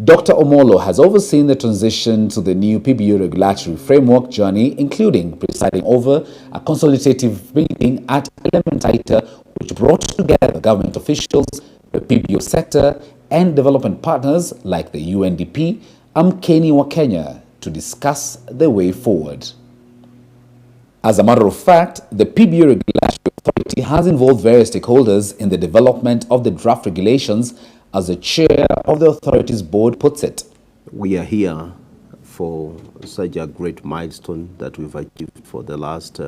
Dr. Omolo has overseen the transition to the new PBO regulatory framework journey, including presiding over a consultative meeting at Elementaita, which brought together government officials, the PBO sector, and development partners like the UNDP, Amkeni wa Kenya, to discuss the way forward. As a matter of fact, the PBO Regulatory Authority has involved various stakeholders in the development of the draft regulations, as the chair of the authority's board puts it. We are here for such a great milestone that we've achieved for the last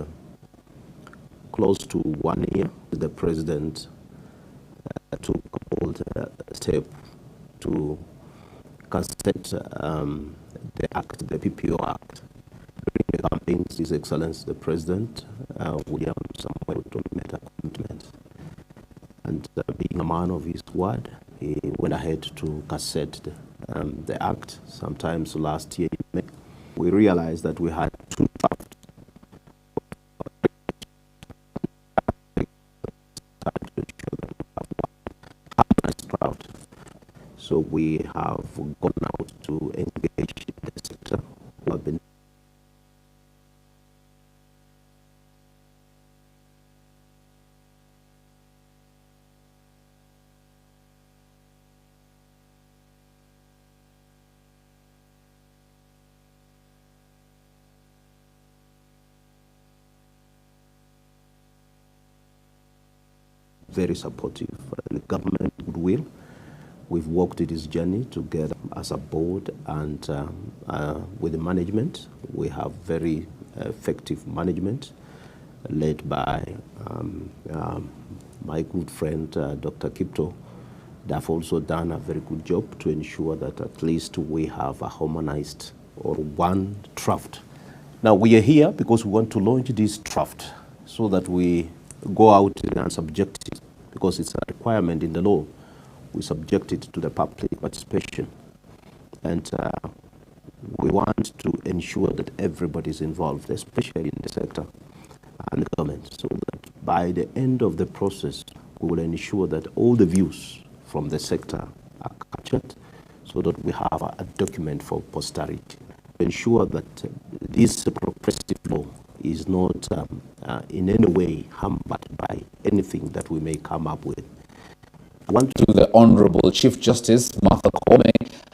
close to 1 year. The president took a bold step to consent the act, the PPO Act. During the campaigns, His Excellency the President, William Samuel Ruto, made a commitment. And being a man of his word, he went ahead to cassette the act. Sometimes last year, we realized that we had two drafts. So we have gone out to engage the sector who have been very supportive. The government goodwill. We've walked this journey together as a board and with the management. We have very effective management led by my good friend, Dr. Kipto. They've also done a very good job to ensure that at least we have a harmonized or one draft. Now we are here because we want to launch this draft so that we go out and subject it, because it's a requirement in the law. We subject it to the public participation. And we want to ensure that everybody is involved, especially in the sector and the government, so that by the end of the process, we will ensure that all the views from the sector are captured, so that we have a document for posterity to ensure that this progressive law is not in any way hampered by anything that we may come up with. To the Honorable Chief Justice Martha Koome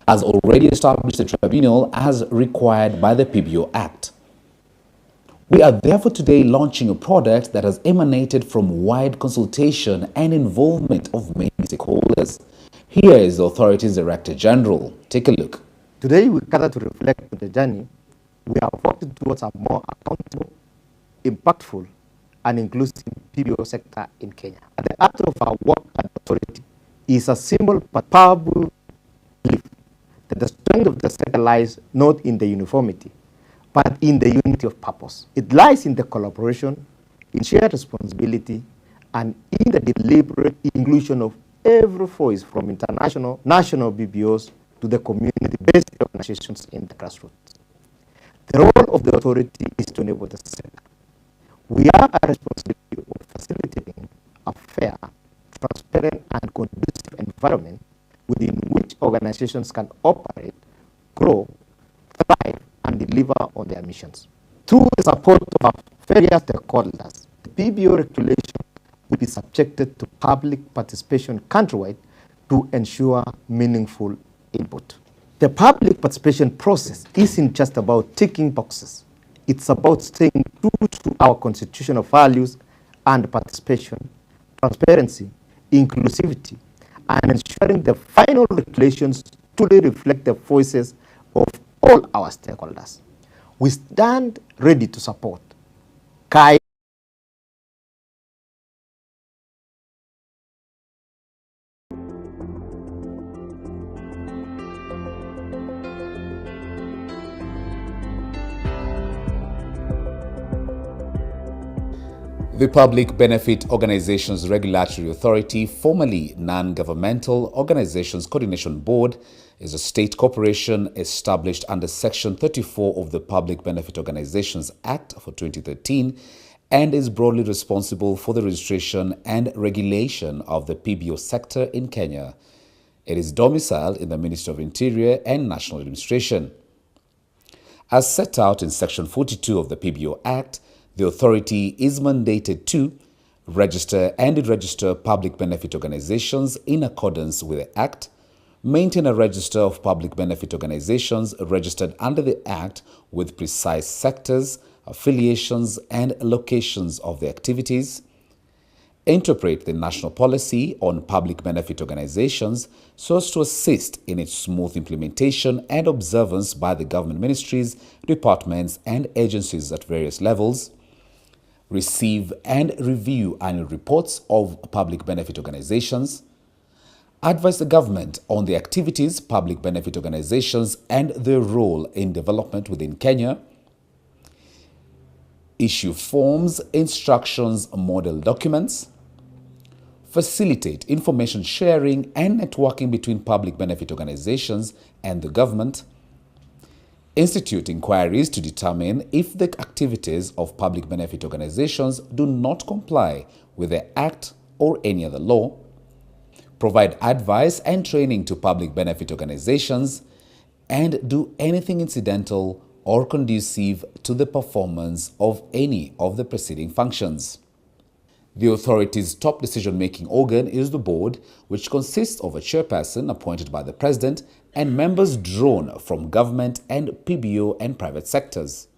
has already established the tribunal as required by the PBO Act. We are therefore today launching a product that has emanated from wide consultation and involvement of many stakeholders. Here is the authority's Director General. Take a look. Today we gather to reflect on the journey we are working towards a more accountable, impactful, and inclusive PBO sector in Kenya. At the heart of our work at the authority is a simple but powerful belief that the strength of the sector lies not in the uniformity, but in the unity of purpose. It lies in the collaboration, in shared responsibility, and in the deliberate inclusion of every voice from international, national BBOs to the community-based organizations in the grassroots. The role of the authority is to enable the sector. We have a responsibility of facilitating a fair, transparent, and conducive environment within which organizations can operate, grow, thrive, and deliver on their missions. Through the support of our various stakeholders, the PBO regulation will be subjected to public participation countrywide to ensure meaningful input. The public participation process isn't just about ticking boxes. It's about staying true to our constitutional values and participation, transparency, inclusivity, and ensuring the final regulations truly reflect the voices of all our stakeholders. We stand ready to support, guide, The Public Benefit Organizations Regulatory Authority, formerly Non-Governmental Organizations Coordination Board, is a state corporation established under Section 34 of the Public Benefit Organizations Act for 2013 and is broadly responsible for the registration and regulation of the PBO sector in Kenya. It is domiciled in the Ministry of Interior and National Administration. As set out in Section 42 of the PBO Act, the authority is mandated to register and deregister public benefit organizations in accordance with the Act, maintain a register of public benefit organizations registered under the Act with precise sectors, affiliations, and locations of the activities, interpret the national policy on public benefit organizations so as to assist in its smooth implementation and observance by the government ministries, departments, and agencies at various levels, receive and review annual reports of public benefit organizations, advise the government on the activities public benefit organizations and their role in development within Kenya, issue forms, instructions, model documents, facilitate information sharing and networking between public benefit organizations and the government, institute inquiries to determine if the activities of public benefit organizations do not comply with the Act or any other law, provide advice and training to public benefit organizations, and do anything incidental or conducive to the performance of any of the preceding functions. The authority's top decision-making organ is the board, which consists of a chairperson appointed by the president and members drawn from government and PBO and private sectors.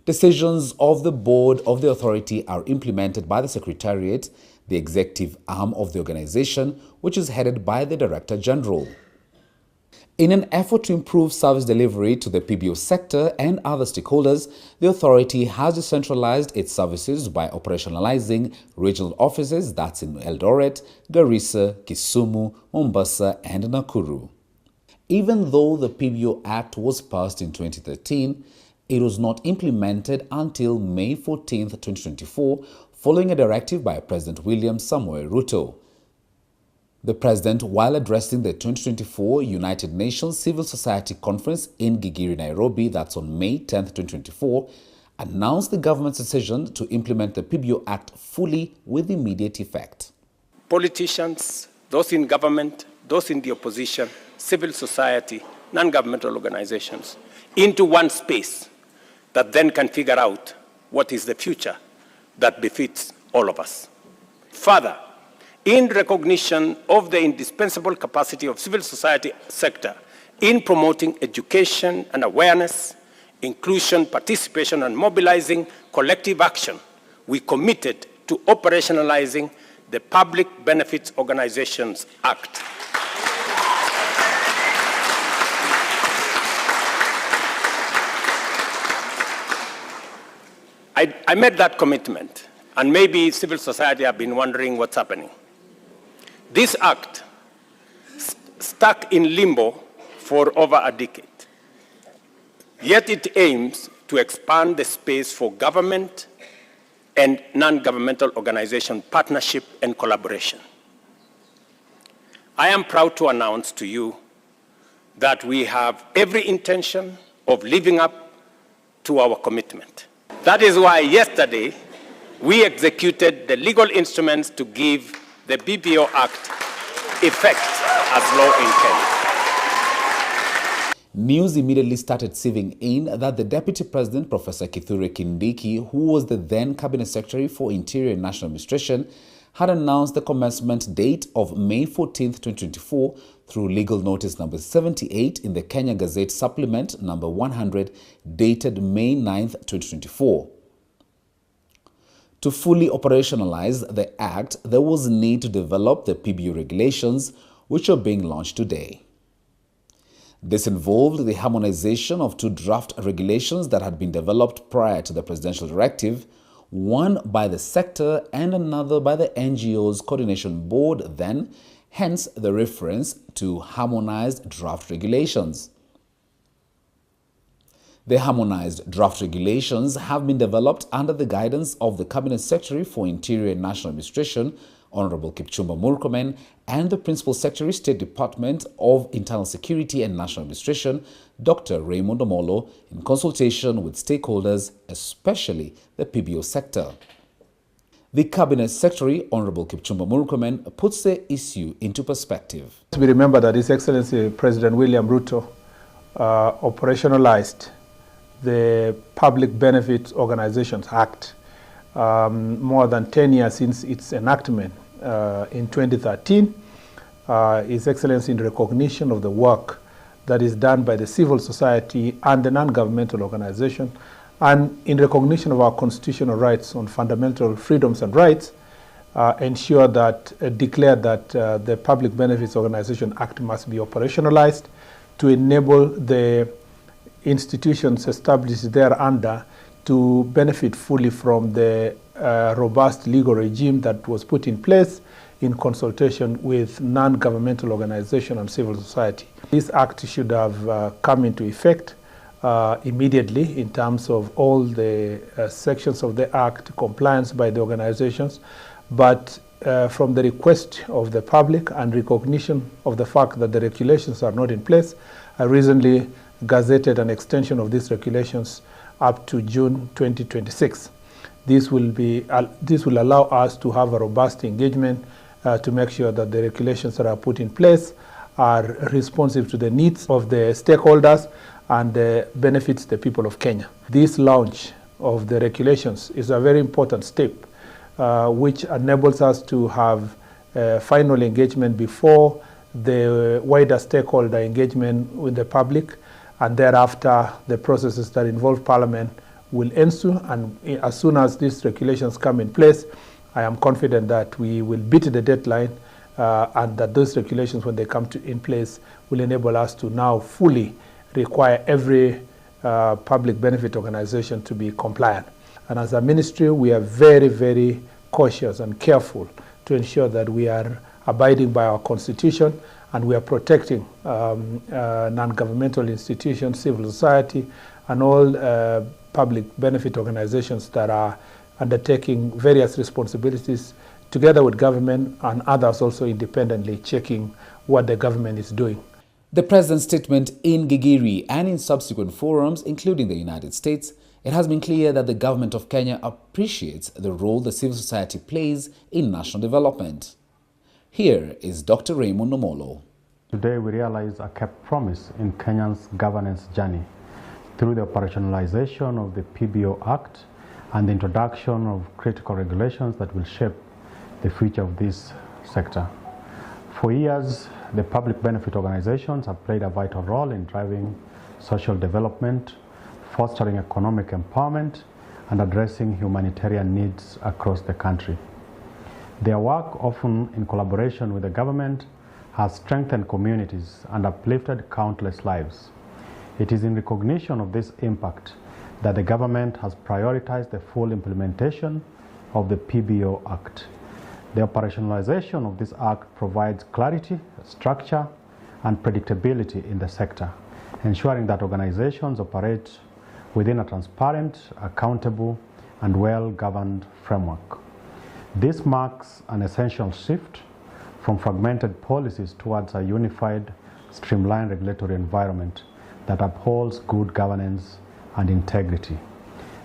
Decisions of the board of the authority are implemented by the Secretariat, the executive arm of the organization, which is headed by the Director General. In an effort to improve service delivery to the PBO sector and other stakeholders, the authority has decentralized its services by operationalizing regional offices that's in Eldoret, Garissa, Kisumu, Mombasa, and Nakuru. Even though the PBO Act was passed in 2013, it was not implemented until May 14, 2024, following a directive by President William Samoei Ruto. The President, while addressing the 2024 United Nations Civil Society Conference in Gigiri, Nairobi, that's on May 10, 2024, announced the government's decision to implement the PBO Act fully with immediate effect. Politicians, those in government, those in the opposition, civil society, non-governmental organizations, into one space that then can figure out what is the future that befits all of us. Further, in recognition of the indispensable capacity of civil society sector in promoting education and awareness, inclusion, participation, and mobilizing collective action, we committed to operationalizing the Public Benefits Organizations Act. I made that commitment, and maybe civil society have been wondering what's happening. This act stuck in limbo for over a decade. Yet it aims to expand the space for government and non-governmental organization partnership and collaboration. I am proud to announce to you that we have every intention of living up to our commitment. That is why yesterday we executed the legal instruments to give the PBO Act effect as law in Kenya. News immediately started sieving in that the Deputy President, Professor Kithure Kindiki, who was the then Cabinet Secretary for Interior and National Administration, had announced the commencement date of May 14, 2024 through legal notice number 78 in the Kenya Gazette Supplement number 100 dated May 9, 2024. To fully operationalize the Act, there was a need to develop the PBO regulations, which are being launched today. This involved the harmonization of two draft regulations that had been developed prior to the presidential directive, one by the sector and another by the NGO's Coordination Board then, hence the reference to harmonized draft regulations. The harmonized draft regulations have been developed under the guidance of the Cabinet Secretary for Interior and National Administration, Honorable Kipchumba Murkomen, and the Principal Secretary, State Department of Internal Security and National Administration, Dr. Raymond Omolo, in consultation with stakeholders, especially the PBO sector. The Cabinet Secretary, Honorable Kipchumba Murkomen, puts the issue into perspective. We remember that His Excellency President William Ruto operationalized the Public Benefits Organizations Act more than 10 years since its enactment in 2013. His Excellency, in recognition of the work that is done by the civil society and the non-governmental organization, and in recognition of our constitutional rights on fundamental freedoms and rights, declared that the Public Benefits Organization Act must be operationalized to enable the institutions established thereunder to benefit fully from the robust legal regime that was put in place in consultation with non-governmental organizations and civil society. This act should have come into effect immediately in terms of all the sections of the act, compliance by the organizations, but from the request of the public and recognition of the fact that the regulations are not in place, I recently gazetted an extension of these regulations up to June 2026. This will allow us to have a robust engagement to make sure that the regulations that are put in place are responsive to the needs of the stakeholders and benefits the people of Kenya. This launch of the regulations is a very important step which enables us to have final engagement before the wider stakeholder engagement with the public, and thereafter the processes that involve Parliament will ensue. And as soon as these regulations come in place, I am confident that we will beat the deadline and that those regulations, when they come in place, will enable us to now fully require every public benefit organization to be compliant. And as a ministry, we are very, very cautious and careful to ensure that we are abiding by our constitution and we are protecting non-governmental institutions, civil society, and all public benefit organizations that are undertaking various responsibilities together with government and others also independently checking what the government is doing. The President's statement in Gigiri and in subsequent forums, including the United States, it has been clear that the government of Kenya appreciates the role the civil society plays in national development. Here is Dr. Raymond Omolo. Today we realize a kept promise in Kenya's governance journey through the operationalization of the PBO Act and the introduction of critical regulations that will shape the future of this sector. For years, the public benefit organizations have played a vital role in driving social development, fostering economic empowerment, and addressing humanitarian needs across the country. Their work, often in collaboration with the government, has strengthened communities and uplifted countless lives. It is in recognition of this impact that the government has prioritized the full implementation of the PBO Act. The operationalization of this act provides clarity, structure, and predictability in the sector, ensuring that organizations operate within a transparent, accountable, and well-governed framework. This marks an essential shift from fragmented policies towards a unified, streamlined regulatory environment that upholds good governance and integrity.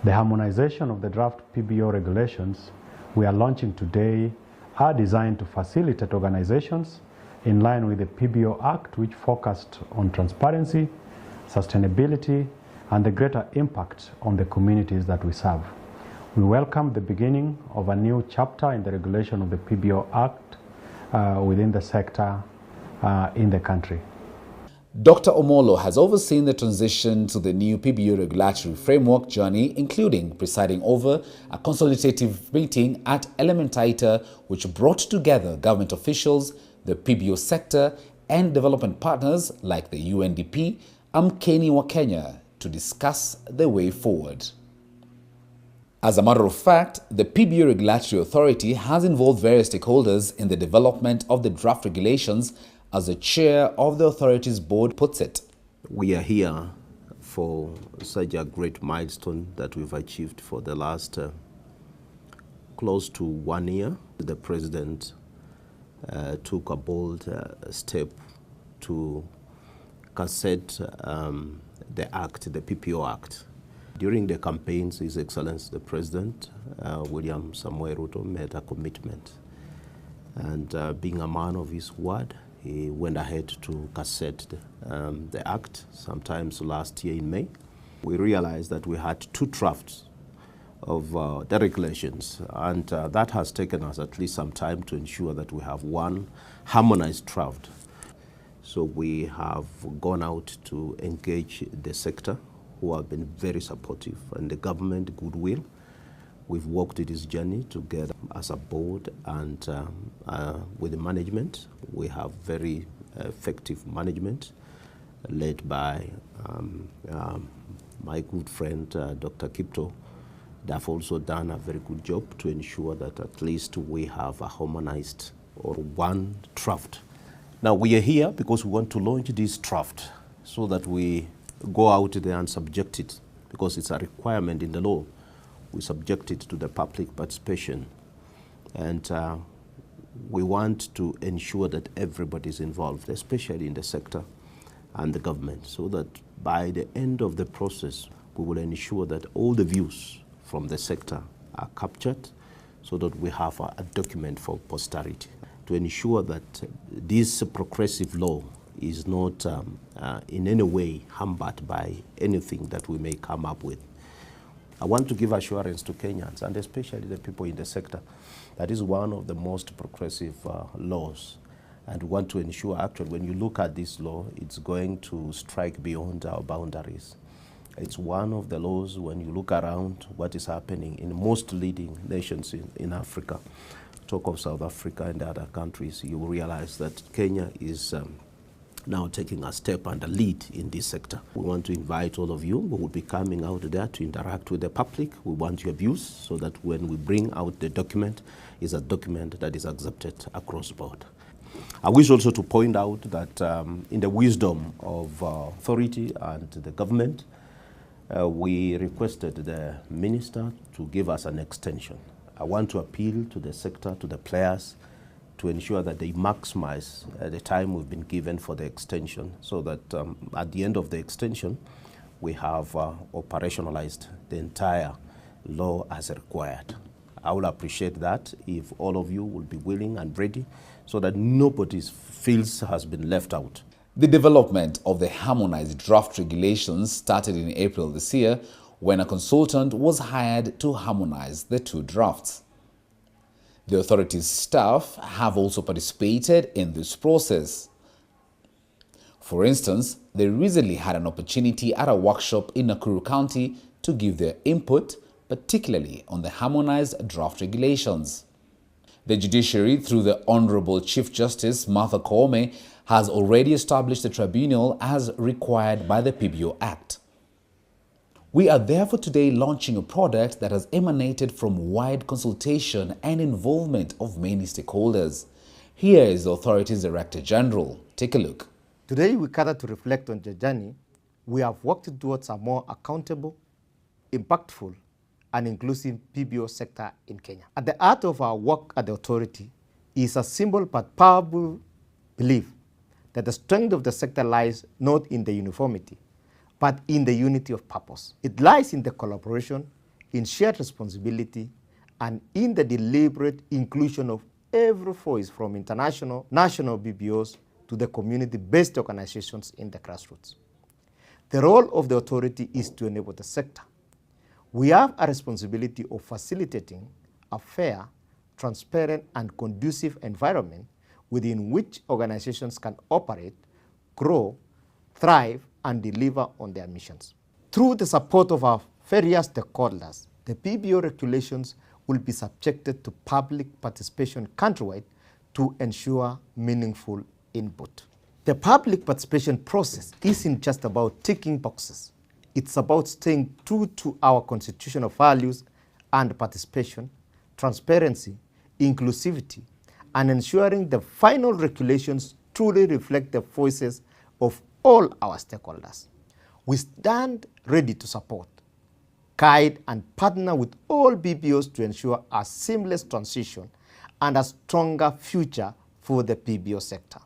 The harmonization of the draft PBO regulations we are launching today are designed to facilitate organizations in line with the PBO Act, which focused on transparency, sustainability, and the greater impact on the communities that we serve. We welcome the beginning of a new chapter in the regulation of the PBO Act within the sector in the country. Dr. Omolo has overseen the transition to the new PBO regulatory framework journey, including presiding over a consultative meeting at Elementaita, which brought together government officials, the PBO sector, and development partners like the UNDP, Amkeni wa Kenya, to discuss the way forward. As a matter of fact, the PBO Regulatory Authority has involved various stakeholders in the development of the draft regulations, as the chair of the authority's board puts it. We are here for such a great milestone that we've achieved for the last close to 1 year. The president took a bold step to cassette the act, the PPO Act. During the campaigns, His Excellency the President, William Samoei Ruto, made a commitment. And being a man of his word, he went ahead to gazette the act sometimes last year in May. We realized that we had two drafts of the regulations, and that has taken us at least some time to ensure that we have one harmonized draft. So we have gone out to engage the sector, who have been very supportive, and the government goodwill. We've walked this journey together as a board and with the management. We have very effective management led by my good friend, Dr. Kipto. They've also done a very good job to ensure that at least we have a harmonized or one draft. Now we are here because we want to launch this draft so that we go out there and subject it, because it's a requirement in the law. We subject it to the public participation. And we want to ensure that everybody is involved, especially in the sector and the government, so that by the end of the process, we will ensure that all the views from the sector are captured so that we have a document for posterity to ensure that this progressive law is not in any way hampered by anything that we may come up with. I want to give assurance to Kenyans, and especially the people in the sector, that is one of the most progressive laws. And we want to ensure, actually, when you look at this law, it's going to strike beyond our boundaries. It's one of the laws, when you look around what is happening in most leading nations in Africa, talk of South Africa and other countries, you will realize that Kenya is now taking a step and a lead in this sector. We want to invite all of you. We will be coming out there to interact with the public. We want your views so that when we bring out the document, it's a document that is accepted across the board. I wish also to point out that in the wisdom of authority and the government, we requested the minister to give us an extension. I want to appeal to the sector, to the players, to ensure that they maximize the time we've been given for the extension, so that at the end of the extension, we have operationalized the entire law as required. I will appreciate that if all of you will be willing and ready, so that nobody feels has been left out. The development of the harmonized draft regulations started in April this year, when a consultant was hired to harmonize the two drafts. The authority's staff have also participated in this process. For instance, they recently had an opportunity at a workshop in Nakuru County to give their input, particularly on the harmonized draft regulations. The judiciary, through the Honorable Chief Justice Martha Koome, has already established the tribunal as required by the PBO Act. We are therefore today launching a product that has emanated from wide consultation and involvement of many stakeholders. Here is the authority's Director General. Take a look. Today we gather to reflect on the journey we have worked towards a more accountable, impactful, and inclusive PBO sector in Kenya. At the heart of our work at the authority is a simple but powerful belief that the strength of the sector lies not in the uniformity, but in the unity of purpose. It lies in the collaboration, in shared responsibility, and in the deliberate inclusion of every voice, from international, national BBOs to the community-based organizations in the grassroots. The role of the authority is to enable the sector. We have a responsibility of facilitating a fair, transparent, and conducive environment within which organizations can operate, grow, thrive, and deliver on their missions. Through the support of our various stakeholders, the PBO regulations will be subjected to public participation countrywide to ensure meaningful input. The public participation process isn't just about ticking boxes. It's about staying true to our constitutional values and participation, transparency, inclusivity, and ensuring the final regulations truly reflect the voices of all our stakeholders. We stand ready to support, guide, and partner with all BBOs to ensure a seamless transition and a stronger future for the PBO sector.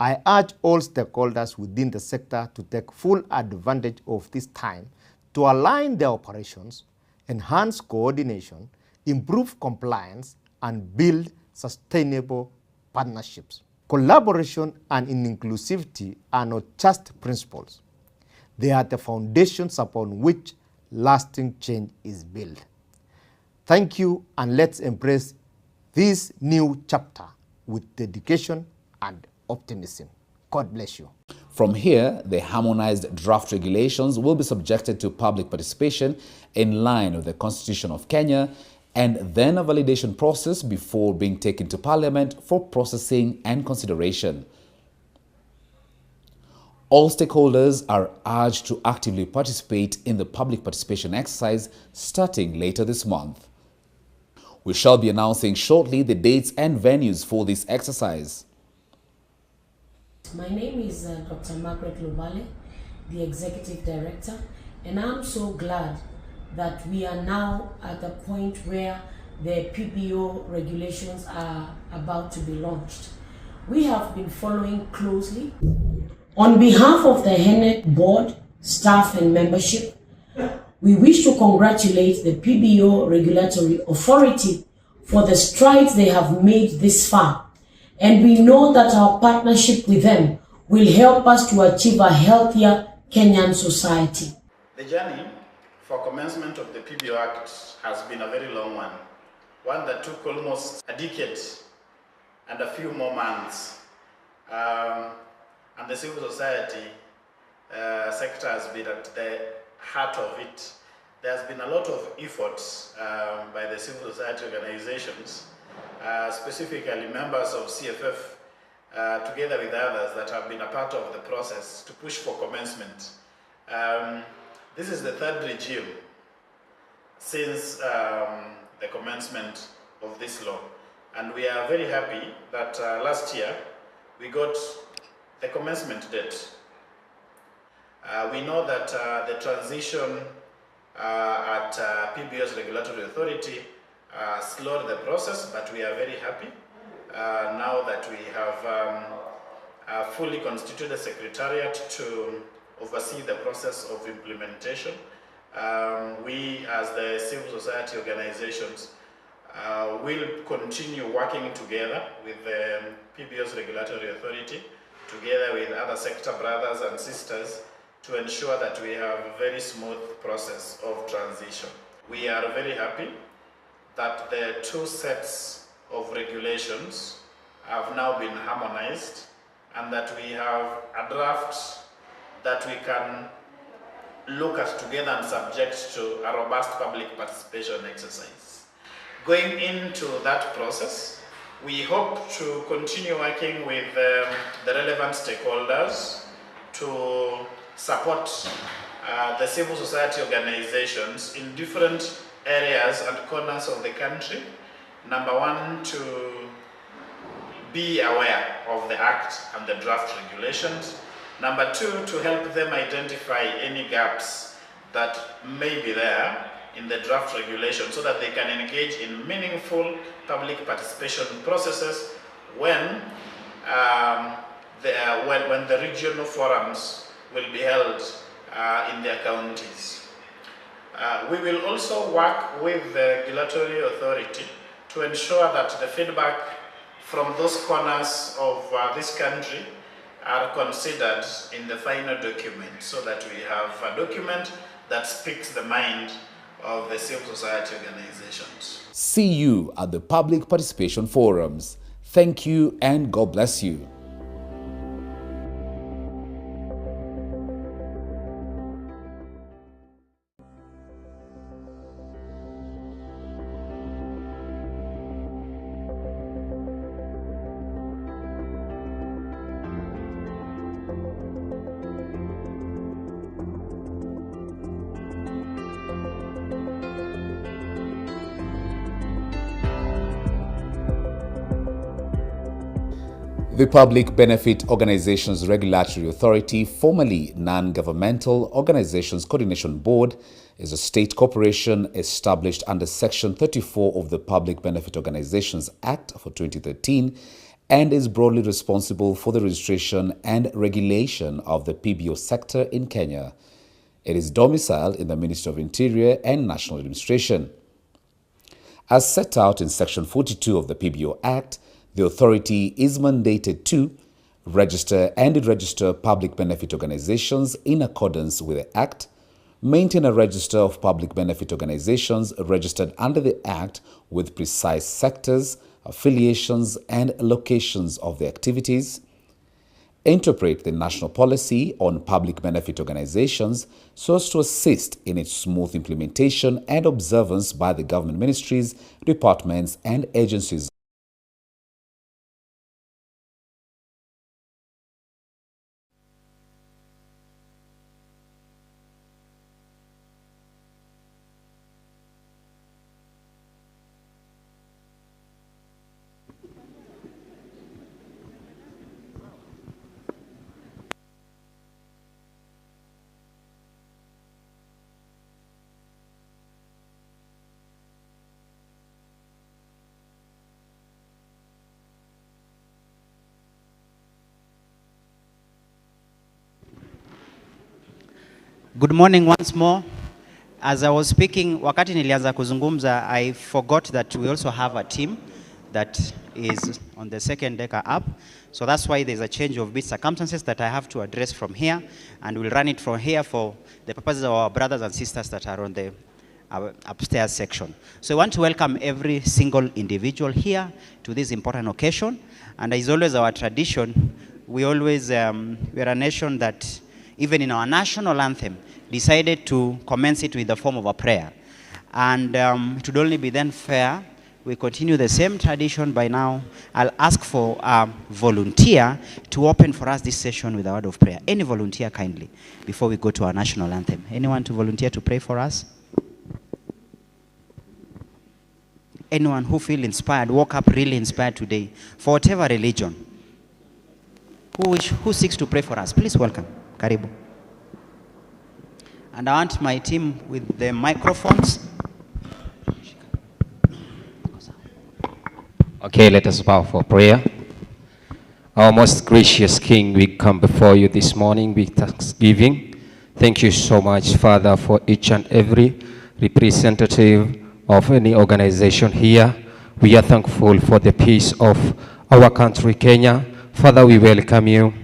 I urge all stakeholders within the sector to take full advantage of this time to align their operations, enhance coordination, improve compliance, and build sustainable partnerships. Collaboration and inclusivity are not just principles. They are the foundations upon which lasting change is built. Thank you, and let's embrace this new chapter with dedication and optimism. God bless you. From here, the harmonized draft regulations will be subjected to public participation in line with the Constitution of Kenya, and then a validation process before being taken to Parliament for processing and consideration. All stakeholders are urged to actively participate in the public participation exercise starting later this month. We shall be announcing shortly the dates and venues for this exercise. My name is Dr. Margaret Lubale, the Executive Director, and I'm so glad that we are now at the point where the PBO regulations are about to be launched. We have been following closely. On behalf of the HENET board, staff and membership, we wish to congratulate the PBO Regulatory Authority for the strides they have made this far, and we know that our partnership with them will help us to achieve a healthier Kenyan society. The journey for commencement of the PBO Act has been a very long one that took almost a decade and a few more months. And the civil society sector has been at the heart of it. There has been a lot of efforts by the civil society organizations, specifically members of CFF, together with others that have been a part of the process to push for commencement. This is the third regime since the commencement of this law, and we are very happy that last year we got the commencement date. We know that the transition at PBO's regulatory authority slowed the process, but we are very happy now that we have fully constituted a secretariat to oversee the process of implementation. We, as the civil society organizations, will continue working together with the PBO's regulatory authority, together with other sector brothers and sisters, to ensure that we have a very smooth process of transition. We are very happy that the two sets of regulations have now been harmonized, and that we have a draft that we can look at together and subject to a robust public participation exercise. Going into that process, we hope to continue working with the relevant stakeholders to support the civil society organizations in different areas and corners of the country. Number one, to be aware of the Act and the draft regulations. Number two, to help them identify any gaps that may be there in the draft regulation so that they can engage in meaningful public participation processes when the regional forums will be held in their counties. We will also work with the regulatory authority to ensure that the feedback from those corners of this country are considered in the final document, so that we have a document that speaks the mind of the civil society organizations. See you at the public participation forums. Thank you and God bless you. The Public Benefit Organizations Regulatory Authority, formerly Non-Governmental Organizations Coordination Board, is a state corporation established under Section 34 of the Public Benefit Organizations Act for 2013 and is broadly responsible for the registration and regulation of the PBO sector in Kenya. It is domiciled in the Ministry of Interior and National Administration. As set out in Section 42 of the PBO Act, the authority is mandated to register and deregister public benefit organizations in accordance with the Act, maintain a register of public benefit organizations registered under the Act with precise sectors, affiliations, and locations of the activities, interpret the national policy on public benefit organizations so as to assist in its smooth implementation and observance by the government ministries, departments, and agencies. Good morning once more. As I was speaking, wakati nilianza kuzungumza, I forgot that we also have a team that is on the second decker up. So that's why there's a change of bit circumstances that I have to address from here, and we'll run it from here for the purposes of our brothers and sisters that are on the upstairs section. So I want to welcome every single individual here to this important occasion. And as always our tradition, we always, we are a nation that even in our national anthem, decided to commence it with the form of a prayer. And it would only be then fair we continue the same tradition. By now, I'll ask for a volunteer to open for us this session with a word of prayer. Any volunteer, kindly, before we go to our national anthem. Anyone to volunteer to pray for us? Anyone who feel inspired, woke up really inspired today, for whatever religion, who seeks to pray for us, please welcome. Karibu. And I want my team with the microphones. Okay, let us bow for prayer. Our most gracious King, we come before you this morning with thanksgiving. Thank you so much, Father, for each and every representative of any organization here. We are thankful for the peace of our country, Kenya. Father, we welcome you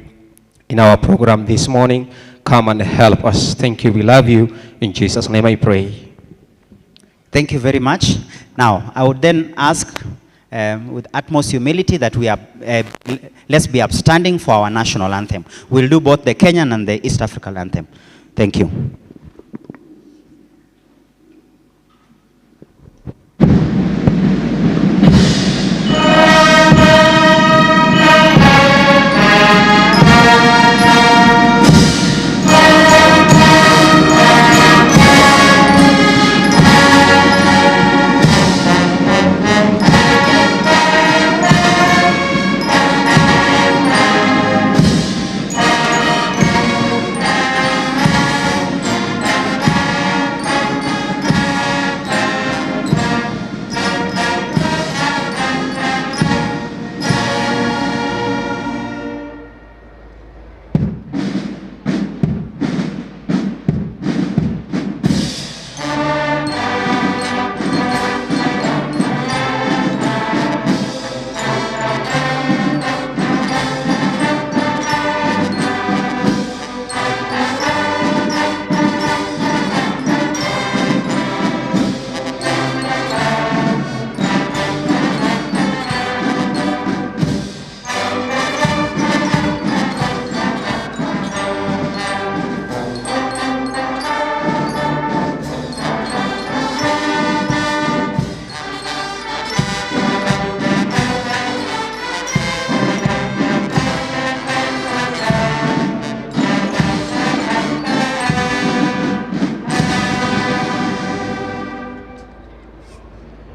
in our program this morning. Come and help us. Thank you. We love you. In Jesus' name I pray. Thank you very much. Now, I would then ask with utmost humility that we are, let's be upstanding for our national anthem. We'll do both the Kenyan and the East African anthem. Thank you.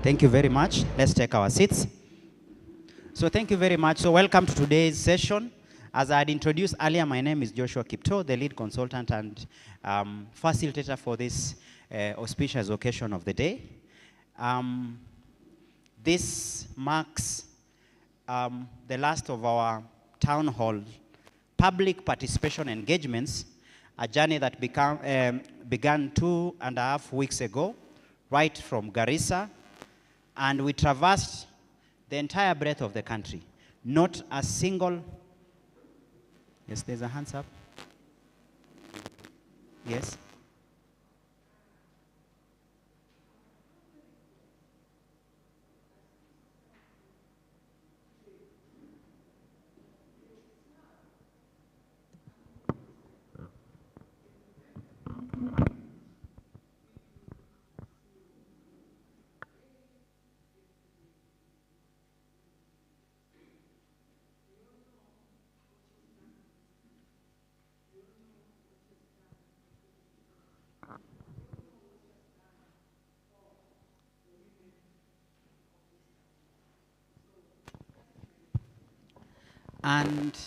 Thank you very much. Let's take our seats. So thank you very much. So welcome to today's session. As I had introduced earlier, my name is Joshua Kipto, the lead consultant and facilitator for this auspicious occasion of the day. This marks the last of our town hall public participation engagements, a journey that began 2.5 weeks ago, right from Garissa, and we traversed the entire breadth of the country. Not a single, yes, there's a hands up. Yes. And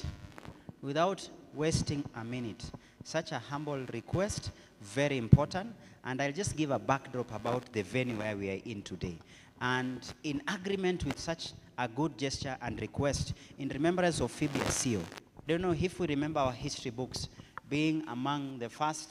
without wasting a minute, such a humble request, very important, and I'll just give a backdrop about the venue where we are in today. And in agreement with such a good gesture and request, in remembrance of Phoebe Asio, don't know if we remember our history books, being among the first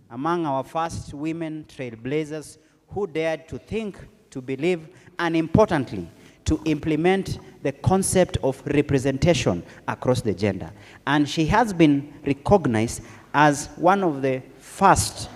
among our first women trailblazers who dared to think, to believe, and importantly, to implement the concept of representation across the gender. And she has been recognized as one of the first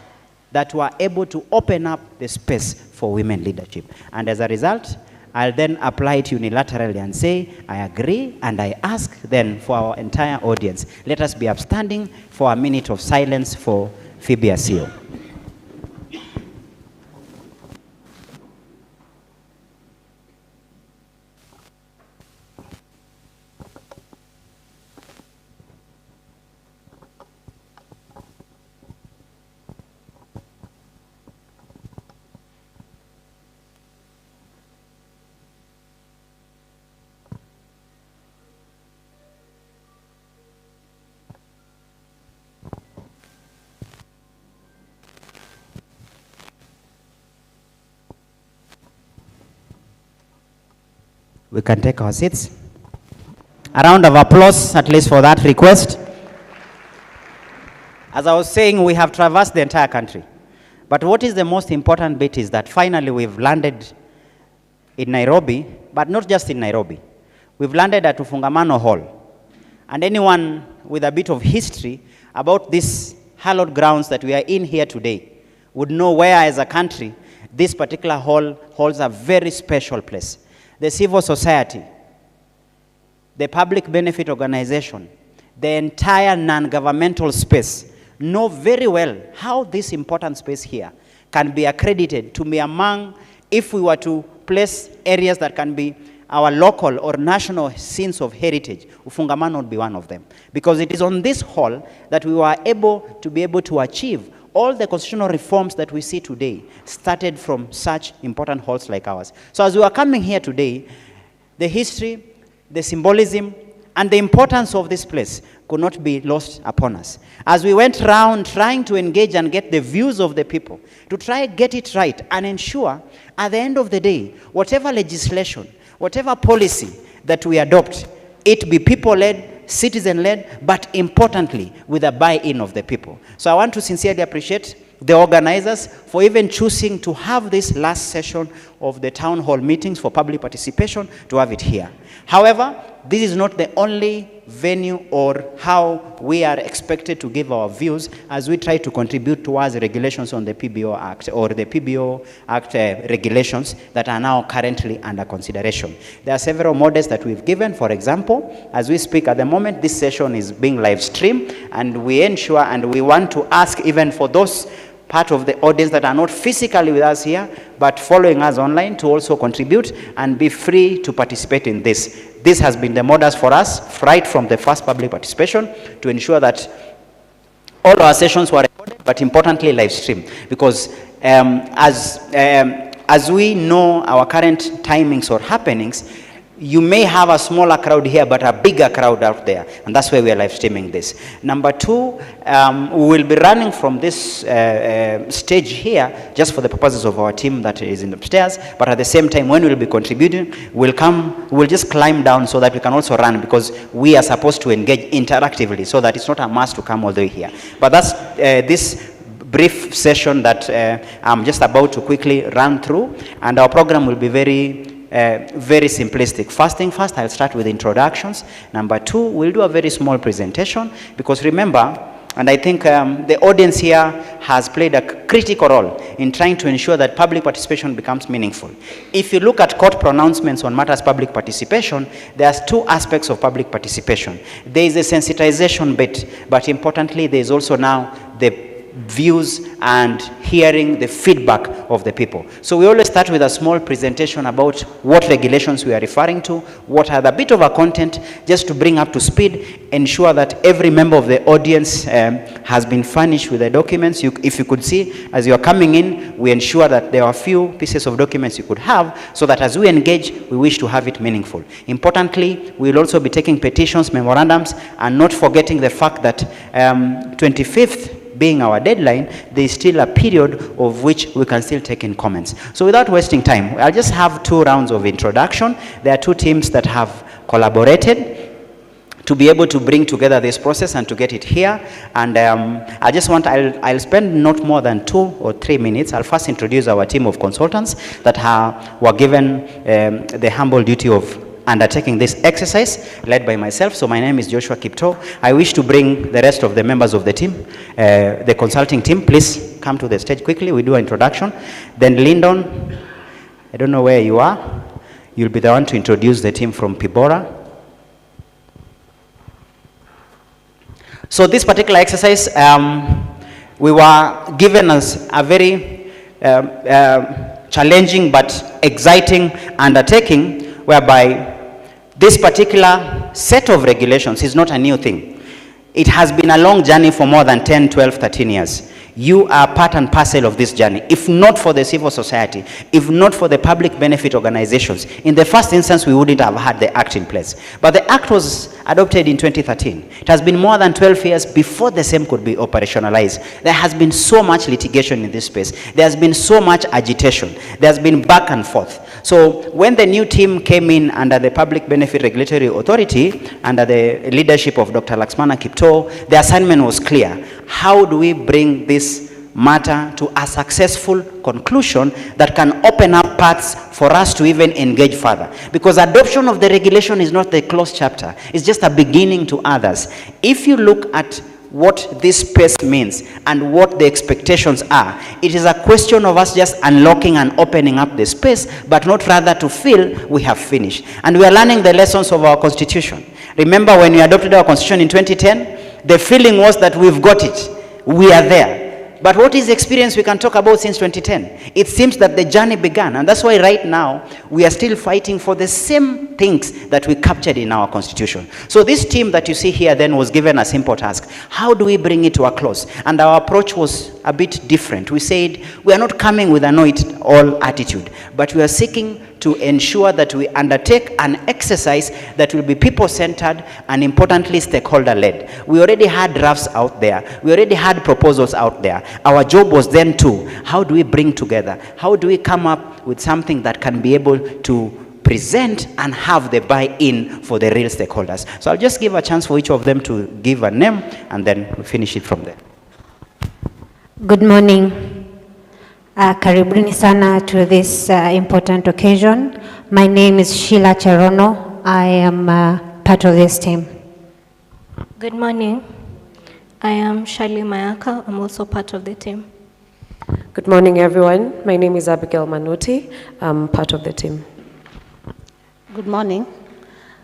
that were able to open up the space for women leadership. And as a result, I'll then apply it unilaterally and say, I agree, and I ask then for our entire audience, let us be upstanding for a minute of silence for Phoebe Asio. We can take our seats. A round of applause, at least for that request. As I was saying, we have traversed the entire country. But what is the most important bit is that finally we've landed in Nairobi, but not just in Nairobi. We've landed at Ufungamano Hall. And anyone with a bit of history about these hallowed grounds that we are in here today would know where, as a country, this particular hall holds a very special place. The civil society, the public benefit organization, the entire non-governmental space know very well how this important space here can be accredited to be among, if we were to place areas that can be our local or national scenes of heritage, Ufungamano would be one of them. Because it is on this hall that we were able to achieve all the constitutional reforms that we see today started from such important halls like ours. So as we are coming here today, the history, the symbolism, and the importance of this place could not be lost upon us. As we went around trying to engage and get the views of the people, to try get it right and ensure at the end of the day, whatever legislation, whatever policy that we adopt, it be people-led, citizen-led, but importantly, with a buy-in of the people. So I want to sincerely appreciate the organizers for even choosing to have this last session of the town hall meetings for public participation, to have it here. However, this is not the only venue or how we are expected to give our views as we try to contribute towards the regulations on the PBO Act or the PBO Act regulations that are now currently under consideration. There are several models that we've given. For example, as we speak at the moment, this session is being live streamed, and we ensure and we want to ask even for those part of the audience that are not physically with us here, but following us online, to also contribute and be free to participate in this. This has been the models for us right from the first public participation to ensure that all our sessions were recorded, but importantly live streamed. Because as we know our current timings or happenings, you may have a smaller crowd here, but a bigger crowd out there. And that's why we are live streaming this. Number two, we will be running from this stage here just for the purposes of our team that is in the upstairs. But at the same time, when we'll be contributing, we'll just climb down so that we can also run, because we are supposed to engage interactively so that it's not a must to come all the way here. But that's this brief session that I'm just about to quickly run through, and our program will be very simplistic. First thing first, I'll start with introductions. Number two, we'll do a very small presentation, because remember, and I think the audience here has played a critical role in trying to ensure that public participation becomes meaningful. If you look at court pronouncements on matters public participation, there's two aspects of public participation. There is a sensitization bit, but importantly, there is also now the views and hearing the feedback of the people. So we always start with a small presentation about what regulations we are referring to, what are the bit of our content, just to bring up to speed, ensure that every member of the audience has been furnished with the documents. If you could see, as you are coming in, we ensure that there are a few pieces of documents you could have, so that as we engage, we wish to have it meaningful. Importantly, we will also be taking petitions, memorandums, and not forgetting the fact that 25th, being our deadline, there is still a period of which we can still take in comments. So without wasting time, I'll just have 2 rounds of introduction. There are 2 teams that have collaborated to be able to bring together this process and to get it here. And I'll spend not more than 2 or 3 minutes. I'll first introduce our team of consultants that were given the humble duty of undertaking this exercise, led by myself. So my name is Joshua Kipto. I wish to bring the rest of the members of the team, the consulting team. Please come to the stage quickly. We do an introduction. Then Lyndon, I don't know where you are. You'll be the one to introduce the team from Pibora. So this particular exercise, we were given as a very challenging but exciting undertaking, whereby this particular set of regulations is not a new thing. It has been a long journey for more than 10, 12, 13 years. You are part and parcel of this journey. If not for the civil society, if not for the public benefit organizations, in the first instance, we wouldn't have had the act in place. But the act was adopted in 2013. It has been more than 12 years before the same could be operationalized. There has been so much litigation in this space. There has been so much agitation. There has been back and forth. So when the new team came in under the Public Benefit Regulatory Authority, under the leadership of Dr. Laxmana Kipto, the assignment was clear. How do we bring this matter to a successful conclusion that can open up paths for us to even engage further? Because adoption of the regulation is not the closed chapter. It's just a beginning to others. If you look at what this space means and what the expectations are, it is a question of us just unlocking and opening up the space, but not rather to feel we have finished. And we are learning the lessons of our constitution. Remember when we adopted our constitution in 2010, the feeling was that we've got it, we are there. But what is the experience we can talk about since 2010? It seems that the journey began, and that's why right now we are still fighting for the same things that we captured in our constitution. So this team that you see here then was given a simple task. How do we bring it to a close? And our approach was a bit different. We said we are not coming with a know-it-all attitude, but we are seeking to ensure that we undertake an exercise that will be people-centered and importantly stakeholder-led. We already had drafts out there. We already had proposals out there. Our job was then to, how do we bring together? How do we come up with something that can be able to present and have the buy-in for the real stakeholders? So I'll just give a chance for each of them to give a name, and then we'll finish it from there. Good morning. Karibuni sana to this important occasion. My name is Sheila Cherono. I am part of this team. Good morning. I am Shali Mayaka. I'm also part of the team. Good morning, everyone. My name is Abigail Manuti. I'm part of the team. Good morning.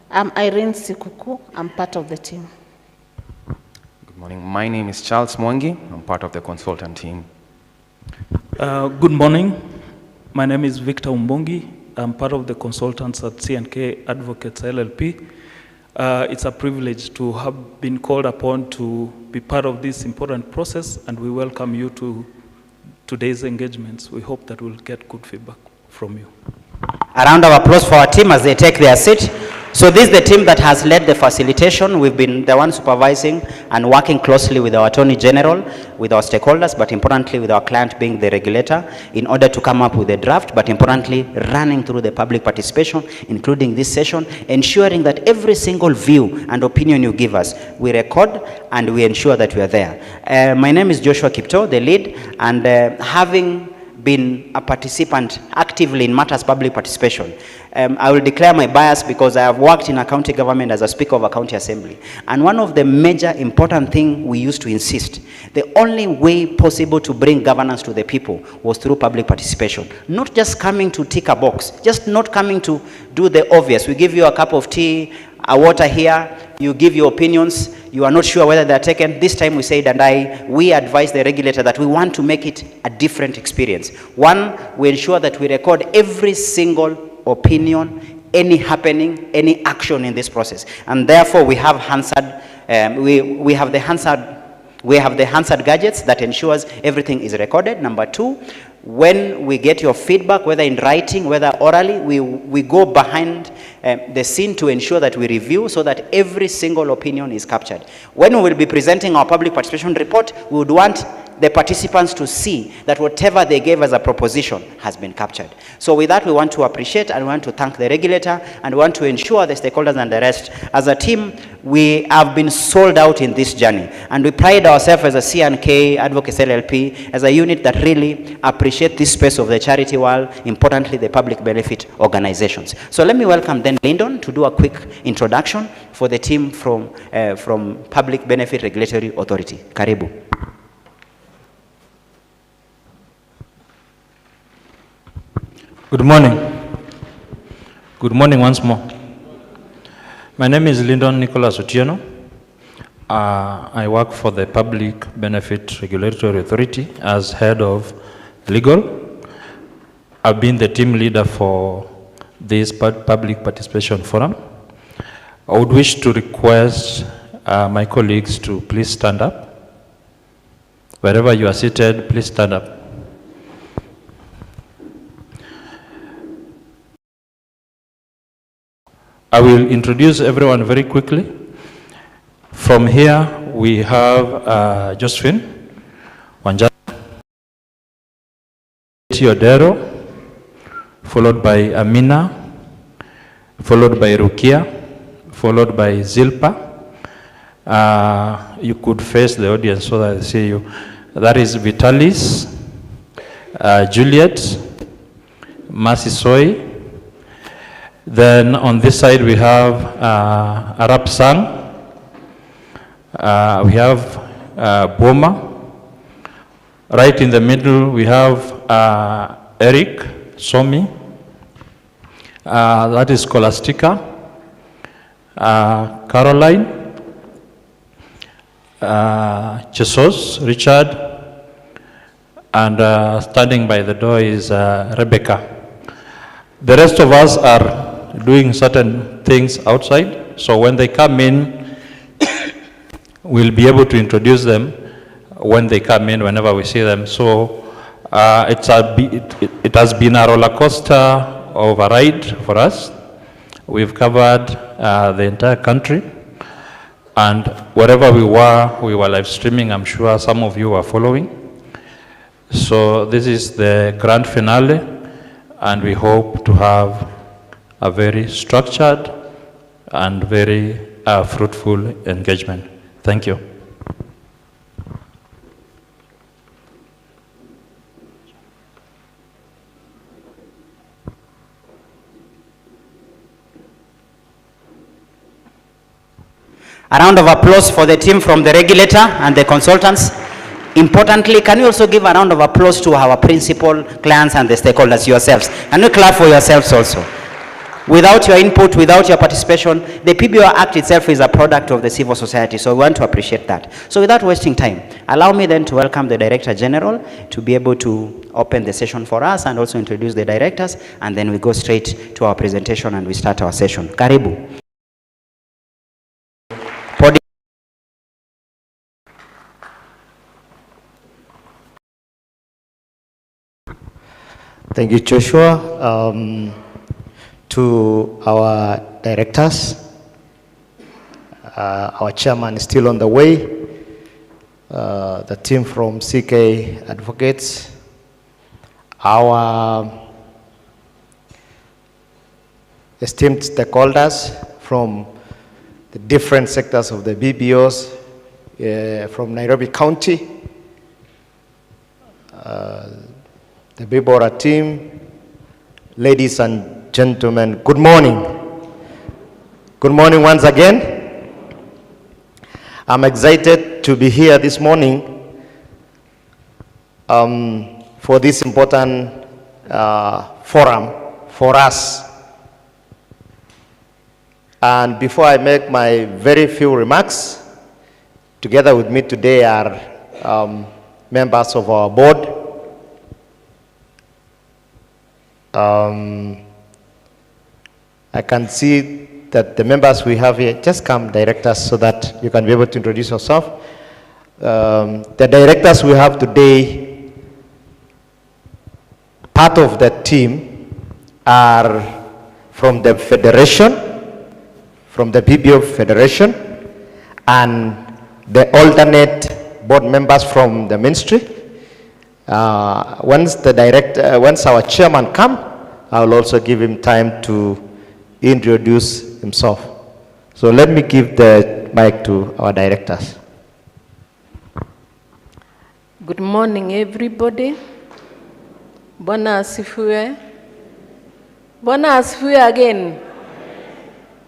I'm Irene Sikuku. I'm part of the team. Good morning. My name is Charles Mwangi. I'm part of the consultant team. Good morning. My name is Victor Umbongi. I'm part of the consultants at C&K Advocates LLP. It's a privilege to have been called upon to be part of this important process, and we welcome you to today's engagements. We hope that we'll get good feedback from you. A round of applause for our team as they take their seat. So this is the team that has led the facilitation. We've been the one supervising and working closely with our Attorney General, with our stakeholders, but importantly with our client being the regulator, in order to come up with a draft, but importantly running through the public participation, including this session, ensuring that every single view and opinion you give us, we record and we ensure that we are there. My name is Joshua Kipto, the lead, and having been a participant actively in matters public participation, I will declare my bias because I have worked in a county government as a speaker of a county assembly. And one of the major important things we used to insist, the only way possible to bring governance to the people was through public participation. Not just coming to tick a box, just not coming to do the obvious. We give you a cup of tea, a water here, you give your opinions, you are not sure whether they're taken. This time we said, and we advise the regulator that we want to make it a different experience. One, we ensure that we record every single opinion, any happening, any action in this process. And therefore we have Hansard, we have the Hansard gadgets that ensures everything is recorded. Number two, when we get your feedback, whether in writing, whether orally, we go behind the scene to ensure that we review so that every single opinion is captured. When we will be presenting our public participation report, we would want the participants to see that whatever they gave as a proposition has been captured. So with that, we want to appreciate and we want to thank the regulator and we want to ensure the stakeholders and the rest. As a team, we have been sold out in this journey, and we pride ourselves as a C&K Advocates LLP as a unit that really appreciate this space of the charity world, importantly the public benefit organizations. So let me welcome then Lyndon to do a quick introduction for the team from Public Benefit Regulatory Authority. Karibu. Good morning. Good morning once more. My name is Lyndon Nicholas Otieno. I work for the Public Benefit Regulatory Authority as head of legal. I've been the team leader for this public participation forum. I would wish to request my colleagues to please stand up. Wherever you are seated, please stand up. I will introduce everyone very quickly. From here, we have Josephine Wanjala, Teodoro, followed by Amina, followed by Rukia, followed by Zilpa. You could face the audience so that I see you. That is Vitalis, Juliet, Mercy Soy. Then on this side we have Arap Sang, we have Boma. Right in the middle we have Eric Somi, that is Scholastica, Caroline, Jesus, Richard, and standing by the door is Rebecca. The rest of us are doing certain things outside, so when they come in, we'll be able to introduce them when they come in, whenever we see them. So it has been a roller coaster of a ride for us. We've covered the entire country, and wherever we were live streaming. I'm sure some of you are following. So this is the grand finale, and we hope to have a very structured and very fruitful engagement. Thank you. A round of applause for the team from the regulator and the consultants. Importantly, can you also give a round of applause to our principal clients and the stakeholders yourselves? And you clap for yourselves also. Without your input, without your participation, the PBO Act itself is a product of the civil society, so we want to appreciate that. So without wasting time, allow me then to welcome the Director General to be able to open the session for us and also introduce the directors, and then we go straight to our presentation and we start our session. Karibu. Thank you, Joshua. to our directors. Our chairman is still on the way. The team from CK Advocates, our esteemed stakeholders from the different sectors of the BBOs from Nairobi County, the Bibora team, ladies and gentlemen, good morning. Good morning once again. I'm excited to be here this morning for this important forum for us. And before I make my very few remarks, together with me today are members of our board. I can see that the members we have here, just come directors so that you can be able to introduce yourself. The directors we have today, part of the team are from the federation, from the PBO Federation, and the alternate board members from the ministry. Once our chairman comes, I will also give him time to introduce himself. So let me give the mic to our directors. Good morning, everybody. Bwana asifiwe. Bwana asifiwe again.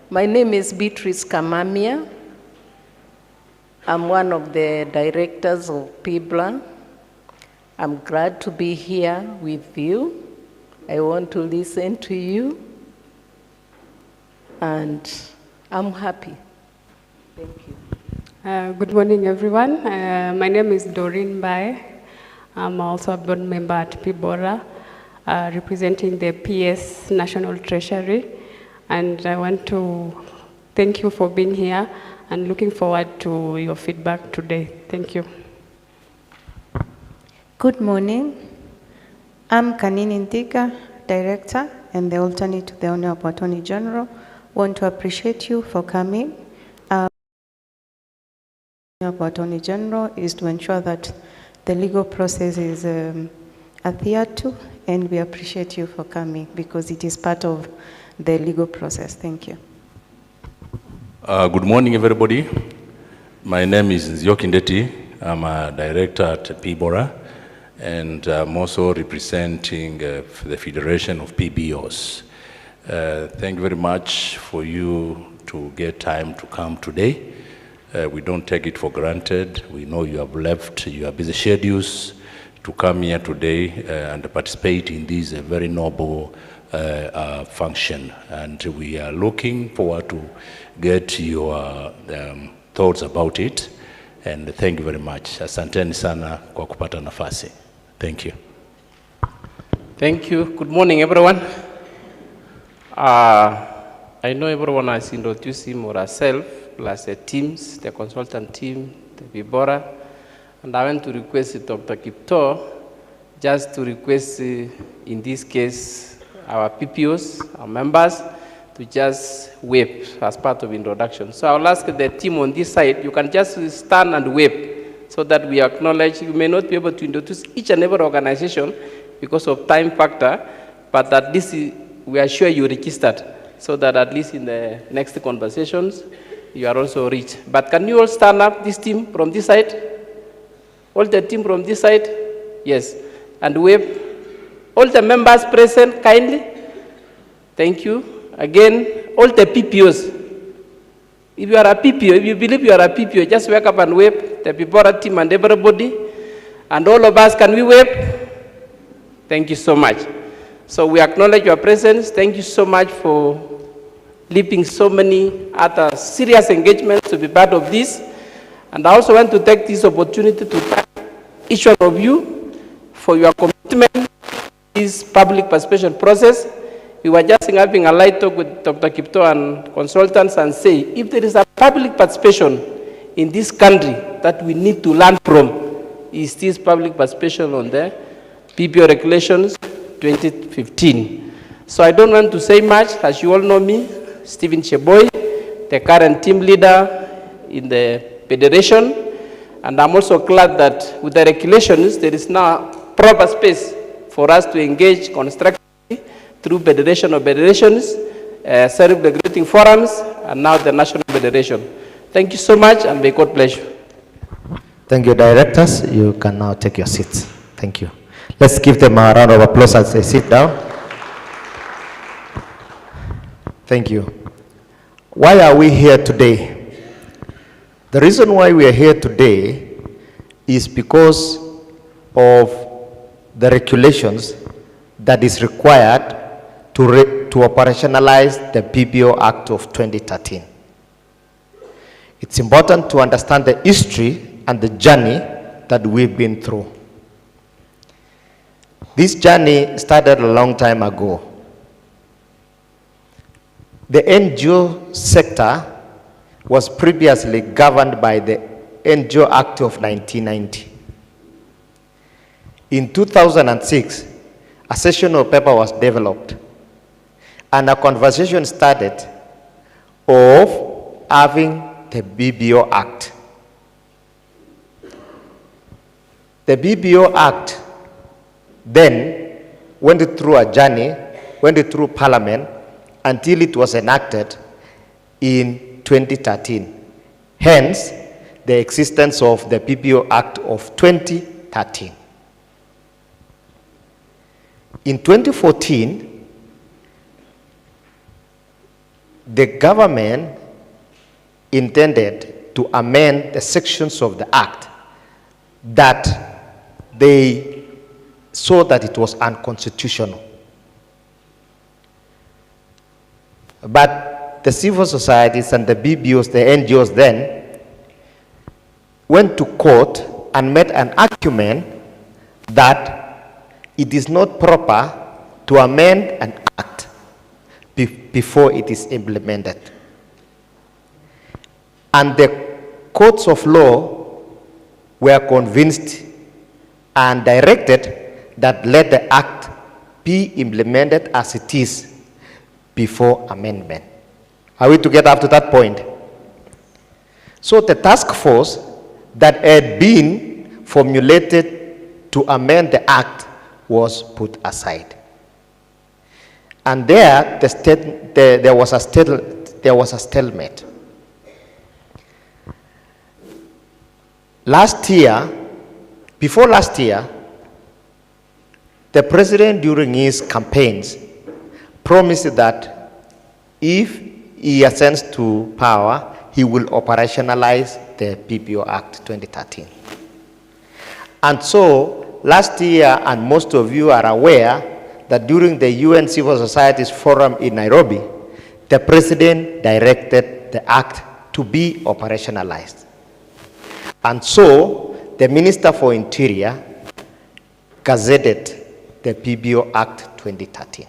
My name is Beatrice Kamamia. I'm one of the directors of PIBLA. I'm glad to be here with you. I want to listen to you. And I'm happy. Thank you. Good morning, everyone. My name is Doreen Bai. I'm also a board member at PIBORA, representing the PS National Treasury. And I want to thank you for being here and looking forward to your feedback today. Thank you. Good morning. I'm Kanini Ntika, Director and the alternate to the Honorable Attorney General. Want to appreciate you for coming. Honorable Attorney General is to ensure that the legal process is adhered to, and we appreciate you for coming because it is part of the legal process. Thank you. Good morning, everybody. My name is Nzioki Ndeti. I'm a director at PIBORA, and I'm also representing the Federation of PBOs. Thank you very much for you to get time to come today. We don't take it for granted. We know you have left your busy schedules to come here today and participate in this very noble function. And we are looking forward to get your thoughts about it. And thank you very much. Asanteni sana kwa kupata nafasi. Thank you. Thank you. Good morning, everyone. I know everyone has introduced him or herself, plus the teams, the consultant team, the PIBORA. And I want to request Dr. Kipto just to request, in this case, our PPOs, our members, to just wave as part of introduction. So I'll ask the team on this side, you can just stand and wave so that we acknowledge. You may not be able to introduce each and every organization because of time factor, but at least we are sure you registered so that at least in the next conversations, you are also reached. But can you all stand up, this team from this side? All the team from this side? Yes. And wave. All the members present, kindly. Thank you. Again, all the PPOs. If you are a PPO, if you believe you are a PPO, just wake up and wave. The PIBORA team and everybody. And all of us, can we wave? Thank you so much. So we acknowledge your presence. Thank you so much for leaving so many other serious engagements to be part of this. And I also want to take this opportunity to thank each one of you for your commitment to this public participation process. We were just having a light talk with Dr. Kipto and consultants and say, if there is a public participation in this country that we need to learn from, is this public participation on the PPO regulations 2015. So I don't want to say much. As you all know me, Stephen Cheboy, the current team leader in the federation. And I'm also glad that with the regulations, there is now proper space for us to engage constructively through federation of federations, self-regulating forums, and now the national federation. Thank you so much, and may God bless you. Thank you, directors. You can now take your seats. Thank you. Let's give them a round of applause as they sit down. Thank you. Why are we here today? The reason why we are here today is because of the regulations that is required to operationalize the PBO Act of 2013. It's important to understand the history and the journey that we've been through. This journey started a long time ago. The NGO sector was previously governed by the NGO Act of 1990. In 2006, a sessional paper was developed and a conversation started of having the BBO Act. The BBO Act then went through a journey, went through Parliament until it was enacted in 2013. Hence, the existence of the PBO Act of 2013. In 2014, the government intended to amend the sections of the Act that they saw that it was unconstitutional. But the civil societies and the BBOs, the NGOs then, went to court and made an argument that it is not proper to amend an act before it is implemented. And the courts of law were convinced and directed that let the act be implemented as it is before amendment. Are we together up to that point? So the task force that had been formulated to amend the act was put aside. And there, there was a stalemate. Before last year, the president during his campaigns promised that if he ascends to power, he will operationalize the PBO Act 2013. And so last year, and most of you are aware that during the UN Civil Societies Forum in Nairobi, the president directed the act to be operationalized. And so the Minister for Interior gazetted the PBO Act 2013.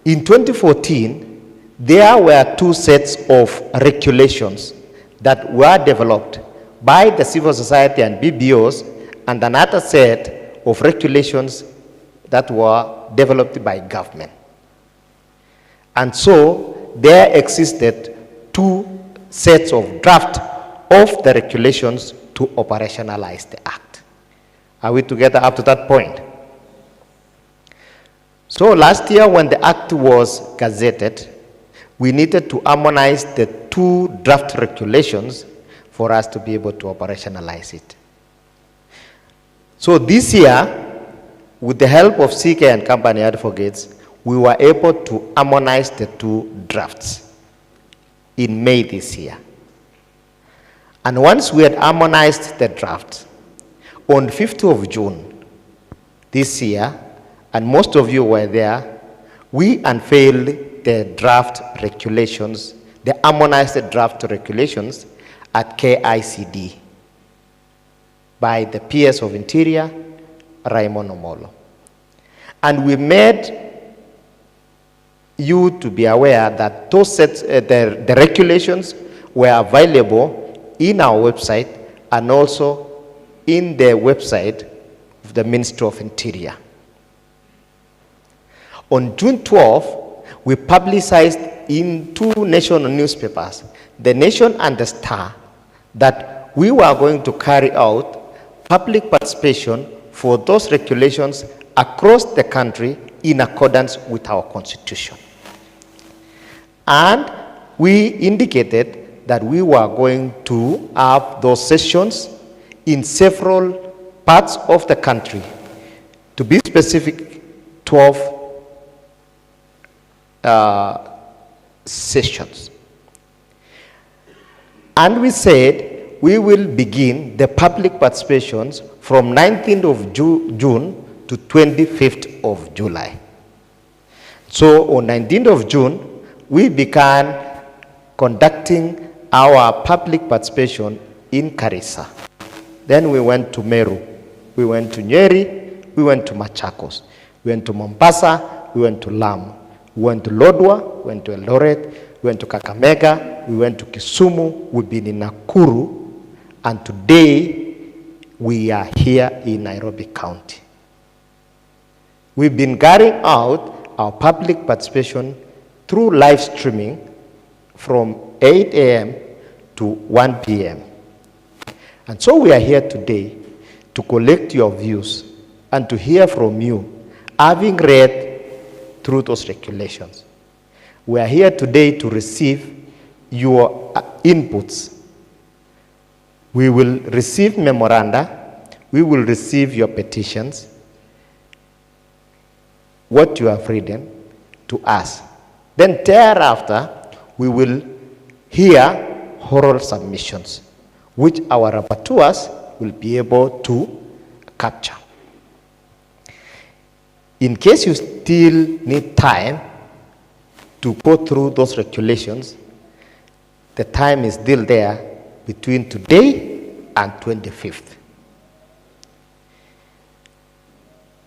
In 2014, there were two sets of regulations that were developed by the civil society and BBOs, and another set of regulations that were developed by government. And so there existed two sets of draft of the regulations to operationalize the act. Are we together up to that point? So last year when the act was gazetted, we needed to harmonize the two draft regulations for us to be able to operationalize it. So this year, with the help of CK and company advocates, we were able to harmonize the two drafts in May this year. And once we had harmonized the draft, on 5th of June this year, and most of you were there, we unveiled the draft regulations, the harmonized draft regulations at KICD by the PS of Interior, Raymond Omolo. And we made you to be aware that those sets, the regulations were available in our website and also in the website of the Ministry of Interior. On June 12, we publicized in 2 national newspapers, The Nation and The Star, that we were going to carry out public participation for those regulations across the country in accordance with our constitution. And we indicated that we were going to have those sessions in several parts of the country. To be specific, 12 sessions. And we said we will begin the public participations from 19th of June to 25th of July. So on 19th of June, we began conducting our public participation in Garissa. Then we went to Meru, we went to Nyeri, we went to Machakos, we went to Mombasa, we went to Lamu, we went to Lodwar, we went to Eldoret, we went to Kakamega, we went to Kisumu, we've been in Nakuru, and today we are here in Nairobi County. We've been carrying out our public participation through live streaming from 8 a.m. to 1 p.m. And so we are here today to collect your views and to hear from you, having read through those regulations. We are here today to receive your inputs. We will receive memoranda, we will receive your petitions, what you have written to us. Then thereafter, we will hear oral submissions, which our rapporteurs will be able to capture. In case you still need time to go through those regulations, the time is still there between today and 25th.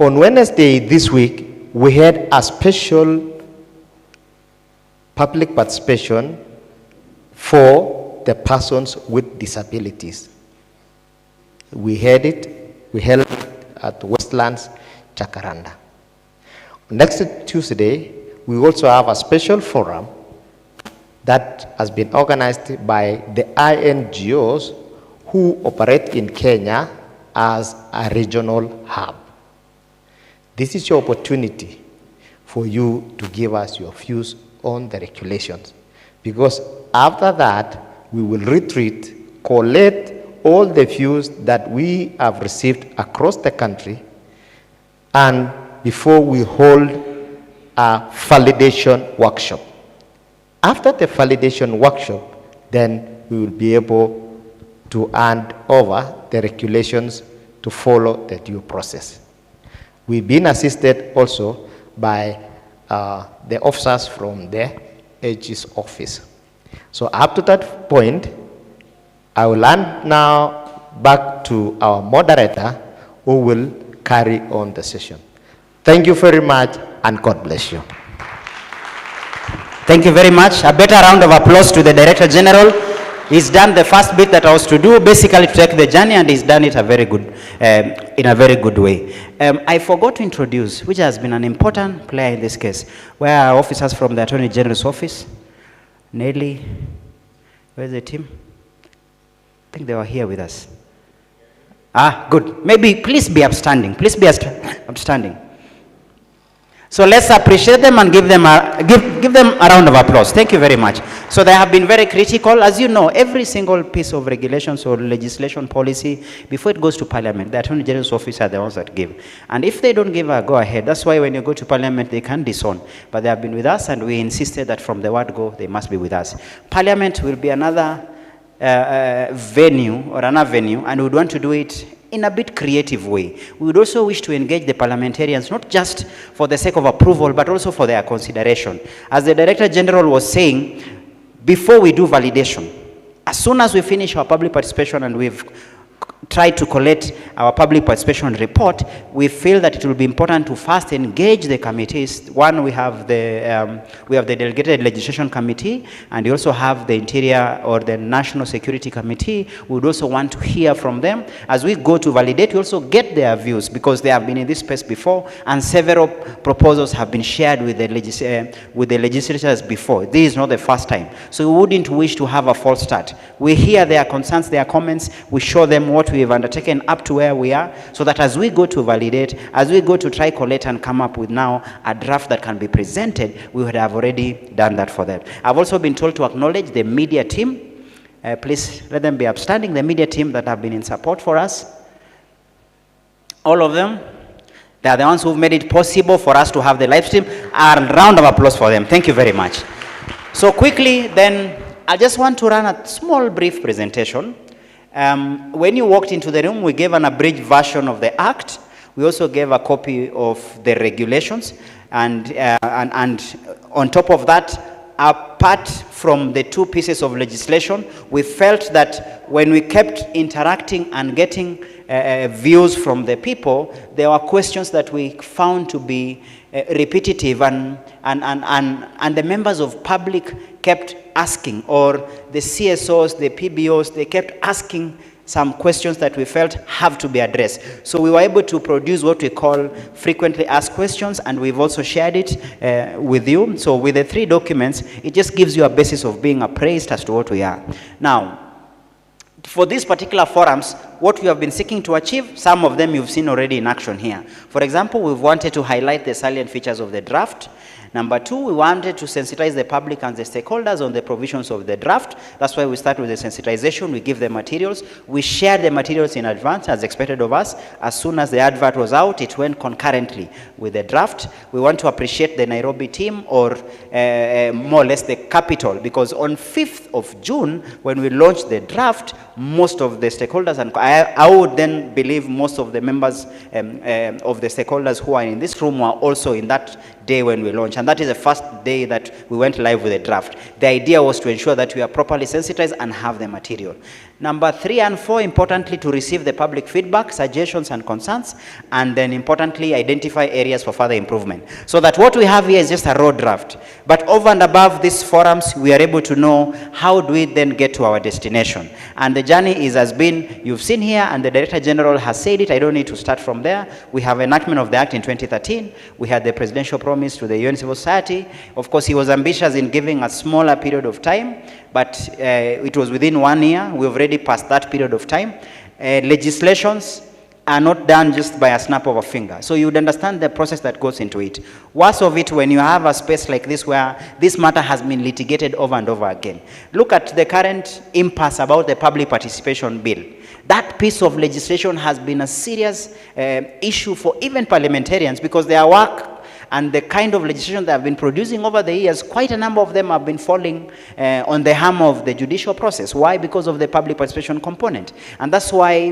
On Wednesday this week, we had a special public participation for the persons with disabilities. We held it at Westlands, Jacaranda. Next Tuesday, we also have a special forum that has been organized by the INGOs who operate in Kenya as a regional hub. This is your opportunity for you to give us your views on the regulations, because after that, we will retreat, collect all the views that we have received across the country, and before we hold a validation workshop. After the validation workshop, then we will be able to hand over the regulations to follow the due process. We've been assisted also by the officers from the AG's office. So up to that point, I will hand now back to our moderator who will carry on the session. Thank you very much, and God bless you. Thank you very much. A better round of applause to the Director General. He's done the first bit that I was to do, basically to take the journey, and he's done it in a very good way. I forgot to introduce, which has been an important player in this case, where are officers from the Attorney General's office? Nelly, where's the team? I think they were here with us. Ah, good. Maybe please be upstanding. Please be upstanding. So let's appreciate them and give them a round of applause. Thank you very much. So they have been very critical. As you know, every single piece of regulations or legislation policy, before it goes to Parliament, the Attorney General's office are the ones that give. And if they don't give a go-ahead, that's why when you go to Parliament, they can disown. But they have been with us, and we insisted that from the word go, they must be with us. Parliament will be another venue or an avenue, and we would want to do it in a bit creative way. We would also wish to engage the parliamentarians, not just for the sake of approval, but also for their consideration. As the Director General was saying, before we do validation, as soon as we finish our public participation and we've try to collect our public participation report, we feel that it will be important to first engage the committees. One, we have the Delegated Legislation Committee, and we also have the Interior or the National Security Committee. We would also want to hear from them. As we go to validate, we also get their views, because they have been in this space before, and several proposals have been shared with the legislators before. This is not the first time. So we wouldn't wish to have a false start. We hear their concerns, their comments, we show them what we have undertaken up to where we are, so that as we go to validate, as we go to try, collect, and come up with now a draft that can be presented, we would have already done that for them. I've also been told to acknowledge the media team. Please let them be upstanding, the media team that have been in support for us. All of them, they are the ones who've made it possible for us to have the live stream. A round of applause for them. Thank you very much. So quickly, then, I just want to run a small brief presentation. When you walked into the room, we gave an abridged version of the Act. We also gave a copy of the regulations. And on top of that, apart from the two pieces of legislation, we felt that when we kept interacting and getting views from the people, there were questions that we found to be repetitive, and the members of public kept asking, or the CSOs, the PBOs, they kept asking some questions that we felt have to be addressed. So we were able to produce what we call frequently asked questions, and we've also shared it with you. So with the 3 documents, it just gives you a basis of being appraised as to what we are. Now, for these particular forums, what we have been seeking to achieve, some of them you've seen already in action here. For example, we've wanted to highlight the salient features of the draft. Number 2, we wanted to sensitize the public and the stakeholders on the provisions of the draft. That's why we start with the sensitization. We give the materials. We share the materials in advance, as expected of us. As soon as the advert was out, it went concurrently with the draft. We want to appreciate the Nairobi team, or more or less the capital, because on 5th of June, when we launched the draft, most of the stakeholders, and I would then believe most of the members of the stakeholders who are in this room were also in that day when we launched. And that is the first day that we went live with the draft. The idea was to ensure that we are properly sensitized and have the material. Number 3 and 4, importantly, to receive the public feedback, suggestions, and concerns, and then importantly, identify areas for further improvement. So that what we have here is just a raw draft. But over and above these forums, we are able to know how do we then get to our destination. And the journey has been, you've seen here, and the Director General has said it, I don't need to start from there. We have enactment of the Act in 2013. We had the presidential promise to the UN Civil Society. Of course, he was ambitious in giving a smaller period of time, but it was within 1 year. We've already passed that period of time. Legislations are not done just by a snap of a finger. So you would understand the process that goes into it. Worst of it, when you have a space like this where this matter has been litigated over and over again. Look at the current impasse about the public participation bill. That piece of legislation has been a serious issue for even parliamentarians, because their work and the kind of legislation they have been producing over the years, quite a number of them have been falling on the hammer of the judicial process. Why? Because of the public participation component. And that's why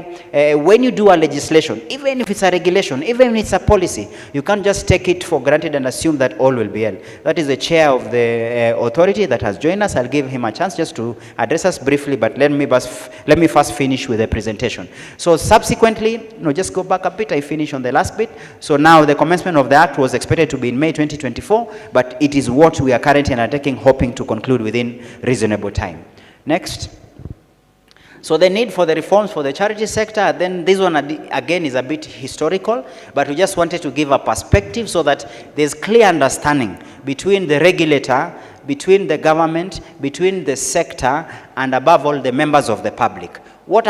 when you do a legislation, even if it's a regulation, even if it's a policy, you can't just take it for granted and assume that all will be held. That is the chair of the authority that has joined us. I'll give him a chance just to address us briefly, but let me first finish with the presentation. So subsequently, just go back a bit, I finish on the last bit. So now the commencement of the Act was expected to be in May 2024, but it is what we are currently undertaking, hoping to conclude within reasonable time. Next. So the need for the reforms for the charity sector, then this one again is a bit historical, but we just wanted to give a perspective so that there's clear understanding between the regulator, between the government, between the sector, and above all the members of the public. What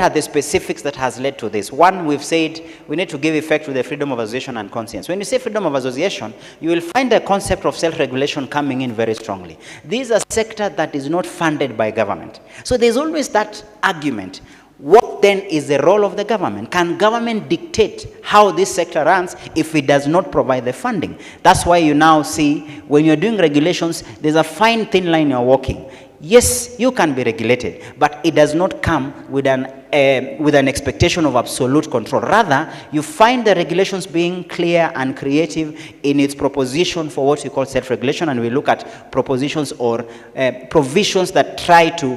are the specifics that has led to this? One, we've said we need to give effect to the freedom of association and conscience. When you say freedom of association, you will find the concept of self-regulation coming in very strongly. This is a sector that is not funded by government. So there's always that argument. What then is the role of the government? Can government dictate how this sector runs if it does not provide the funding? That's why you now see when you're doing regulations, there's a fine thin line you're walking. Yes, you can be regulated, but it does not come with an with an expectation of absolute control. Rather, you find the regulations being clear and creative in its proposition for what we call self-regulation, and we look at propositions or provisions that try to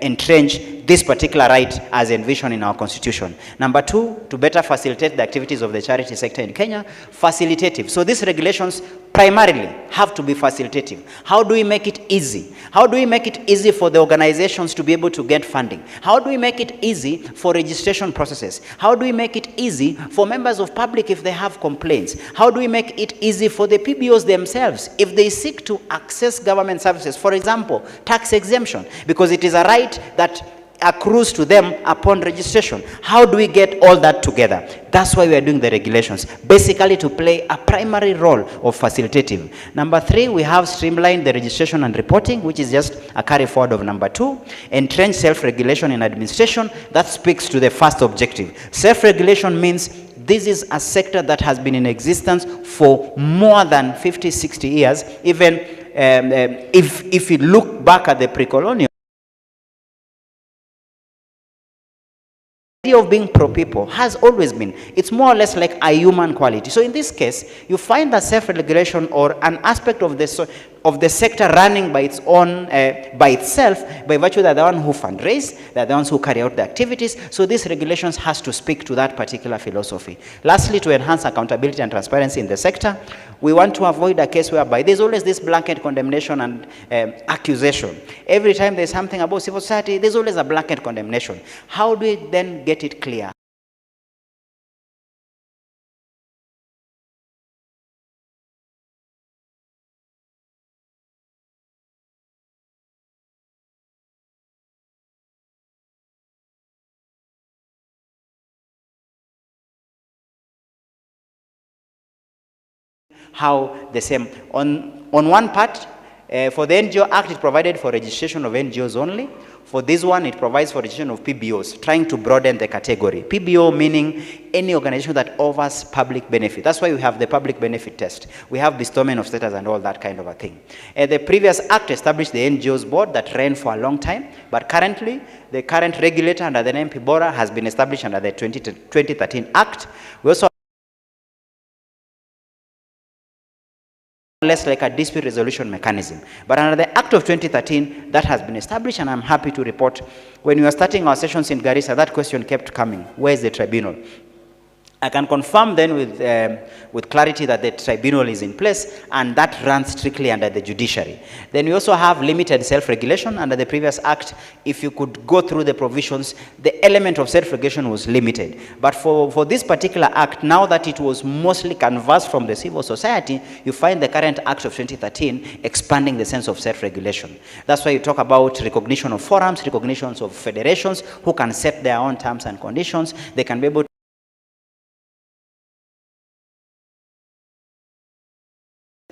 entrench this particular right as envisioned in our constitution. Number two, to better facilitate the activities of the charity sector in Kenya, facilitative. So these regulations primarily have to be facilitative. How do we make it easy? How do we make it easy for the organizations to be able to get funding? How do we make it easy for registration processes? How do we make it easy for members of public if they have complaints? How do we make it easy for the PBOs themselves if they seek to access government services? For example, tax exemption, because it is a right that accrues to them upon registration. How do we get all that together? That's why we are doing the regulations, basically to play a primary role of facilitative. Number three, we have streamlined the registration and reporting, which is just a carry forward of number two. Entrenched self-regulation in administration, that speaks to the first objective. Self-regulation means this is a sector that has been in existence for more than 50, 60 years. Even if you look back at the pre-colonial, idea of being pro-people has always been, it's more or less like a human quality. So in this case, you find that self-regulation or an aspect of the sector running by its own, by itself, by virtue that they're the ones who fundraise, they're the ones who carry out the activities. So these regulations has to speak to that particular philosophy. Lastly, to enhance accountability and transparency in the sector, we want to avoid a case whereby there's always this blanket condemnation and accusation. Every time there's something about civil society, there's always a blanket condemnation. How do we then get it clear? How the same, on one part, for the NGO Act, it provided for registration of NGOs only. For this one, it provides for registration of PBOs, trying to broaden the category. PBO meaning any organization that offers public benefit. That's why we have the public benefit test. We have bestowment of status and all that kind of a thing. The previous act established the NGOs board that ran for a long time, but currently, the current regulator under the name PBORA has been established under the 2013 Act. We also less like a dispute resolution mechanism. But under the Act of 2013, that has been established, and I'm happy to report, when we were starting our sessions in Garissa, that question kept coming, where is the tribunal? I can confirm then with clarity that the tribunal is in place, and that runs strictly under the judiciary. Then we also have limited self-regulation under the previous act. If you could go through the provisions, the element of self-regulation was limited. But for this particular act, now that it was mostly canvassed from the civil society, you find the current act of 2013 expanding the sense of self-regulation. That's why you talk about recognition of forums, recognitions of federations who can set their own terms and conditions. They can be able to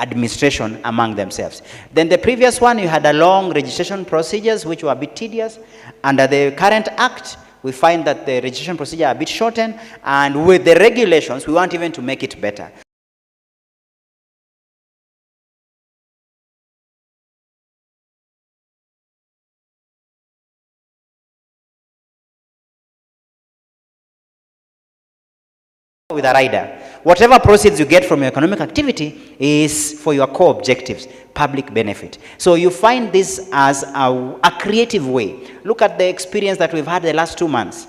administration among themselves. Then the previous one, you had a long registration procedures which were a bit tedious. Under the current act, we find that the registration procedure are a bit shortened, and with the regulations, we want even to make it better. With a rider, whatever proceeds you get from your economic activity is for your core objectives, public benefit. So you find this as a creative way. Look at the experience that we've had the last 2 months.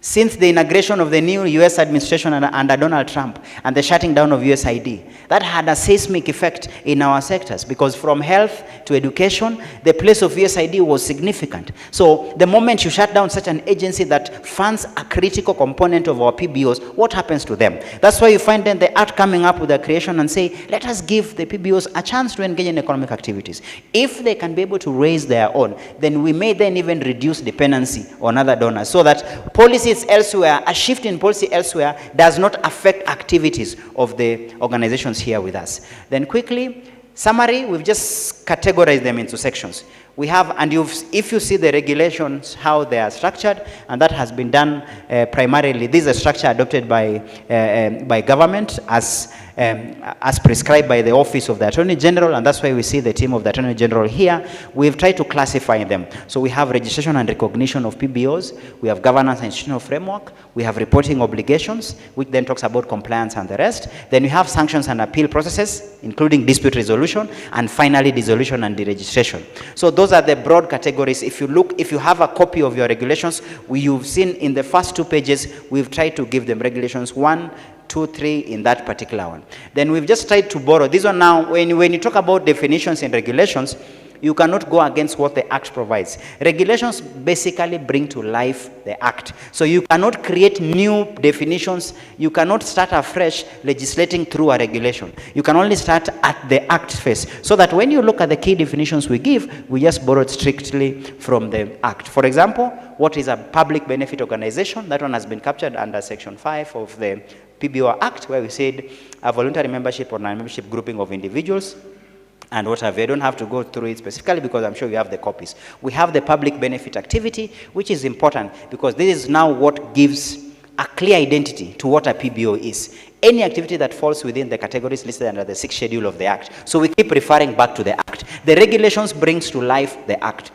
Since the inauguration of the new US administration under Donald Trump and the shutting down of USAID, that had a seismic effect in our sectors, because from health to education, the place of USAID was significant. So the moment you shut down such an agency that funds a critical component of our PBOs, what happens to them? That's why you find then the act coming up with a creation and say, let us give the PBOs a chance to engage in economic activities. If they can be able to raise their own, then we may then even reduce dependency on other donors, so that policies elsewhere, a shift in policy elsewhere does not affect activities of the organizations here with us. Then quickly, summary, we've just categorized them into sections. We have, and if you see the regulations, how they are structured, and that has been done primarily, this is a structure adopted by government as prescribed by the Office of the Attorney General, and that's why we see the team of the Attorney General here. We've tried to classify them. So we have registration and recognition of PBOs, we have governance and institutional framework, we have reporting obligations, which then talks about compliance and the rest. Then we have sanctions and appeal processes, including dispute resolution, and finally dissolution and deregistration. So those are the broad categories. If you have a copy of your regulations, you've seen in the first 2 pages, we've tried to give them regulations 1, 2, 3 in that particular one. Then we've just tried to borrow. This one now, when you talk about definitions and regulations, you cannot go against what the Act provides. Regulations basically bring to life the Act. So you cannot create new definitions. You cannot start afresh legislating through a regulation. You can only start at the Act phase. So that when you look at the key definitions we give, we just borrowed strictly from the Act. For example, what is a public benefit organization? That one has been captured under Section 5 of the PBO Act, where we said a voluntary membership or non-membership grouping of individuals and what have you. I don't have to go through it specifically because I'm sure you have the copies. We have the public benefit activity, which is important because this is now what gives a clear identity to what a PBO is. Any activity that falls within the categories listed under the 6th schedule of the Act. So we keep referring back to the Act. The regulations brings to life the Act.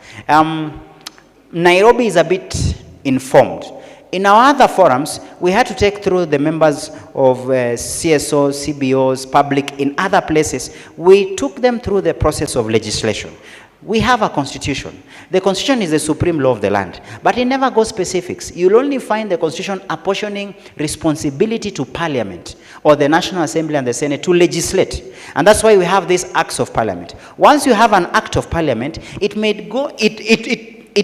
Nairobi is a bit informed. In our other forums, we had to take through the members of CSOs, CBOs, public in other places. We took them through the process of legislation. We have a constitution. The constitution is the supreme law of the land, but it never goes specifics. You'll only find the constitution apportioning responsibility to parliament or the National Assembly and the Senate to legislate. And that's why we have these acts of parliament. Once you have an act of parliament, it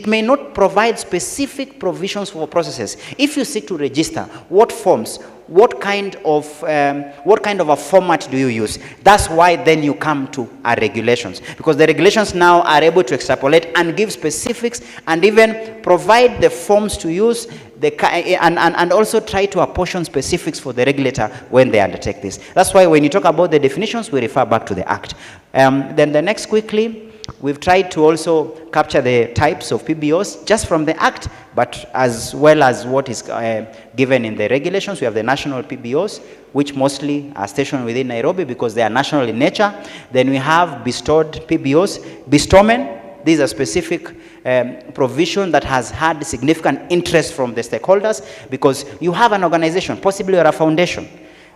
may not provide specific provisions for processes. If you seek to register, what forms, what kind of a format do you use? That's why then you come to our regulations, because the regulations now are able to extrapolate and give specifics and even provide the forms to use and also try to apportion specifics for the regulator when they undertake this. That's why when you talk about the definitions, we refer back to the Act. Then the next quickly, we've tried to also capture the types of PBOs just from the Act, but as well as what is given in the regulations. We have the national PBOs, which mostly are stationed within Nairobi because they are national in nature. Then we have bestowed PBOs. Bestowment, these are specific provision that has had significant interest from the stakeholders because you have an organization, possibly you're a foundation.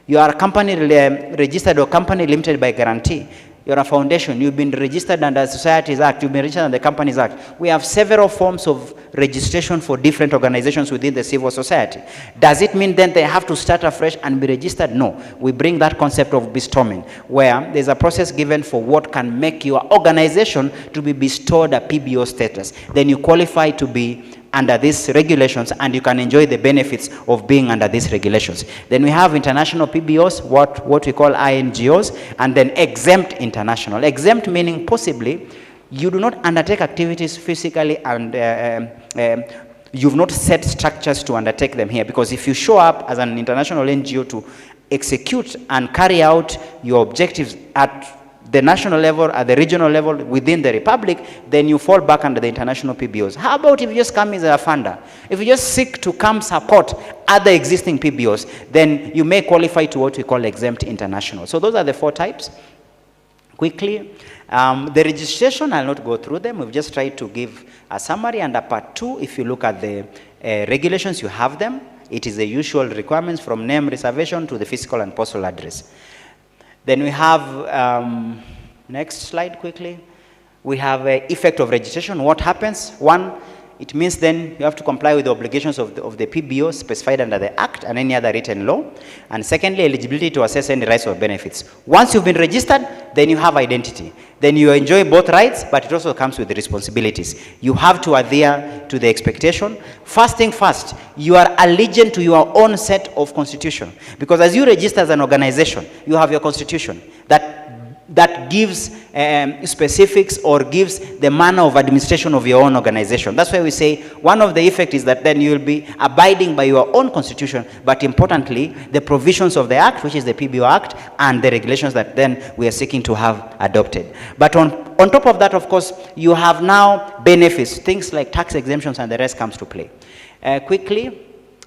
You are a company registered or company limited by guarantee. You're a foundation, you've been registered under Societies Act, you've been registered under the Companies Act. We have several forms of registration for different organizations within the civil society. Does it mean then they have to start afresh and be registered? No. We bring that concept of bestowment, where there's a process given for what can make your organization to be bestowed a PBO status. Then you qualify to be under these regulations and you can enjoy the benefits of being under these regulations. Then we have international PBOs, what we call INGOs, and then exempt international. Exempt meaning possibly you do not undertake activities physically and you've not set structures to undertake them here, because if you show up as an international NGO to execute and carry out your objectives at the national level, at the regional level, within the republic, then you fall back under the international PBOs. How about if you just come as a funder? If you just seek to come support other existing PBOs, then you may qualify to what we call exempt international. So those are the 4 types. Quickly, the registration, I'll not go through them. We've just tried to give a summary. Under part 2, if you look at the regulations, you have them. It is the usual requirements from name reservation to the physical and postal address. Then we have, next slide quickly, we have effect of registration. What happens? 1, it means then you have to comply with the obligations of the PBO specified under the Act and any other written law. And secondly, eligibility to assess any rights or benefits. Once you've been registered, then you have identity. Then you enjoy both rights, but it also comes with the responsibilities. You have to adhere to the expectation. First thing first, you are allegiant to your own set of constitution. Because as you register as an organization, you have your constitution that that gives specifics or gives the manner of administration of your own organization. That's why we say one of the effects is that then you will be abiding by your own constitution, but importantly, the provisions of the Act, which is the PBO Act, and the regulations that then we are seeking to have adopted. But on top of that, of course, you have now benefits, things like tax exemptions and the rest comes to play. Quickly,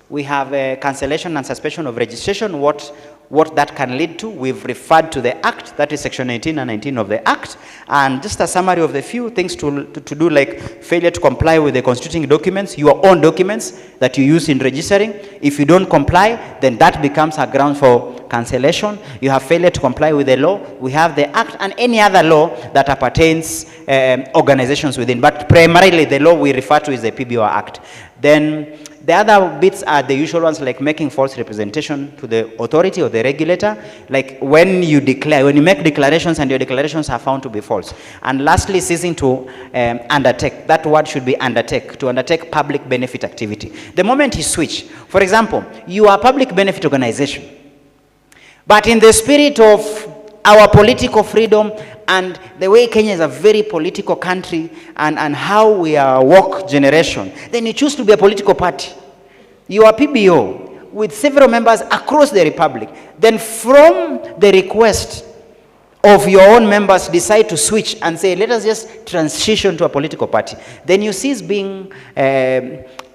we have cancellation and suspension of registration, what that can lead to. We've referred to the Act, that is section 18 and 19 of the Act, and just a summary of the few things to do, like failure to comply with the constituting documents, your own documents that you use in registering. If you don't comply, then that becomes a ground for cancellation. You have failure to comply with the law. We have the Act and any other law that appertains organizations within, but primarily the law we refer to is the PBO Act. Then the other bits are the usual ones, like making false representation to the authority or the regulator, like when you make declarations and your declarations are found to be false. And lastly, ceasing to undertake, that word should be undertake, to undertake public benefit activity. The moment you switch, for example, you are a public benefit organization, but in the spirit of our political freedom and the way Kenya is a very political country and how we are a woke generation, then you choose to be a political party. You are PBO with several members across the republic. Then from the request of your own members decide to switch and say, let us just transition to a political party. Then you cease being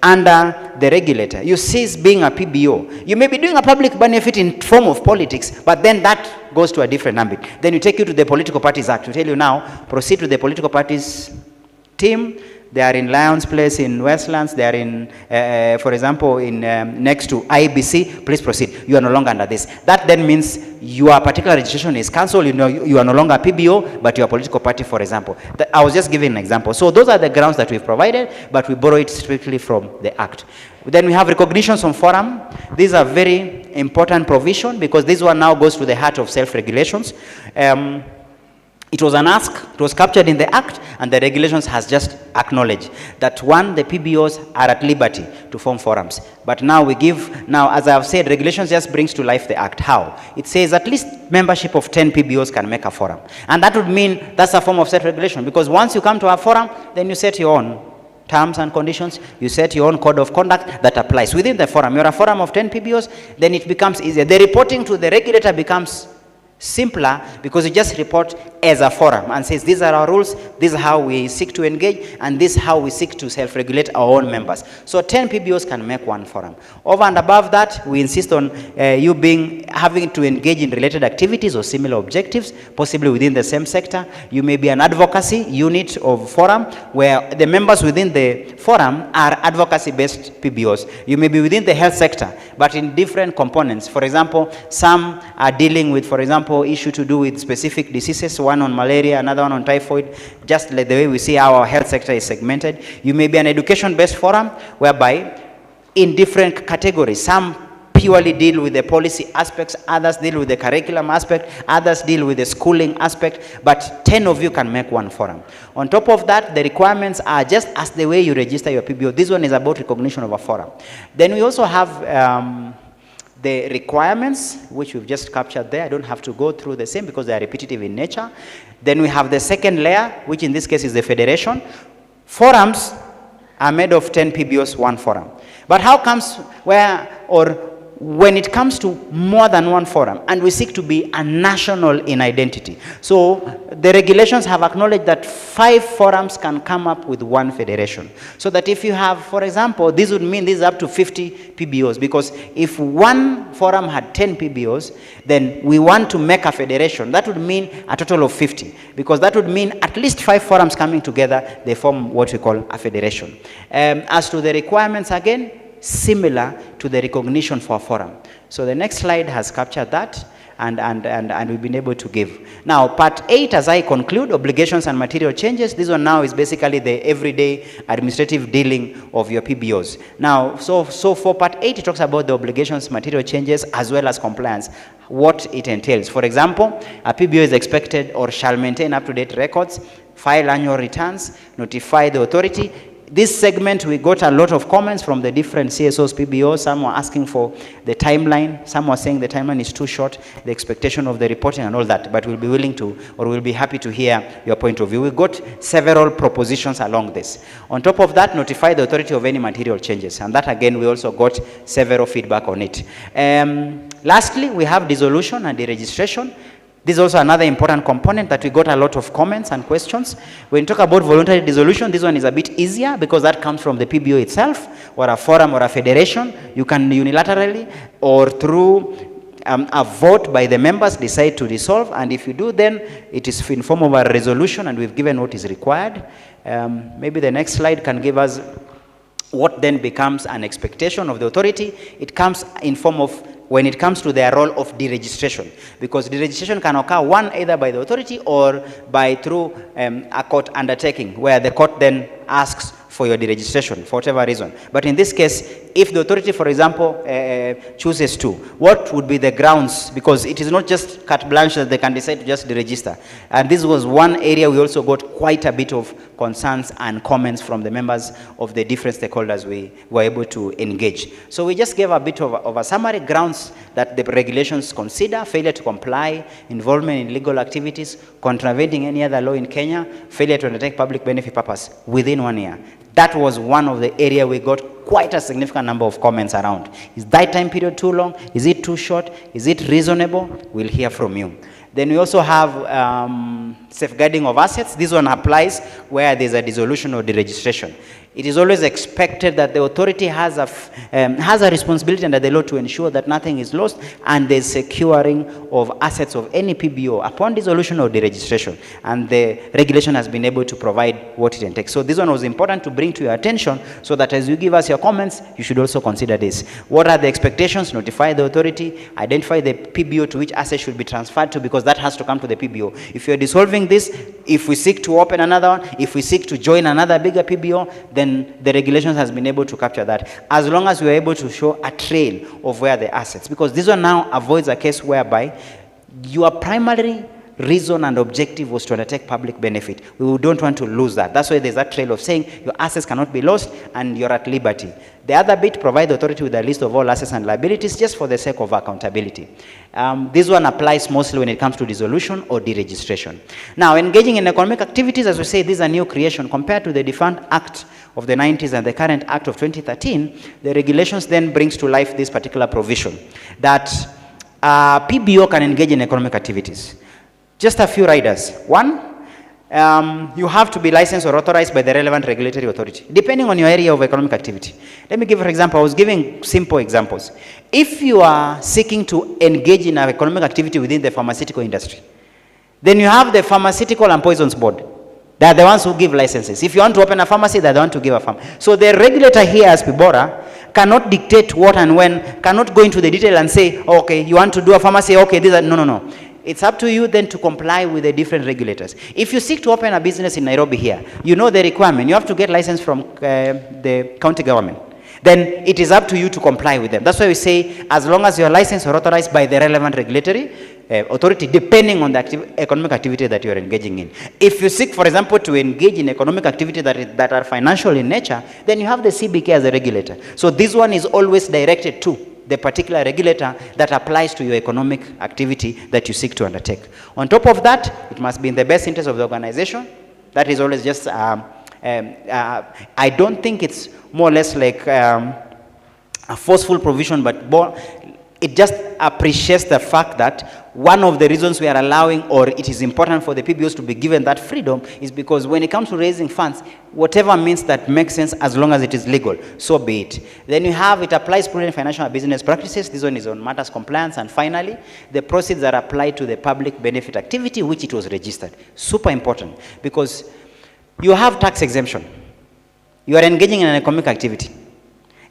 under the regulator. You cease being a PBO. You may be doing a public benefit in form of politics, but then that goes to a different ambit. Then you take you to the Political Parties Act. We tell you now, proceed to the political parties team. They are in Lions Place in Westlands. They are in, for example, in next to IBC. Please proceed. You are no longer under this. That then means your particular registration is cancelled. You are no longer PBO, but you are a political party, for example. I was just giving an example. So those are the grounds that we've provided, but we borrow it strictly from the Act. Then we have recognitions on forum. These are very important provision because this one now goes to the heart of self-regulations. It was an ask, it was captured in the Act, and the regulations has just acknowledged that one, the PBOs are at liberty to form forums. But now we give, now as I have said, regulations just brings to life the Act. How? It says at least membership of 10 PBOs can make a forum. And that would mean that's a form of self-regulation, because once you come to a forum, then you set your own terms and conditions, you set your own code of conduct that applies within the forum. You're a forum of 10 PBOs, then it becomes easier. The reporting to the regulator becomes simpler because you just report as a forum and says these are our rules, this is how we seek to engage, and this is how we seek to self-regulate our own members. So 10 PBOs can make one forum. Over and above that, we insist on you having to engage in related activities or similar objectives, possibly within the same sector. You may be an advocacy unit of forum where the members within the forum are advocacy-based PBOs. You may be within the health sector, but in different components. For example, some are dealing with, for example, issue to do with specific diseases, one on malaria, another one on typhoid, just like the way we see our health sector is segmented. You may be an education-based forum whereby in different categories, some purely deal with the policy aspects, others deal with the curriculum aspect, others deal with the schooling aspect, but 10 of you can make one forum. On top of that, the requirements are just as the way you register your PBO. This one is about recognition of a forum. Then we also have the requirements, which we've just captured there. I don't have to go through the same because they are repetitive in nature. Then we have the second layer, which in this case is the federation. Forums are made of 10 PBOs, one forum. But how comes when it comes to more than one forum, and we seek to be a national in identity. So the regulations have acknowledged that 5 forums can come up with one federation. So that if you have, for example, this would mean this is up to 50 PBOs, because if one forum had 10 PBOs, then we want to make a federation. That would mean a total of 50, because that would mean at least 5 forums coming together, they form what we call a federation. As to the requirements, again, similar to the recognition for a forum. So the next slide has captured that, and we've been able to give. Now, part 8, as I conclude, obligations and material changes. This one now is basically the everyday administrative dealing of your PBOs. Now, so for part 8, it talks about the obligations, material changes, as well as compliance, what it entails. For example, a PBO is expected or shall maintain up-to-date records, file annual returns, notify the authority, This segment, we got a lot of comments from the different CSOs, PBOs. Some were asking for the timeline. Some were saying the timeline is too short, the expectation of the reporting and all that. But we'll be willing to, or we'll be happy to hear your point of view. We got several propositions along this. On top of that, notify the authority of any material changes. And that, again, we also got several feedback on it. Lastly, we have dissolution and deregistration. This is also another important component that we got a lot of comments and questions. When you talk about voluntary dissolution, this one is a bit easier because that comes from the PBO itself, or a forum or a federation. You can unilaterally or through a vote by the members decide to dissolve, and if you do, then it is in form of a resolution, and we've given what is required. Maybe the next slide can give us what then becomes an expectation of the authority. It comes in form of, when it comes to their role of deregistration, because deregistration can occur either by the authority or by through a court undertaking, where the court then asks for your deregistration for whatever reason. But in this case, if the authority, for example, chooses to, what would be the grounds? Because it is not just carte blanche that they can decide to just deregister. And this was one area we also got quite a bit of concerns and comments from the members of the different stakeholders we were able to engage. So we just gave a bit of a summary grounds that the regulations consider: failure to comply, involvement in illegal activities, contravening any other law in Kenya, failure to undertake public benefit purpose within 1 year. That was one of the area we got quite a significant number of comments around. Is that time period too long? Is it too short? Is it reasonable? We'll hear from you. Then we also have safeguarding of assets. This one applies where there's a dissolution or deregistration. It is always expected that the authority has a responsibility under the law to ensure that nothing is lost and there's securing of assets of any PBO upon dissolution or deregistration. And the regulation has been able to provide what it entails. So this one was important to bring to your attention, so that as you give us your comments, you should also consider this. What are the expectations? Notify the authority, identify the PBO to which assets should be transferred to, because that has to come to the PBO. If you're dissolving this, if we seek to open another one, if we seek to join another bigger PBO, then the regulations has been able to capture that, as long as we're able to show a trail of where the assets, because this one now avoids a case whereby your primary reason and objective was to undertake public benefit. We don't want to lose that. That's why there's that trail of saying your assets cannot be lost and you're at liberty. The other bit, provide the authority with a list of all assets and liabilities, just for the sake of accountability. This one applies mostly when it comes to dissolution or deregistration. Now, engaging in economic activities, as we say, this is a new creation compared to the defunct Act of the 90s and the current Act of 2013. The regulations then brings to life this particular provision that PBO can engage in economic activities. Just a few riders. One, you have to be licensed or authorized by the relevant regulatory authority, depending on your area of economic activity. Let me give, for example, I was giving simple examples. If you are seeking to engage in an economic activity within the pharmaceutical industry, then you have the Pharmaceutical and Poisons Board. They are the ones who give licenses. If you want to open a pharmacy, they are the ones to give a pharmacy. So the regulator here, as PBORA, cannot dictate what and when, cannot go into the detail and say, oh, okay, you want to do a pharmacy, okay, these are, no. It's up to you then to comply with the different regulators. If you seek to open a business in Nairobi here, you know the requirement. You have to get license from the county government. Then it is up to you to comply with them. That's why we say, as long as you're licensed or authorized by the relevant regulatory authority, depending on the economic activity that you're engaging in. If you seek, for example, to engage in economic activity that are financial in nature, then you have the CBK as a regulator. So this one is always directed to the particular regulator that applies to your economic activity that you seek to undertake. On top of that, it must be in the best interest of the organization. That is always just, I don't think it's more or less like a forceful provision, but it just appreciates the fact that one of the reasons we are allowing, or it is important for the PBOs to be given that freedom, is because when it comes to raising funds, whatever means that makes sense as long as it is legal, so be it. Then you have, it applies prudent financial and business practices. This one is on matters compliance. And finally, the proceeds are applied to the public benefit activity which it was registered. Super important, because you have tax exemption. You are engaging in an economic activity.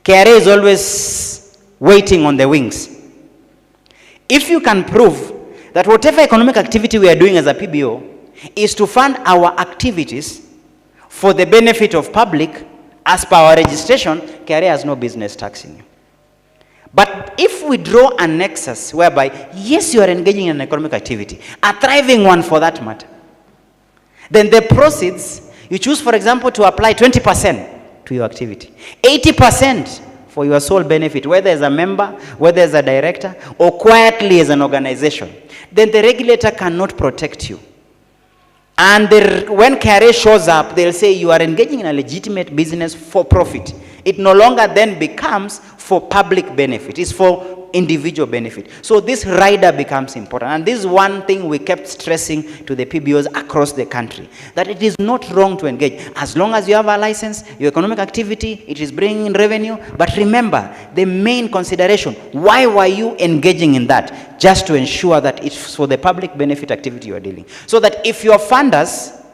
KRA is always waiting on the wings. If you can prove that whatever economic activity we are doing as a PBO is to fund our activities for the benefit of public, as per our registration, KRA has no business taxing you. But if we draw a nexus whereby, yes, you are engaging in an economic activity, a thriving one for that matter, then the proceeds, you choose, for example, to apply 20% to your activity. 80% for your sole benefit, whether as a member, whether as a director, or quietly as an organization. Then the regulator cannot protect you. And when KRA shows up, they'll say you are engaging in a legitimate business for profit. It no longer then becomes for public benefit. It's for individual benefit. So this rider becomes important. And this is one thing we kept stressing to the PBOs across the country, that it is not wrong to engage. As long as you have a license, your economic activity, it is bringing in revenue. But remember, the main consideration, why were you engaging in that? Just to ensure that it's for the public benefit activity you are dealing. So that if your funders,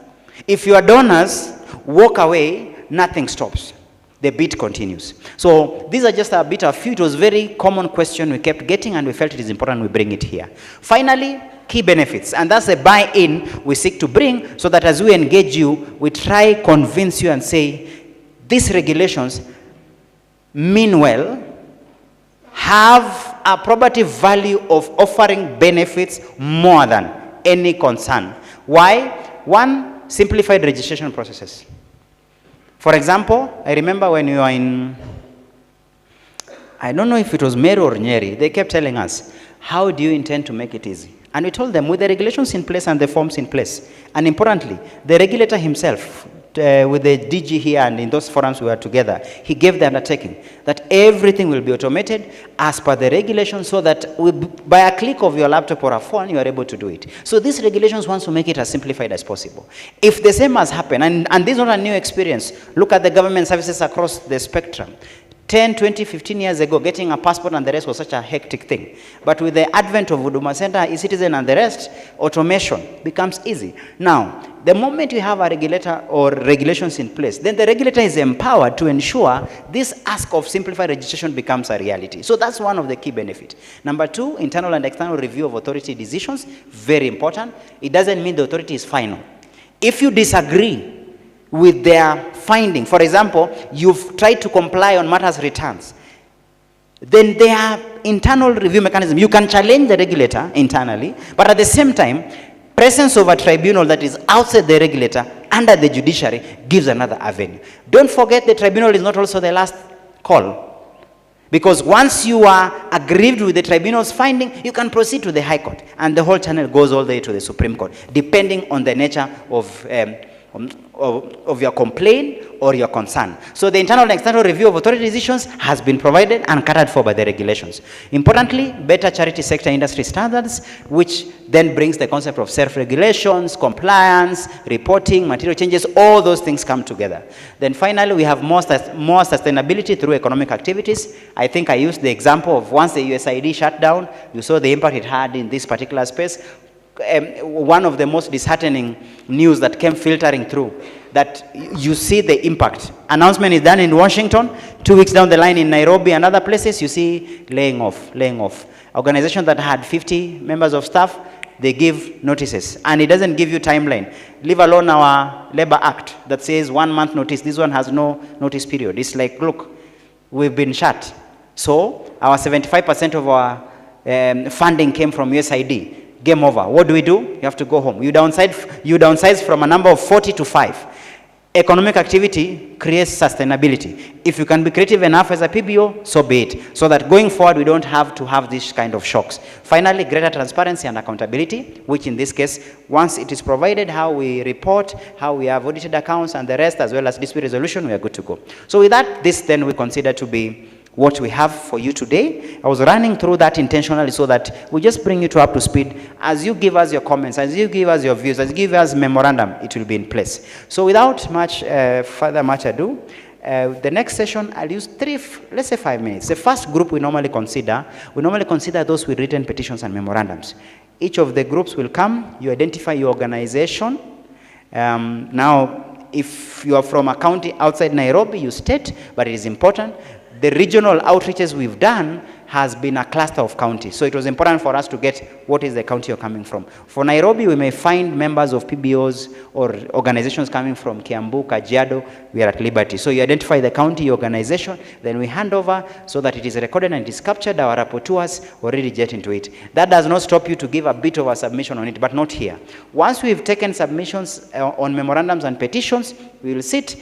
if your donors walk away, nothing stops. The beat continues. So these are just a bit of few. It was a very common question we kept getting, and we felt it is important we bring it here. Finally, key benefits. And that's a buy-in we seek to bring, so that as we engage you, we try convince you and say, these regulations mean well, have a probative value of offering benefits more than any concern. Why? One, simplified registration processes. For example, I remember when we were in, I don't know if it was Meru or Nyeri, they kept telling us, how do you intend to make it easy? And we told them, with the regulations in place and the forms in place, and importantly, the regulator himself, with the DG here and in those forums we were together, he gave the undertaking that everything will be automated as per the regulations, so that by a click of your laptop or a phone, you are able to do it. So these regulations want to make it as simplified as possible. If the same has happened, and this is not a new experience, look at the government services across the spectrum. 10, 20, 15 years ago, getting a passport and the rest was such a hectic thing. But with the advent of Huduma Center, eCitizen and the rest, automation becomes easy. Now, the moment you have a regulator or regulations in place, then the regulator is empowered to ensure this ask of simplified registration becomes a reality. So that's one of the key benefits. Number two, internal and external review of authority decisions, very important. It doesn't mean the authority is final. If you disagree with their finding, for example, you've tried to comply on matters returns, then there are internal review mechanisms. You can challenge the regulator internally, but at the same time, presence of a tribunal that is outside the regulator under the judiciary gives another avenue. Don't forget, the tribunal is not also the last call. Because once you are aggrieved with the tribunal's finding, you can proceed to the High Court, and the whole channel goes all the way to the Supreme Court, depending on the nature of your complaint or your concern. So the internal and external review of authority decisions has been provided and catered for by the regulations. Importantly, better charity sector industry standards, which then brings the concept of self-regulations, compliance, reporting, material changes, all those things come together. Then finally, we have more sustainability through economic activities. I think I used the example of once the USAID shut down, you saw the impact it had in this particular space. One of the most disheartening news that came filtering through, that you see the impact. Announcement is done in Washington, 2 weeks down the line in Nairobi and other places, you see laying off. Organization that had 50 members of staff, they give notices, and it doesn't give you timeline. Leave alone our Labor Act that says 1 month notice. This one has no notice period. It's like, look, we've been shut. So our 75% of our funding came from USAID. Game over. What do? You have to go home. You downsize from a number of 40 to 5. Economic activity creates sustainability. If you can be creative enough as a PBO, so be it. So that going forward, we don't have to have these kind of shocks. Finally, greater transparency and accountability, which in this case, once it is provided, how we report, how we have audited accounts and the rest, as well as dispute resolution, we are good to go. So with that, this then we consider to be what we have for you today. I was running through that intentionally so that we just bring you up to speed. As you give us your comments, as you give us your views, as you give us memorandum, it will be in place. So without further much ado, the next session, I'll use let's say 5 minutes. The first group we normally consider those with written petitions and memorandums. Each of the groups will come, you identify your organization. Now, if you are from a county outside Nairobi, you state, but it is important. The regional outreaches we've done has been a cluster of counties. So it was important for us to get what is the county you're coming from. For Nairobi, we may find members of PBOs or organizations coming from Kiambu, Kajiado. We are at liberty. So you identify the county organization, then we hand over so that it is recorded and it is captured. Our rapporteurs already get into it. That does not stop you to give a bit of a submission on it, but not here. Once we've taken submissions on memorandums and petitions, we will sit.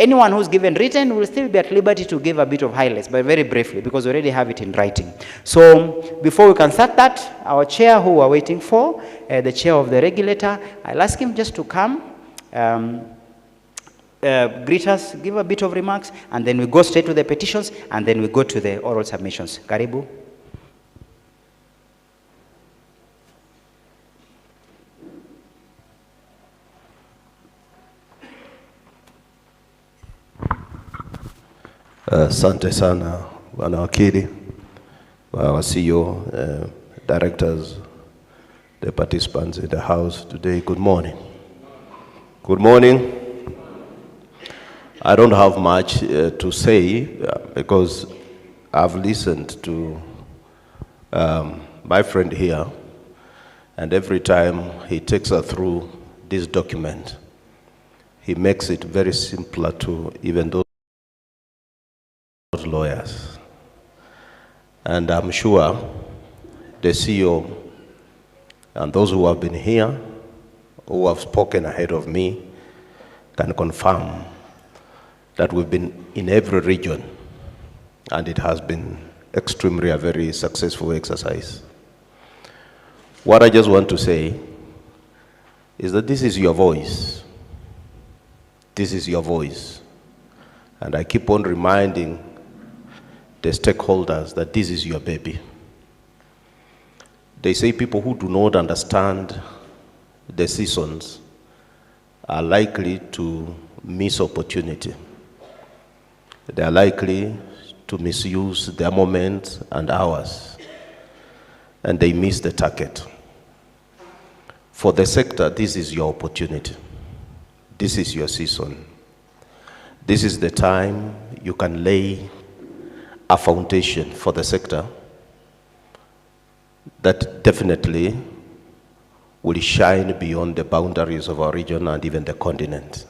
Anyone who's given written will still be at liberty to give a bit of highlights, but very briefly, because we already have it in writing. So before we can start that, our chair, who we're waiting for, the chair of the regulator, I'll ask him just to come, greet us, give a bit of remarks, and then we go straight to the petitions, and then we go to the oral submissions. Karibu. Asante sana Bwana Wakili, our CEO, directors, the participants in the house today. Good morning. Good morning. I don't have much to say because I've listened to my friend here, and every time he takes us through this document, he makes it very simpler to even those lawyers. And I'm sure the CEO and those who have been here, who have spoken ahead of me, can confirm that we've been in every region, and it has been extremely a very successful exercise. What I just want to say is that this is your voice. This is your voice. And I keep on reminding the stakeholders that this is your baby. They say people who do not understand the seasons are likely to miss opportunity. They are likely to misuse their moments and hours, and they miss the target. For the sector, this is your opportunity. This is your season. This is the time you can lay a foundation for the sector that definitely will shine beyond the boundaries of our region and even the continent.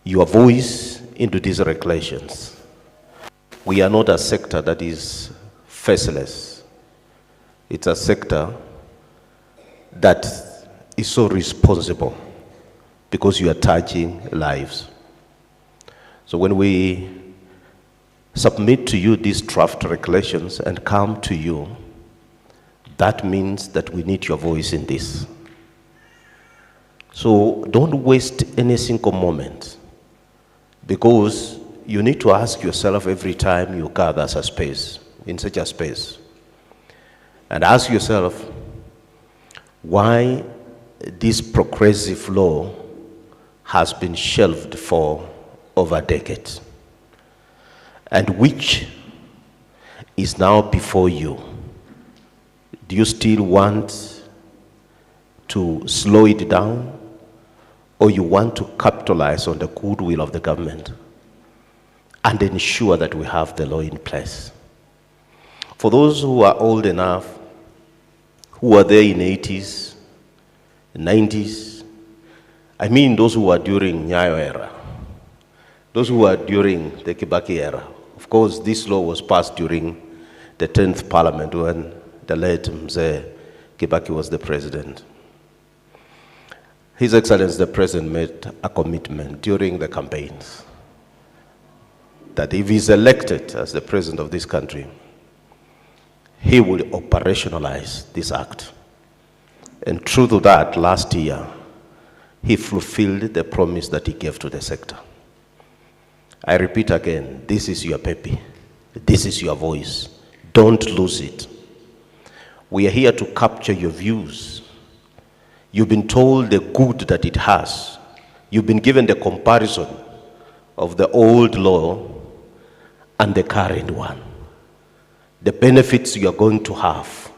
Your voice into these regulations. We are not a sector that is faceless. It's a sector that is so responsible because you are touching lives. So when we submit to you these draft regulations and come to you, that means that we need your voice in this. So don't waste any single moment, because you need to ask yourself every time you gather a space, in such a space, and ask yourself why this progressive law has been shelved for over a decade, and which is now before you. Do you still want to slow it down, or you want to capitalize on the goodwill of the government and ensure that we have the law in place? For those who are old enough, who were there in 80s, 90s, I mean those who were during Nyayo era, those who were during the Kibaki era. Of course, this law was passed during the 10th Parliament when the late Mzee Kibaki was the president. His Excellency the President made a commitment during the campaigns that if he's elected as the President of this country, he will operationalize this act. And true to that, last year, he fulfilled the promise that he gave to the sector. I repeat again, this is your baby. This is your voice. Don't lose it. We are here to capture your views. You've been told the good that it has. You've been given the comparison of the old law and the current one. The benefits you are going to have.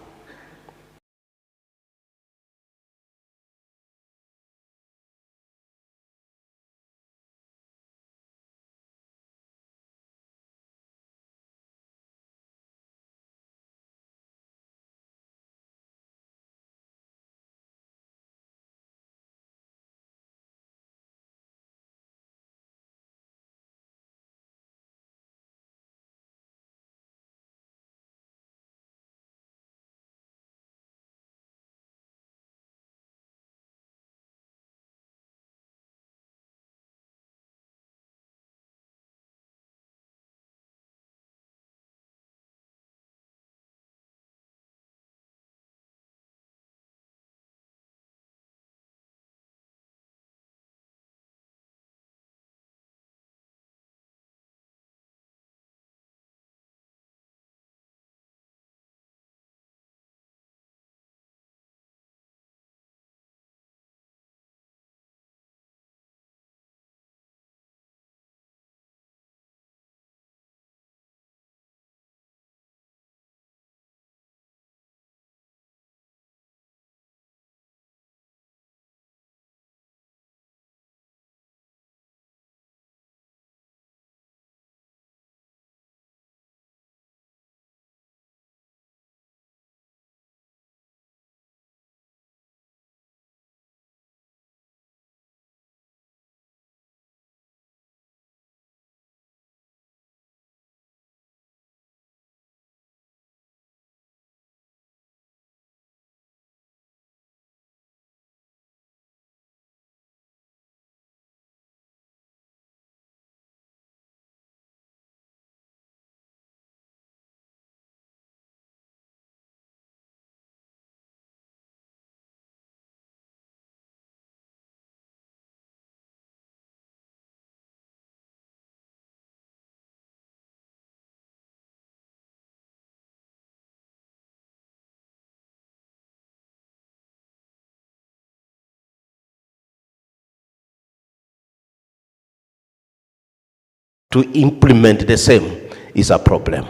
to implement the same is a problem.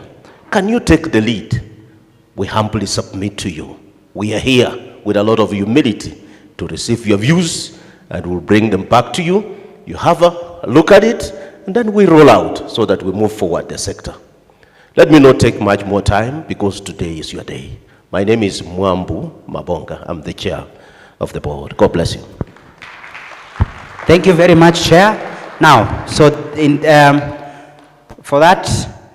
Can you take the lead? We humbly submit to you. We are here with a lot of humility to receive your views, and we'll bring them back to you. You have a look at it, and then we roll out so that we move forward the sector. Let me not take much more time because today is your day. My name is Mwambu Mabonga. I'm the chair of the board. God bless you. Thank you very much, Chair. Now, so for that,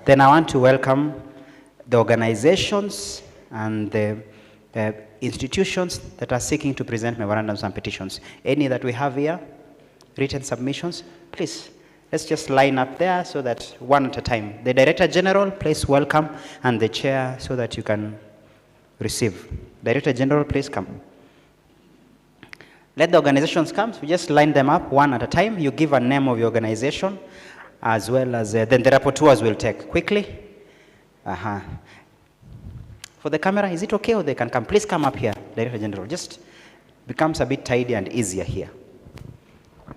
then I want to welcome the organizations and the institutions that are seeking to present memorandums and petitions. Any that we have here, written submissions, please, let's just line up there so that one at a time. The Director General, please welcome, and the Chair so that you can receive. Director General, please come. Let the organizations come. We just line them up one at a time. You give a name of your organization, as well as then the rapporteurs will take quickly. For the camera, is it okay, or they can come? Please come up here, Director General. Just becomes a bit tidy and easier here.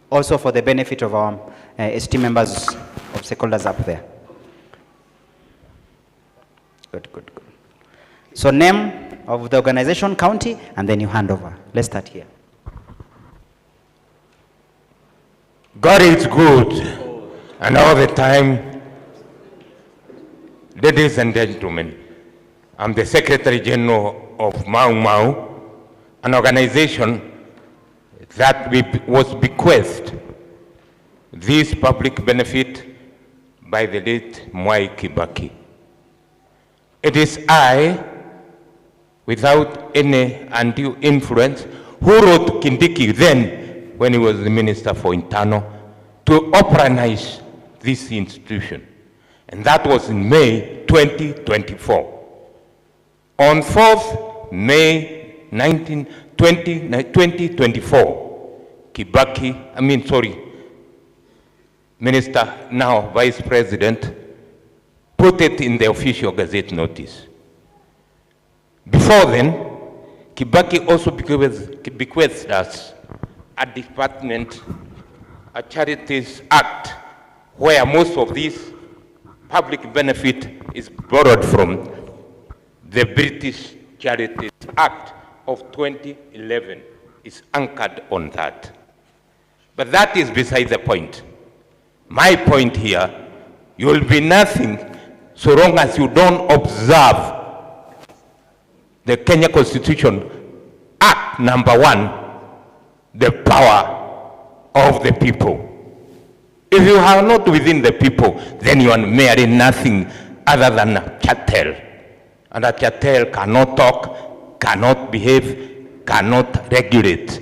Also for the benefit of our esteemed members of stakeholders up there. Good. So name of the organization, county, and then you hand over. Let's start here. God is good, and all the time. Ladies and gentlemen, I'm the Secretary General of Mau Mau, an organization that was bequeathed this public benefit by the late Mwai Kibaki. It is I, without any undue influence, who wrote Kindiki then, when he was the Minister for Internal, to organize this institution. And that was in May 2024. On 4th May 2024, Minister, now Vice President, put it in the official Gazette notice. Before then, Kibaki also bequeathed us a department, a Charities Act, where most of this public benefit is borrowed from the British Charities Act of 2011. Is anchored on that. But that is beside the point. My point here, you will be nothing so long as you don't observe the Kenya Constitution, Act number 1, the power of the people. If you are not within the people, then you are merely nothing other than a chattel. And a chattel cannot talk, cannot behave, cannot regulate.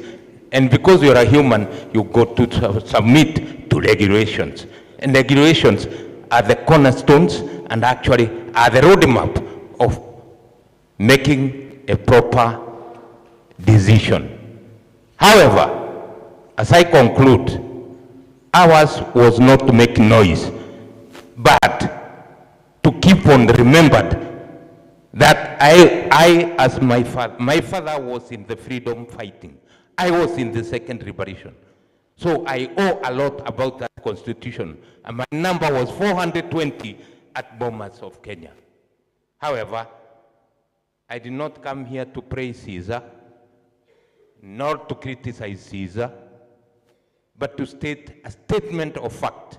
And because you are a human, you go to submit to regulations. And regulations are the cornerstones and actually are the roadmap of making a proper decision. However, as I conclude, ours was not to make noise, but to keep on remembered that I as my father was in the freedom fighting. I was in the second liberation. So I owe a lot about that constitution. And my number was 420 at Bomas of Kenya. However, I did not come here to praise Caesar, nor to criticize Caesar, but to state a statement of fact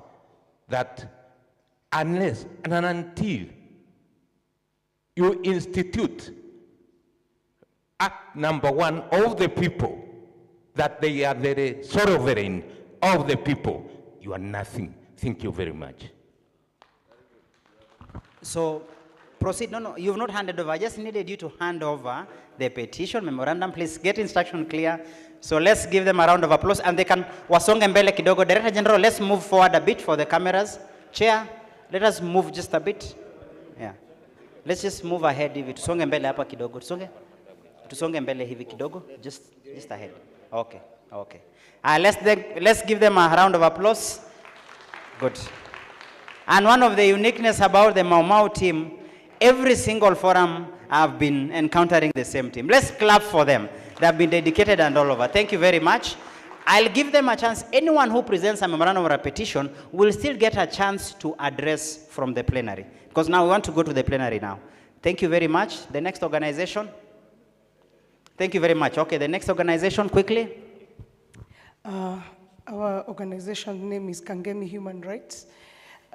that unless and until you institute Act number 1 of the people, that they are the sovereign of the people, you are nothing. Thank you very much. So, proceed. No, you've not handed over. I just needed you to hand over the petition memorandum. Please get instruction clear. So let's give them a round of applause, and they can wasonge mbele kidogo. Director General, let's move forward a bit for the cameras. Chair, let us move just a bit. Yeah. Let's just move ahead hivi. Tusonge mbele hapa kidogo. Tusonge mbele hivi kidogo. Just ahead. Okay. Let's give them a round of applause. Good. And one of the uniqueness about the Mau Mau team, every single forum I've been encountering the same team. Let's clap for them. They have been dedicated and all over. Thank you very much. I'll give them a chance. Anyone who presents a memorandum or a petition will still get a chance to address from the plenary. Because now we want to go to the plenary now. Thank you very much. The next organization. Thank you very much. Okay, the next organization, quickly. Our organization name is Kangemi Human Rights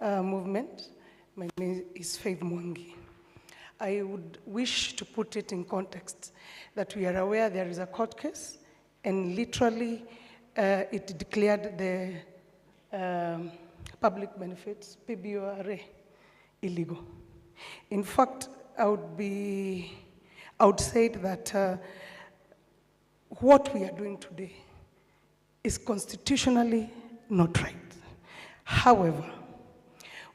Movement. My name is Faith Mwangi. I would wish to put it in context that we are aware there is a court case, and literally it declared the public benefits, PBORA, illegal. In fact, I would say that what we are doing today is constitutionally not right. However,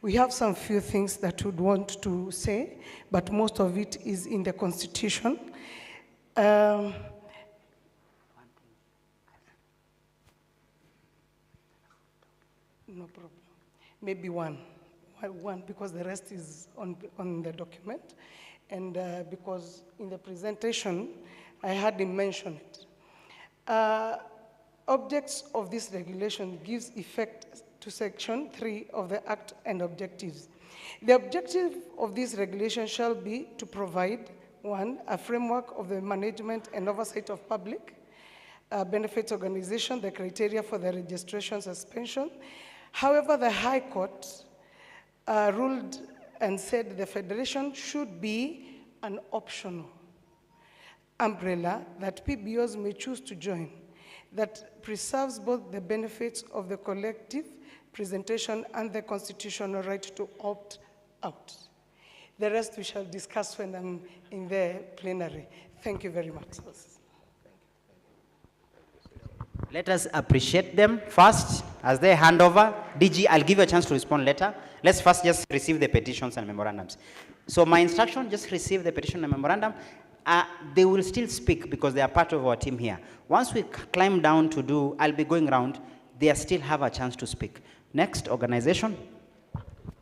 we have some few things that we'd want to say, but most of it is in the Constitution. No problem. Maybe one, because the rest is on the document. And because in the presentation, I had him mention it. Objects of this regulation gives effect to Section 3 of the Act and objectives. The objective of this regulation shall be to provide, 1, a framework of the management and oversight of public benefits organization, the criteria for the registration suspension. However, the High Court ruled and said the federation should be an optional umbrella that PBOs may choose to join, that preserves both the benefits of the collective presentation and the constitutional right to opt out. The rest we shall discuss when I'm in the plenary. Thank you very much. Let us appreciate them first as they hand over. DG, I'll give you a chance to respond later. Let's first just receive the petitions and memorandums. So my instruction, just receive the petition and memorandum. They will still speak because they are part of our team here. Once we climb down to do, I'll be going around, they still have a chance to speak. Next, organization.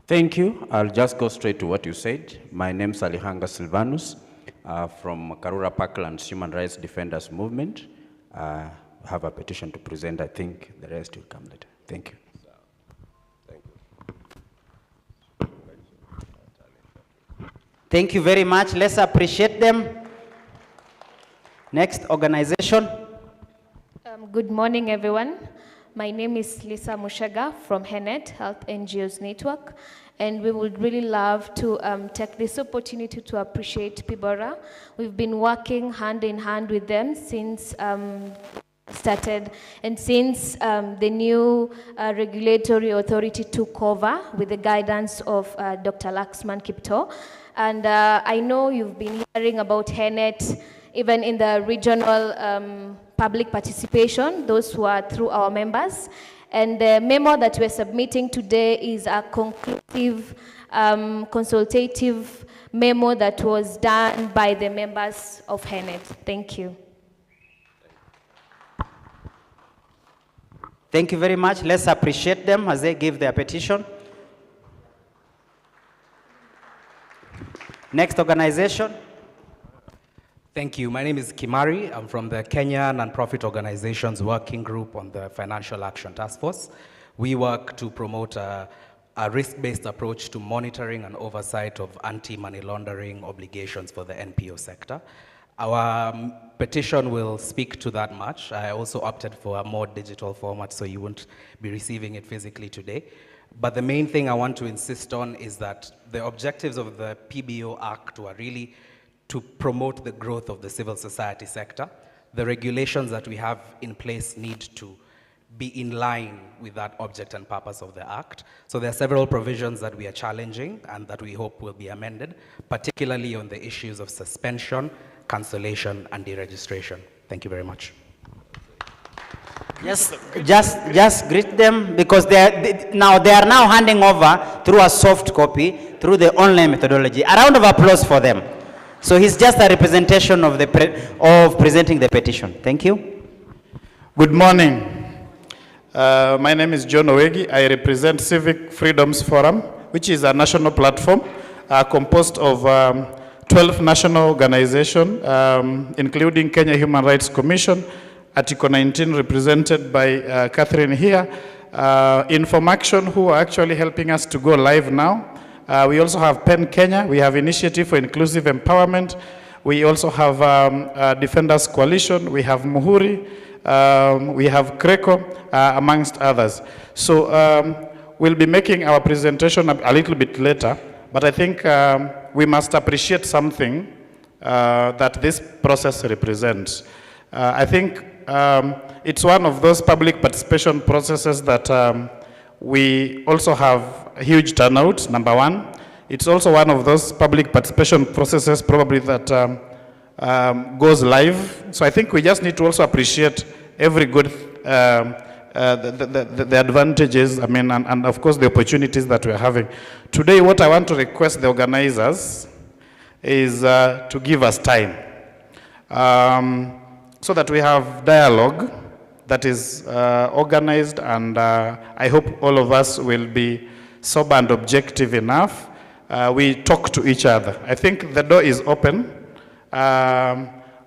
Thank you. I'll just go straight to what you said. My name is Alihanga Silvanus from Karura Parklands Human Rights Defenders Movement. I have a petition to present. I think the rest will come later. Thank you. Thank you very much. Let's appreciate them. Next, organization. Good morning, everyone. My name is Lisa Mushaga from HENET, Health NGOs Network, and we would really love to take this opportunity to appreciate PBORA. We've been working hand in hand with them since started, and since the new regulatory authority took over with the guidance of Dr. Laxman Kipto. And I know you've been hearing about HENET even in the regional public participation, those who are through our members. And the memo that we're submitting today is a conclusive, consultative memo that was done by the members of HENET. Thank you. Thank you very much. Let's appreciate them as they give their petition. Next organization. Thank you. My name is Kimari. I'm from the Kenya Nonprofit Organizations Working Group on the Financial Action Task Force. We work to promote a risk-based approach to monitoring and oversight of anti-money laundering obligations for the NPO sector. Our petition will speak to that much. I also opted for a more digital format, so you won't be receiving it physically today. But the main thing I want to insist on is that the objectives of the PBO Act were really to promote the growth of the civil society sector. The regulations that we have in place need to be in line with that object and purpose of the Act. So there are several provisions that we are challenging and that we hope will be amended, particularly on the issues of suspension, cancellation, and deregistration. Thank you very much. Just greet them because they are now handing over through a soft copy, through the online methodology. A round of applause for them. So he's just a representation of presenting the petition. Thank you. Good morning. My name is John Owegi. I represent Civic Freedoms Forum, which is a national platform composed of 12 national organizations, including Kenya Human Rights Commission, Article 19 represented by Catherine here, Inform Action who are actually helping us to go live now. We also have PEN Kenya, we have Initiative for Inclusive Empowerment, we also have Defenders Coalition, we have Muhuri, we have Creco, amongst others. So we'll be making our presentation a little bit later, but I think we must appreciate something that this process represents. I think it's one of those public participation processes that we also have a huge turnout, number one. It's also one of those public participation processes probably that goes live. So I think we just need to also appreciate every good, the advantages, I mean, and of course the opportunities that we're having. Today what I want to request the organizers is to give us time so that we have dialogue that is organized, and I hope all of us will be sober and objective enough. We talk to each other. I think the door is open.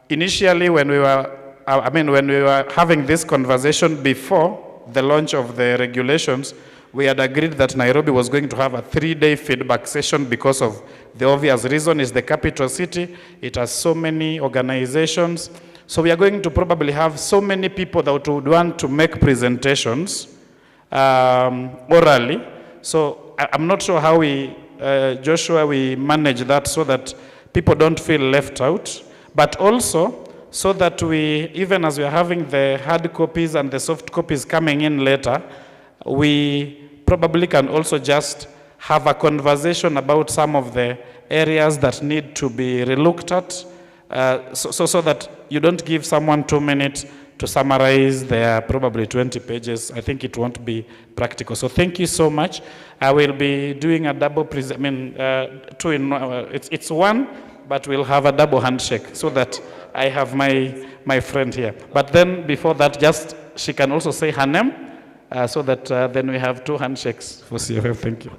Initially when we were, when we were having this conversation before the launch of the regulations, we had agreed that Nairobi was going to have a 3-day feedback session because of the obvious reason is the capital city. It has so many organizations. So we are going to probably have so many people that would want to make presentations orally. So I'm not sure how we, Joshua, we manage that so that people don't feel left out, but also so that we, even as we are having the hard copies and the soft copies coming in later, we probably can also just have a conversation about some of the areas that need to be relooked at, so that you don't give someone 2 minutes to summarize their probably 20 pages. I think it won't be practical. So thank you so much. I will be doing a double, it's one, but we'll have a double handshake so that I have my friend here. But then before that, just she can also say her name so that then we have 2 handshakes for CFF. Thank you.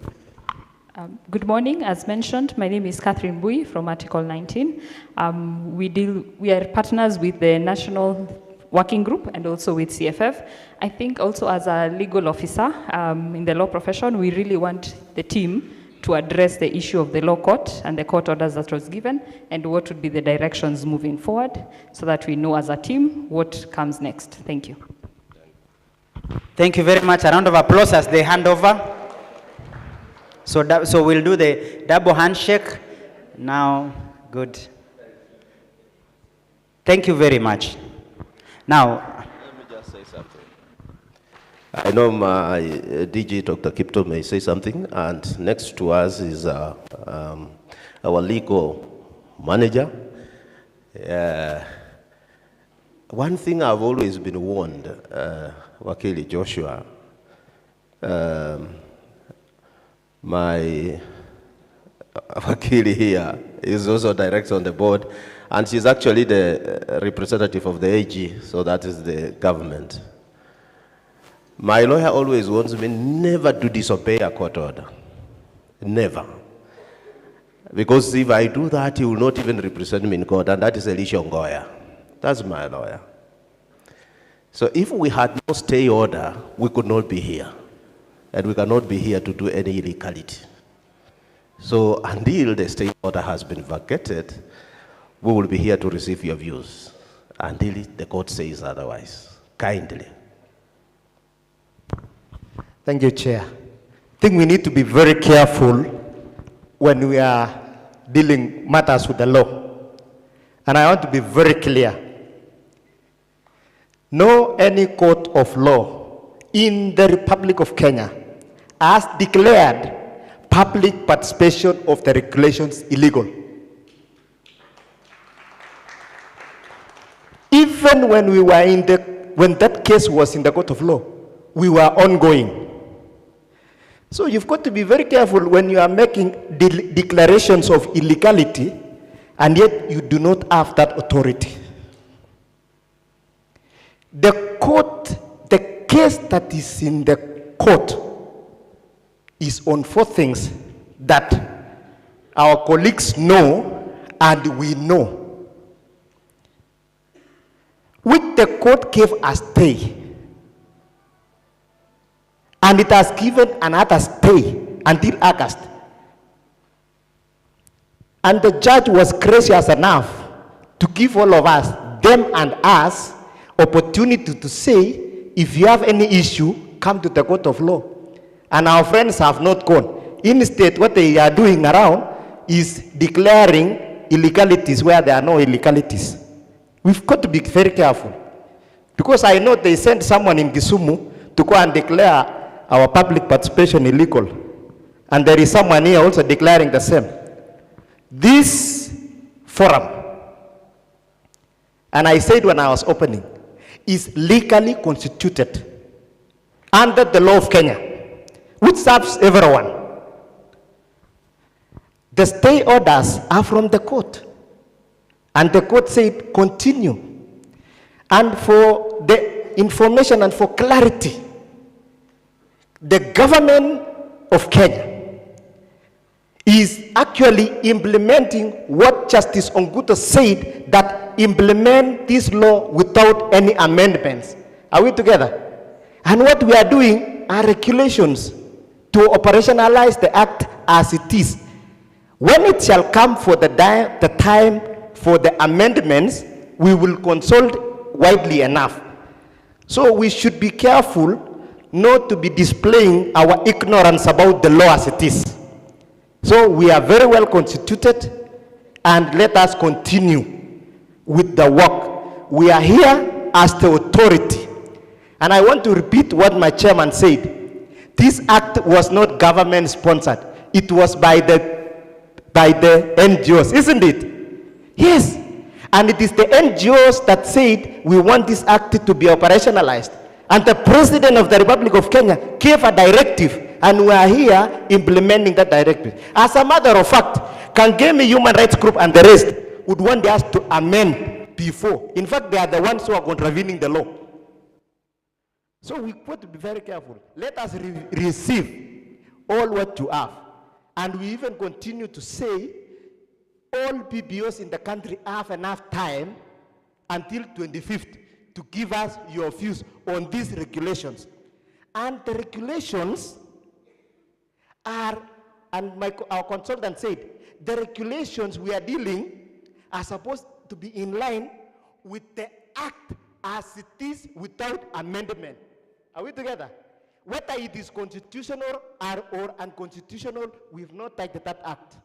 Good morning. As mentioned, my name is Catherine Bui from Article 19. We are partners with the National Working Group and also with CFF. I think also as a legal officer in the law profession, we really want the team to address the issue of the law court and the court orders that was given and what would be the directions moving forward so that we know as a team what comes next. Thank you. Thank you very much. A round of applause as they hand over. So we'll do the double handshake now. Good. Thank you very much. Now, let me just say something. I know my DG, Dr. Kipto, may say something, and next to us is our legal manager. One thing I've always been warned, Wakili Joshua, my Wakili here is also director on the board, and she's actually the representative of the AG, so that is the government. My lawyer always warns me never to disobey a court order. Never. Because if I do that, he will not even represent me in court, and that is Elisha Ngoya. That's my lawyer. So if we had no stay order, we could not be here. And we cannot be here to do any illegality. So until the stay order has been vacated, we will be here to receive your views until the court says otherwise. Kindly. Thank you, Chair. I think we need to be very careful when we are dealing matters with the law. And I want to be very clear. No any court of law in the Republic of Kenya has declared public participation of the regulations illegal. Even when we were when that case was in the court of law, we were ongoing. So you've got to be very careful when you are making declarations of illegality and yet you do not have that authority. The case that is in the court is on 4 things that our colleagues know and we know. which the court gave a stay. And it has given another stay until August. And the judge was gracious enough to give all of us, them and us, opportunity to say, if you have any issue, come to the court of law. And our friends have not gone. Instead, what they are doing around is declaring illegalities where there are no illegalities. We've got to be very careful. Because I know they sent someone in Kisumu to go and declare our public participation illegal. And there is someone here also declaring the same. This forum, and I said when I was opening, is legally constituted under the law of Kenya, which serves everyone. The stay orders are from the court. And the court said, continue. And for the information and for clarity, the government of Kenya is actually implementing what Justice Onguto said, that implement this law without any amendments. Are we together? And what we are doing are regulations to operationalize the act as it is. When it shall come for the time for the amendments, we will consult widely enough. So we should be careful not to be displaying our ignorance about the law as it is. So we are very well constituted, and let us continue with the work. We are here as the authority. And I want to repeat what my chairman said. This act was not government sponsored. It was by the NGOs, isn't it? Yes. And it is the NGOs that said we want this act to be operationalized. And the President of the Republic of Kenya gave a directive, and we are here implementing that directive. As a matter of fact, Kangemi Human Rights Group and the rest would want us to amend before. In fact, they are the ones who are contravening the law. So we got to be very careful. Let us receive all what you have. And we even continue to say all PBOs in the country have enough time until 25th to give us your views on these regulations. And the regulations are, and our consultant said, the regulations we are dealing are supposed to be in line with the act as it is without amendment. Are we together? Whether it is constitutional or unconstitutional, we've not touched that act.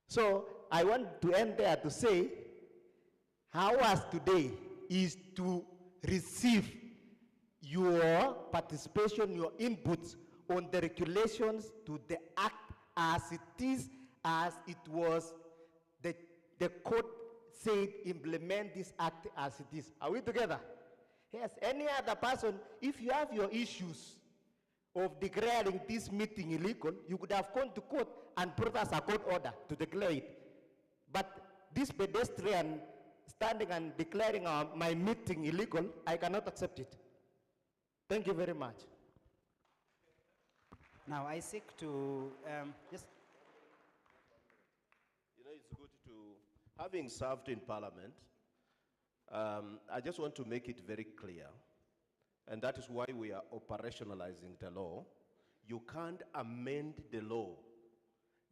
So I want to end there to say, ours today is to receive your participation, your inputs on the regulations to the act as it is, as it was, the court said implement this act as it is. Are we together? Yes, any other person, if you have your issues of declaring this meeting illegal, you could have gone to court and brought us a court order to declare it. But this pedestrian standing and declaring my meeting illegal, I cannot accept it. Thank you very much. Now I seek to just. You know, it's good to, having served in Parliament, I just want to make it very clear, and that is why we are operationalizing the law. You can't amend the law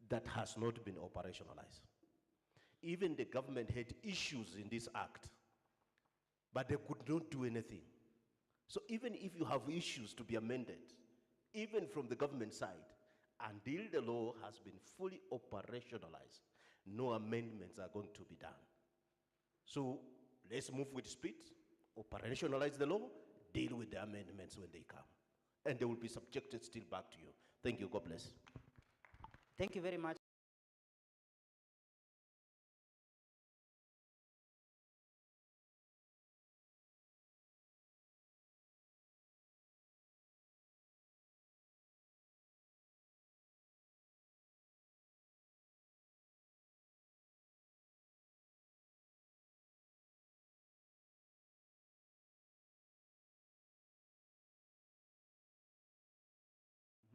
that has not been operationalized. Even the government had issues in this act, but they could not do anything. So even if you have issues to be amended, even from the government side, until the law has been fully operationalized, no amendments are going to be done. So let's move with speed, operationalize the law, deal with the amendments when they come. And they will be subjected still back to you. Thank you. God bless. Thank you very much.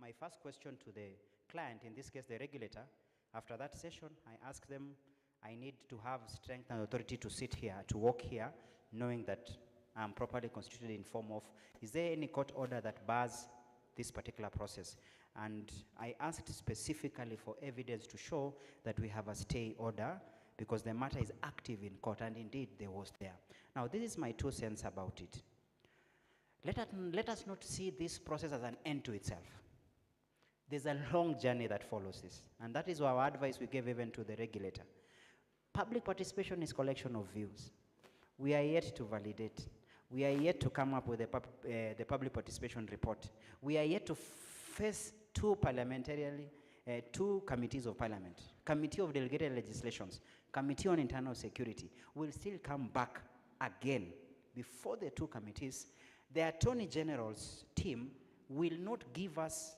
My first question to the client, in this case the regulator, after that session, I asked them I need to have strength and authority to sit here, to walk here, knowing that I'm properly constituted in form of, is there any court order that bars this particular process? And I asked specifically for evidence to show that we have a stay order because the matter is active in court, and indeed there was there. Now, this is my 2 cents about it. Let us not see this process as an end to itself. There's a long journey that follows this, and that is our advice we gave even to the regulator. Public participation is collection of views. We are yet to validate. We are yet to come up with the public participation report. We are yet to face two committees of parliament, Committee of Delegated Legislations, Committee on Internal Security. We'll still come back again before the 2 committees. The Attorney General's team will not give us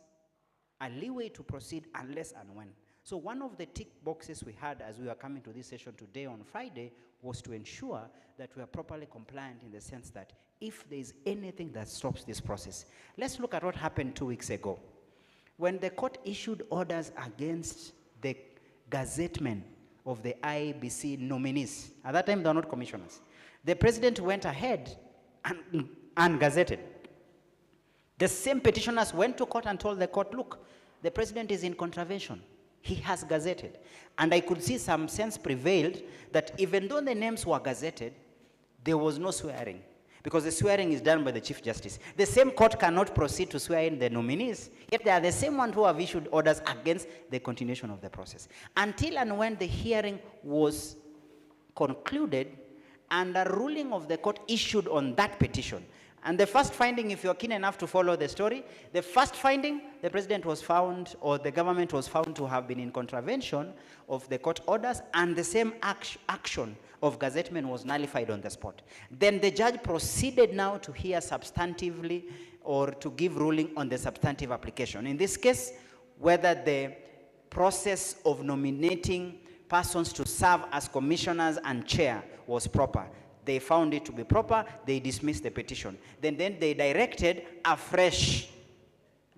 a leeway to proceed unless and when. So one of the tick boxes we had as we were coming to this session today on Friday was to ensure that we are properly compliant in the sense that if there is anything that stops this process. Let's look at what happened 2 weeks ago. When the court issued orders against the gazettemen of the IEBC nominees, at that time they were not commissioners, the president went ahead and gazetted. The same petitioners went to court and told the court, look, the president is in contravention. He has gazetted. And I could see some sense prevailed that even though the names were gazetted, there was no swearing. Because the swearing is done by the Chief Justice. The same court cannot proceed to swear in the nominees, yet they are the same ones who have issued orders against the continuation of the process. Until and when the hearing was concluded and a ruling of the court issued on that petition. And the first finding, if you're keen enough to follow the story, the first finding, the president was found, or the government was found to have been in contravention of the court orders, and the same action of gazettemen was nullified on the spot. Then the judge proceeded now to hear substantively or to give ruling on the substantive application. In this case, whether the process of nominating persons to serve as commissioners and chair was proper. They found it to be proper, they dismissed the petition. Then they directed a fresh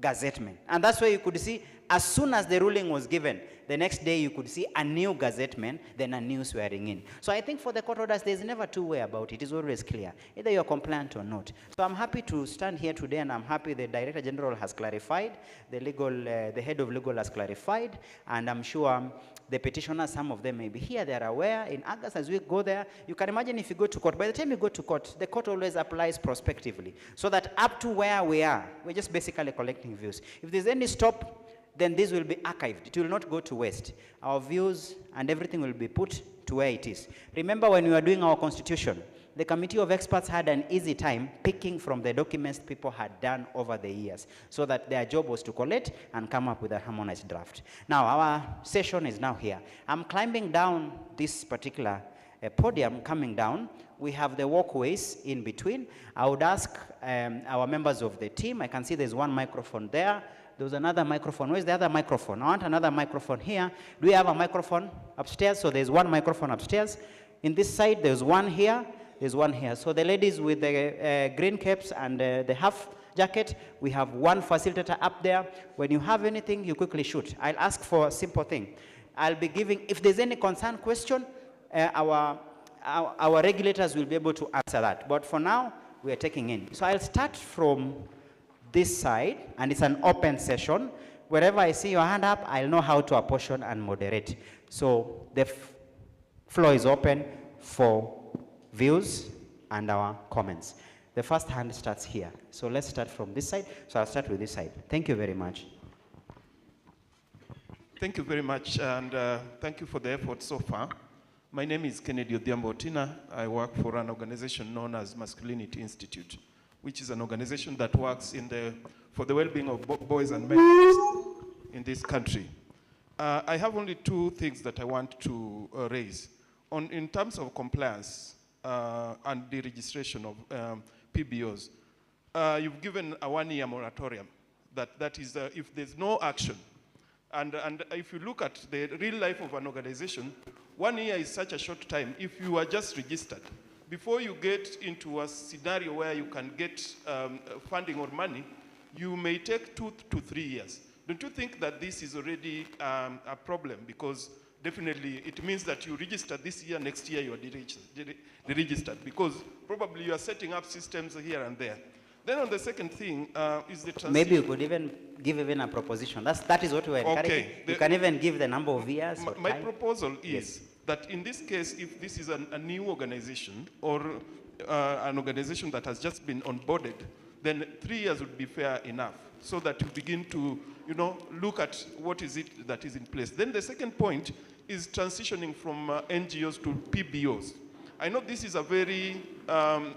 gazetteman. And that's why you could see, as soon as the ruling was given, the next day you could see a new gazetteman, then a new swearing in. So I think for the court orders, there's never two way about it. It is always clear, either you're compliant or not. So I'm happy to stand here today, and I'm happy the Director General has clarified, the head of legal has clarified, and I'm sure the petitioners, some of them may be here, they are aware. In August, as we go there, you can imagine if you go to court, by the time you go to court, the court always applies prospectively. So that up to where we are, we're just basically collecting views. If there's any stop, then this will be archived. It will not go to waste. Our views and everything will be put to where it is. Remember when we were doing our constitution, the committee of experts had an easy time picking from the documents people had done over the years, so that their job was to collect and come up with a harmonized draft. Now, our session is now here. I'm climbing down this particular podium, coming down. We have the walkways in between. I would ask our members of the team, I can see there's one microphone there. There's another microphone. Where's the other microphone? I want another microphone here. Do we have a microphone upstairs? So there's one microphone upstairs. In this side, there's one here. There's one here. So the ladies with the green caps and the half jacket, we have one facilitator up there. When you have anything, you quickly shoot. I'll ask for a simple thing. I'll be giving, if there's any concern question, our regulators will be able to answer that. But for now, we are taking in. So I'll start from this side, and it's an open session. Wherever I see your hand up, I'll know how to apportion and moderate. So the floor is open for views and our comments. The first hand starts here. So let's start from this side. So I'll start with this side. Thank you very much. Thank you very much, and thank you for the effort so far. My name is Kennedy Odhiambo Otina. I work for an organization known as Masculinity Institute, which is an organization that works for the well-being of boys and men in this country. I have only two things that I want to raise. In terms of compliance and the registration of PBOs, you've given a one-year moratorium. That is, if there's no action, and if you look at the real life of an organization, 1 year is such a short time. If you are just registered, before you get into a scenario where you can get funding or money, you may take 2 to 3 years. Don't you think that this is already a problem? Because definitely it means that you register this year, next year you are deregistered, because probably you are setting up systems here and there. Then on the second thing is the transition. Maybe you could even give a proposition. That is what we are encouraging. Okay. You can even give the number of years. My proposal is that in this case, if this is a new organization or an organization that has just been onboarded, then 3 years would be fair enough, so that you begin to, look at what is it that is in place. Then the second point is transitioning from NGOs to PBOs. I know this is a very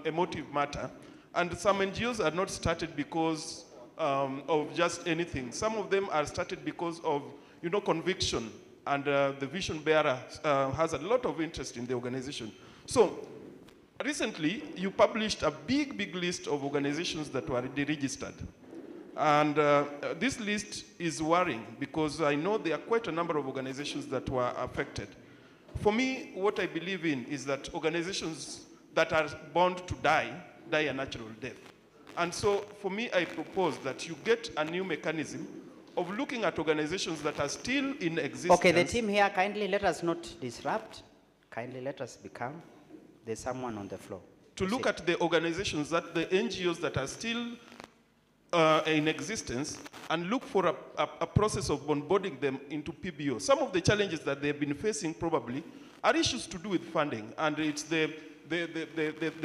emotive matter, and some NGOs are not started because of just anything. Some of them are started because of, conviction, and the vision bearer has a lot of interest in the organization. So recently, you published a big list of organizations that were deregistered. And this list is worrying, because I know there are quite a number of organizations that were affected. For me, what I believe in is that organizations that are bound to die a natural death. And so for me, I propose that you get a new mechanism of looking at organizations that are still in existence. Okay, the team here, kindly let us not disrupt. Kindly let us be calm. There's someone on the floor. To look at the organizations, the NGOs that are still in existence, and look for a process of onboarding them into PBO. Some of the challenges that they've been facing probably are issues to do with funding, and it's the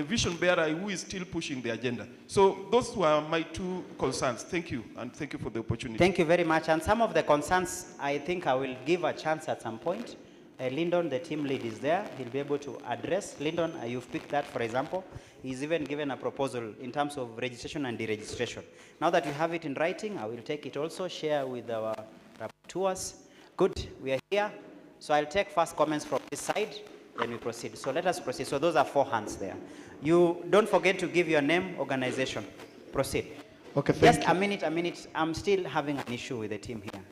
vision bearer who is still pushing the agenda. So those were my two concerns. Thank you, and thank you for the opportunity. Thank you very much. And some of the concerns, I think I will give a chance at some point. Lyndon, the team lead, is there. He'll be able to address. Lyndon, you've picked that, for example. He's even given a proposal in terms of registration and deregistration. Now that we have it in writing, I will take it also, share with our rapporteurs. Good, we are here. So I'll take first comments from this side, then we proceed. So let us proceed. So those are 4 hands there. You don't forget to give your name, organization. Proceed. Okay, Just a minute. I'm still having an issue with the team here.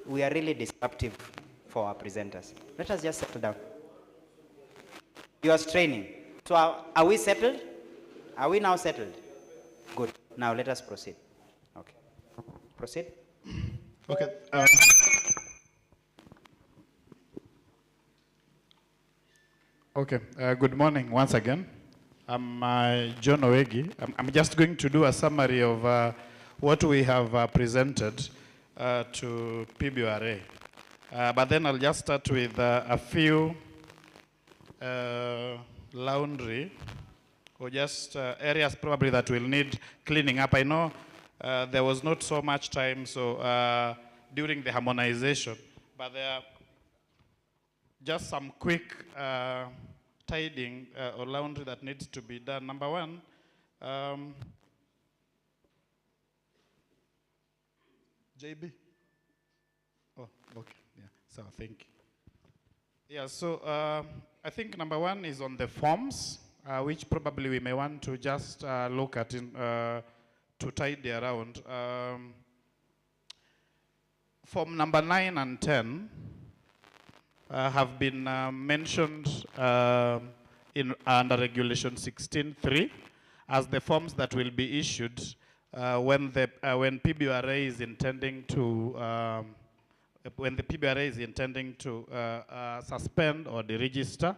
We are really disruptive for our presenters. Let us just settle down. You are straining. So are we settled? Are we now settled? Good. Now let us proceed. Okay. Proceed. Okay. Okay. Good morning once again. I'm John Owegi. I'm just going to do a summary of what we have presented to PBRA. But then I'll just start with a few laundry or just areas probably that will need cleaning up. I know there was not so much time during the harmonization, but there are just some quick tidying or laundry that needs to be done. Number one, JB? Oh, okay. Yeah. So thank you. Yeah. So I think number one is on the forms, which probably we may want to just look at to tidy around. Form number 9 and 10 have been mentioned under Regulation 16.3 as the forms that will be issued when PBRA is intending to when the PBRA is intending to suspend or deregister,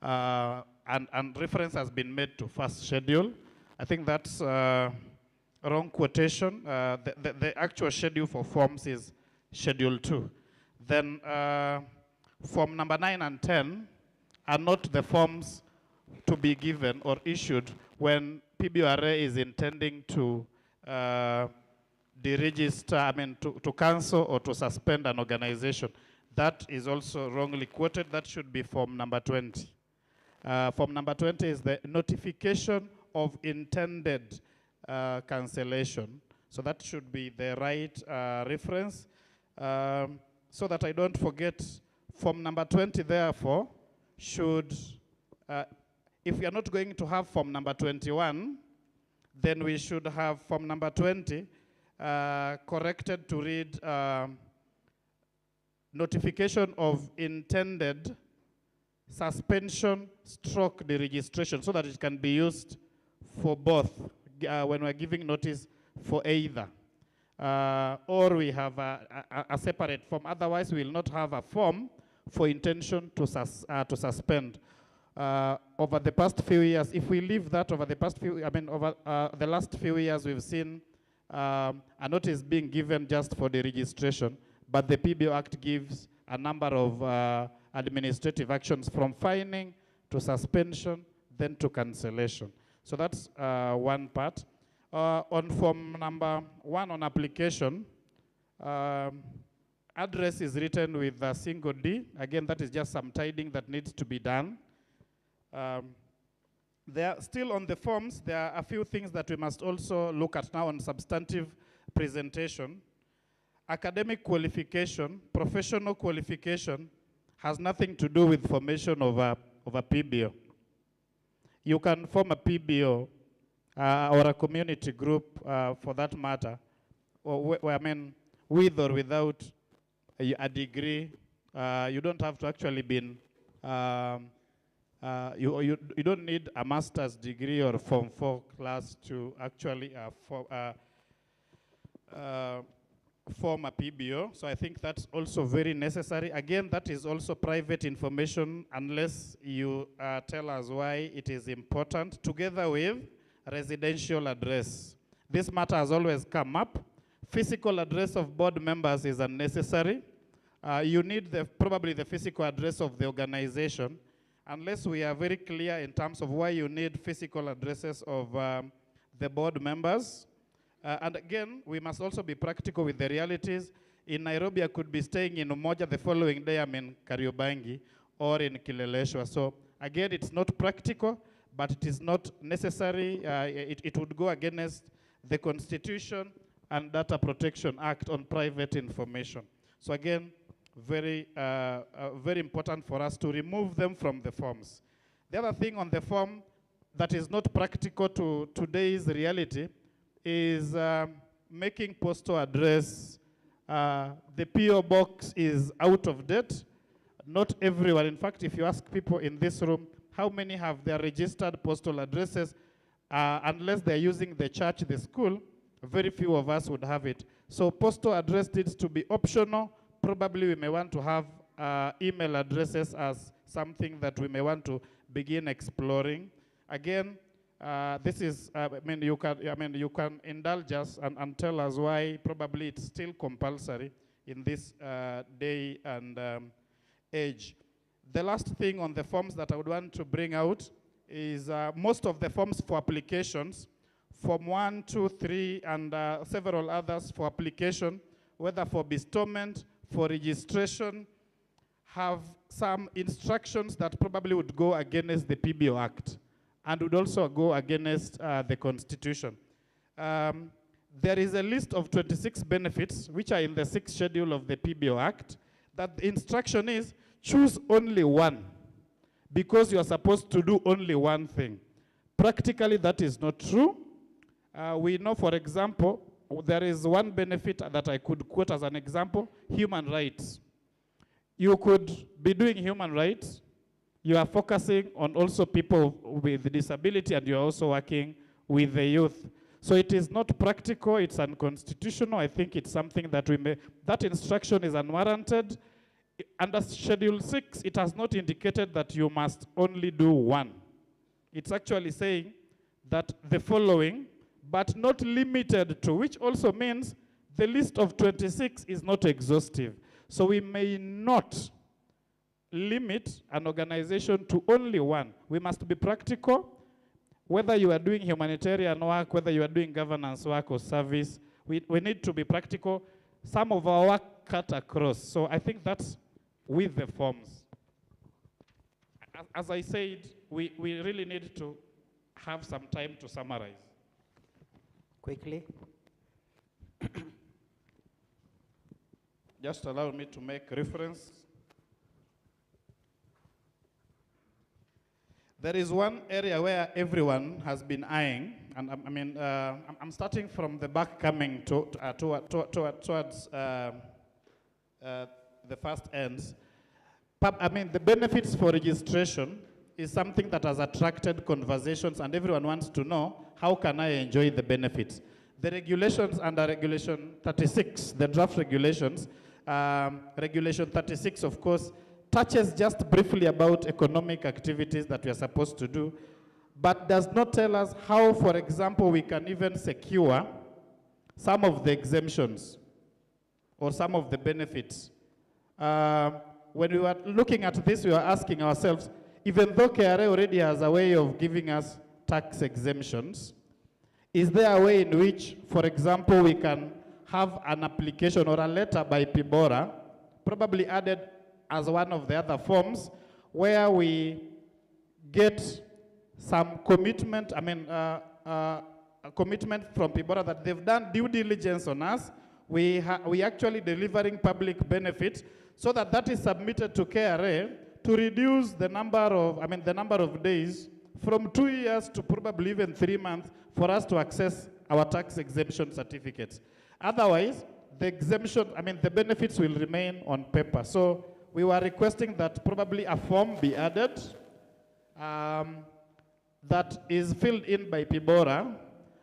and reference has been made to first schedule. I think that's wrong quotation. The actual schedule for forms is Schedule 2. Then form number 9 and 10 are not the forms to be given or issued when PBRA is intending to deregister, to cancel or to suspend an organization. That is also wrongly quoted. That should be form number 20. Form number 20 is the notification of intended cancellation. So that should be the right reference. So that I don't forget, form number 20, therefore, should, if we are not going to have form number 21, then we should have form number 20 corrected to read notification of intended suspension stroke deregistration, so that it can be used for both when we're giving notice for either. Or we have a separate form. Otherwise, we will not have a form for intention to suspend. Over the past few years, if we leave that over the past few, over the last few years, we've seen a notice being given just for the registration, but the PBO Act gives a number of administrative actions from fining to suspension, then to cancellation. So that's one part. On form number 1 on application, address is written with a single D. Again, that is just some tidying that needs to be done. Still on the forms, there are a few things that we must also look at now on substantive presentation. Academic qualification, professional qualification has nothing to do with formation of a PBO. You can form a PBO or a community group for that matter, or with or without a degree. You don't have to actually be you don't need a master's degree or Form 4 class to actually form a PBO. So I think that's also very necessary. Again, that is also private information unless you tell us why it is important, together with residential address. This matter has always come up. Physical address of board members is unnecessary. You need probably the physical address of the organization, unless we are very clear in terms of why you need physical addresses of the board members. And again, we must also be practical with the realities. In Nairobi, I could be staying in Umoja, the following day I'm in Kariobangi or in Kileleshwa. So again, it's not practical, but it is not necessary. It would go against the Constitution and Data Protection Act on private information. So again, very important for us to remove them from the forms. The other thing on the form that is not practical to today's reality is making postal address. The PO box is out of date. Not everyone, in fact, if you ask people in this room, how many have their registered postal addresses, unless they're using the church, the school, very few of us would have it. So postal address needs to be optional. Probably we may want to have email addresses as something that we may want to begin exploring. Again, this is, you can indulge us and tell us why probably it's still compulsory in this day and age. The last thing on the forms that I would want to bring out is most of the forms for applications, Form 1, 2, 3, and several others for application, whether for bestowment, for registration, have some instructions that probably would go against the PBO Act and would also go against the Constitution. There is a list of 26 benefits which are in the 6th schedule of the PBO Act, that the instruction is choose only one because you are supposed to do only one thing. Practically, that is not true. We know, for example, there is one benefit that I could quote as an example, human rights. You could be doing human rights. You are focusing on also people with disability, and you are also working with the youth. So it is not practical, it's unconstitutional. I think it's something that that instruction is unwarranted. Under Schedule 6, it has not indicated that you must only do one. It's actually saying that the following, but not limited to, which also means the list of 26 is not exhaustive. So we may not limit an organization to only one. We must be practical. Whether you are doing humanitarian work, whether you are doing governance work or service, we need to be practical. Some of our work cut across. So I think that's with the forms. As I said, we really need to have some time to summarize. Quickly. Just allow me to make reference. There is one area where everyone has been eyeing, and I'm starting from the back, coming towards the first ends. The benefits for registration is something that has attracted conversations, and everyone wants to know, how can I enjoy the benefits? The regulations under Regulation 36, the draft regulations, Regulation 36, of course, touches just briefly about economic activities that we are supposed to do, but does not tell us how, for example, we can even secure some of the exemptions or some of the benefits. When we were looking at this, we were asking ourselves, even though KRA already has a way of giving us tax exemptions, is there a way in which, for example, we can have an application or a letter by PIBORA, probably added as one of the other forms, where we get some commitment, a commitment from PIBORA that they've done due diligence on us, we actually delivering public benefit, so that that is submitted to KRA to reduce the number of days from 2 years to probably even 3 months for us to access our tax exemption certificates. Otherwise, the exemption, the benefits will remain on paper. So we were requesting that probably a form be added that is filled in by PIBORA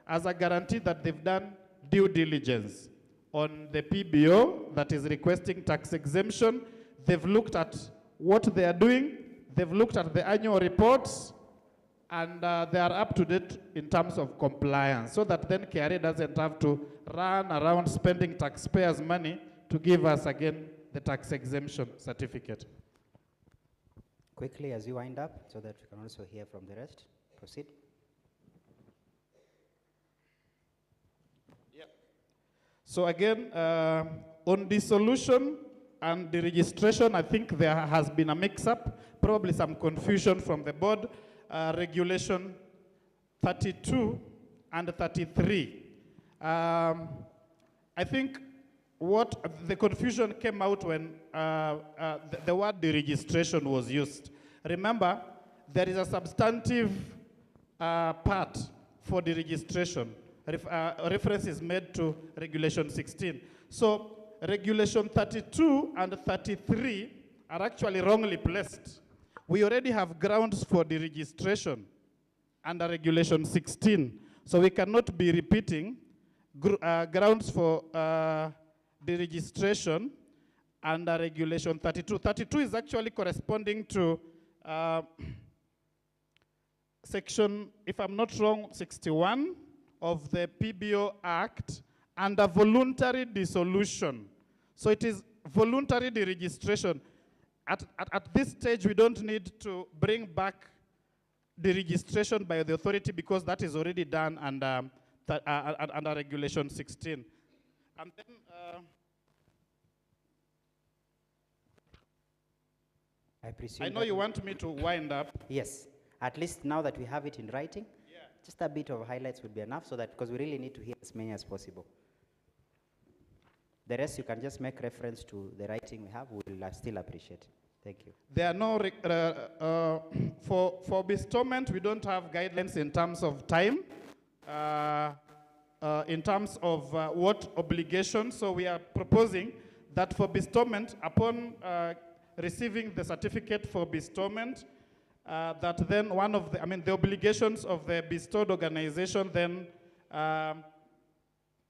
as a guarantee that they've done due diligence on the PBO that is requesting tax exemption. They've looked at what they are doing, they've looked at the annual reports, and they are up to date in terms of compliance, so that then KRA doesn't have to run around spending taxpayers' money to give us again the tax exemption certificate. Quickly, as you wind up, so that we can also hear from the rest. Proceed. So again, on dissolution and the registration, I think there has been a mix-up, probably some confusion from the board. Regulation 32 and 33. I think what the confusion came out when the word deregistration was used. Remember, there is a substantive part for deregistration. Reference is made to Regulation 16. So Regulation 32 and 33 are actually wrongly placed. We already have grounds for deregistration under Regulation 16. So we cannot be repeating grounds for deregistration under Regulation 32. 32 is actually corresponding to section, if I'm not wrong, 61 of the PBO Act under voluntary dissolution. So it is voluntary deregistration. At this stage, we don't need to bring back the registration by the authority because that is already done under Regulation 16. And then, I know you want me to wind up. Yes, at least now that we have it in writing, just a bit of highlights would be enough, so that, because we really need to hear as many as possible. The rest you can just make reference to the writing we have. We'll still appreciate. Thank you. There are no, for bestowment, we don't have guidelines in terms of time, in terms of what obligations. So we are proposing that for bestowment, upon receiving the certificate for bestowment, that then one of the, the obligations of the bestowed organization then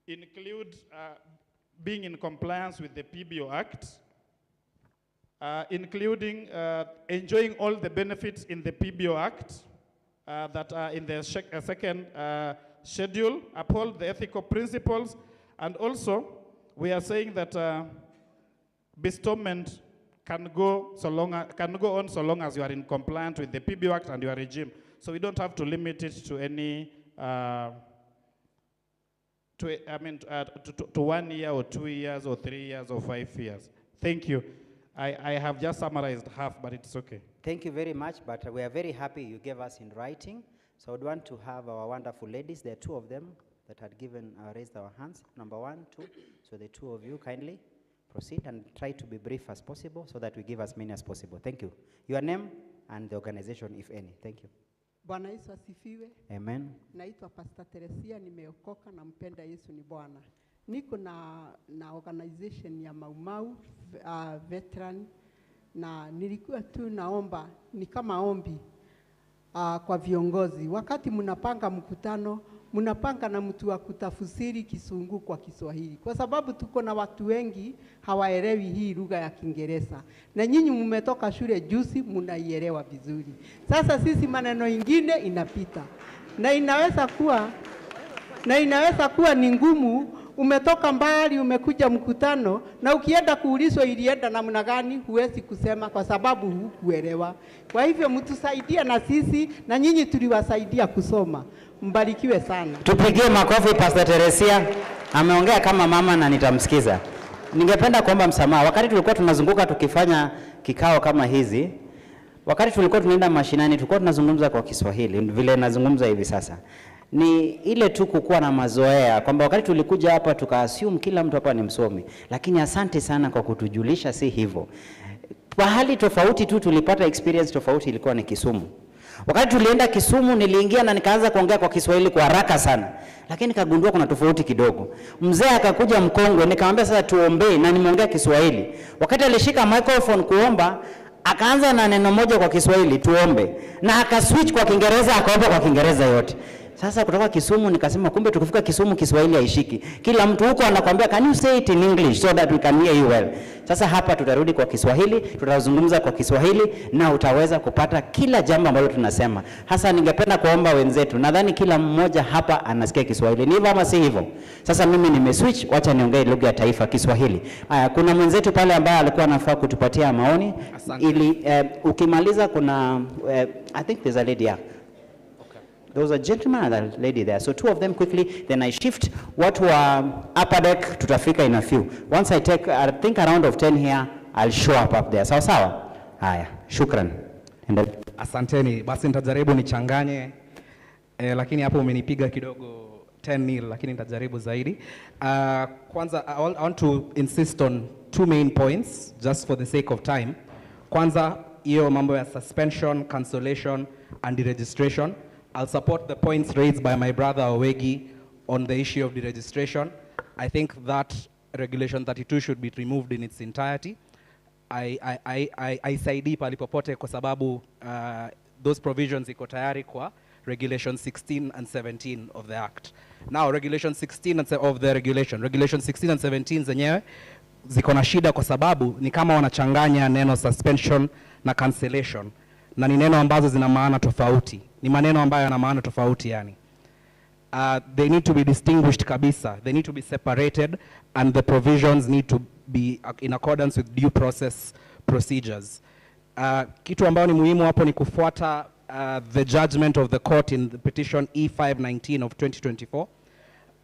include being in compliance with the PBO Act, including enjoying all the benefits in the PBO Act that are in the second schedule, uphold the ethical principles, and also we are saying that bestowment can go on so long as you are in compliance with the PBO Act and your regime. So we don't have to limit it to any to 1 year or 2 years or 3 years or 5 years. Thank you. I have just summarized half, but it's okay. Thank you very much, but we are very happy you gave us in writing. So I'd want to have our wonderful ladies, there are 2 of them that had raised our hands. Number 1, 2. So the 2 of you kindly proceed and try to be brief as possible so that we give as many as possible. Thank you. Your name and the organization, if any. Thank you. Bwana Yesu asifiwe. Amen. Naitwa Pastor Teresia, nimeokoka na mpenda Yesu ni Bwana. Niko na organization ya Maumau veteran, na nilikuwa tu naomba, ni kama ombi kwa viongozi. Wakati mnapanga mkutano, mnapanga na mtu wa kutafsiri Kisungu kwa Kiswahili, kwa sababu tuko na watu wengi hawaelewi hii lugha ya Kiingereza, na nyinyi mmetoka shule juzi, mnaielewa vizuri. Sasa sisi maneno ingine inapita, na inaweza kuwa ni ngumu. Umetoka mbali, umekuja mkutano, na ukienda kuulizwa ilienda namna gani, huwezi kusema kwa sababu hukuelewa. Kwa hivyo mtusaidia na sisi, na nyinyi tuliwasaidia kusoma. Mbarikiwe sana. Tupigie makofi Pastor Teresia. Ameongea kama mama na nitamsikiza. Ningependa kuomba msamaha. Wakati tulikuwa tunazunguka tukifanya kikao kama hizi, wakati tulikuwa tunaenda mashinani, tulikuwa tunazungumza kwa Kiswahili vile nazungumza hivi sasa. Ni ile tu kukuwa na mazoea kwamba wakati tulikuja hapa tukaassume kila mtu hapa ni msomi, lakini asante sana kwa kutujulisha si hivyo. Pahali tofauti tu tulipata experience tofauti, ilikuwa ni Kisumu. Wakati tulienda Kisumu niliingia na nikaanza kuongea kwa Kiswahili kwa haraka sana, lakini nikagundua kuna tofauti kidogo. Mzee akakuja mkongwe, nikamwambia sasa tuombe, na nimeongea Kiswahili. Wakati alishika microphone kuomba, akaanza na neno moja kwa Kiswahili, tuombe, na akaswitch kwa Kiingereza, akaomba kwa Kiingereza yote. Sasa kutoka Kisumu nikasema kumbe tukifika Kisumu Kiswahili haishiki. Kila mtu huko anakuambia can you say it in English so that we can hear you well. Sasa hapa tutarudi kwa Kiswahili, tutazungumza kwa Kiswahili na utaweza kupata kila jambo ambalo tunasema. Hasa ningependa kuomba wenzetu, nadhani kila mmoja hapa anasikia Kiswahili. Ni hivyo ama si hivyo? Sasa mimi nimeswitch, wacha niongee lugha ya taifa Kiswahili. Kuna mwenzetu pale ambaye alikuwa anafaa kutupatia maoni. Ili ukimaliza kuna I think there's a lady here. There was a gentleman and a lady there. So two of them quickly, then I shift. Watu wa upper deck, tutafika in a few. Once I take, I think a round of 10 here, I'll show up there. Sawa sawa? Haya, shukran. Asanteni. Basi nitajaribu nichanganye, lakini hapo umenipiga kidogo 10-0, lakini nitajaribu zaidi. Kwanza, I want to insist on two main points, just for the sake of time. Kwanza, hiyo mambo ya suspension, cancellation, and deregistration. I'll support the points raised by my brother Owegi on the issue of deregistration. I think that Regulation 32 should be removed in its entirety. I saidi palipopote kwa sababu those provisions iko tayari kwa Regulation 16 and 17 of the Act. Now, Regulation 16 of the regulation. Regulation 16 and 17 zenyewe ziko na shida kwa sababu ni kama wanachanganya neno suspension na cancellation. Na ni neno ambazo zina maana tofauti. Ni maneno ambayo yana maana tofauti yani. They need to be distinguished kabisa. They need to be separated, and the provisions need to be in accordance with due process procedures. Kitu ambayo ni muhimu hapo ni kufuata the judgment of the court in the petition E519 of 2024,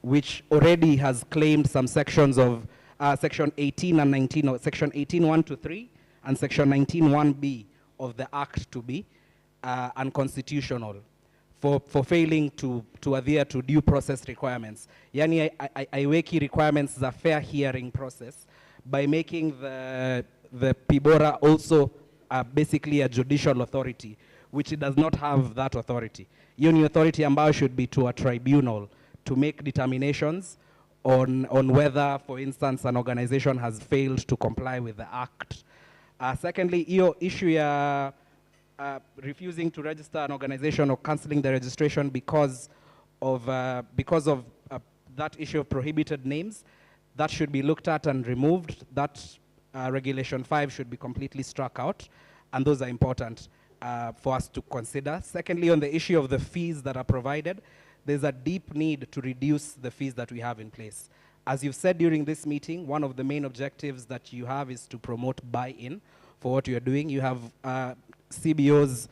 which already has claimed some sections of section 18 and 19, or section 18(1) to 3 and section 19(1)(b) of the Act to be unconstitutional for failing to adhere to due process requirements. Yani aiweki requirements za fair hearing process by making the PIBORA also basically a judicial authority, which it does not have that authority. Hiyo ni authority ambayo should be to a tribunal to make determinations on whether, for instance, an organization has failed to comply with the Act. Secondly, hiyo issue ya refusing to register an organization or cancelling the registration because of that issue of prohibited names, that should be looked at and removed. That Regulation 5 should be completely struck out, and those are important for us to consider. Secondly, on the issue of the fees that are provided, there's a deep need to reduce the fees that we have in place. As you've said during this meeting, one of the main objectives that you have is to promote buy-in for what you're doing. You have CBOs,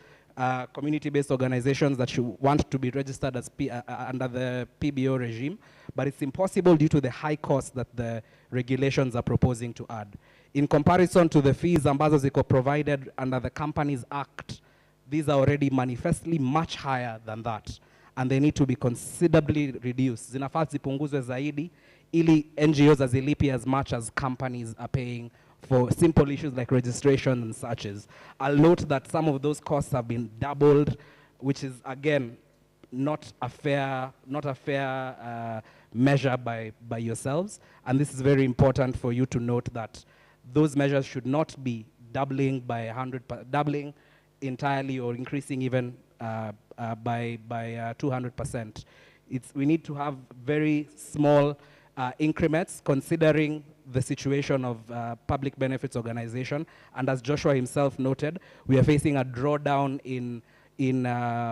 community-based organizations that you want to be registered as under the PBO regime, but it's impossible due to the high cost that the regulations are proposing to add. In comparison to the fees ambazo ziko provided under the Companies Act, these are already manifestly much higher than that, and they need to be considerably reduced. Zinafaa zipunguzwe zaidi ili NGOs azilipi as much as companies are paying for simple issues like registration and such as. I'll note that some of those costs have been doubled, which is again not a fair measure by yourselves, and this is very important for you to note that those measures should not be doubling by doubling entirely or increasing even by 200%. we need to have very small increments considering the situation of public benefits organization. And as Joshua himself noted, we are facing a drawdown in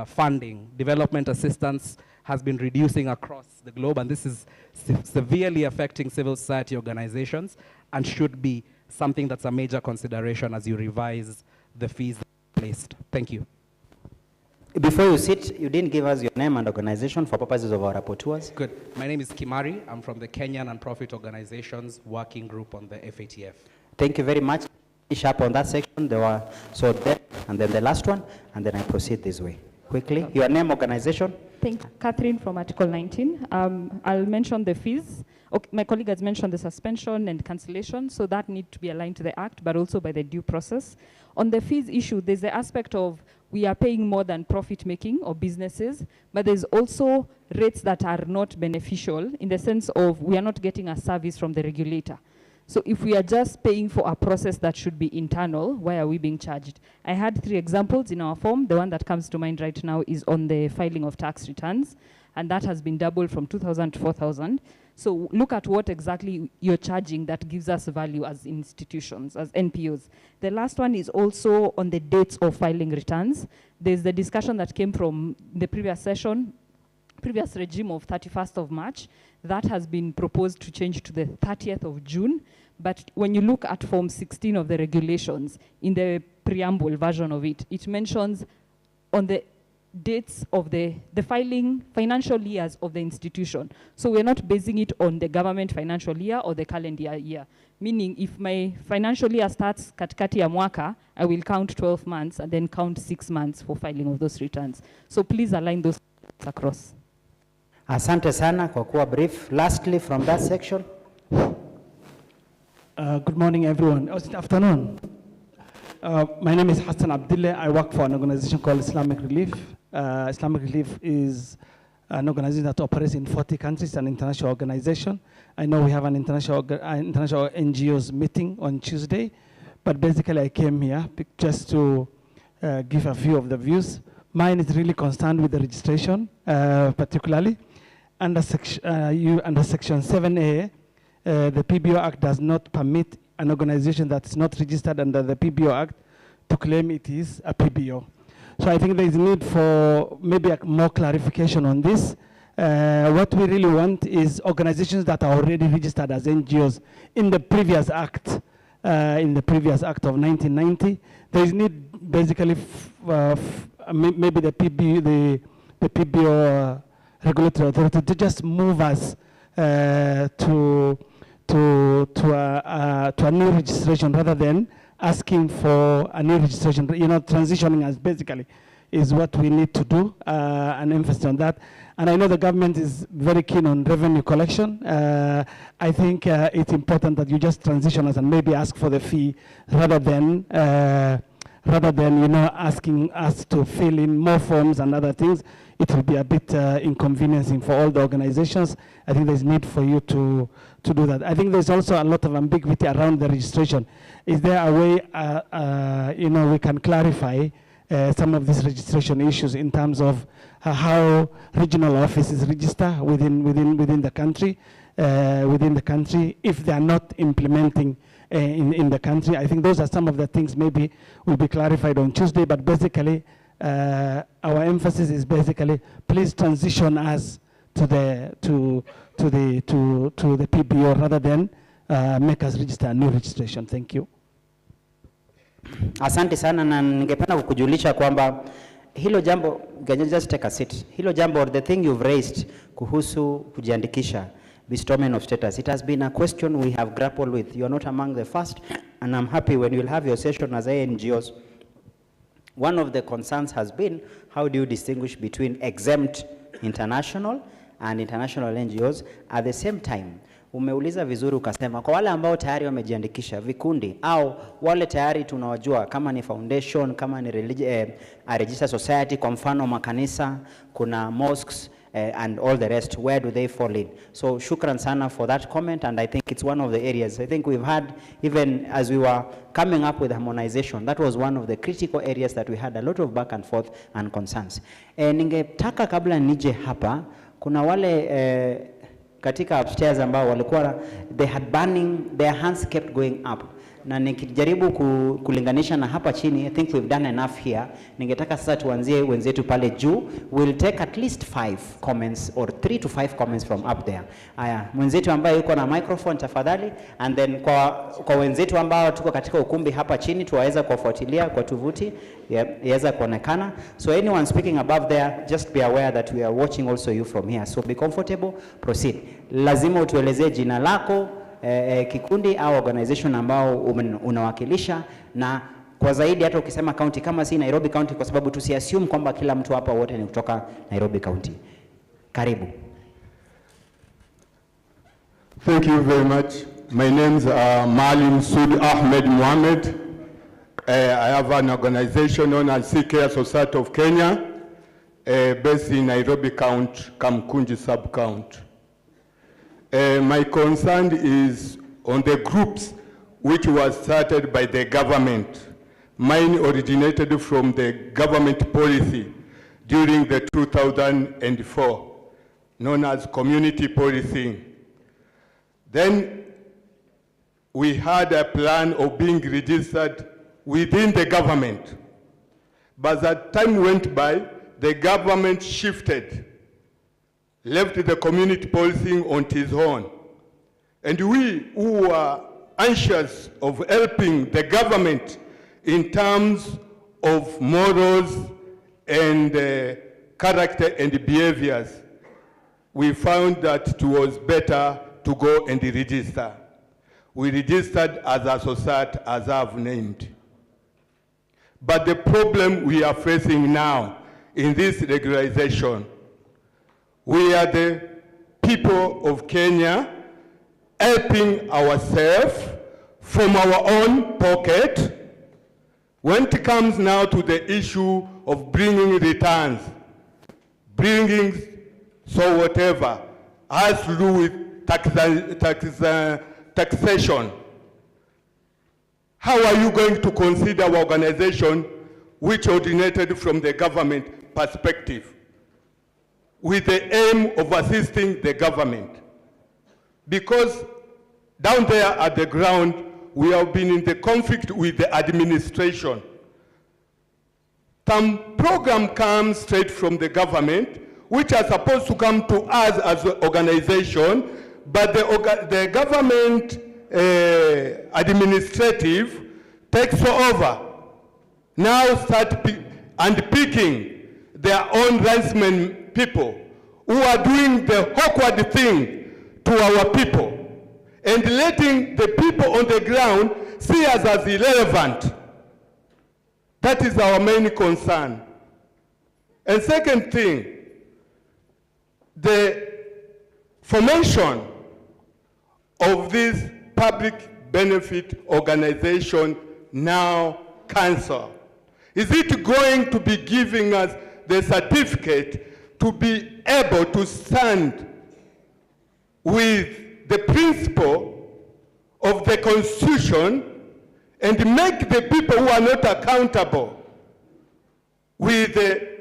funding. Development assistance has been reducing across the globe, and this is severely affecting civil society organizations and should be something that's a major consideration as you revise the fees placed. Thank you. Before you sit, you didn't give us your name and organization for purposes of our rapporteurs. Good. My name is Kimari. I'm from the Kenya Non-Profit Organizations Working Group on the FATF. Thank you very much. Finish up on that section. There were, so that, and then the last one, and then I proceed this way. Quickly, your name, organization? Thank you. Catherine from Article 19. I'll mention the fees. Okay, my colleague has mentioned the suspension and cancellation, so that need to be aligned to the Act, but also by the due process. On the fees issue, there's the aspect of we are paying more than profit making or businesses, but there's also rates that are not beneficial in the sense of we are not getting a service from the regulator. So if we are just paying for a process that should be internal, why are we being charged? I had 3 examples in our form. The one that comes to mind right now is on the filing of tax returns, and that has been doubled from 2,000 to 4,000. So look at what exactly you're charging that gives us value as institutions, as NPOs. The last one is also on the dates of filing returns. There's the discussion that came from the previous session, previous regime of 31st of March. That has been proposed to change to the 30th of June. But when you look at Form 16 of the regulations, in the preamble version of it, it mentions on the dates of the filing financial years of the institution. So we're not basing it on the government financial year or the calendar year. Meaning if my financial year starts katikati ya mwaka, I will count 12 months and then count 6 months for filing of those returns. So please align those across. Asante sana kwa kuwa brief. Lastly, from that section. Good morning, everyone. Oh, afternoon. My name is Hassan Abdullah. I work for an organization called Islamic Relief. Islamic Relief is an organization that operates in 40 countries, an international organization. I know we have an international NGOs meeting on Tuesday, but basically I came here just to give a few of the views. Mine is really concerned with the registration, particularly. Under Section 7A, the PBO Act does not permit an organization that's not registered under the PBO Act to claim it is a PBO. So I think there is need for maybe more clarification on this. What we really want is organizations that are already registered as NGOs in the previous act, of 1990. There is need basically maybe the PBO regulatory authority to just move us to a new registration rather than asking for a new registration. You know, transitioning us basically is what we need to do, and emphasis on that. And I know the government is very keen on revenue collection. I think it's important that you just transition us and maybe ask for the fee rather than asking us to fill in more forms and other things. It will be a bit inconveniencing for all the organizations. I think there's need for you to do that. I think there's also a lot of ambiguity around the registration. Is there a way, we can clarify some of these registration issues in terms of how regional offices register within the country, if they are not implementing in the country? I think those are some of the things maybe will be clarified on Tuesday, but basically our emphasis is basically please transition us to the PBO rather than make us register a new registration. Thank you. Asante sana, na ningependa kukujulisha kwamba hilo jambo, can you just take a seat? Hilo jambo, the thing you've raised kuhusu kujiandikisha, bestowment of status, it has been a question we have grappled with. You are not among the first, and I'm happy when you'll have your session as NGOs. One of the concerns has been, how do you distinguish between exempt international and international NGOs? At the same time, umeuliza vizuri ukasema, kwa wale ambao tayari wamejiandikisha vikundi, au wale tayari tunawajua kama ni foundation, kama ni registered society, kwa mfano makanisa, kuna mosques, and all the rest, where do they fall in? So shukran sana for that comment, and I think it's one of the areas. I think we've had, even as we were coming up with harmonization, that was one of the critical areas that we had a lot of back and forth and concerns. Ningetaka kabla nije hapa Kuna wale katika upstairs ambao walikuwa they had burning, their hands kept going up. Na nikijaribu kulinganisha na hapa chini, I think we've done enough here. Ningetaka sasa tuanzie wenzetu pale juu. We'll take at least 5 comments or 3 to 5 comments from up there. Aya, mwenzetu ambaye yuko na microphone tafadhali, and then kwa wenzetu ambao tuko katika ukumbi hapa chini tuwaweza kufuatilia kwa tovuti yaweza kuonekana. So anyone speaking above there, just be aware that we are watching also you from here. So be comfortable, proceed. Lazima utuelezee jina lako, kikundi au organization ambao unawakilisha, na kwa zaidi hata ukisema county kama si Nairobi County, kwa sababu tusiassume kwamba kila mtu hapa wote ni kutoka Nairobi County. Karibu. Thank you very much. My name is Malim Sud Ahmed Mohamed. I have an organization known as CK Society of Kenya, based in Nairobi County, Kamkunji sub-county. My concern is on the groups which was started by the government. Mine originated from the government policy during the 2004, known as community policing. Then we had a plan of being registered within the government. But as time went by, the government shifted, left the community policing on its own. And we who were anxious of helping the government in terms of morals and character and behaviors, we found that it was better to go and register. We registered as a society, as I've named. But the problem we are facing now in this regularization, we are the people of Kenya helping ourselves from our own pocket. When it comes now to the issue of bringing returns, bringing so whatever has to do with taxation, how are you going to consider our organization which originated from the government perspective with the aim of assisting the government? Because down there at the ground, we have been in the conflict with the administration. Some program comes straight from the government, which are supposed to come to us as an organization, but the government administrative takes over. Now start picking their own ransman people who are doing the awkward thing to our people and letting the people on the ground see us as irrelevant. That is our main concern. And second thing, the formation of this public benefit organization now council. Is it going to be giving us the certificate to be able to stand with the principle of the Constitution and make the people who are not accountable with the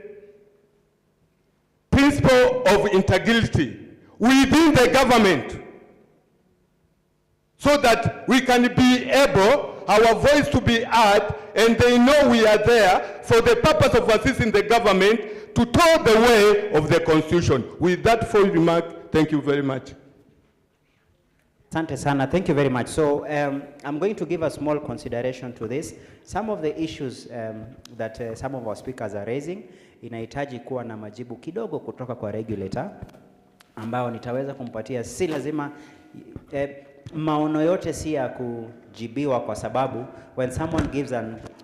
principle of integrity within the government, so that we can be able, our voice to be heard, and they know we are there for the purpose of assisting the government to tow the way of the Constitution. With that full remark, thank you very much. Asante sana, thank you very much. So I'm going to give a small consideration to this. Some of the issues that some of our speakers are raising, inahitaji kuwa na majibu kidogo kutoka kwa regulator, ambao nitaweza kumpatia. Si lazima maono yote si ya kujibiwa, kwa sababu when someone gives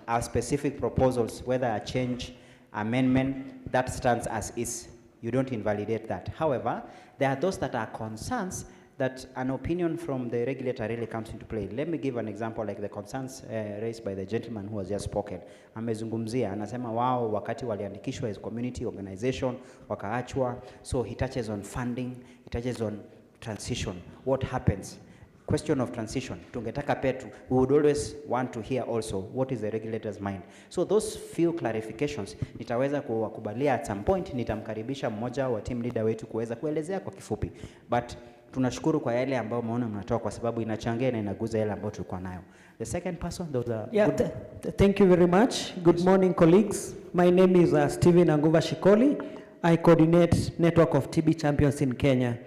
a specific proposals, whether a change, amendment, that stands as is. You don't invalidate that. However, there are those that are concerns that an opinion from the regulator really comes into play. Let me give an example, like the concerns raised by the gentleman who has just spoken. Amezungumzia, anasema wao wakati waliandikishwa as community organization, wakaachwa. So he touches on funding, he touches on transition. What happens? question of transition, tungetaka petu, we would always want to hear also what is the regulator's mind. So those few clarifications nitaweza kuwakubalia at some point, nitamkaribisha mmoja wa team leader wetu kuweza kuelezea kwa kifupi. But tunashukuru kwa yale ambao maona mnatoa kwa sababu inachangia na inaguza yale ambao tulikuwa nayo. The second person, those are Thank you very much. Good morning, colleagues. My name is Stephen Anguva Shikoli. I coordinate Network of TB Champions in Kenya.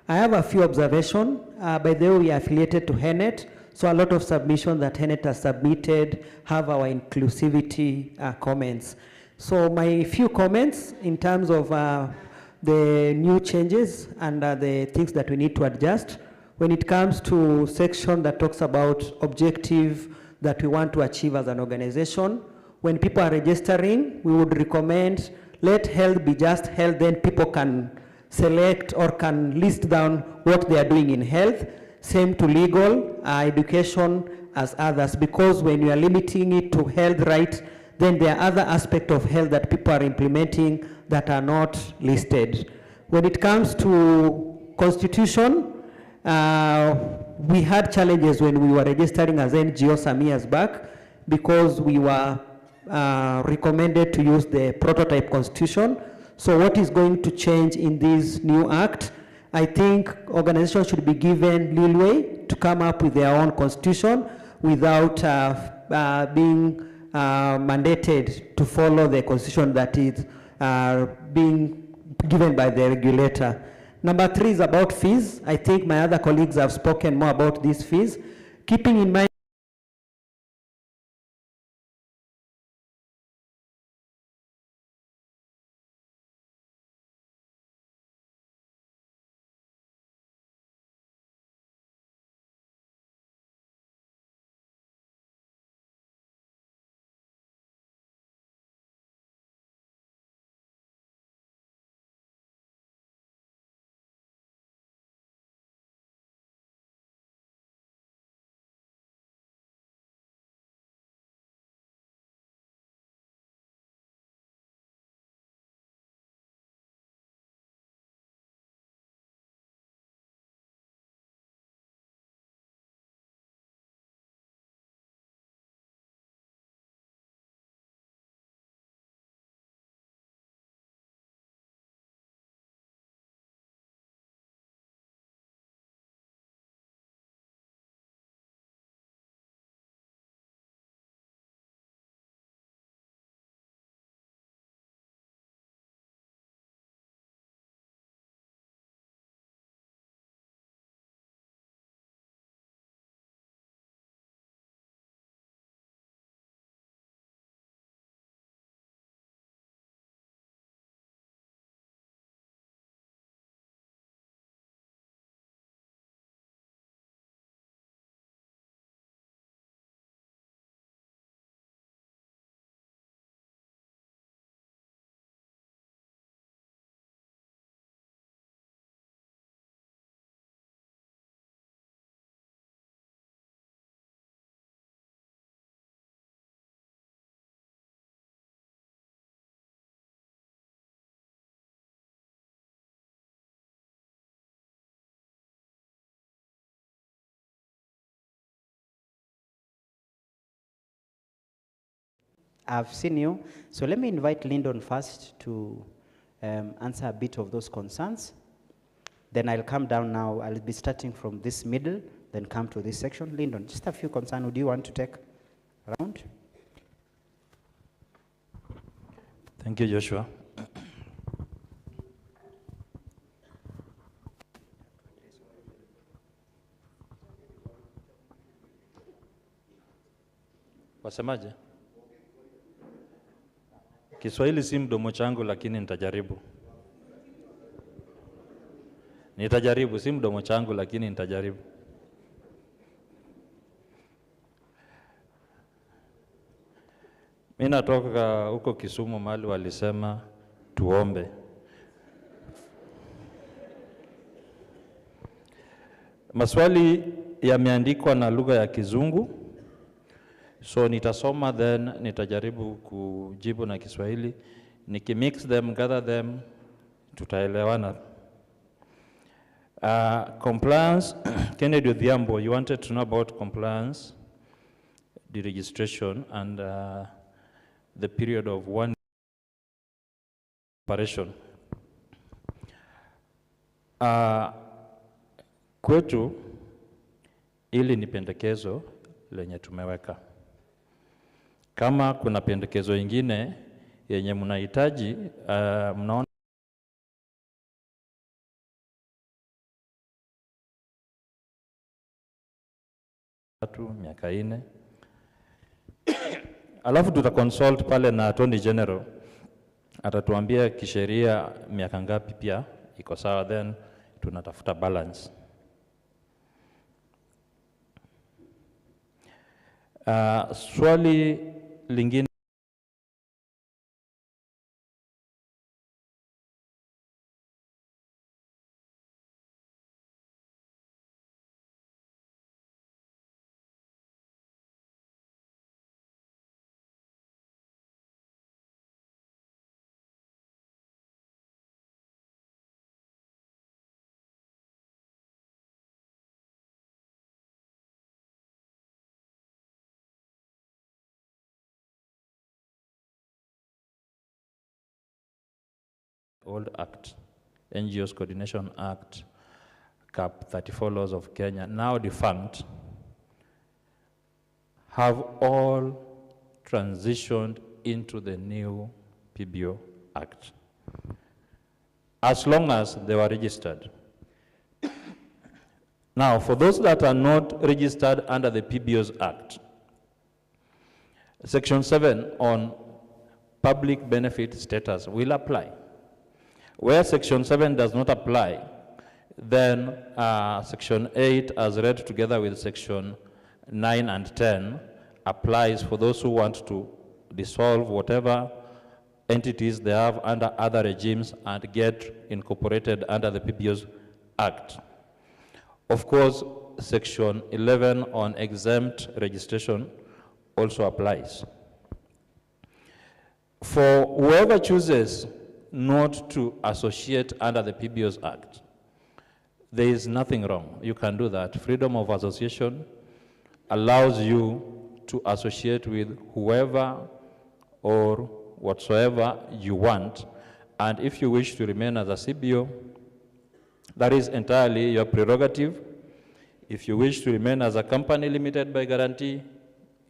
I have a few observations. By the way, we are affiliated to HENET, so a lot of submissions that HENET has submitted have our inclusivity comments. So my few comments in terms of the new changes and the things that we need to adjust. When it comes to section that talks about objective that we want to achieve as an organization, when people are registering, we would recommend let health be just health, then people can select or can list down what they are doing in health. Same to legal, education as others, because when you are limiting it to health right, then there are other aspects of health that people are implementing that are not listed. When it comes to constitution, we had challenges when we were registering as NGO some years back because we were recommended to use the prototype constitution. So what is going to change in this new act? I think organizations should be given leeway to come up with their own constitution without being mandated to follow the constitution that is being given by the regulator. Number 3 is about fees. I think my other colleagues have spoken more about these fees. Keeping in mind I've seen you. So let me invite Lyndon first to answer a bit of those concerns. Then I'll come down now. I'll be starting from this middle, then come to this section. Lyndon, just a few concerns. Would you want to take around? Thank you, Joshua. Wasemaje? Kiswahili si mdomo changu lakini nitajaribu. Nitajaribu, si mdomo changu lakini nitajaribu. Mimi natoka huko Kisumu mahali walisema tuombe. Maswali yameandikwa na lugha ya Kizungu. So nitasoma then nitajaribu kujibu na Kiswahili. Nikimix them, gather them, tutaelewana. Compliance, Kennedy Odhiambo, you wanted to know about compliance, deregistration, and the period of 1 operation. Kwetu, ili ni pendekezo lenye tumeweka. Kama kuna pendekezo ingine yenye mnahitaji, mnaona miaka 4. Alafu tutaconsult pale na Attorney General, atatuambia kisheria miaka ngapi pia iko sawa, then tunatafuta balance. Swali lingine old Act, NGOs Coordination Act, Cap 34 laws of Kenya, now defunct, have all transitioned into the new PBO Act, as long as they were registered. Now, for those that are not registered under the PBO's Act, Section 7 on public benefit status will apply. Where Section 7 does not apply, then Section 8, as read together with Section 9 and 10, applies for those who want to dissolve whatever entities they have under other regimes and get incorporated under the PBO's Act. Of course, Section 11 on exempt registration also applies. For whoever chooses not to associate under the PBO's Act, there is nothing wrong. You can do that. Freedom of association allows you to associate with whoever or whatsoever you want. And if you wish to remain as a CBO, that is entirely your prerogative. If you wish to remain as a company limited by guarantee,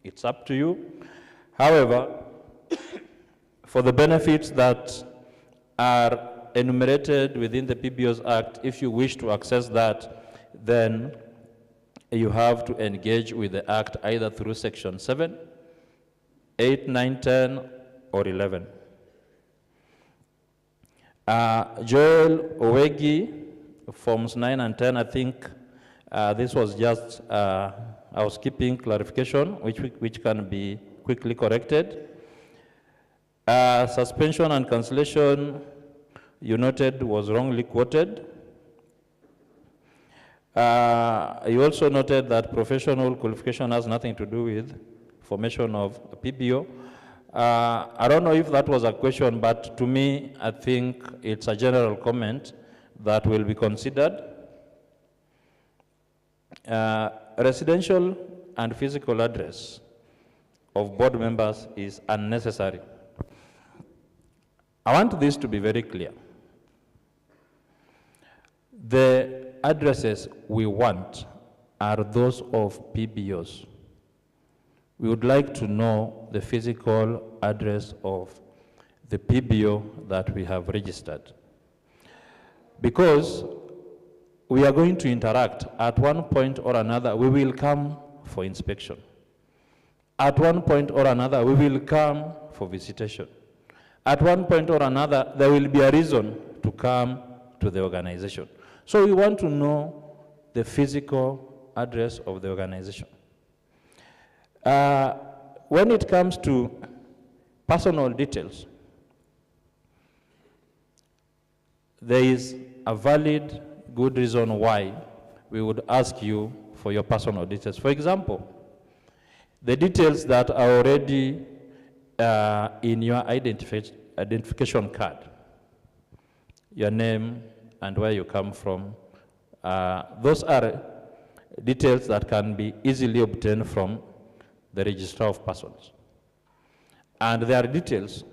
it's up to you. However, for the benefits that are enumerated within the PBO's Act, if you wish to access that, then you have to engage with the Act either through Section 7, 8, 9, 10, or 11. Joel Owegi, Forms 9 and 10, I think this was just housekeeping clarification, which can be quickly corrected. Suspension and cancellation, you noted, was wrongly quoted. You also noted that professional qualification has nothing to do with formation of a PBO. I don't know if that was a question, but to me, I think it's a general comment that will be considered. Residential and physical address of board members is unnecessary. I want this to be very clear. The addresses we want are those of PBOs. We would like to know the physical address of the PBO that we have registered. Because we are going to interact. At one point or another, we will come for inspection. At one point or another, we will come for visitation. At one point or another, there will be a reason to come to the organization. So we want to know the physical address of the organization. When it comes to personal details, there is a valid, good reason why we would ask you for your personal details. For example, the details that are already in your identification card, your name and where you come from, Those are details that can be easily obtained from the Registrar of Persons. And there are details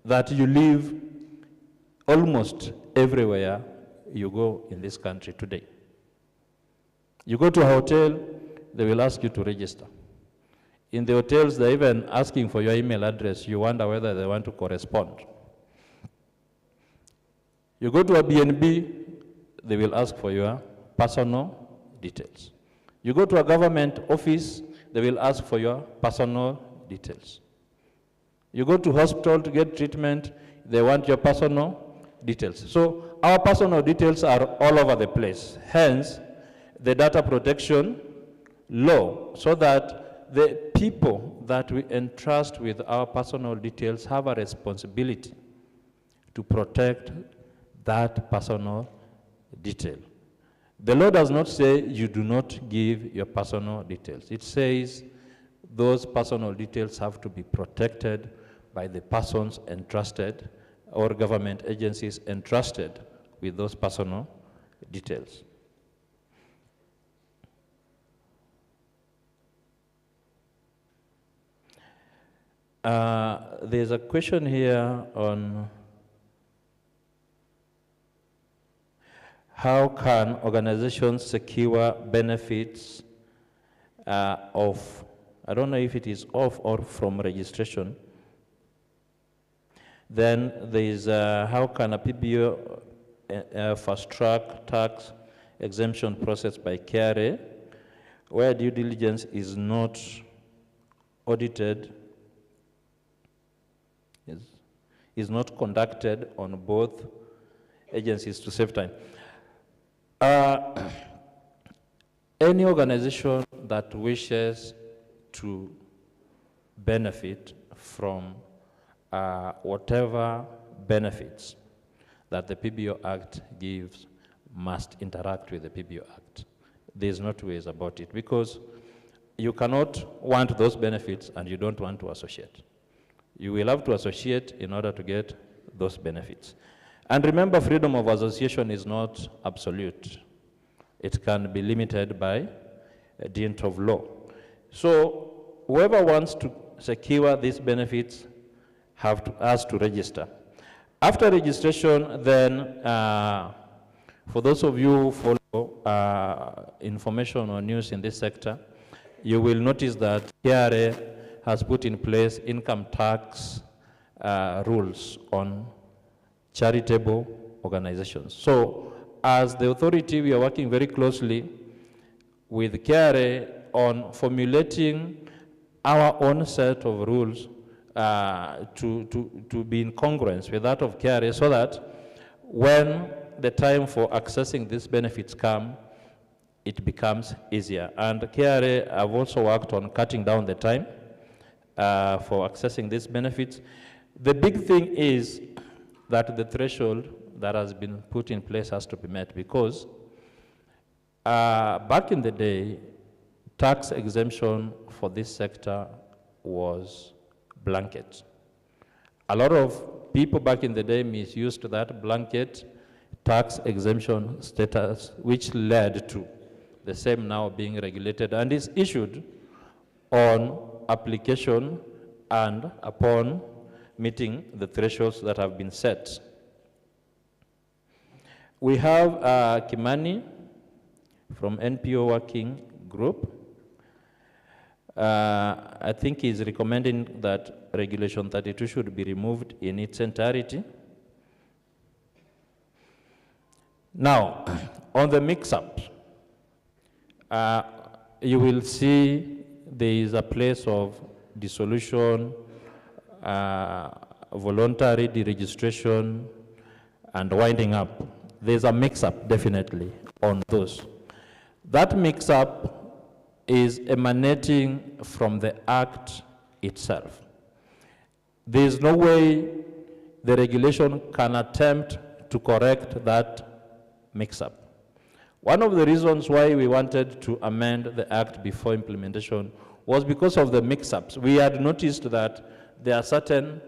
that you leave almost everywhere you go in this country today. You go to a hotel, they will ask you to register. In the hotels, they're even asking for your email address. You wonder whether they want to correspond. You go to a B&B, they will ask for your personal details. You go to a government office, they will ask for your personal details. You go to hospital to get treatment, they want your personal details. So our personal details are all over the place. Hence, the data protection law, so that the people that we entrust with our personal details have a responsibility to protect that personal detail. The law does not say you do not give your personal details. It says those personal details have to be protected by the persons entrusted or government agencies entrusted with those personal details. There's a question here on how can organizations secure benefits of, I don't know if it is off or from registration. Then there is how can a PBO fast-track tax exemption process by KRA, where due diligence is not audited, is not conducted on both agencies to save time. Any organization that wishes to benefit from whatever benefits that the PBO Act gives must interact with the PBO Act. There's no two ways about it, because you cannot want those benefits and you don't want to associate. You will have to associate in order to get those benefits. And remember, freedom of association is not absolute. It can be limited by a dint of law. So whoever wants to secure these benefits has to register. After registration, then, for those of you who follow information or news in this sector, you will notice that KRA has put in place income tax rules on charitable organizations. So as the authority, we are working very closely with KRA on formulating our own set of rules to be in congruence with that of KRA, so that when the time for accessing these benefits come, it becomes easier. And KRA have also worked on cutting down the time for accessing these benefits. The big thing is that the threshold that has been put in place has to be met, because back in the day, tax exemption for this sector was blanket. A lot of people back in the day misused that blanket tax exemption status, which led to the same now being regulated and is issued on application and upon meeting the thresholds that have been set. We have Kimani from NPO Working Group. I think he's recommending that Regulation 32 should be removed in its entirety. Now, on the mix-up, you will see there is a place of dissolution, voluntary deregistration, and winding up. There's a mix-up, definitely, on those. That mix-up is emanating from the Act itself. There's no way the regulation can attempt to correct that mix-up. One of the reasons why we wanted to amend the Act before implementation was because of the mix-ups. We had noticed that there are certain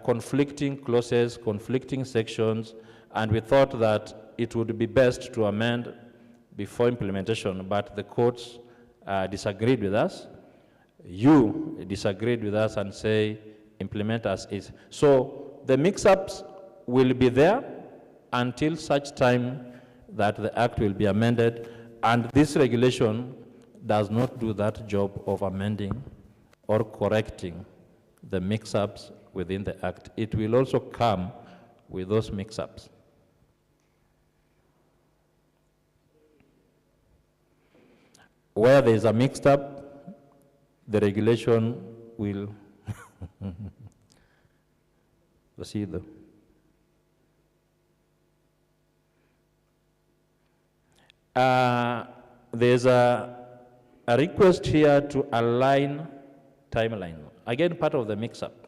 conflicting clauses, conflicting sections, and we thought that it would be best to amend before implementation, but the courts disagreed with us. You disagreed with us and say implement as is. So the mix-ups will be there until such time that the act will be amended, and this regulation does not do that job of amending or correcting the mix-ups within the act. It will also come with those mix-ups. Where there is a mixed up, the regulation will proceed. There's a request here to align timeline. Again, part of the mix-up.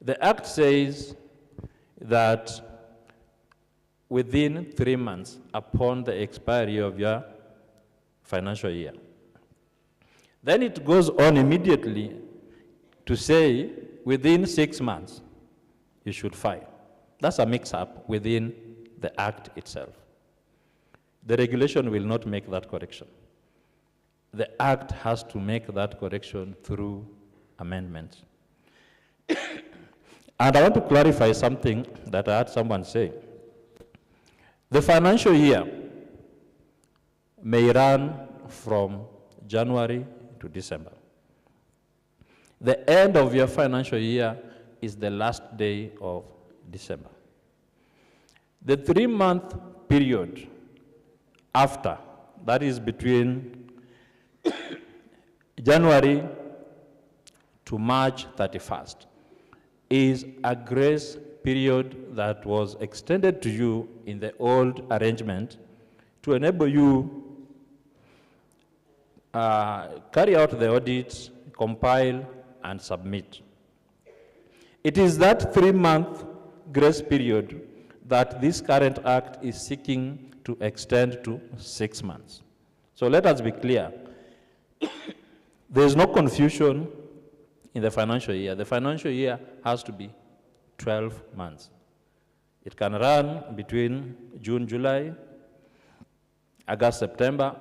The Act says that within 3 months upon the expiry of your financial year. Then it goes on immediately to say within 6 months you should file. That's a mix-up within the Act itself. The regulation will not make that correction. The Act has to make that correction through amendments. And I want to clarify something that I heard someone say. The financial year may run from January to December. The end of your financial year is the last day of December. The 3-month period after, that is between January to March 31st, is a grace period that was extended to you in the old arrangement to enable you carry out the audits, compile, and submit. It is that 3-month grace period that this current act is seeking to extend to 6 months. So let us be clear. There is no confusion in the financial year. The financial year has to be 12 months. It can run between June, July, August, September,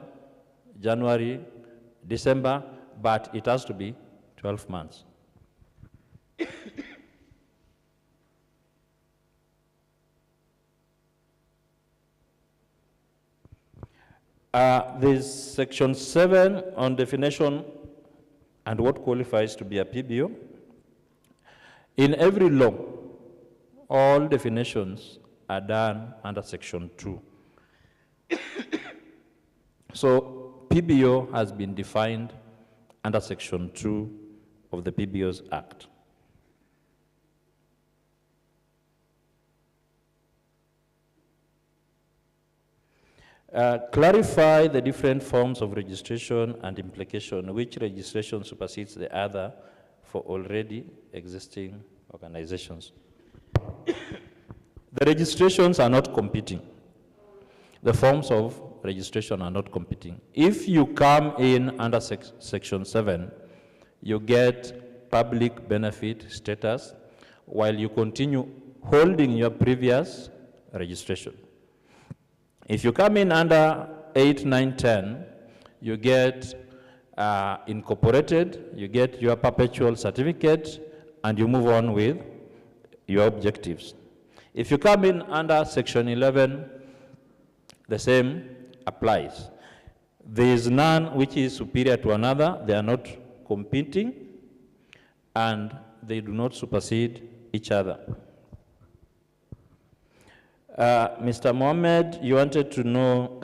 January, December, but it has to be 12 months. There's section 7 on definition and what qualifies to be a PBO. In every law, all definitions are done under section 2. So PBO has been defined under section 2 of the PBO's Act. Clarify the different forms of registration and implication, which registration supersedes the other for already existing organizations. The registrations are not competing. The forms of registration are not competing. If you come in under section 7, you get public benefit status while you continue holding your previous registration. If you come in under 8, 9, 10, you get incorporated, you get your perpetual certificate, and you move on with your objectives. If you come in under section 11, the same applies. There is none which is superior to another. They are not competing, and they do not supersede each other. Mr. Mohammed, you wanted to know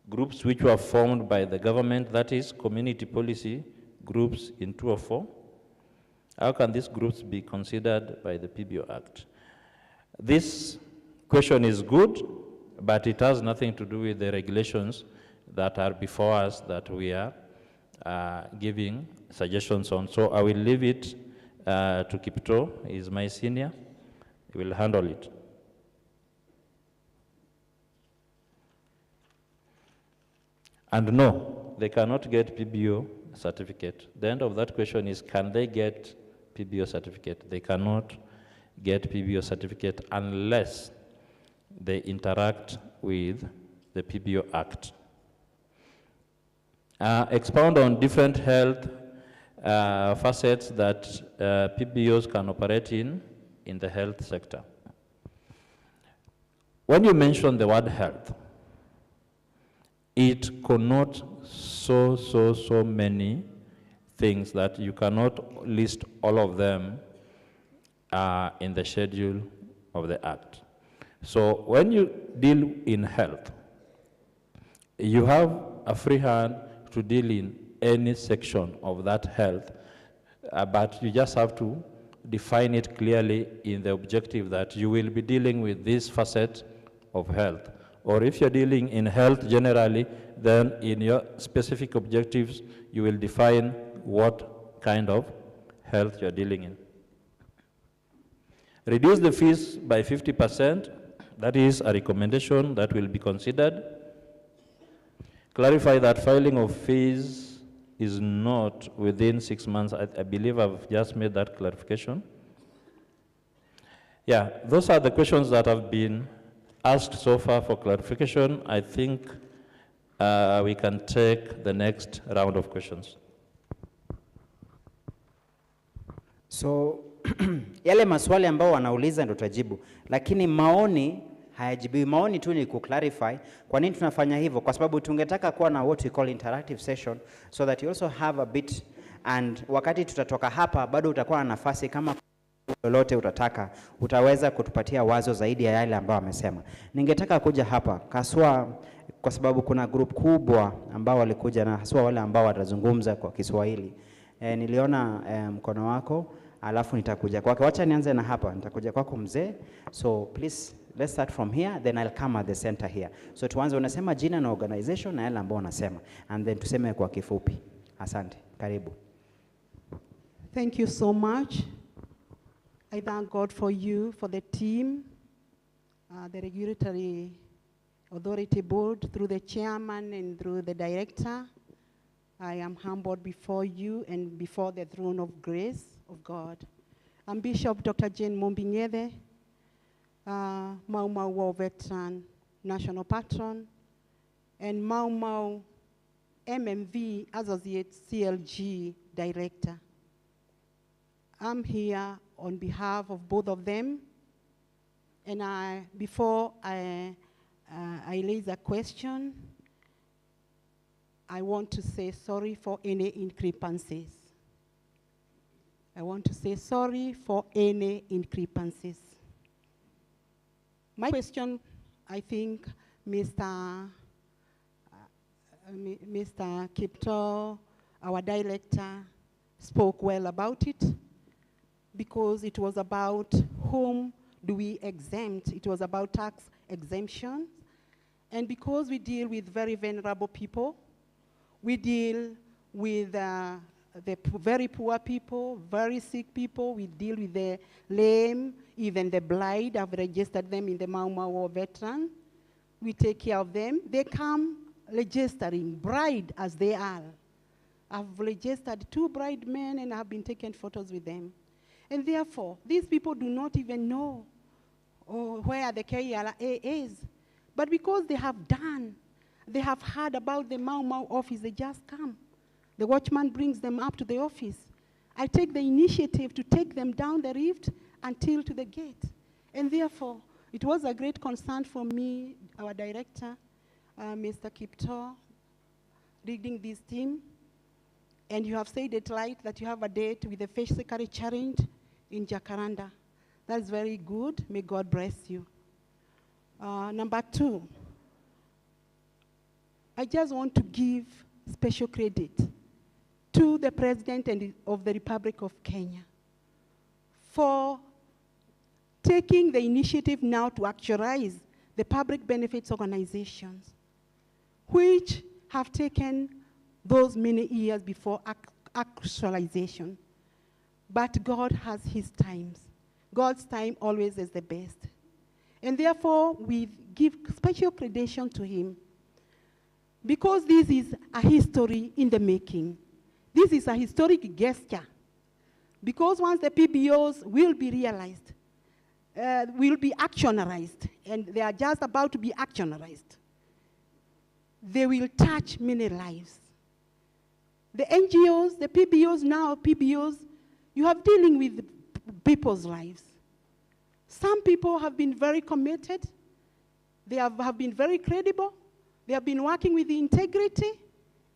groups which were formed by the government, that is community policy groups in 204. How can these groups be considered by the PBO Act? This question is good, but it has nothing to do with the regulations that are before us that we are giving suggestions on. So I will leave it to Kipto. He is my senior. He will handle it. And no, they cannot get PBO certificate. The end of that question is, can they get PBO certificate? They cannot get PBO certificate unless they interact with the PBO Act. Expound on different health facets that PBOs can operate in the health sector. When you mention the word health, it connotes so many things that you cannot list all of them in the schedule of the Act. So when you deal in health, you have a free hand to deal in any section of that health, but you just have to define it clearly in the objective that you will be dealing with this facet of health. Or if you're dealing in health generally, then in your specific objectives, you will define what kind of health you're dealing in. Reduce the fees by 50%. That is a recommendation that will be considered. Clarify that filing of fees is not within 6 months. I believe I've just made that clarification. Yeah, those are the questions that have been asked so far for clarification. I think we can take the next round of questions. So yale maswali ambao wanauliza ndio tutajibu, lakini maoni hayajibiwi. Maoni tu ni kuclarify kwa nini tunafanya hivyo, kwa sababu tungetaka kuwa na what we call interactive session so that you also have a bit, and wakati tutatoka hapa bado utakuwa na nafasi, kama lolote utataka utaweza kutupatia wazo zaidi ya yale ambao wamesema. Ningetaka kuja hapa kaswa kwa sababu kuna group kubwa ambao walikuja, na haswa wale ambao watazungumza kwa Kiswahili. Niliona mkono wako, alafu nitakuja kwako. Wacha nianze na hapa, nitakuja kwako mzee. So please let's start from here, then I'll come at the center here. So tuanze, unasema jina na organization na yale ambao unasema, and then tuseme kwa kifupi. Asante, karibu. Thank you so much. I thank God for you, for the team, the Regulatory Authority Board, through the chairman and through the director. I am humbled before you and before the throne of grace of God. I'm Bishop Dr. Jane Mombinyede, Mau Mau War Veteran National Patron, and Mau Mau MMV Associate CLG Director. I'm here on behalf of both of them, and before I raise a question, I want to say sorry for any discrepancies. I want to say sorry for any discrepancies. My question, I think Mr. Kipto, our director, spoke well about it, because it was about whom do we exempt. It was about tax exemption. And because we deal with very vulnerable people, we deal with the very poor people, very sick people. We deal with the lame, even the blind. I've registered them in the Mau Mau War Veteran. We take care of them. They come registering, bride as they are. I've registered 2 bride men and I've been taking photos with them. And therefore, these people do not even know where the KRA is. But because they have heard about the Mau Mau office, they just come. The watchman brings them up to the office. I take the initiative to take them down the rift until to the gate. And therefore, it was a great concern for me, our director, Mr. Kipto, leading this team. And you have said it right that you have a date with the physically challenged in Jacaranda. That's very good. May God bless you. Number 2, I just want to give special credit to the President of the Republic of Kenya for taking the initiative now to actualize the public benefits organizations, which have taken those many years before actualization. But God has his times. God's time always is the best. And therefore, we give special credential to him, because this is a history in the making. This is a historic gesture, because once the PBOs will be realized, will be actionalized, and they are just about to be actionalized, they will touch many lives. The NGOs, the PBOs, now PBOs, you have dealing with people's lives. Some people have been very committed. They have been very credible. They have been working with integrity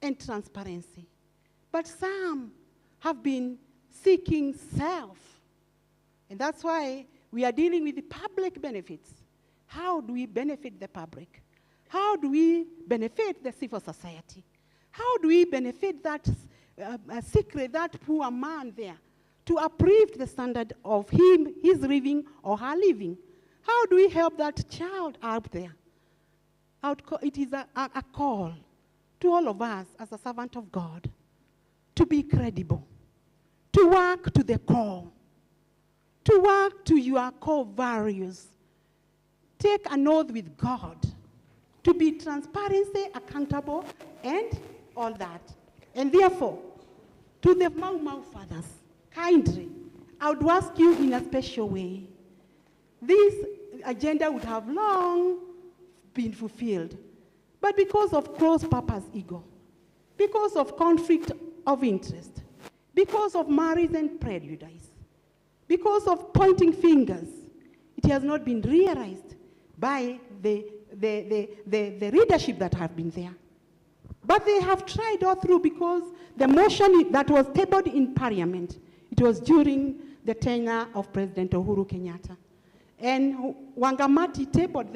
and transparency. But some have been seeking self. And that's why we are dealing with the public benefits. How do we benefit the public? How do we benefit the civil society? How do we benefit that secret, that poor man there, to uplift the standard of his living or her living? How do we help that child out there? It is a call to all of us as a servant of God to be credible, to work to the core, to work to your core values. Take an oath with God to be transparency, accountable, and all that. And therefore, to the Mau Mau fathers, kindly, I would ask you in a special way, this agenda would have long been fulfilled, but because of cross-purpose ego, because of conflict of interest, because of malice and prejudice, because of pointing fingers, it has not been realized by the leadership that have been there. But they have tried all through, because the motion that was tabled in Parliament, it was during the tenure of President Uhuru Kenyatta. And Wangamati tabled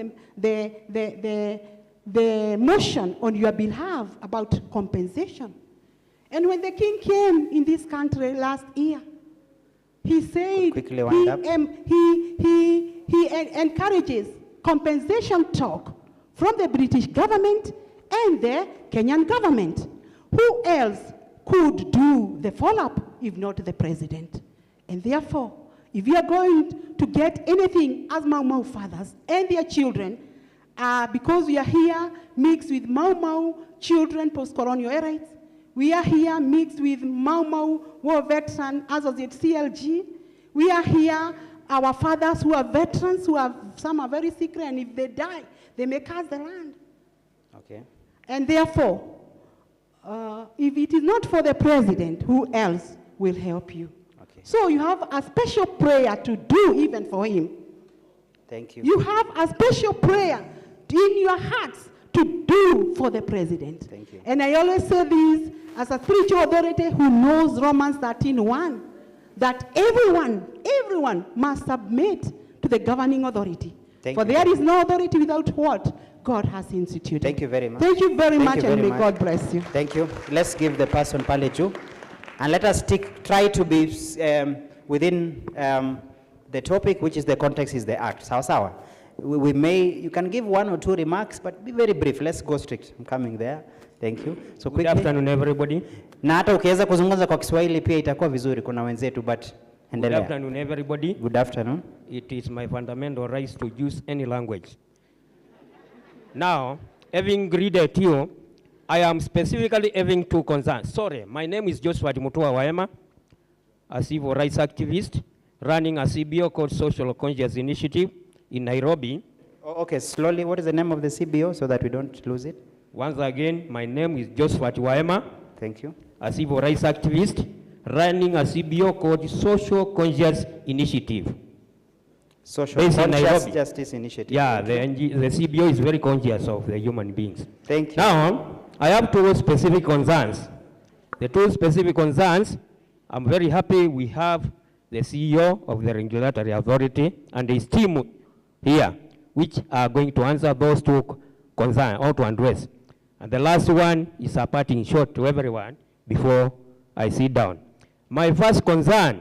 the motion on your behalf about compensation. And when the king came in this country last year, he said he encourages compensation talk from the British government and the Kenyan government. Who else could do the follow-up if not the president? And therefore, if you are going to get anything as Mau Mau fathers and their children, because we are here mixed with Mau Mau children post-colonial eras, we are here mixed with Mau Mau war veteran associate CLG, we are here our fathers who are veterans, some are very sick, and if they die, they may curse the land. Okay. And therefore, if it is not for the president, who else will help you? Okay. So you have a special prayer to do even for him. Thank you. You have a special prayer in your hearts to do for the president. Thank you. And I always say this as a spiritual authority who knows Romans 13:1, that everyone must submit to the governing authority. For there is no authority without what God has instituted. Thank you very much. Thank you very much, and may God bless you. Thank you. Let's give the person Paleju, and let us try to be within the topic, which is the context is the act. Sawa. You can give one or two remarks, but be very brief. Let's go straight. I'm coming there. Thank you. So quickly. Good afternoon, everybody. Na hata ukiweza kuzungumza kwa Kiswahili pia itakuwa vizuri, kuna wenzetu, but endelea. Good afternoon, everybody. Good afternoon. It is my fundamental right to use any language. Now, having greeted you, I am specifically having two concerns. Sorry, my name is Joshua Mutua Waema, a civil rights activist running a CBO called Social Conscious Initiative in Nairobi. Okay, slowly, what is the name of the CBO so that we don't lose it? Once again, my name is Joshua Waema. Thank you. A civil rights activist running a CBO called Social Conscious Initiative. Social Conscious Justice Initiative. Yeah, the CBO is very conscious of the human beings. Thank you. Now, I have two specific concerns. The two specific concerns, I'm very happy we have the CEO of the Regulatory Authority and his team here, which are going to answer those two concerns or to address. And the last one is a parting shot to everyone before I sit down. My first concern,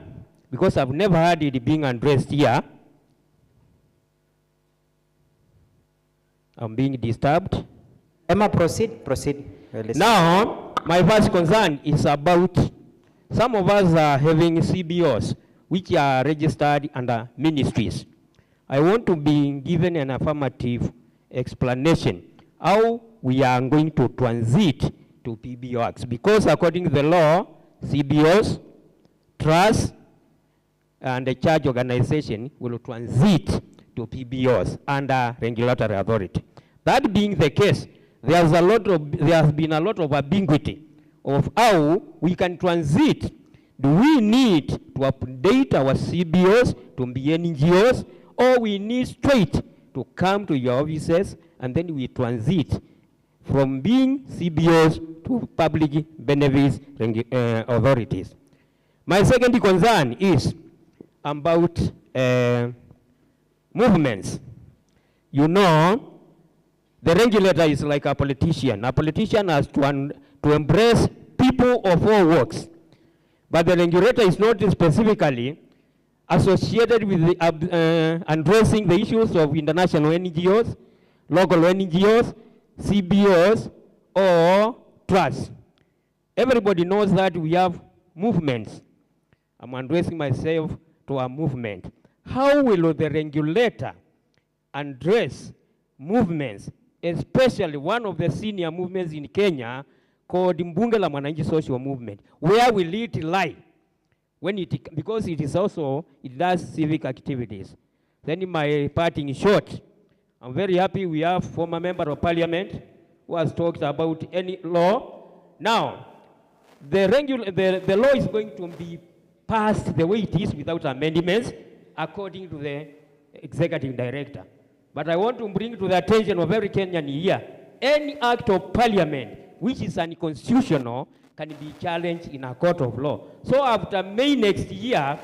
because I've never heard it being addressed here, I'm being disturbed. Emma, proceed. Now, my first concern is about some of us are having CBOs, which are registered under ministries. I want to be given an affirmative explanation how we are going to transit to PBOs, because according to the law, CBOs, trusts, and the church organization will transit to PBOs under regulatory authority. That being the case, there has been a lot of ambiguity of how we can transit. Do we need to update our CBOs to be NGOs, or we need straight to come to your offices and then we transit from being CBOs to public benefits authorities? My second concern is about movements. You know, the regulator is like a politician. A politician has to embrace people of all walks. But the regulator is not specifically associated with the, addressing the issues of international NGOs, local NGOs, CBOs, or trusts. Everybody knows that we have movements. I'm addressing myself to a movement. How will the regulator address movements, especially one of the senior movements in Kenya called Mbunge la Mwananchi Social Movement? Where will it lie? When because it is also, it does civic activities. Then in my parting short, I'm very happy we have former member of parliament who has talked about any law. Now, the law is going to be passed the way it is without amendments according to the executive director. But I want to bring to the attention of every Kenyan here, any act of parliament which is unconstitutional can be challenged in a court of law. So after May next year,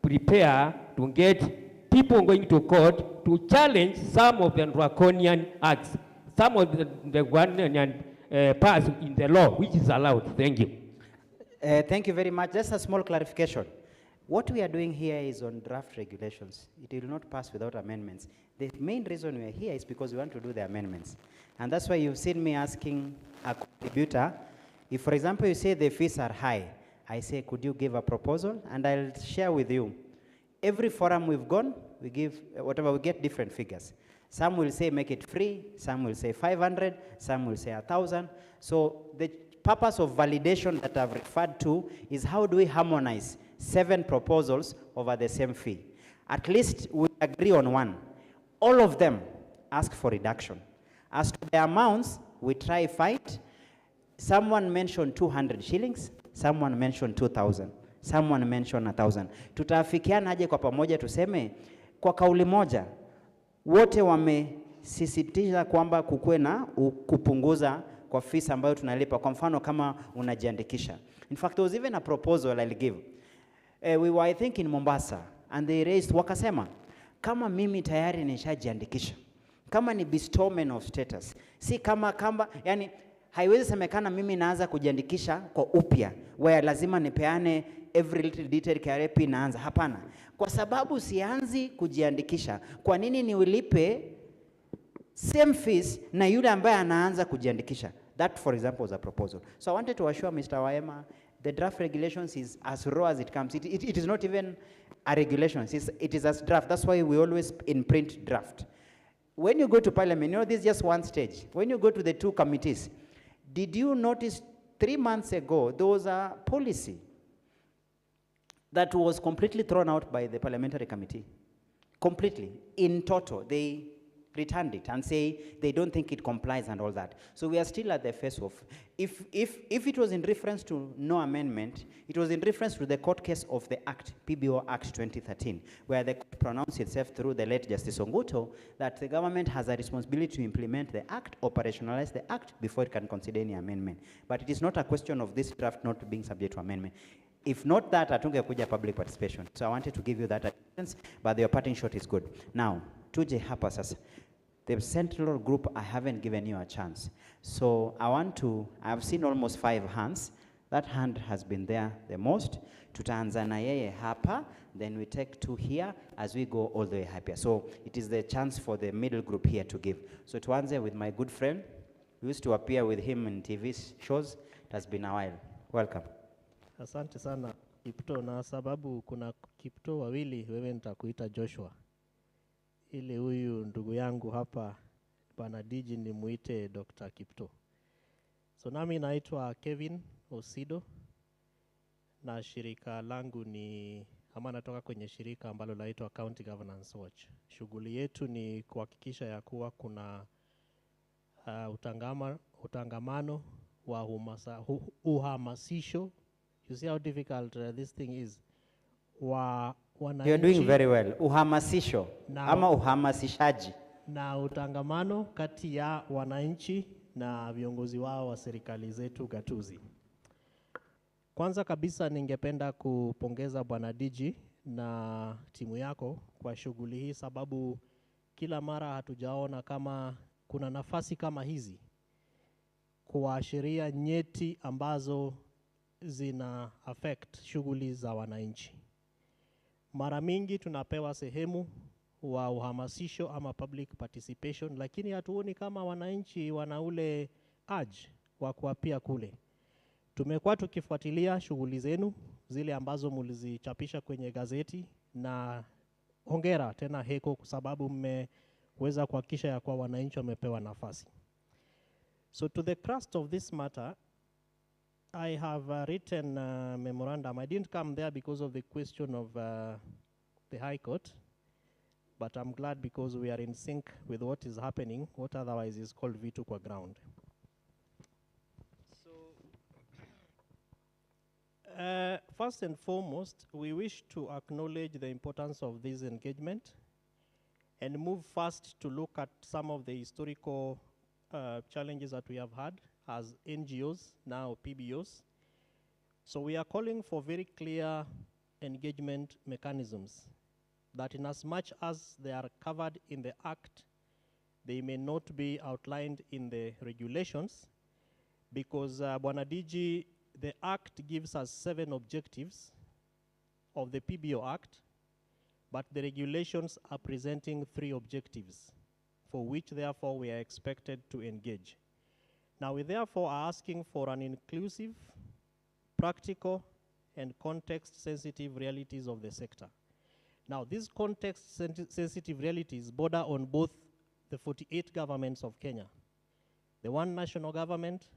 prepare to get people going to court to challenge some of the draconian acts, some of the one passed in the law, which is allowed. Thank you. Thank you very much. Just a small clarification. What we are doing here is on draft regulations. It will not pass without amendments. The main reason we are here is because we want to do the amendments. And that's why you've seen me asking a contributor, if, for example, you say the fees are high, I say, could you give a proposal? And I'll share with you. Every forum we've gone, we give, whatever, we get different figures. Some will say make it free, some will say 500, some will say 1,000. So the purpose of validation that I've referred to is how do we harmonize 7 proposals over the same fee? At least we agree on one. All of them ask for reduction. As to the amounts, we try fight. Someone mentioned 200 shillings, someone mentioned 2,000, someone mentioned 1,000. Tutafikiana aje kwa pamoja tuseme, kwa kauli moja, wote wamesisitiza kwamba kukuwe na kupunguza kwa fees ambayo tunalipa. Kwa mfano kama unajiandikisha. In fact, there was even a proposal I'll give. We were, I think, in Mombasa, and they raised, wakasema, kama mimi tayari nishajiandikisha, kama ni bestowment of status, si kama, yani, haiwezi semekana mimi naanza kujiandikisha kwa upya, where lazima nipeane every little detail KRP naanza. Hapana. Kwa sababu sianzi kujiandikisha, kwa nini niulipe same fees na yule ambaye anaanza kujiandikisha? That, for example, was a proposal. So I wanted to assure Mr. Waema, the draft regulations is as raw as it comes. It is not even a regulation. It is as draft. That's why we always imprint draft. When you go to parliament, you know, this is just one stage. When you go to the 2 committees, did you notice 3 months ago, there was a policy that was completely thrown out by the parliamentary committee? Completely. In total, they returned it and say they don't think it complies and all that. So we are still at the face of, if it was in reference to no amendment, it was in reference to the court case of the Act, PBO Act 2013, where the court pronounced itself through the late Justice Onguto that the government has a responsibility to implement the Act, operationalize the Act before it can consider any amendment. But it is not a question of this draft not being subject to amendment. If not that, atungekuja public participation. So I wanted to give you that assurance, but your parting shot is good. Now, tuje hapa sasa. The central group, I haven't given you a chance. So I've seen almost 5 hands. That hand has been there the most. Tutaanza na yeye hapa, then we take 2 here as we go all the way hapa. So it is the chance for the middle group here to give. So tuanze with my good friend. We used to appear with him in TV shows. It has been a while. Welcome. Asante sana Kipto, na sababu kuna Kipto wawili, wewe nitakuita Joshua. Ili huyu ndugu yangu hapa Bwana Diji ni muite Dr. Kipto. So nami naitwa Kevin Osido na shirika langu ni natoka kwenye shirika ambalo laitwa County Governance Watch. Shughuli yetu ni kuhakikisha ya kuwa kuna utangamano wa uhamasisho. You see how difficult this thing is. You're doing very well. Uhamasisho ama uhamasishaji. Na utangamano kati ya wananchi na viongozi wao wa serikali zetu gatuzi. Kwanza kabisa ningependa kupongeza Bwana Diji na timu yako kwa shughuli hii, sababu kila mara hatujaona kama kuna nafasi kama hizi kuashiria nyeti ambazo zina affect shughuli za wananchi. Mara mingi tunapewa sehemu wa uhamasisho ama public participation, lakini hatuoni kama wananchi wana ule urge wa kuapia kule. Tumekuwa tukifuatilia shughuli zenu zile ambazo mulizichapisha kwenye gazeti, na hongera tena heko kwa sababu mmeweza kuhakikisha ya kwa wananchi wamepewa nafasi. So to the crust of this matter, I have written a memorandum. I didn't come there because of the question of the High Court, but I'm glad because we are in sync with what is happening, what otherwise is called veto kwa ground. First and foremost, we wish to acknowledge the importance of this engagement and move first to look at some of the historical challenges that we have had as NGOs, now PBOs. So we are calling for very clear engagement mechanisms that in as much as they are covered in the Act, they may not be outlined in the regulations, because Bwana DG, the Act gives us 7 objectives of the PBO Act, but the regulations are presenting 3 objectives, for which therefore we are expected to engage. Now we therefore are asking for an inclusive, practical, and context-sensitive realities of the sector. Now these context-sensitive realities border on both the 48 governments of Kenya, the 1 national government,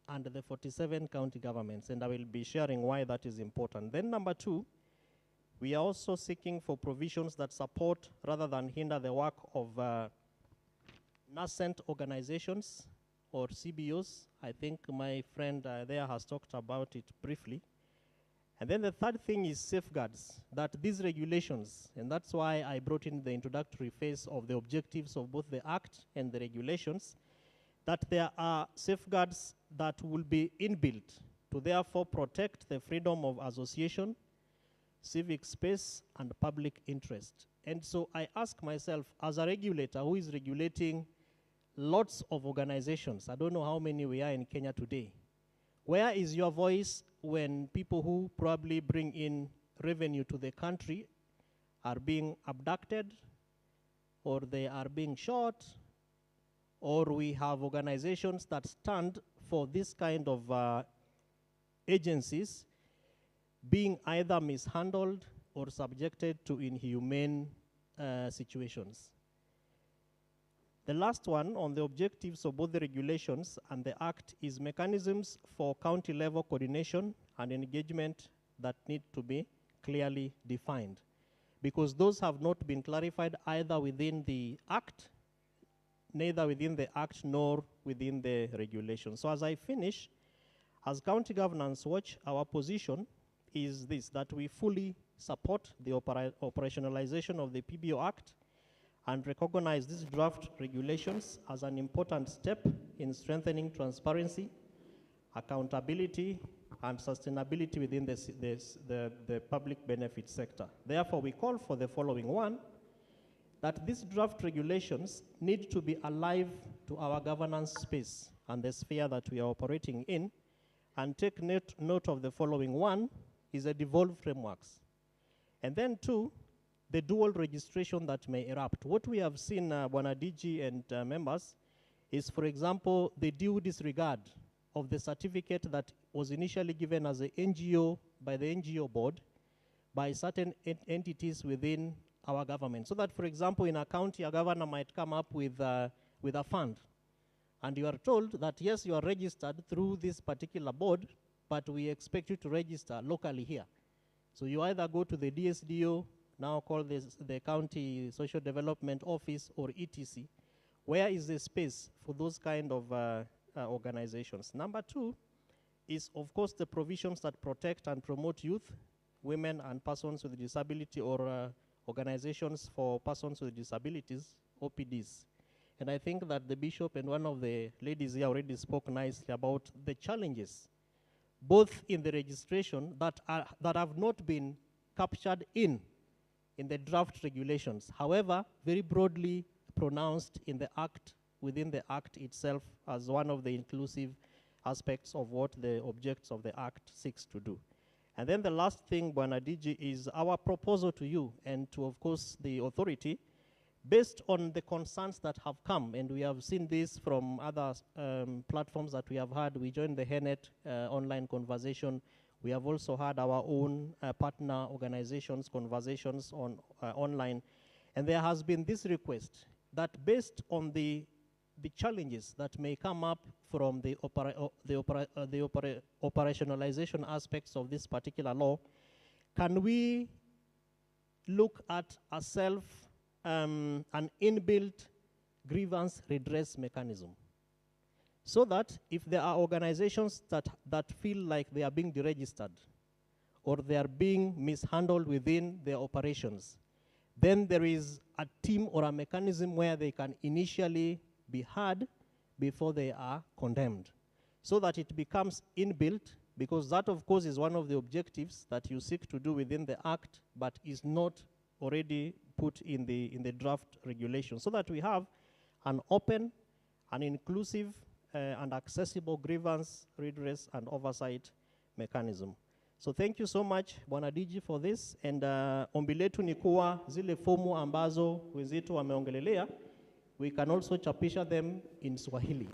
and the 47 county governments, and I will be sharing why that is important. Then number 2, we are also seeking for provisions that support rather than hinder the work of nascent organizations or CBOs. I think my friend there has talked about it briefly. And then the third thing is safeguards, that these regulations, and that's why I brought in the introductory phase of the objectives of both the Act and the regulations, that there are safeguards that will be inbuilt to therefore protect the freedom of association, civic space, and public interest. And so I ask myself, as a regulator who is regulating lots of organizations, I don't know how many we are in Kenya today, where is your voice when people who probably bring in revenue to the country are being abducted, or they are being shot, or we have organizations that stand for this kind of agencies being either mishandled or subjected to inhumane situations? The last one on the objectives of both the regulations and the Act is mechanisms for county level coordination and engagement that need to be clearly defined, because those have not been clarified either within the Act, neither within the Act nor within the regulation. So as I finish, as County Governance Watch, our position is this, that we fully support the operationalization of the PBO Act and recognize these draft regulations as an important step in strengthening transparency, accountability, and sustainability within the public benefit sector. Therefore, we call for the following one, that these draft regulations need to be alive to our governance space and the sphere that we are operating in, and take note of the following. One is a devolved frameworks. And then 2, the dual registration that may erupt. What we have seen, Bwana DG and members, is, for example, the due disregard of the certificate that was initially given as an NGO by the NGO board by certain entities within our government. So that, for example, in a county, a governor might come up with a fund, and you are told that, yes, you are registered through this particular board, but we expect you to register locally here. So you either go to the DSDO, now called the County Social Development Office, or ETC, Where is the space for those kind of organizations? Number two is, of course, the provisions that protect and promote youth, women, and persons with disability, or organizations for persons with disabilities, OPDs. And I think that the bishop and one of the ladies here already spoke nicely about the challenges, both in the registration that have not been captured in the draft regulations. However, very broadly pronounced in the Act, within the Act itself, as one of the inclusive aspects of what the objects of the Act seeks to do. And then the last thing, Bwana DG, is our proposal to you and to, of course, the authority, based on the concerns that have come, and we have seen this from other platforms that we have had. We joined the HENET online conversation. We have also had our own partner organizations conversations on online. And there has been this request that based on the challenges that may come up from the operationalization aspects of this particular law, can we look at a an inbuilt grievance redress mechanism, so that if there are organizations that feel like they are being deregistered or they are being mishandled within their operations, then there is a team or a mechanism where they can initially be heard before they are condemned, so that it becomes inbuilt, because that, of course, is one of the objectives that you seek to do within the Act, but is not already put in the draft regulation, so that we have an open, an inclusive, and accessible grievance, redress, and oversight mechanism. So thank you so much, Bwana DG, for this. And ombi letu ni kuwa zile fomu ambazo wenzetu wameongelelea, we can also chapisha them in Swahili.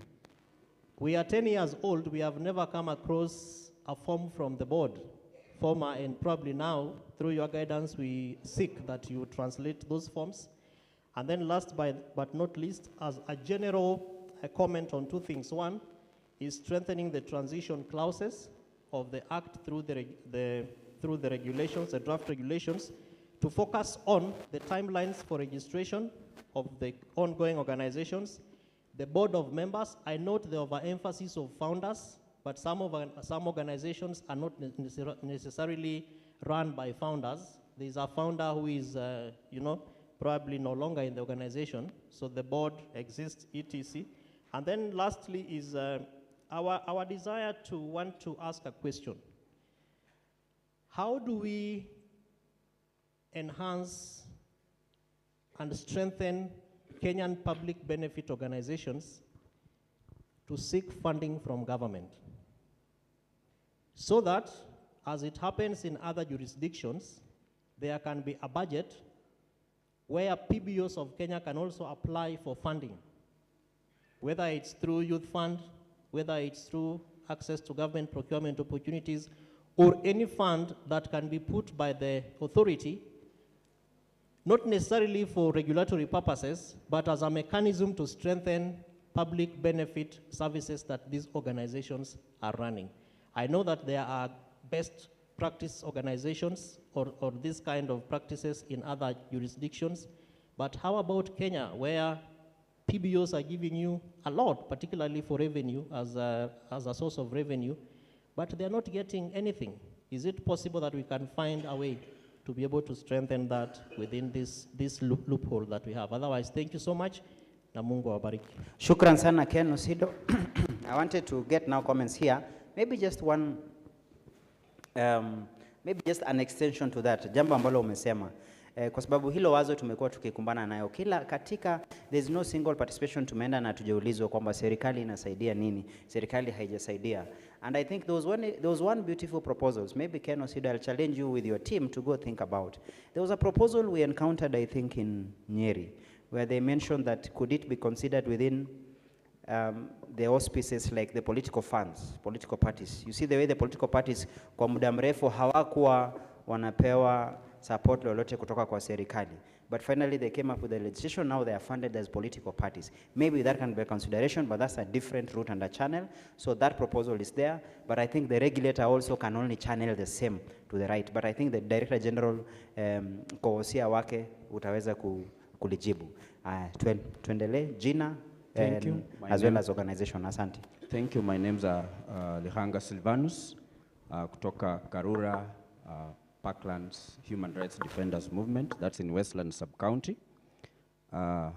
We are 10 years old. We have never come across a form from the board, former, and probably now, through your guidance, we seek that you translate those forms. And then last but not least, as a general comment on two things. One is strengthening the transition clauses of the Act through the regulations, the draft regulations, to focus on the timelines for registration of the ongoing organizations, the board of members. I note the overemphasis of founders, but some organizations are not necessarily run by founders. There's a founder who is, probably no longer in the organization, so the board exists, etc. And then lastly is our desire to want to ask a question. How do we enhance and strengthen Kenyan public benefit organizations to seek funding from government, so that, as it happens in other jurisdictions, there can be a budget where PBOs of Kenya can also apply for funding, whether it's through Youth Fund, whether it's through access to government procurement opportunities, or any fund that can be put by the authority, not necessarily for regulatory purposes, but as a mechanism to strengthen public benefit services that these organizations are running. I know that there are best practice organizations or this kind of practices in other jurisdictions, but how about Kenya, where PBOs are giving you a lot, particularly for revenue, as a source of revenue, but they're not getting anything? Is it possible that we can find a way to be able to strengthen that within this loophole that we have? Otherwise, thank you so much. Na Mungu awabariki. Shukran sana Ken Osido. I wanted to get now comments here. Maybe just one, maybe just an extension to that. Jambo ambalo umesema. Kwa sababu hilo wazo tumekuwa tukikumbana nayo there's no single participation tumeenda na tujaulizwa kwamba serikali inasaidia nini, serikali haijasaidia. And I think there was one beautiful proposals. Maybe Ken Osido, I'll challenge you with your team to go think about. There was a proposal we encountered, I think, in Nyeri, where they mentioned that could it be considered within the auspices like the political funds, political parties. You see the way the political parties kwa muda mrefu hawakuwa wanapewa support lolote kutoka kwa serikali. But finally they came up with the legislation. Now they are funded as political parties. Maybe that can be a consideration, but that's a different route and a channel. So that proposal is there. But I think the regulator also can only channel the same to the right. But I think the Director General kwa usia wake utaweza kulijibu. Tuendelee, jina Thank you. as well as organization. Asante. Thank you. My name's Lihanga Silvanus kutoka Karura Parklands Human Rights Defenders Movement. That's in Westland Sub-County. I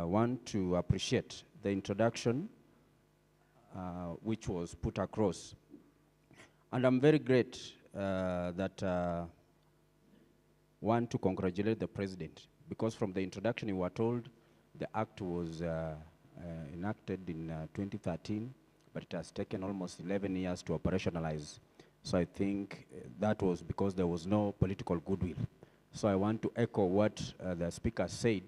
want to appreciate the introduction which was put across. And I'm very great that want to congratulate the president, because from the introduction you were told the act was enacted in 2013, but it has taken almost 11 years to operationalize. So I think that was because there was no political goodwill. So I want to echo what the speaker said,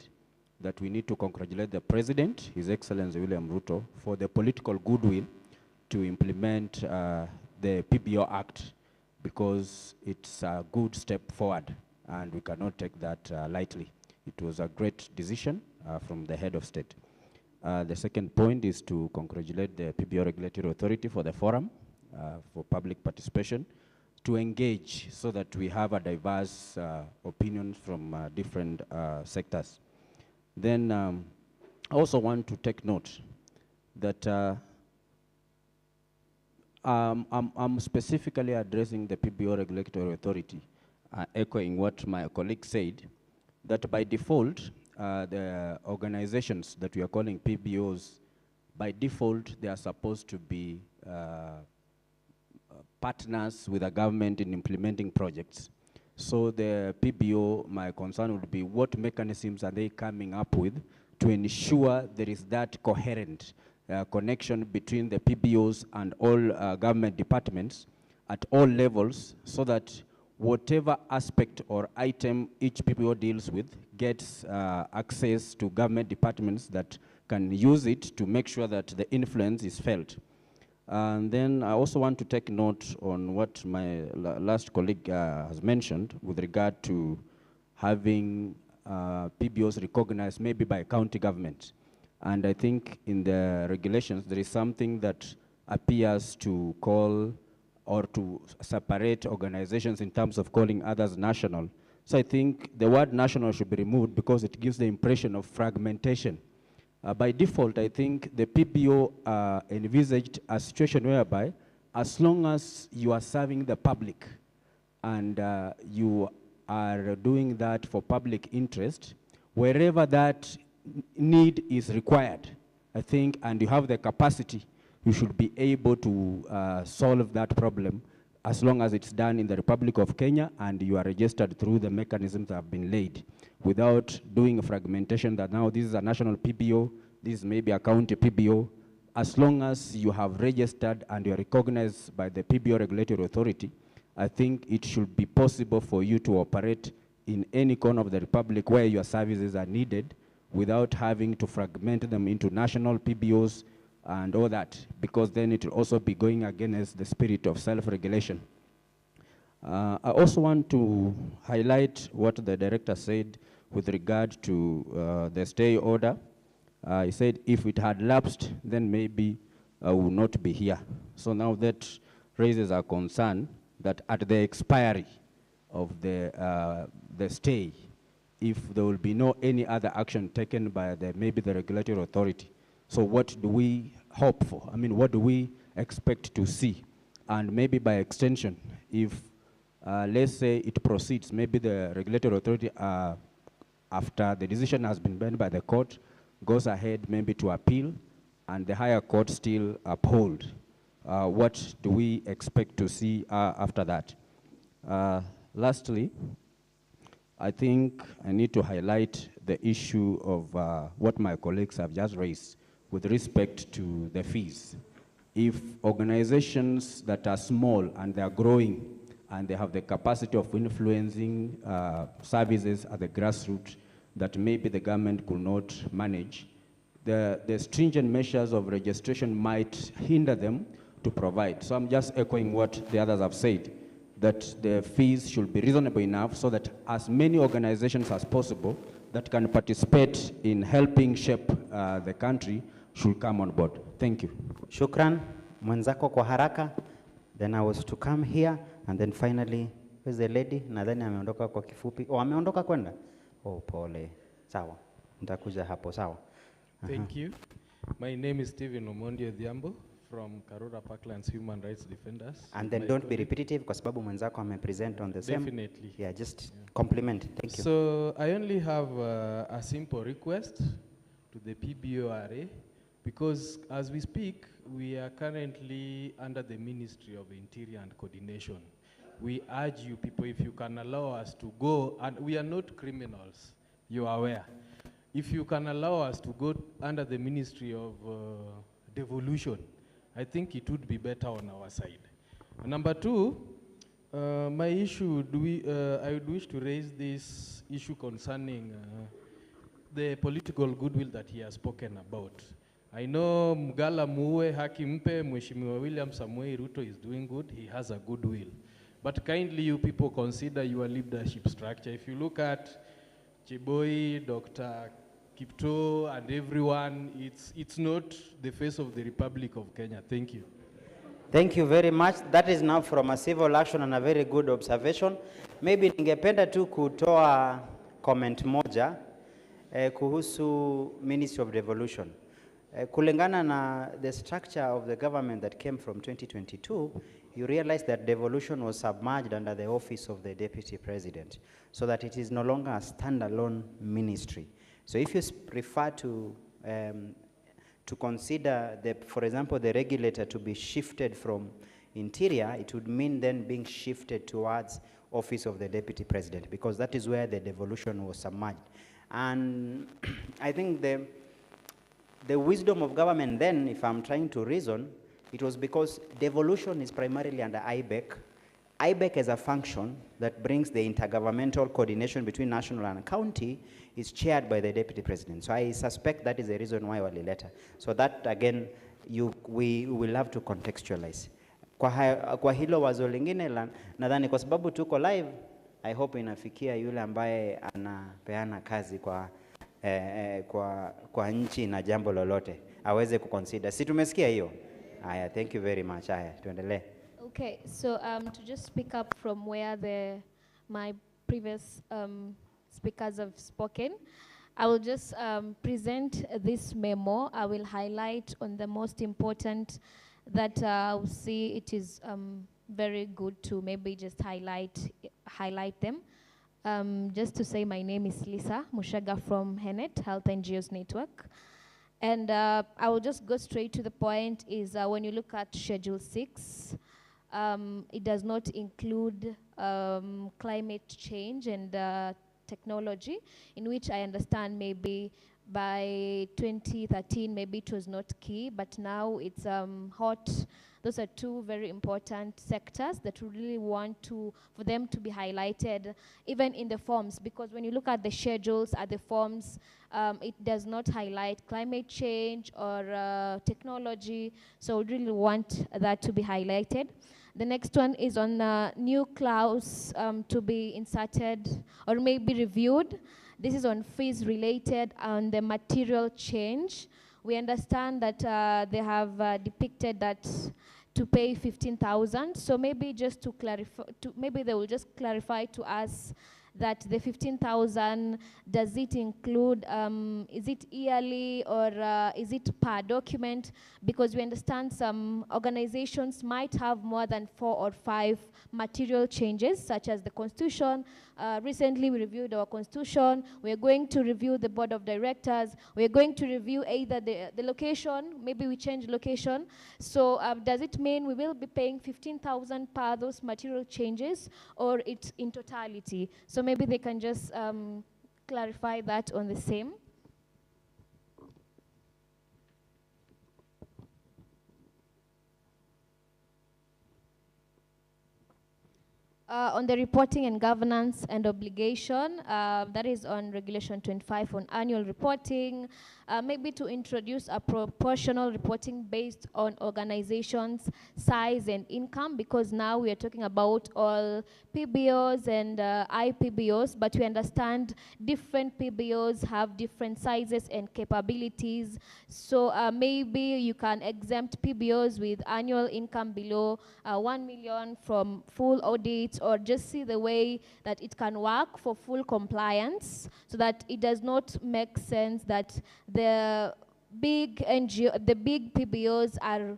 that we need to congratulate the president, His Excellency William Ruto, for the political goodwill to implement the PBO Act, because it's a good step forward and we cannot take that lightly. It was a great decision from the head of state. The second point is to congratulate the PBO Regulatory Authority for the forum, for public participation, to engage so that we have a diverse opinions from different sectors. Then I also want to take note that I'm specifically addressing the PBO Regulatory Authority, echoing what my colleague said, that by default, the organizations that we are calling PBOs, by default, they are supposed to be partners with the government in implementing projects. So the PBO, my concern would be what mechanisms are they coming up with to ensure there is that coherent connection between the PBOs and all government departments at all levels, so that whatever aspect or item each PBO deals with gets access to government departments that can use it to make sure that the influence is felt. And then I also want to take note on what my last colleague has mentioned with regard to having PBOs recognized maybe by county government. And I think in the regulations, there is something that appears to call or to separate organizations in terms of calling others national. So I think the word national should be removed because it gives the impression of fragmentation. By default, I think the PBO envisaged a situation whereby as long as you are serving the public and you are doing that for public interest, wherever that need is required, I think, and you have the capacity, you should be able to solve that problem as long as it's done in the Republic of Kenya and you are registered through the mechanisms that have been laid, without doing a fragmentation that now this is a national PBO, this may be a county PBO. As long as you have registered and you are recognized by the PBO Regulatory Authority, I think it should be possible for you to operate in any corner of the Republic where your services are needed without having to fragment them into national PBOs and all that, because then it will also be going against the spirit of self-regulation. I also want to highlight what the director said with regard to the stay order. He said if it had lapsed, then maybe I would not be here. So now that raises a concern that at the expiry of the stay, if there will be no any other action taken by maybe the regulatory authority. So what do we hope for? I mean, what do we expect to see? And maybe by extension, if let's say it proceeds, maybe the regulatory authority, after the decision has been made by the court, goes ahead maybe to appeal, and the higher court still uphold. What do we expect to see after that? Lastly, I think I need to highlight the issue of what my colleagues have just raised with respect to the fees. If organizations that are small and they are growing and they have the capacity of influencing services at the grassroots that maybe the government could not manage, the stringent measures of registration might hinder them to provide. So I'm just echoing what the others have said, that the fees should be reasonable enough so that as many organizations as possible that can participate in helping shape the country should come on board. Thank you. Shukran. Mwenzako kwa haraka. Then I was to come here and then finally, where's the lady? Nadhani ameondoka kwa kifupi. Oh, ameondoka kwenda? Oh, pole. Sawa, nitakuja hapo. Sawa. Thank you. My name is Stephen Omondi Odhiambo from Karura Parklands Human Rights Defenders. And then don't be repetitive kwa sababu mwenzako amepresent on the same. Definitely. Yeah, just compliment. Thank you. So I only have a simple request to the PBORA, because as we speak, we are currently under the Ministry of Interior and Coordination. We urge you people, if you can allow us to go, and we are not criminals, you are aware. If you can allow us to go under the Ministry of Devolution, I think it would be better on our side. Number two, my issue, I would wish to raise this issue concerning the political goodwill that he has spoken about. I know Mgala Muwe Haki Mpe, Mheshimiwa William Samoei Ruto is doing good, he has a goodwill. But kindly you people consider your leadership structure. If you look at Chiboi, Dr. Kipto, and everyone, it's not the face of the Republic of Kenya. Thank you. Thank you very much. That is now from a civil action and a very good observation. Maybe ningependa tu kutoa comment moja kuhusu Ministry of Devolution. Kulingana na the structure of the government that came from 2022, you realize that devolution was submerged under the office of the Deputy President, so that it is no longer a standalone ministry. So if you prefer to consider, for example, the regulator to be shifted from Interior, it would mean then being shifted towards Office of the Deputy President, because that is where the devolution was submerged. And I think the wisdom of government then, if I'm trying to reason, it was because devolution is primarily under IBEC. IBEC as a function that brings the intergovernmental coordination between national and county is chaired by the Deputy President. So I suspect that is the reason why walileta. So that again, we will have to contextualize. Kwa hilo wazo lingine nadhani kwa sababu tuko live, I hope inafikia yule ambaye anapeana kazi kwa nchi na jambo lolote aweze kuconsider. Si tumesikia hiyo? Aya, thank you very much. Aya, tuendelee. Okay, so to just pick up from where my previous speakers have spoken, I will just present this memo. I will highlight on the most important that I'll see it is very good to maybe just highlight them. Just to say, my name is Lisa Mushaga from HENET, Health NGOs Network. And I will just go straight to the point is when you look at Schedule 6, it does not include climate change and technology, in which I understand maybe by 2013 maybe it was not key, but now it's hot. Those are two very important sectors that we really want for them to be highlighted, even in the forms, because when you look at the schedules, at the forms, it does not highlight climate change or technology, so we really want that to be highlighted. The next one is on new clause to be inserted or maybe reviewed. This is on fees related on the material change. We understand that they have depicted that to pay 15,000. So maybe just to clarify, maybe they will just clarify to us that the 15,000, does it include, is it yearly or is it per document? Because we understand some organizations might have more than 4 or 5 material changes, such as the constitution. Recently we reviewed our constitution. We're going to review the board of directors. We're going to review either the location, maybe we change location. So does it mean we will be paying 15,000 per those material changes, or it's in totality? So maybe they can just clarify that on the same. On the reporting and governance and obligation, that is on Regulation 25 on annual reporting, maybe to introduce a proportional reporting based on organizations' size and income, because now we are talking about all PBOs and IPBOs, but we understand different PBOs have different sizes and capabilities. So maybe you can exempt PBOs with annual income below 1 million from full audit, it or just see the way that it can work for full compliance, so that it does not make sense that the big NGO, the big PBOs are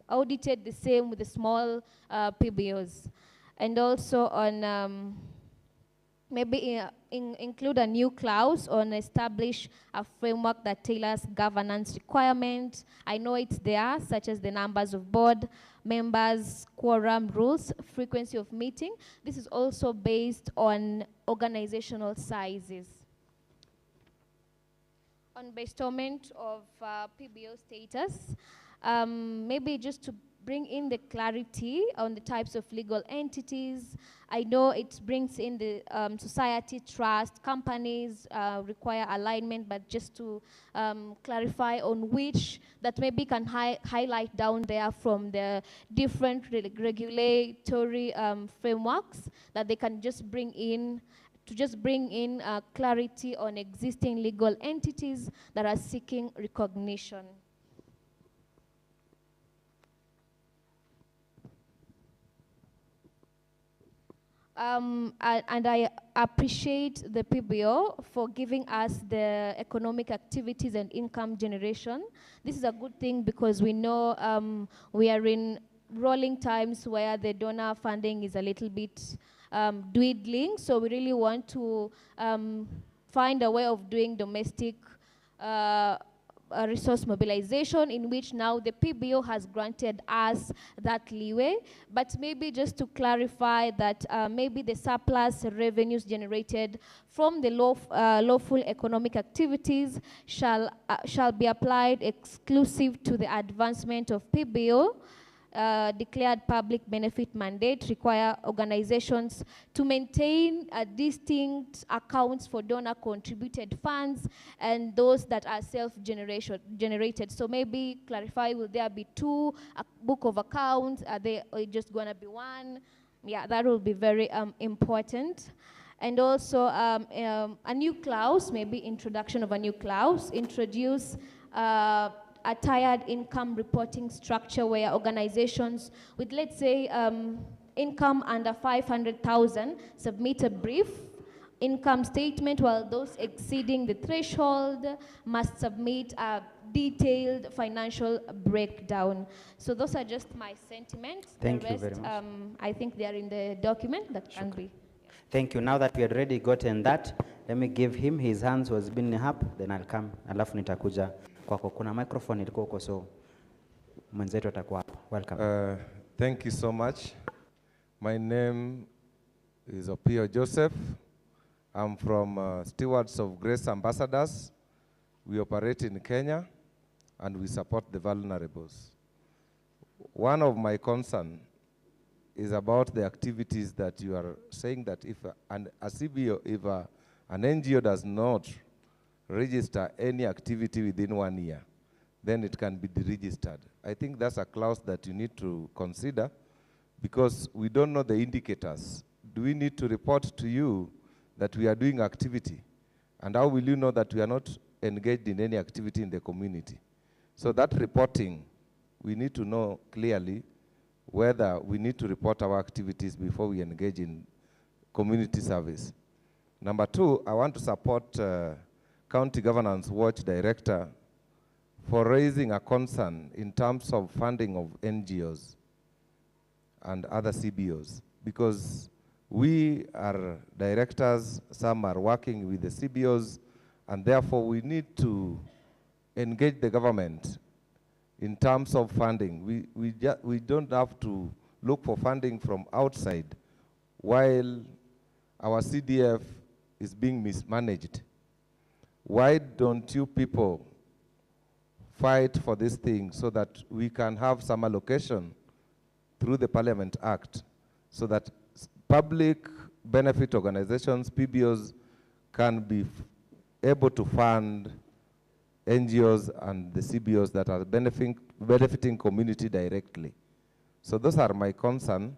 audited the same with the small PBOs. And also on maybe include a new clause on establish a framework that tailors governance requirements. I know it's there, such as the numbers of board members, quorum rules, frequency of meeting. This is also based on organizational sizes. On bestowment of PBO status, maybe just to bring in the clarity on the types of legal entities. I know it brings in the society, trust, companies require alignment, but just to clarify on which that maybe can highlight down there from the different regulatory frameworks that they can just bring in, to just bring in clarity on existing legal entities that are seeking recognition. And I appreciate the PBO for giving us the economic activities and income generation. This is a good thing because we know we are in rolling times where the donor funding is a little bit dwindling, so we really want to find a way of doing domestic resource mobilization, in which now the PBO has granted us that leeway. But maybe just to clarify that maybe the surplus revenues generated from the lawful economic activities shall be applied exclusive to the advancement of PBO. Declared public benefit mandate require organizations to maintain distinct accounts for donor contributed funds and those that are self-generated. So maybe clarify, will there be two book of accounts? Are they just going to be one? Yeah, that will be very important. And also a new clause, maybe introduction of a new clause, introduce a tiered income reporting structure where organizations with, let's say, income under 500,000 submit a brief income statement, while those exceeding the threshold must submit a detailed financial breakdown. So those are just my sentiments. Thank the you rest, very much. I think they are in the document that can be. Thank you. Now that we had already gotten that, let me give him his hands was been up, then I'll come. Alafu nitakuja kwako. Kuna microphone ilikuwa huko, so mwenzetu atakuwa hapa. Welcome. Thank you so much. My name is Opio Joseph. I'm from Stewards of Grace Ambassadors. We operate in Kenya and we support the vulnerables. One of my concerns is about the activities that you are saying that if an NGO does not register any activity within 1 year, then it can be deregistered. I think that's a clause that you need to consider because we don't know the indicators. Do we need to report to you that we are doing activity? And how will you know that we are not engaged in any activity in the community? So that reporting, we need to know clearly whether we need to report our activities before we engage in community service. Number two, I want to support County Governance Watch Director for raising a concern in terms of funding of NGOs and other CBOs, because we are directors, some are working with the CBOs, and therefore we need to engage the government in terms of funding. We don't have to look for funding from outside while our CDF is being mismanaged. Why don't you people fight for this thing so that we can have some allocation through the Parliament Act so that public benefit organizations, PBOs, can be able to fund NGOs and the CBOs that are benefiting community directly. So those are my concerns.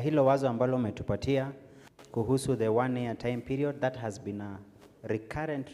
Hilo wazo ambalo umetupatia kuhusu the 1 year time period, that has been a recurrent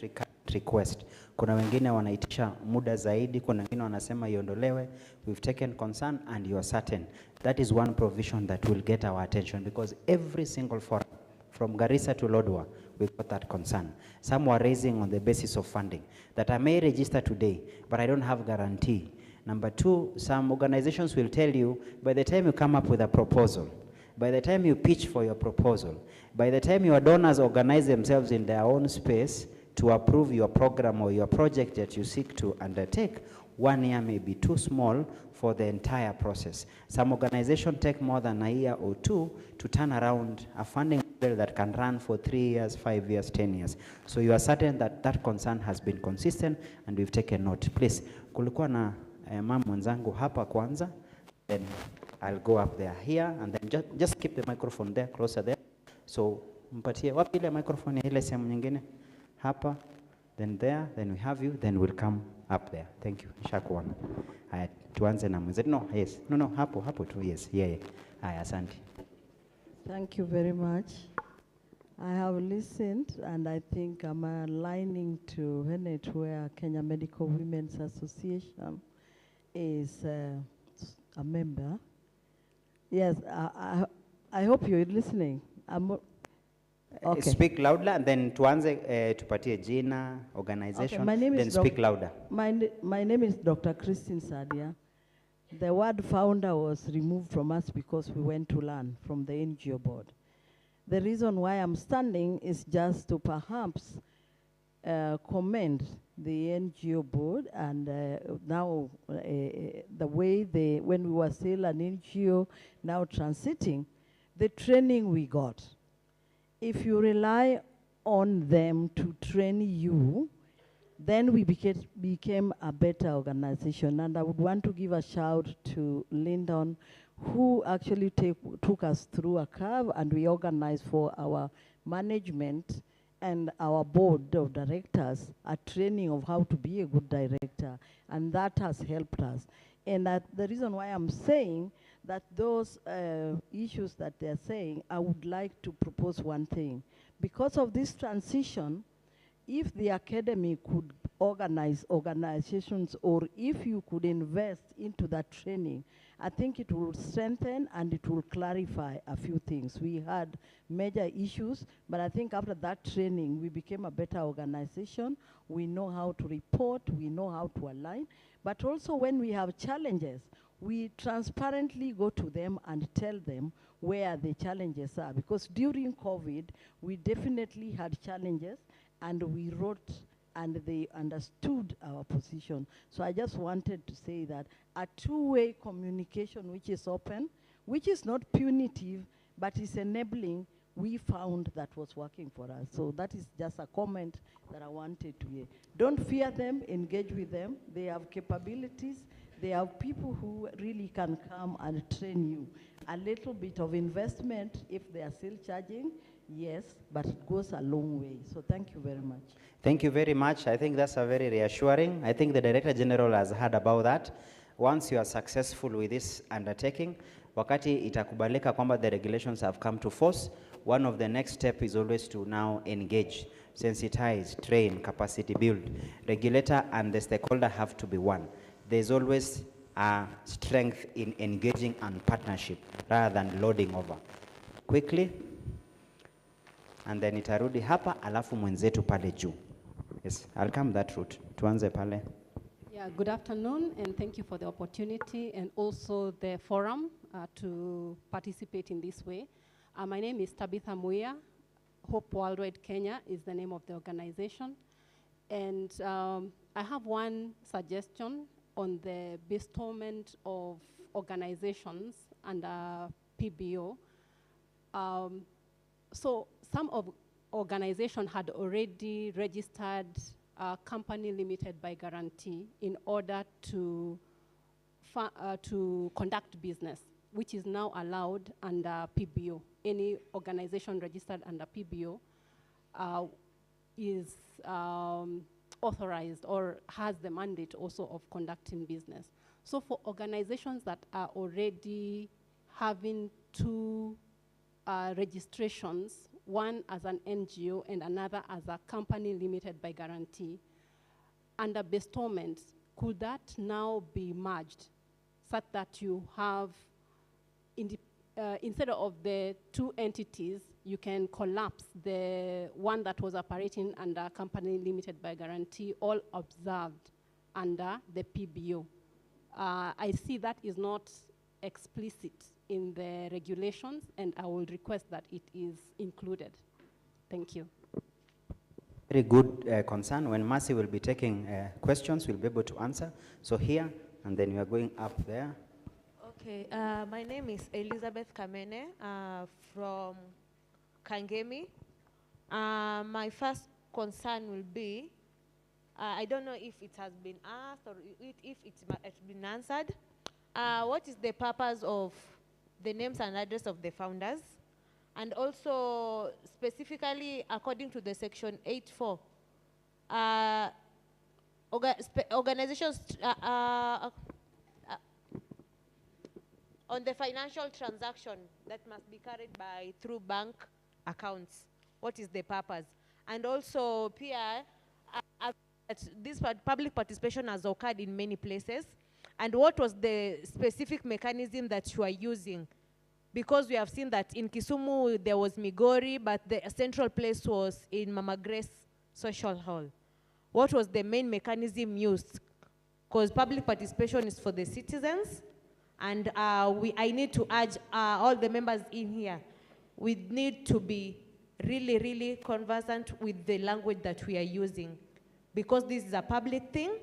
request. Kuna wengine wanaitisha muda zaidi, kuna wengine wanasema iondolewe. We've taken concern and you are certain. That is one provision that will get our attention, because every single forum, from Garissa to Lodwar, we got that concern. Some were raising on the basis of funding, that I may register today, but I don't have guarantee. Number two, some organizations will tell you, by the time you come up with a proposal, by the time you pitch for your proposal, by the time your donors organize themselves in their own space to approve your program or your project that you seek to undertake, 1 year may be too small for the entire process. Some organizations take more than a year or two to turn around a funding model that can run for 3 years, 5 years, 10 years. So you are certain that that concern has been consistent and we've taken note. Please, kulikuwa na mama mwenzangu hapa kwanza, then I'll go up there here, and then just keep the microphone there, closer there. So mpatie wapi ile microphone ya ile sehemu nyingine? Hapa, then there, then we have you, then we'll come up there. Thank you. Nishakuona. Haya, tuanze na mwenzetu. No, yes. No, hapo tu. Yes, yeah. Haya, asante. Thank you very much. I have listened, and I think I'm aligning to Henet, where Kenya Medical Women's Association is a member. Yes, I hope you're listening. Okay. Speak louder, and then tuanze tupatie jina, organization, okay, then speak louder. My name is Dr. Christine Sadia. The word founder was removed from us because we went to learn from the NGO board. The reason why I'm standing is just to perhaps commend the NGO board, and now the way when we were still an NGO, now transiting, the training we got. If you rely on them to train you, then we became a better organization. And I would want to give a shout to Lyndon, who actually took us through a curve, and we organized for our management and our board of directors a training of how to be a good director, and that has helped us. And the reason why I'm saying that those issues that they're saying, I would like to propose one thing. Because of this transition, if the academy could organize organizations, or if you could invest into that training, I think it will strengthen and it will clarify a few things. We had major issues, but I think after that training, we became a better organization. We know how to report, we know how to align, but also when we have challenges, we transparently go to them and tell them where the challenges are. Because during COVID, we definitely had challenges, and we wrote and they understood our position. So I just wanted to say that a two-way communication which is open, which is not punitive, but is enabling, we found that was working for us. So that is just a comment that I wanted to hear. Don't fear them, engage with them. They have capabilities. They have people who really can come and train you. A little bit of investment, if they are still charging, yes, but it goes a long way. So thank you very much. Thank you very much. I think that's a very reassuring. I think the Director General has heard about that. Once you are successful with this undertaking, wakati itakubalika kwamba the regulations have come to force, one of the next steps is always to now engage, sensitize, train, capacity build. Regulator and the stakeholder have to be one. There's always a strength in engaging and partnership rather than loading over. Quickly, and then itarudi hapa, alafu mwenzetu pale juu. Yes, I'll come that route. Tuanze pale. Yeah, good afternoon, and thank you for the opportunity and also the forum to participate in this way. My name is Tabitha Muya. Hope Worldwide Kenya is the name of the organization. And I have one suggestion on the bestowment of organizations under PBO. So some of organizations had already registered a company limited by guarantee in order to conduct business, which is now allowed under PBO. Any organization registered under PBO is authorized or has the mandate also of conducting business. So for organizations that are already having two registrations one as an NGO and another as a company limited by guarantee, under bestowment, could that now be merged such that you have, instead of the two entities, you can collapse the one that was operating under company limited by guarantee, all observed under the PBO? I see that is not explicit in the regulations, and I will request that it is included. Thank you. Very good concern. When Mercy will be taking questions, we'll be able to answer. So here, and then we are going up there. Okay, my name is Elizabeth Kamene from Kangemi. My first concern will be, I don't know if it has been asked or if it's been answered. What is the purpose of the names and address of the founders? And also, specifically, according to the section 8.4, organizations on the financial transaction that must be carried through bank accounts. What is the purpose? And also, Pierre, this public participation has occurred in many places. And what was the specific mechanism that you are using? Because we have seen that in Kisumu, there was Migori, but the central place was in Mama Grace Social Hall. What was the main mechanism used? Because public participation is for the citizens, and I need to urge all the members in here, we need to be really, really conversant with the language that we are using, because this is a public thing,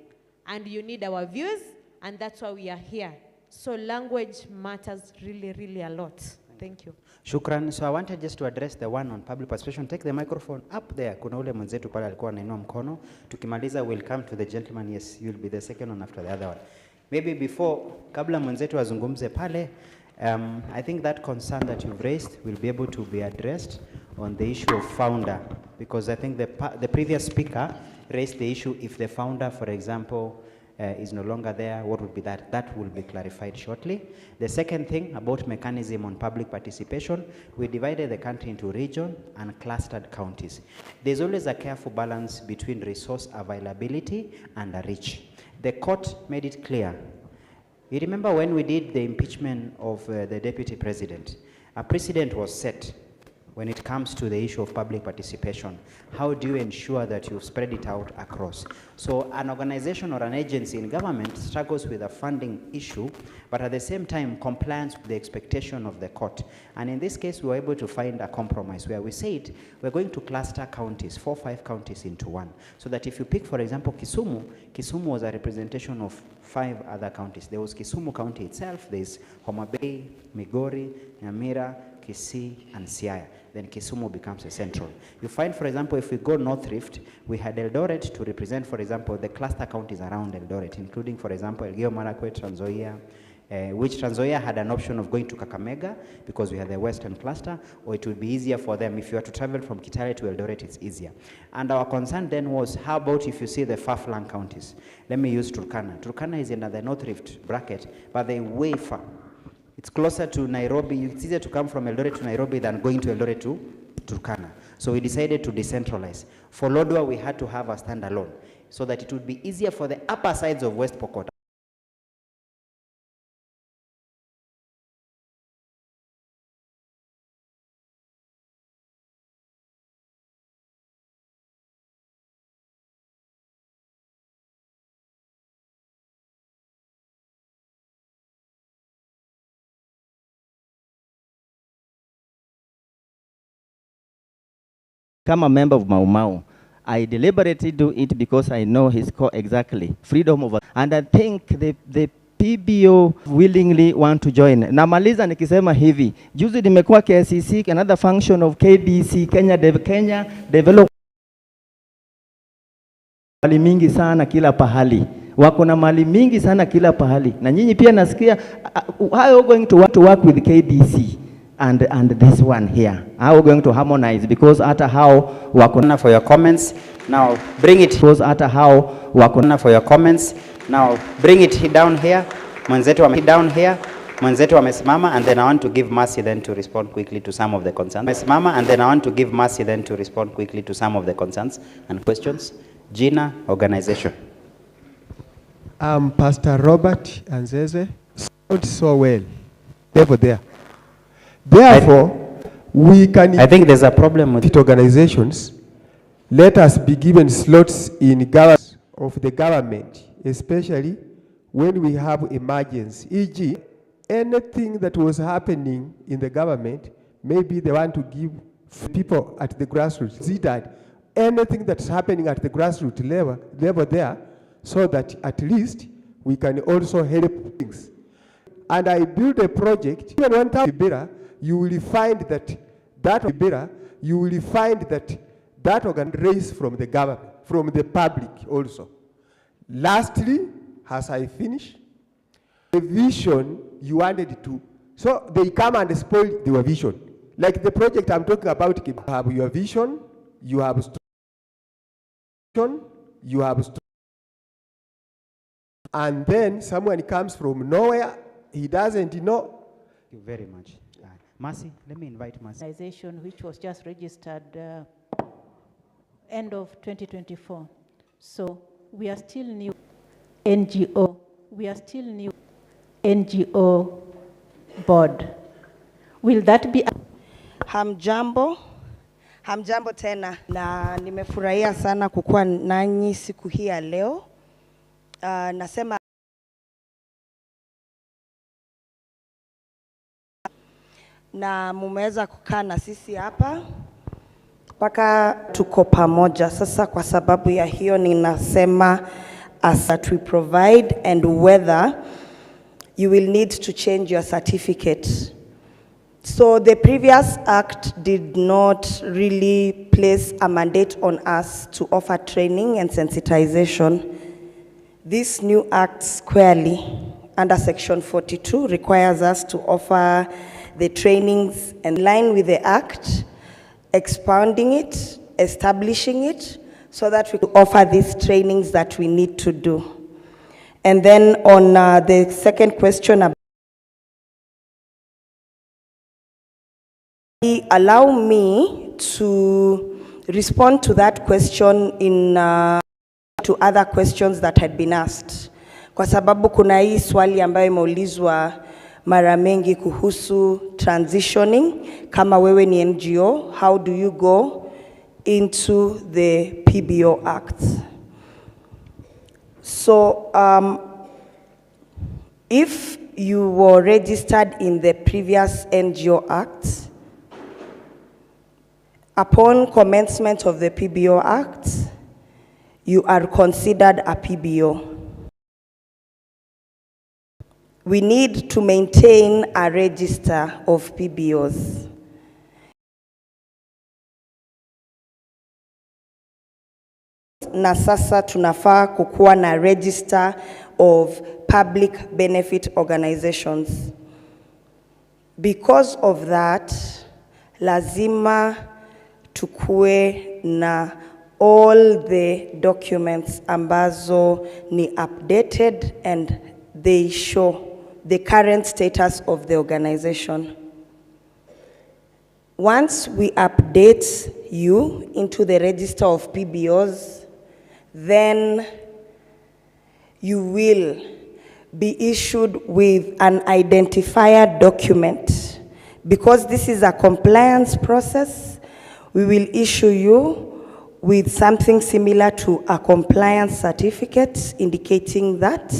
and you need our views, and that's why we are here. So language matters really, really a lot. Thank you. Shukran. So I wanted just to address the one on public participation. Take the microphone up there. Kuna ule mwenzetu pale alikuwa anainua mkono. Tukimaliza, we'll come to the gentleman. Yes, you'll be the second one after the other one. Maybe before, kabla mwenzetu azungumze pale, I think that concern that you've raised will be able to be addressed on the issue of founder, because I think the previous speaker raised the issue if the founder, for example, is no longer there, what would be that? That will be clarified shortly. The second thing about mechanism on public participation, we divided the country into region and clustered counties. There's always a careful balance between resource availability and reach. The court made it clear. You remember when we did the impeachment of the deputy president, a precedent was set when it comes to the issue of public participation. How do you ensure that you spread it out across? So an organization or an agency in government struggles with a funding issue, but at the same time compliance with the expectation of the court. And in this case, we were able to find a compromise where we said we're going to cluster counties, 4 or 5 counties into one. So that if you pick, for example, Kisumu, Kisumu was a representation of 5 other counties. There was Kisumu County itself, there's Homa Bay, Migori, Nyamira, Kisii, and Siaya. Then Kisumu becomes a central. You find, for example, if we go North Rift, we had Eldoret to represent, for example, the cluster counties around Eldoret, including, for example, Elgeyo Marakwet, Trans Nzoia, which Trans Nzoia had an option of going to Kakamega because we had the western cluster, or it would be easier for them. If you are to travel from Kitale to Eldoret, it's easier. And our concern then was, how about if you see the far-flung counties? Let me use Turkana. Turkana is in the North Rift bracket, but they're way far. It's closer to Nairobi. It's easier to come from Eldoret to Nairobi than going to Eldoret to Turkana. So we decided to decentralize. For Lodwar, we had to have a standalone so that it would be easier for the upper sides of West Pokot. Become a member of Mau Mau. I deliberately do it because I know his core exactly, freedom of, and I think the PBO willingly want to join. Namaliza nikisema hivi, juzi nimekuwa KCC, another function of KDC, Kenya Develop mali mingi sana kila pahali. Wako na mali mingi sana kila pahali. Na nyinyi pia nasikia, how are you going to work with KDC? And this one here, how are we going to harmonize? Because after how wakona for your comments, now bring it. Because after how wakona for your comments, now bring it down here. Mwenzetu down here. Mwenzetu amesimama, and then I want to give Mercy then to respond quickly to some of the concerns. Amesimama, and then I want to give Mercy then to respond quickly to some of the concerns and questions. Gina, organization. Pastor Robert Anzeze, sound so well. Therefore, we can... I think there's a problem with it. Organizations, let us be given slots in government of the government, especially when we have emergency. E.g., anything that was happening in the government, maybe they want to give people at the grassroots. See that anything that's happening at the grassroots level there, so that at least we can also help things. And I built a project, even 1,000 you will find that that organ raised from the government, from the public also. Lastly, as I finish, the vision you wanted to, so they come and spoil your vision. Like the project I'm talking about, you have your vision, you have and then someone comes from nowhere, he doesn't know. Thank you very much. Mercy, let me invite Mercy. Organization which was just registered end of 2024. So we are still new NGO. We are still new NGO board. Will that be... Hamjambo tena, na nimefurahia sana kukuwa nanyi siku hii ya leo. Nasema na mumeweza kukaa na sisi hapa mpaka tuko pamoja. Sasa kwa sababu ya hiyo ninasema as that we provide and whether you will need to change your certificate. So the previous act did not really place a mandate on us to offer training and sensitization. This new act squarely under section 42 requires us to offer the trainings in line with the act, expanding it, establishing it, so that we can offer these trainings that we need to do. And then on the second question, allow me to respond to that question in to other questions that had been asked. Kwa sababu kuna hii swali ambayo imeulizwa mara mengi kuhusu transitioning. Kama wewe ni NGO, how do you go into the PBO Act? So if you were registered in the previous NGO Act, upon commencement of the PBO Act, you are considered a PBO. We need to maintain a register of PBOs. Na sasa tunafaa kukuwa na register of public benefit organizations. Because of that, lazima tukue na all the documents ambazo ni updated and they show the current status of the organization. Once we update you into the register of PBOs, then you will be issued with an identifier document. Because this is a compliance process, we will issue you with something similar to a compliance certificate indicating that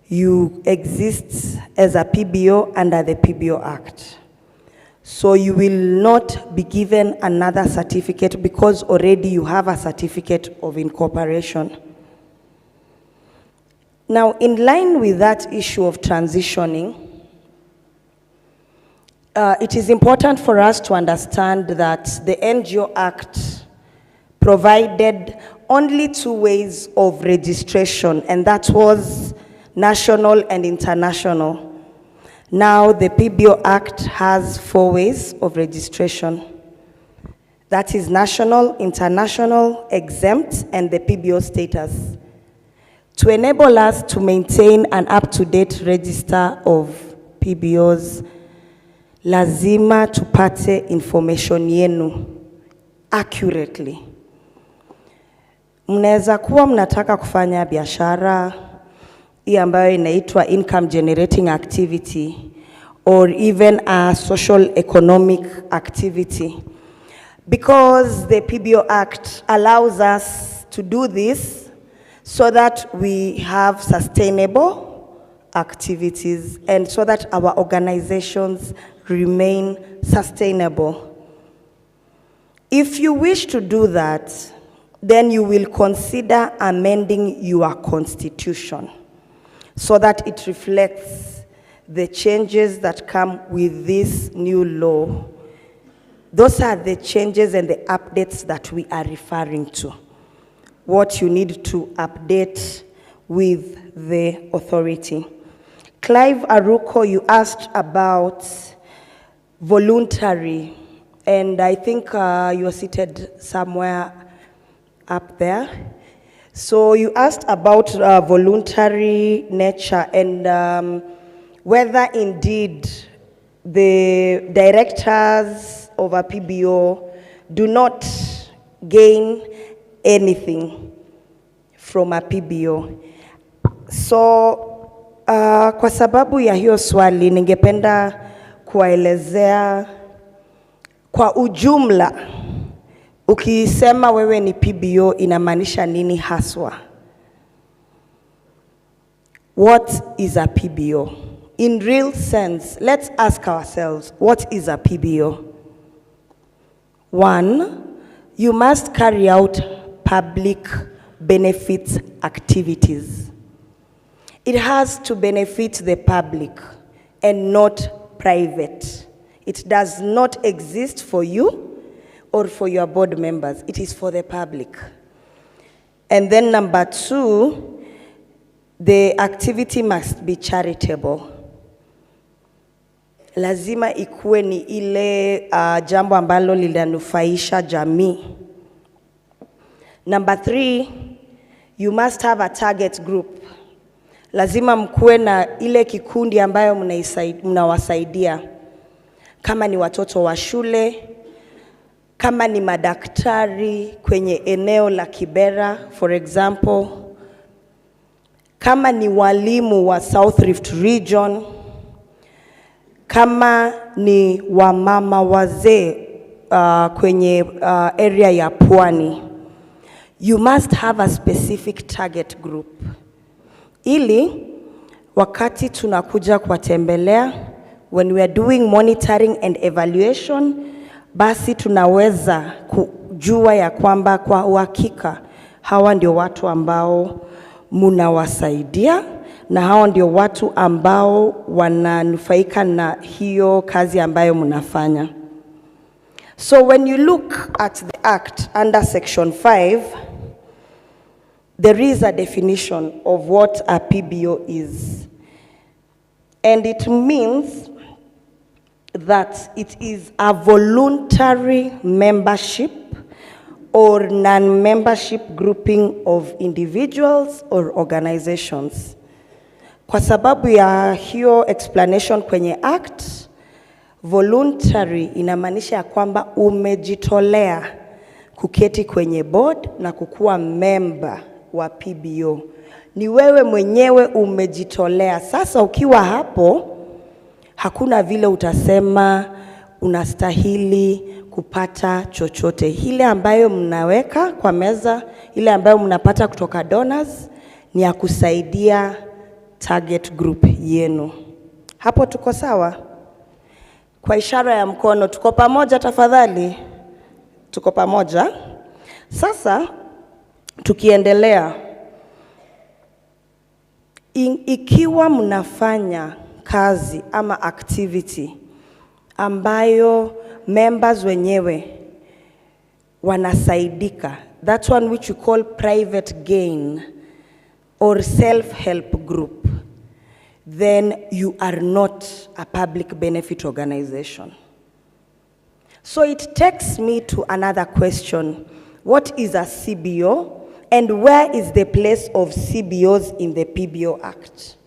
you exist as a PBO under the PBO Act. So you will not be given another certificate because already you have a certificate of incorporation. Now, in line with that issue of transitioning, it is important for us to understand that the NGO Act provided only two ways of registration, and that was national and international. Now the PBO Act has four ways of registration. That is national, international, exempt, and the PBO status. To enable us to maintain an up-to-date register of PBOs, lazima tupate information yenu accurately. Mnaweza kuwa mnataka kufanya biashara hii ambayo inaitwa income generating activity or even a social economic activity, because the PBO Act allows us to do this so that we have sustainable activities and so that our organizations remain sustainable. If you wish to do that, then you will consider amending your constitution so that it reflects the changes that come with this new law. Those are the changes and the updates that we are referring to. What you need to update with the authority. Clive Aruko, you asked about voluntary, and I think you are seated somewhere up there. So you asked about voluntary nature and whether indeed the directors of a PBO do not gain anything from a PBO. So kwa sababu ya hiyo swali ningependa kuwaelezea kwa ujumla. Ukisema wewe ni PBO inamaanisha nini haswa? What is a PBO? In real sense, let's ask ourselves, what is a PBO? One, you must carry out public benefit activities. It has to benefit the public and not private. It does not exist for you or for your board members. It is for the public. And then number two, the activity must be charitable. Lazima ikuwe ni ile jambo ambalo linanufaisha jamii. Number three, you must have a target group. Lazima mkuwe na ile kikundi ambayo mnawasaidia. Kama ni watoto wa shule, kama ni madaktari kwenye eneo la Kibera, for example, kama ni walimu wa South Rift Region, kama ni wamama wazee kwenye area ya Pwani, you must have a specific target group. Ili wakati tunakuja kuwatembelea, when we are doing monitoring and evaluation, basi tunaweza kujua ya kwamba kwa uhakika hawa ndio watu ambao munawasaidia na hawa ndio watu ambao wananufaika na hiyo kazi ambayo munafanya. So when you look at the act under section 5, there is a definition of what a PBO is. And it means that it is a voluntary membership or non-membership grouping of individuals or organizations. Kwa sababu ya hiyo explanation kwenye act, voluntary inamaanisha ya kwamba umejitolea kuketi kwenye board na kukuwa member wa PBO. Ni wewe mwenyewe umejitolea. Sasa ukiwa hapo, hakuna vile utasema unastahili kupata chochote. Ile ambayo mnaweka kwa meza, ile ambayo mnapata kutoka donors, ni ya kusaidia target group yenu. Hapo tuko sawa? Kwa ishara ya mkono, tuko pamoja tafadhali? Tuko pamoja? Sasa, tukiendelea, ikiwa mnafanya kazi ama activity ambayo members wenyewe wanasaidika, that one which you call private gain or self-help group, then you are not a public benefit organization. So it takes me to another question. What is a CBO and where is the place of CBOs in the PBO Act?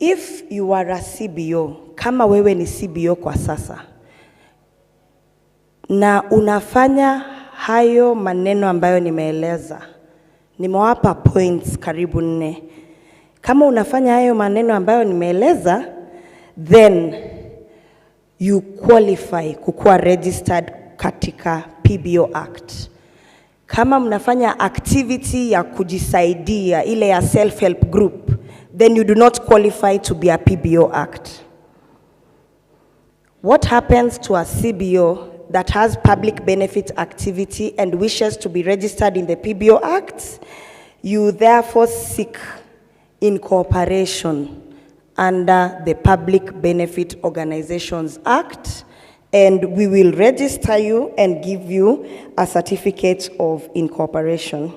If you are a CBO, kama wewe ni CBO kwa sasa, na unafanya hayo maneno ambayo nimeeleza, nimewapa points karibu 4. Kama unafanya hayo maneno ambayo nimeeleza, then you qualify kukuwa registered katika PBO Act. Kama mnafanya activity ya kujisaidia, ile ya self-help group, then you do not qualify to be a PBO Act. What happens to a CBO that has public benefit activity and wishes to be registered in the PBO Act? You therefore seek incorporation under the Public Benefit Organizations Act, and we will register you and give you a certificate of incorporation.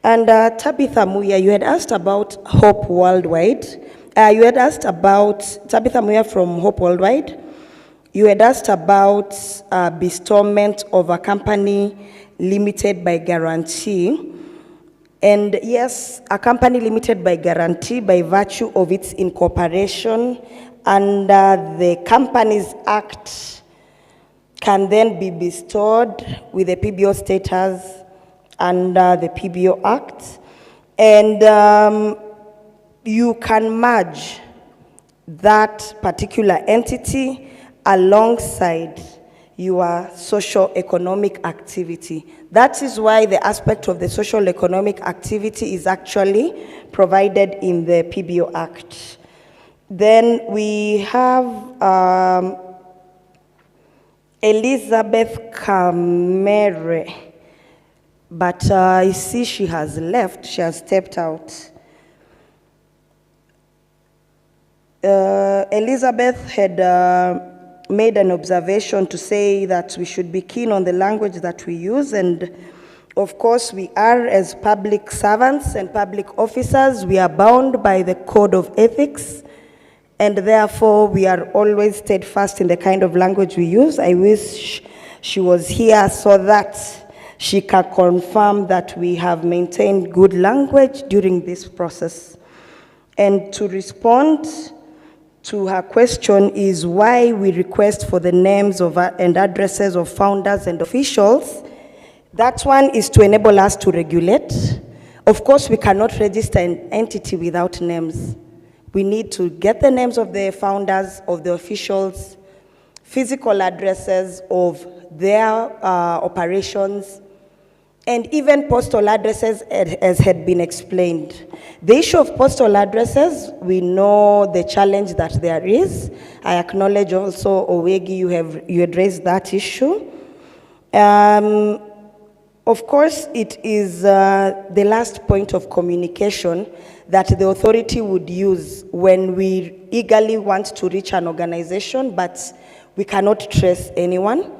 And Tabitha Muya, you had asked about Hope Worldwide. You had asked about, Tabitha Muya from Hope Worldwide, you had asked about bestowment of a company limited by guarantee. And yes, a company limited by guarantee by virtue of its incorporation under the Companies Act can then be bestowed with a PBO status under the PBO Act. And you can merge that particular entity alongside your socio-economic activity. That is why the aspect of the socio-economic activity is actually provided in the PBO Act. Then we have Elizabeth Kamere, but I see she has left, she has stepped out. Elizabeth had made an observation to say that we should be keen on the language that we use, and of course we are, as public servants and public officers, we are bound by the code of ethics, and therefore we are always steadfast in the kind of language we use. I wish she was here so that she can confirm that we have maintained good language during this process. And to respond to her question is why we request for the names of and addresses of founders and officials. That one is to enable us to regulate. Of course, we cannot register an entity without names. We need to get the names of the founders, of the officials, physical addresses of their operations, and even postal addresses, as had been explained. The issue of postal addresses, we know the challenge that there is. I acknowledge also, Owegi, you had raised that issue. Of course, it is the last point of communication that the authority would use when we eagerly want to reach an organization, but we cannot trace anyone.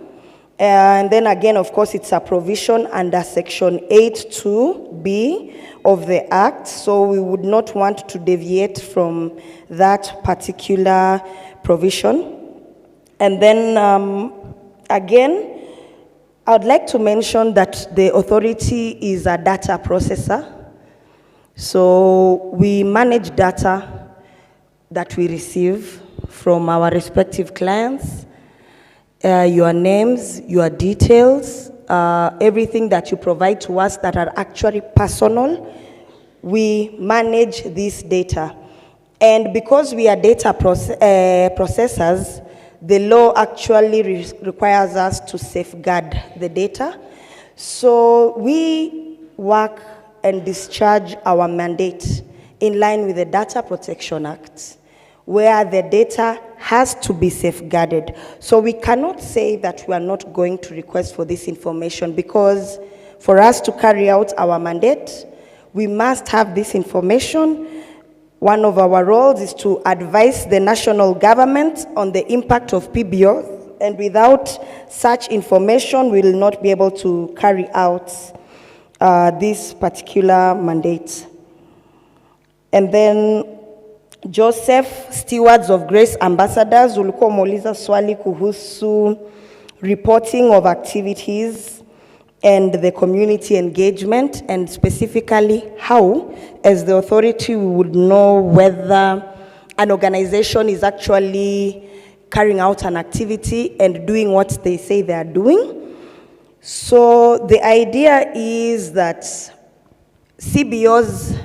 And then again, of course, it's a provision under Section 8(2)(b) of the Act, so we would not want to deviate from that particular provision. And then again, I would like to mention that the authority is a data processor. So we manage data that we receive from our respective clients. Your names, your details, everything that you provide to us that are actually personal, we manage this data. And because we are data processors, the law actually requires us to safeguard the data. So we work and discharge our mandate in line with the Data Protection Act, where the data has to be safeguarded. So we cannot say that we are not going to request for this information, because for us to carry out our mandate, we must have this information. One of our roles is to advise the national government on the impact of PBO, and without such information, we will not be able to carry out this particular mandate. And then Joseph, Stewards of Grace Ambassadors, ulikuwa umeuliza swali kuhusu reporting of activities and the community engagement, and specifically how, as the authority, we would know whether an organization is actually carrying out an activity and doing what they say they are doing. So the idea is that CBOs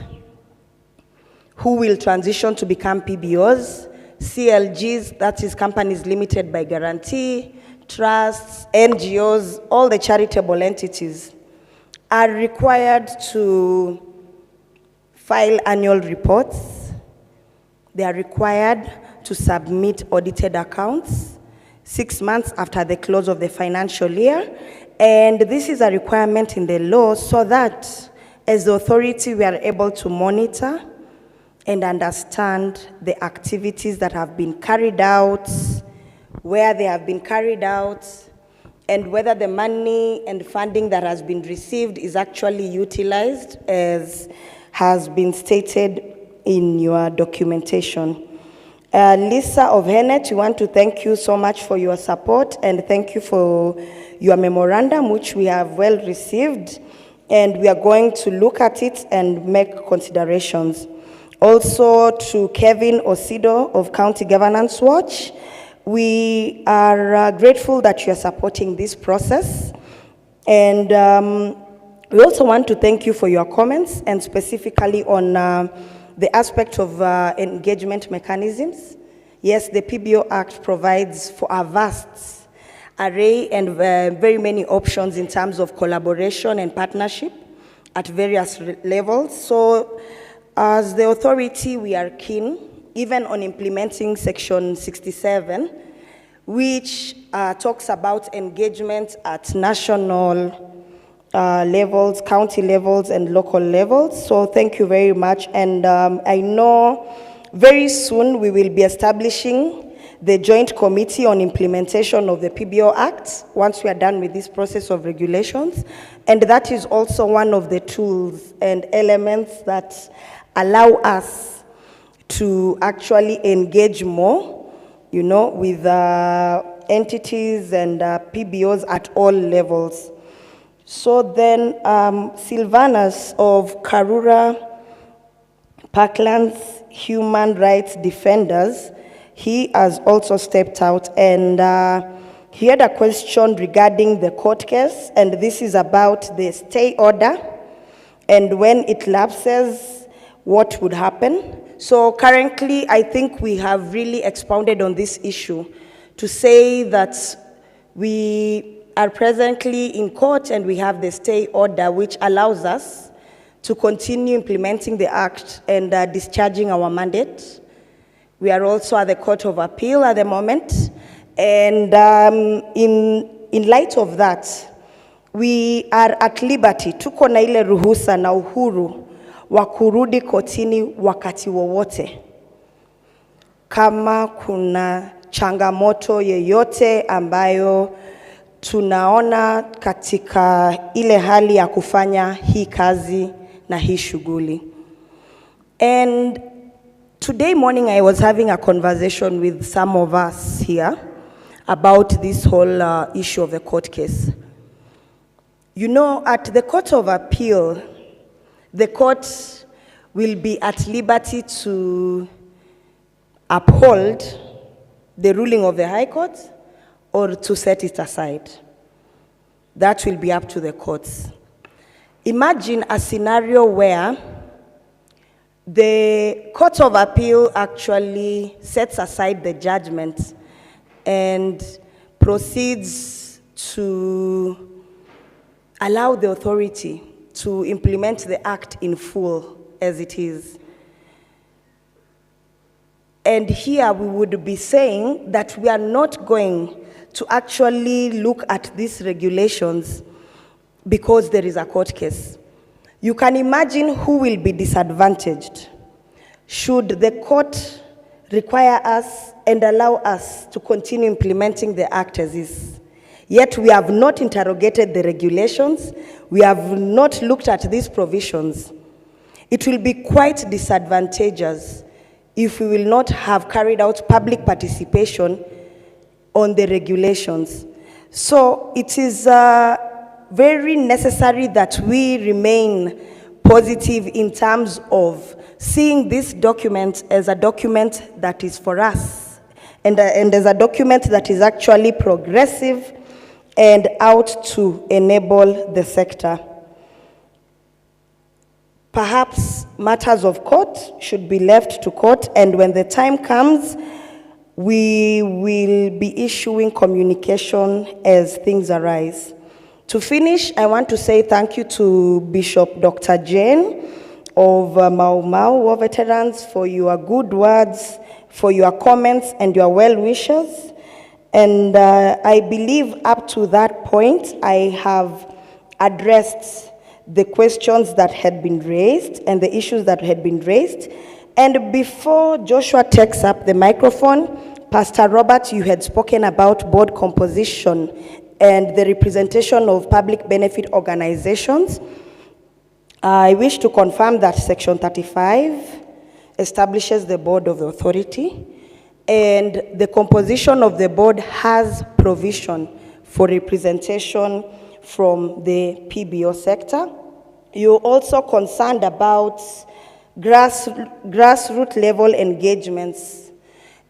who will transition to become PBOs, CLGs, that is companies limited by guarantee, trusts, NGOs, all the charitable entities, are required to file annual reports. They are required to submit audited accounts 6 months after the close of the financial year. And this is a requirement in the law so that as the authority we are able to monitor and understand the activities that have been carried out, where they have been carried out, and whether the money and funding that has been received is actually utilized as has been stated in your documentation. Lisa of Henet, we want to thank you so much for your support and thank you for your memorandum, which we have well received, and we are going to look at it and make considerations. Also to Kevin Osido of County Governance Watch, we are grateful that you are supporting this process, and we also want to thank you for your comments, and specifically on the aspect of engagement mechanisms. Yes, the PBO Act provides for a vast array and very many options in terms of collaboration and partnership at various levels. So as the authority, we are keen, even on implementing Section 67, which talks about engagement at national levels, county levels, and local levels. So thank you very much. And I know very soon we will be establishing the Joint Committee on Implementation of the PBO Act once we are done with this process of regulations. And that is also one of the tools and elements that allow us to actually engage more, you know, with entities and PBOs at all levels. So then Sylvanus of Karura Parklands Human Rights Defenders, he has also stepped out, and he had a question regarding the court case, and this is about the stay order and when it lapses, what would happen. So currently, I think we have really expounded on this issue to say that we are presently in court and we have the stay order, which allows us to continue implementing the act and discharging our mandate. We are also at the Court of Appeal at the moment, and in light of that, we are at liberty, tuko na ile ruhusa na uhuru wa kurudi kotini wakati wowote. Kama kuna changamoto yeyote ambayo tunaona katika ile hali ya kufanya hii kazi na hii shughuli. And today morning I was having a conversation with some of us here about this whole issue of the court case. You know, at the Court of Appeal, the court will be at liberty to uphold the ruling of the High Court or to set it aside. That will be up to the courts. Imagine a scenario where the Court of Appeal actually sets aside the judgment and proceeds to allow the authority to implement the act in full as it is. And here we would be saying that we are not going to actually look at these regulations because there is a court case. You can imagine who will be disadvantaged should the court require us and allow us to continue implementing the act as is. Yet we have not interrogated the regulations, we have not looked at these provisions. It will be quite disadvantageous if we will not have carried out public participation on the regulations. So it is very necessary that we remain positive in terms of seeing this document as a document that is for us, and as a document that is actually progressive and out to enable the sector. Perhaps matters of court should be left to court, and when the time comes, we will be issuing communication as things arise. To finish, I want to say thank you to Bishop Dr. Jane of Mau Mau War Veterans for your good words, for your comments and your well wishes. And I believe up to that point, I have addressed the questions that had been raised and the issues that had been raised. And before Joshua takes up the microphone, Pastor Robert, you had spoken about board composition and the representation of public benefit organizations. I wish to confirm that Section 35 establishes the board of the authority, and the composition of the board has provision for representation from the PBO sector. You're also concerned about grassroots level engagements,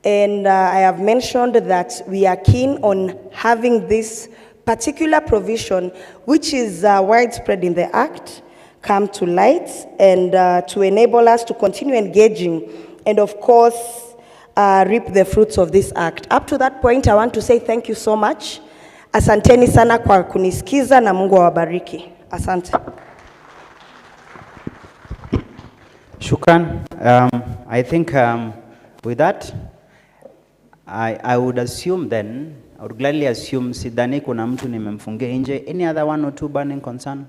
and I have mentioned that we are keen on having this particular provision, which is widespread in the Act, come to light, and to enable us to continue engaging and, of course, reap the fruits of this Act. Up to that point, I want to say thank you so much. Asanteni sana kwa kunisikiza na Mungu awabariki. Asante. Shukran. I think with that, I would assume then, I would gladly assume sidhani kuna mtu nimemfungia nje. Any other one or two burning concern?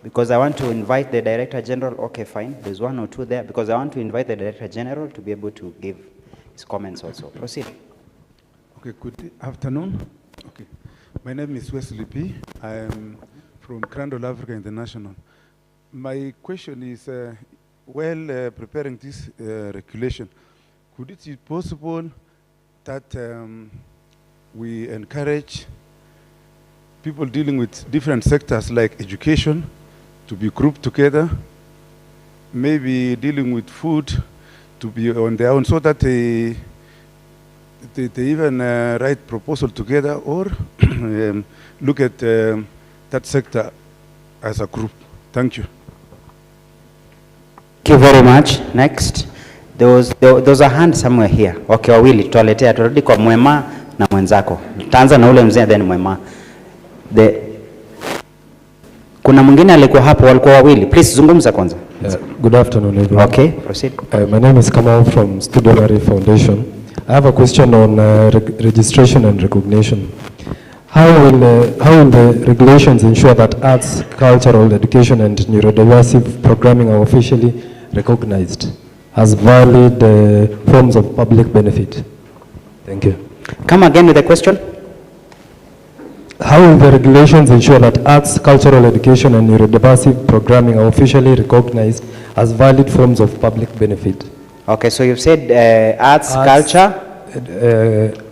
Because I want to invite the Director General. Okay, fine. There's one or two there. Because I want to invite the Director General to be able to give his comments also. Proceed. Okay, good afternoon. Okay, my name is Wesley P. I am from Crandall Africa International. My question is, while preparing this regulation, could it be possible that we encourage people dealing with different sectors like education to be grouped together, maybe dealing with food to be on their own, so that they even write proposal together, or look at that sector as a group. Thank you. Thank you very much. Next. There was a hand somewhere here. Okay, wawili tutaletea, turudi kwa Mwema na mwenzako. Taanza na ule mzee then Mwema. Kuna mwingine alikuwa hapo, walikuwa wawili. Please zungumza kwanza. Good afternoon, everyone. Okay, proceed. My name is Kamau from Studionary Foundation. I have a question on registration and recognition. How will the regulations ensure that arts, cultural, education, and neurodiversive programming are officially recognized as valid forms of public benefit? Thank you. Come again with the question. How will the regulations ensure that arts, cultural, education, and neurodiversive programming are officially recognized as valid forms of public benefit? Okay, so you've said arts, culture,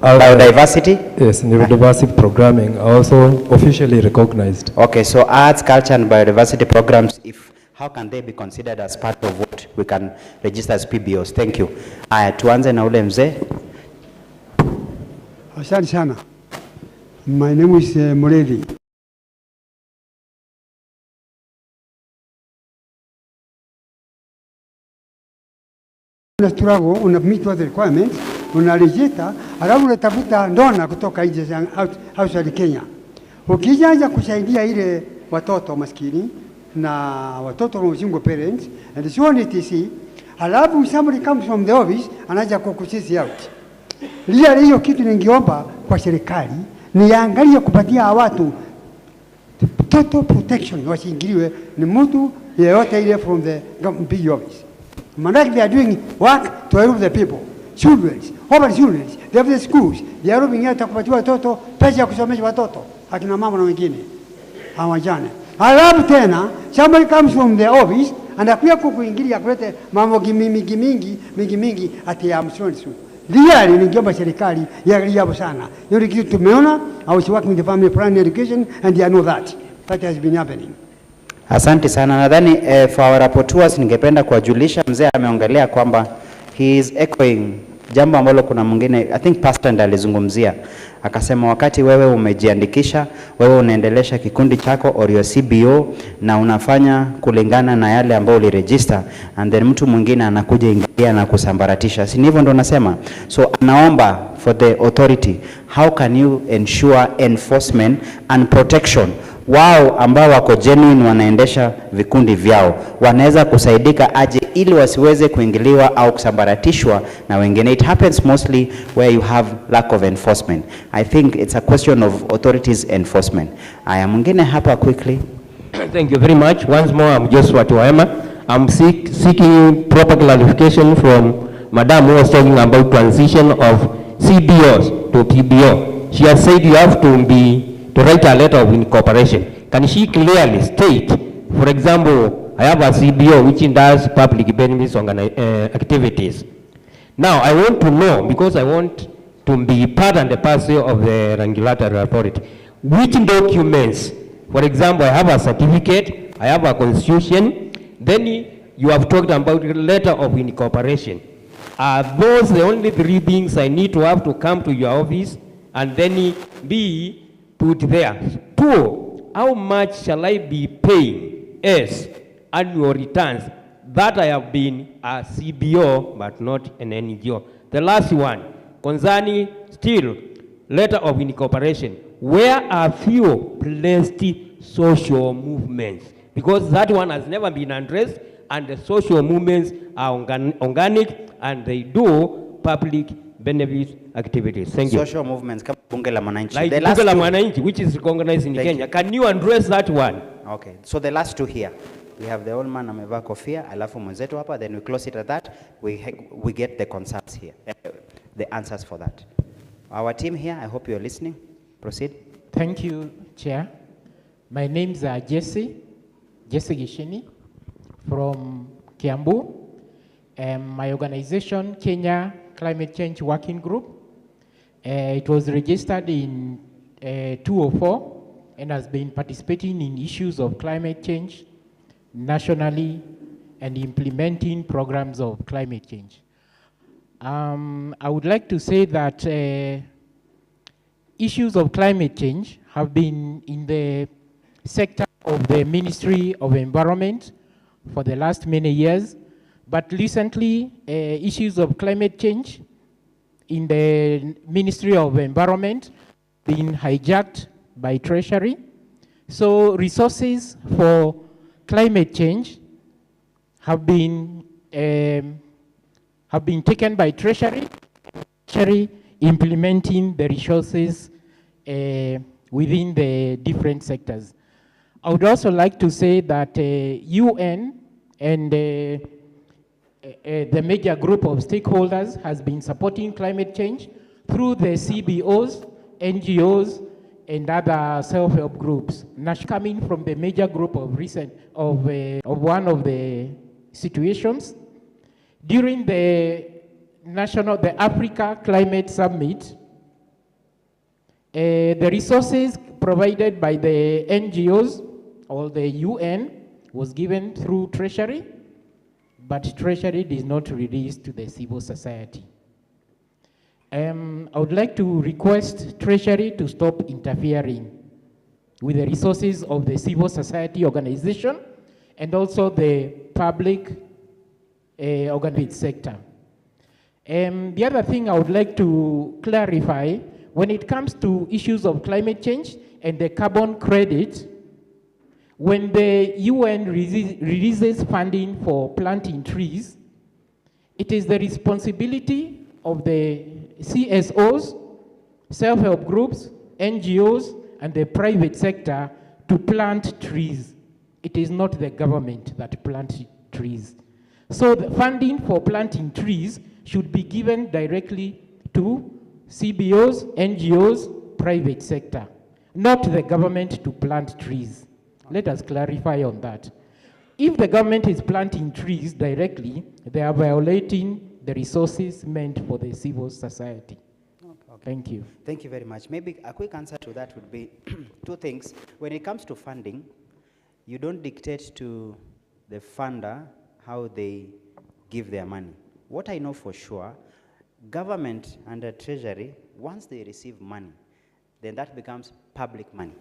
biodiversity? Yes, neurodiversive programming are also officially recognized. Okay, so arts, culture, and biodiversity programs, how can they be considered as part of what we can register as PBOs? Thank you. Tuanze na ule mzee. Asante sana. My name is Morelli. Una struggle, una meet the requirements, una register, alafu unatafuta ndona kutoka nje outside Kenya. Ukianza kusaidia ile watoto maskini na watoto wa single parents and so on etc. Alafu somebody comes from the office anaja kukusisi out. Hiyo kitu ningeomba kwa serikali niangalie kupatia watu total protection, wasiingiliwe ni mtu yeyote ile from the big office. Manake they are doing work to help the people, children, over children, they have the schools, they are helping out kupatia watoto pesa ya kusomesha watoto, akina mama na wengine hawajane. Alafu tena somebody comes from the office anakuja kukuingilia kulete mambo mingi ati ya msonso. Really ningeomba serikali iangalie hapo sana. Hiyo kitu tumeona. I was working with the family planning education and I know that has been happening. Asante sana. Nadhani for our rapporteurs ningependa kuwajulisha, mzee ameongelea kwamba he is echoing jambo ambalo kuna mwingine, I think pastor ndiye alizungumzia, akasema wakati wewe umejiandikisha, wewe unaendelesha kikundi chako or your CBO na unafanya kulingana na yale ambayo uliregister, and then mtu mwingine anakuja ingilia na kusambaratisha. Si hivyo ndo nasema? So anaomba for the authority, how can you ensure enforcement and protection? Wao ambao wako genuine wanaendesha vikundi vyao wanaweza kusaidika aje ili wasiweze kuingiliwa au kusambaratishwa na wengine. It happens mostly where you have lack of enforcement. I think it's a question of authorities enforcement. Aya, mwingine hapa quickly. Thank you very much. Once more, I'm Joshua Tuaema. I'm seeking proper clarification from Madam who was talking about transition of CBOs to PBO. She has said you have to write a letter of incorporation. Can she clearly state, for example, I have a CBO which does public benefits activities. Now, I want to know, because I want to be part and parcel of the regulatory authority, which documents, for example, I have a certificate, I have a constitution, then you have talked about a letter of incorporation. Are those the only three things I need to have to come to your office and then be put there? Two, how much shall I be paying as annual returns that I have been a CBO but not an NGO? The last one, concerning still letter of incorporation, where are few placed social movements? Because that one has never been addressed, and the social movements are organic and they do public benefit activities. Thank you. Social movements, kama Bunge la Mwananchi. Like Bunge la Mwananchi, which is recognized in Kenya. Can you address that one? Okay, so the last two here. We have the old man amevaa kofia, alafu mwenzetu hapa, then we close it at that. We get the concerns here, the answers for that. Our team here, I hope you're listening. Proceed. Thank you, Chair. My name's Jesse Gishini from Kiambu. My organization, Kenya Climate Change Working Group, it was registered in 2004 and has been participating in issues of climate change nationally and implementing programs of climate change. I would like to say that issues of climate change have been in the sector of the Ministry of Environment for the last many years, but recently issues of climate change in the Ministry of Environment been hijacked by Treasury. So resources for climate change have been taken by Treasury implementing the resources within the different sectors. I would also like to say that UN and the major group of stakeholders has been supporting climate change through the CBOs, NGOs, and other self-help groups. Coming from the major group of one of the situations, during the Africa Climate Summit, the resources provided by the NGOs or the UN was given through Treasury, but Treasury did not release to the civil society. I would like to request Treasury to stop interfering with the resources of the civil society organization and also the public organized sector. The other thing I would like to clarify, when it comes to issues of climate change and the carbon credit, when the UN releases funding for planting trees, it is the responsibility of the CSOs, self-help groups, NGOs, and the private sector to plant trees. It is not the government that plants trees. So the funding for planting trees should be given directly to CBOs, NGOs, private sector, not the government to plant trees. Let us clarify on that. If the government is planting trees directly, they are violating the resources meant for the civil society. Okay. Thank you. Thank you very much. Maybe a quick answer to that would be two things. When it comes to funding, you don't dictate to the funder how they give their money. What I know for sure, government under Treasury, once they receive money, then that becomes public money.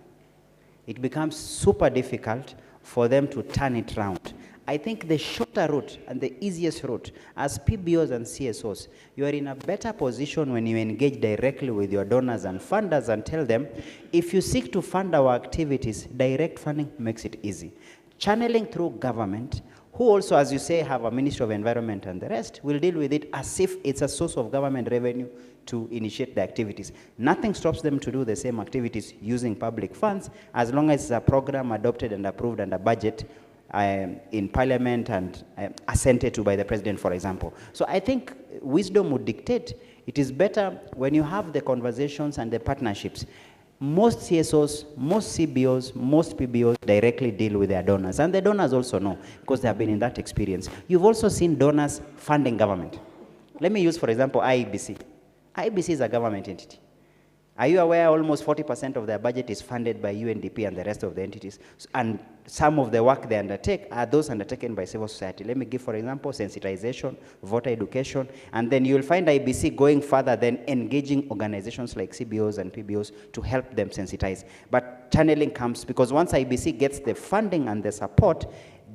It becomes super difficult for them to turn it around. I think the shorter route and the easiest route, as PBOs and CSOs, you are in a better position when you engage directly with your donors and funders and tell them, if you seek to fund our activities, direct funding makes it easy. Channeling through government, who also, as you say, have a Ministry of Environment and the rest, will deal with it as if it's a source of government revenue to initiate the activities. Nothing stops them to do the same activities using public funds, as long as it's a program adopted and approved under budget in Parliament and assented to by the President, for example. So I think wisdom would dictate it is better when you have the conversations and the partnerships. Most CSOs, most CBOs, most PBOs directly deal with their donors. And the donors also know, because they have been in that experience. You've also seen donors funding government. Let me use, for example, IEBC. IEBC is a government entity. Are you aware almost 40% of their budget is funded by UNDP and the rest of the entities? And some of the work they undertake are those undertaken by civil society. Let me give, for example, sensitization, voter education, and then you'll find IBC going further than engaging organizations like CBOs and PBOs to help them sensitize. But channeling comes because once IBC gets the funding and the support,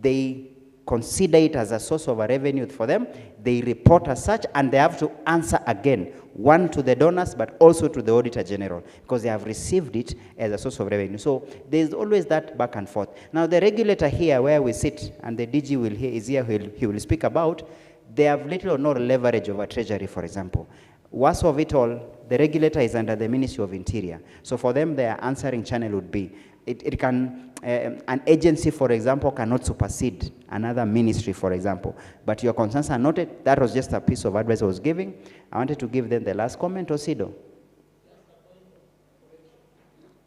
they consider it as a source of a revenue for them, they report as such, and they have to answer again, one to the donors, but also to the Auditor General, because they have received it as a source of revenue. So there's always that back and forth. Now the regulator here where we sit, and the DG will is here, he will speak about, they have little or no leverage over Treasury, for example. Worst of it all, the regulator is under the Ministry of Interior. So for them, their answering channel would be, an agency, for example, cannot supersede another ministry, for example. But your concerns are noted. That was just a piece of advice I was giving. I wanted to give them the last comment. Osido?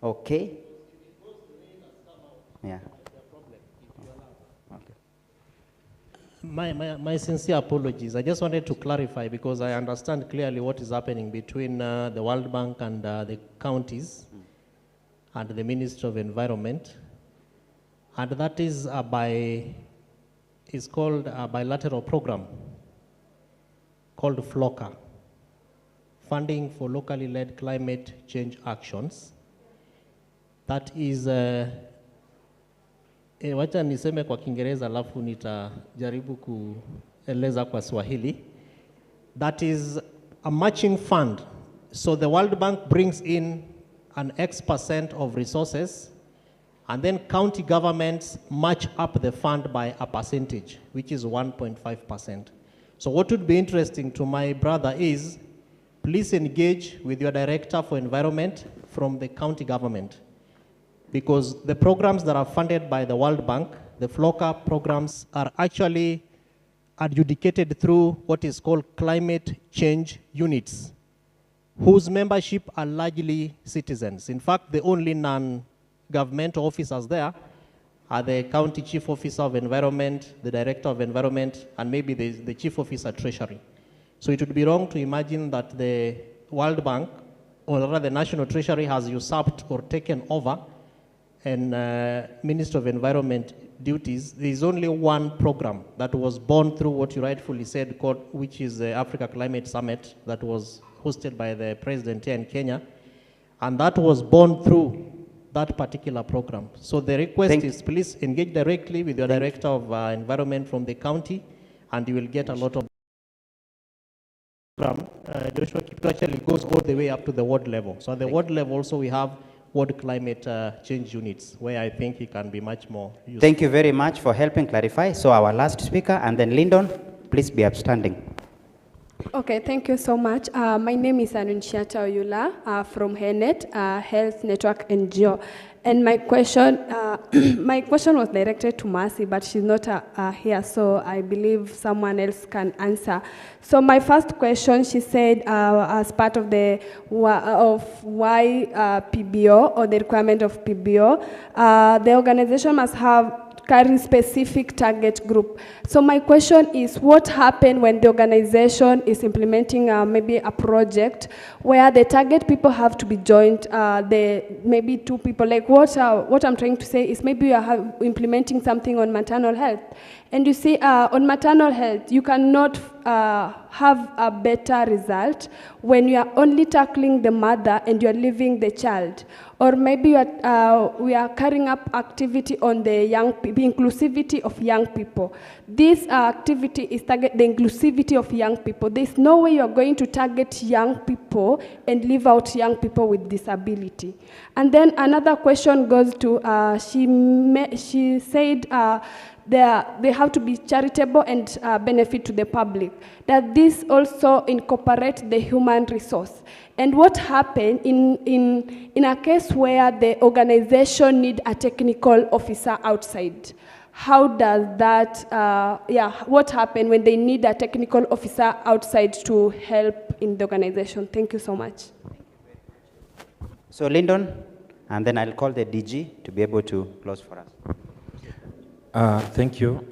Okay. Yeah. My sincere apologies. I just wanted to clarify because I understand clearly what is happening between the World Bank and the counties and the Ministry of Environment. And that is called a bilateral program called FLOCA, Funding for Locally Led Climate Change Actions. That is, wacha niseme kwa Kiingereza alafu nitajaribu kueleza kwa Swahili. That is a matching fund. So the World Bank brings in an X% of resources, and then county governments match up the fund by a percentage, which is 1.5%. So what would be interesting to my brother is, please engage with your director for environment from the county government, because the programs that are funded by the World Bank, the FLOCA programs, are actually adjudicated through what is called climate change units, whose membership are largely citizens. In fact, the only non-governmental officers there are the county chief officer of environment, the director of environment, and maybe the chief officer treasury. So it would be wrong to imagine that the World Bank, or rather the National Treasury, has usurped or taken over and Minister of Environment duties. There is only one program that was born through what you rightfully said, called, which is the Africa Climate Summit that was hosted by the president here in Kenya, and that was born through that particular program. So the request is please engage directly with your director of environment from the county, and you will get a lot of program. Joshua actually goes all the way up to the ward level. So at the ward level also we have ward climate change units, where I think it can be much more useful. Thank you very much for helping clarify. So our last speaker, and then Lyndon, please be upstanding. Okay, thank you so much. My name is Anunchiata Oyula from HENET, Health Network NGO. And my question was directed to Mercy, but she's not here, so I believe someone else can answer. So my first question, she said, as part of the why PBO, or the requirement of PBO, the organization must have carry specific target group. So my question is, what happened when the organization is implementing maybe a project where the target people have to be joined, maybe 2 people, like what I'm trying to say is maybe you are implementing something on maternal health. And you see, on maternal health, you cannot have a better result when you are only tackling the mother and you are leaving the child. Or maybe we are carrying up activity on the inclusivity of young people. This activity is target the inclusivity of young people. There's no way you are going to target young people and leave out young people with disability. And then another question goes to, she said, they have to be charitable and benefit to the public. That this also incorporate the human resource. And what happened in a case where the organization need a technical officer outside? How does that, what happened when they need a technical officer outside to help in the organization? Thank you so much. So Lyndon, and then I'll call the DG to be able to close for us. Thank you.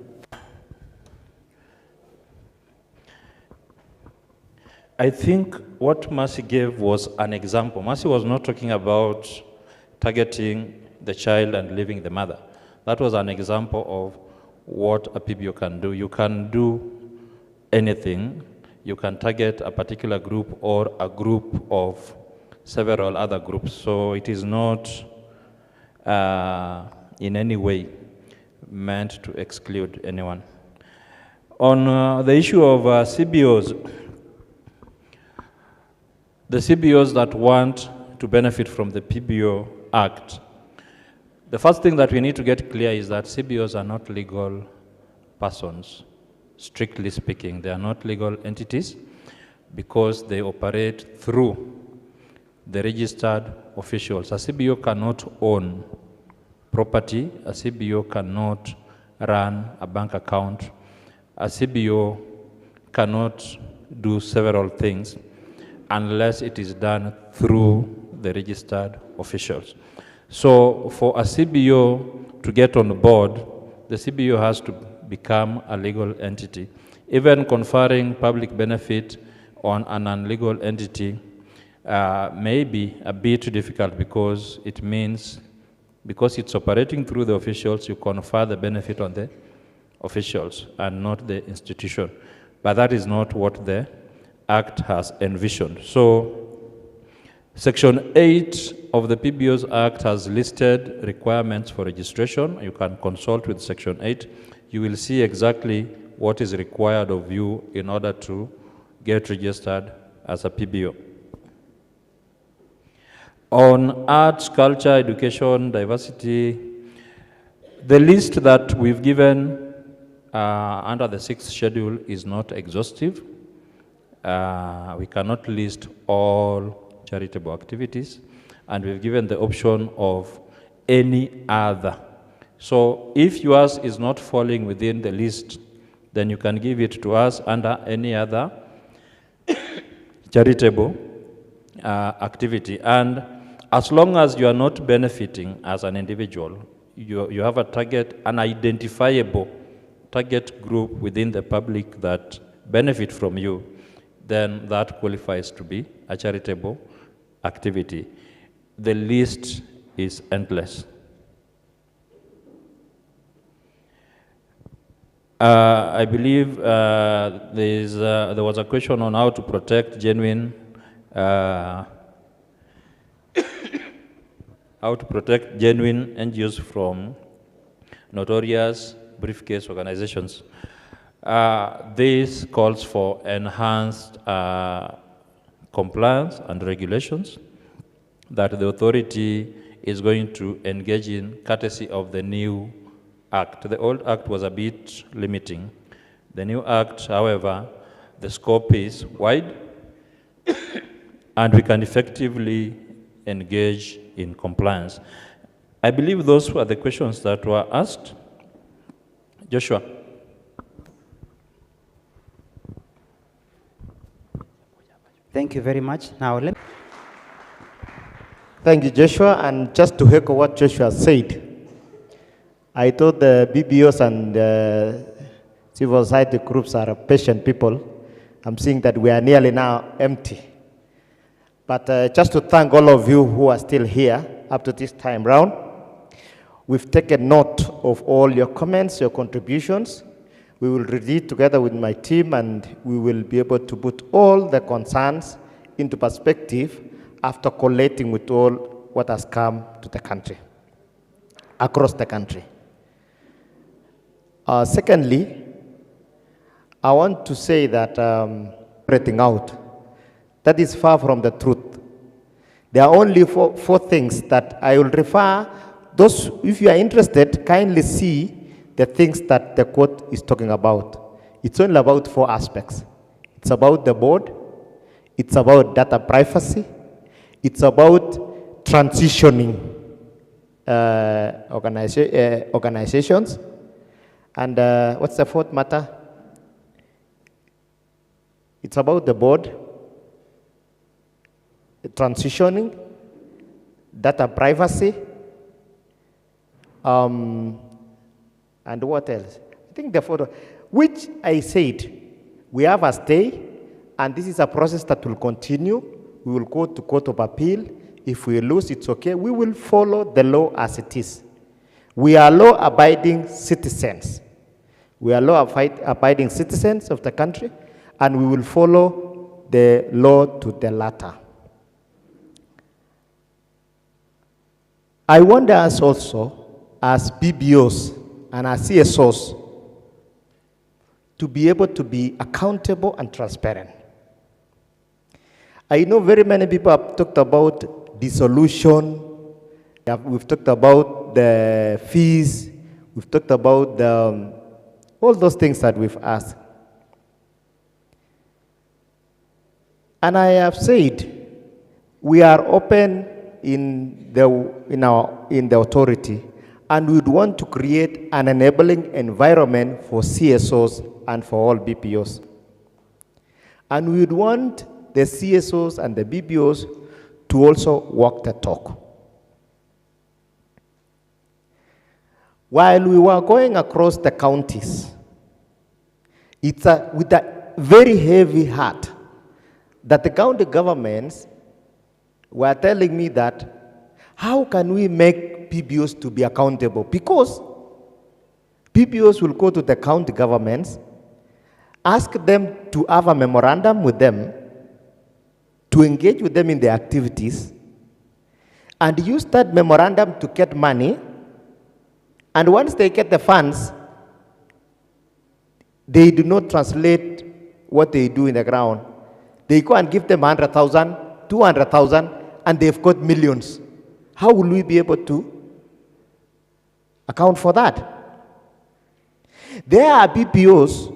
I think what Mercy gave was an example. Mercy was not talking about targeting the child and leaving the mother. That was an example of what a PBO can do. You can do anything. You can target a particular group or a group of several other groups. So it is not in any way meant to exclude anyone. On the issue of CBOs, the CBOs that want to benefit from the PBO Act, the first thing that we need to get clear is that CBOs are not legal persons, strictly speaking. They are not legal entities because they operate through the registered officials. A CBO cannot own property. A CBO cannot run a bank account. A CBO cannot do several things unless it is done through the registered officials. So for a CBO to get on board, the CBO has to become a legal entity. Even conferring public benefit on an unlegal entity may be a bit difficult because it means, because it's operating through the officials, you confer the benefit on the officials and not the institution. But that is not what the Act has envisioned. So Section 8 of the PBO's Act has listed requirements for registration. You can consult with Section 8. You will see exactly what is required of you in order to get registered as a PBO. On arts, culture, education, diversity, the list that we've given under the 6th schedule is not exhaustive. We cannot list all charitable activities, and we've given the option of any other. So if yours is not falling within the list, then you can give it to us under any other charitable activity. And as long as you are not benefiting as an individual, you have a target, an identifiable target group within the public that benefit from you, then that qualifies to be a charitable activity. The list is endless. I believe there was a question on how to protect genuine NGOs from notorious briefcase organizations. This calls for enhanced compliance and regulations that the authority is going to engage in courtesy of the new Act. The old Act was a bit limiting. The new Act, however, the scope is wide and we can effectively engage in compliance. I believe those were the questions that were asked. Joshua. Thank you very much. Now, Thank you, Joshua. And just to echo what Joshua said, I thought the BBOs and civil society groups are patient people. I'm seeing that we are nearly now empty. But just to thank all of you who are still here up to this time round, we've taken note of all your comments, your contributions. We will review together with my team, and we will be able to put all the concerns into perspective after collating with all what has come to the country, across the country. Secondly, I want to say that everything out, that is far from the truth. There are only four things that I will refer. Those, if you are interested, kindly see the things that the quote is talking about. It's only about 4 aspects. It's about the board, it's about data privacy, it's about transitioning organizations, and what's the 4th matter? It's about the board, transitioning, data privacy, and what else? I think the photo, which I said, we have a stay, and this is a process that will continue. We will go to Court of Appeal. If we lose, it's okay. We will follow the law as it is. We are law-abiding citizens. We are law-abiding citizens of the country, and we will follow the law to the letter. I want us also, as BBOs and as CSOs, to be able to be accountable and transparent. I know very many people have talked about dissolution, we've talked about the fees, we've talked about all those things that we've asked. And I have said, we are open in the authority, and we would want to create an enabling environment for CSOs and for all BPOs. And we would want the CSOs and the BPOs to also walk the talk. While we were going across the counties, it's with a very heavy heart that the county governments were telling me that, how can we make PBOs to be accountable? Because PBOs will go to the county governments, ask them to have a memorandum with them, to engage with them in their activities, and use that memorandum to get money. And once they get the funds, they do not translate what they do in the ground. They go and give them 100,000, 200,000, and they've got millions. How will we be able to account for that? There are BPOs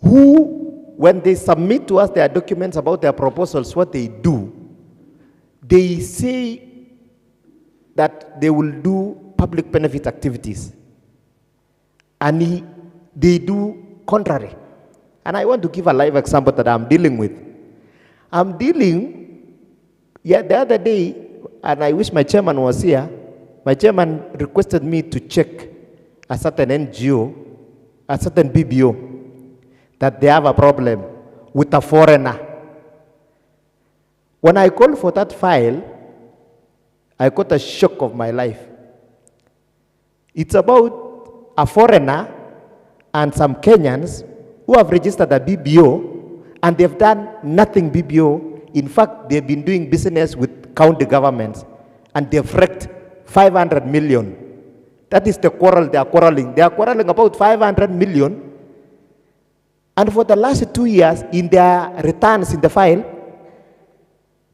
who, when they submit to us their documents about their proposals, what they do, they say that they will do public benefit activities. And they do contrary. And I want to give a live example that I'm dealing with. The other day, and I wish my chairman was here, my chairman requested me to check a certain NGO, a certain BBO, that they have a problem with a foreigner. When I called for that file, I got a shock of my life. It's about a foreigner and some Kenyans who have registered a BBO, and they've done nothing BBO. In fact, they've been doing business with county governments, and they've wrecked 500 million. That is the quarrel they are quarreling. They are quarreling about 500 million. And for the last 2 years, in their returns in the file,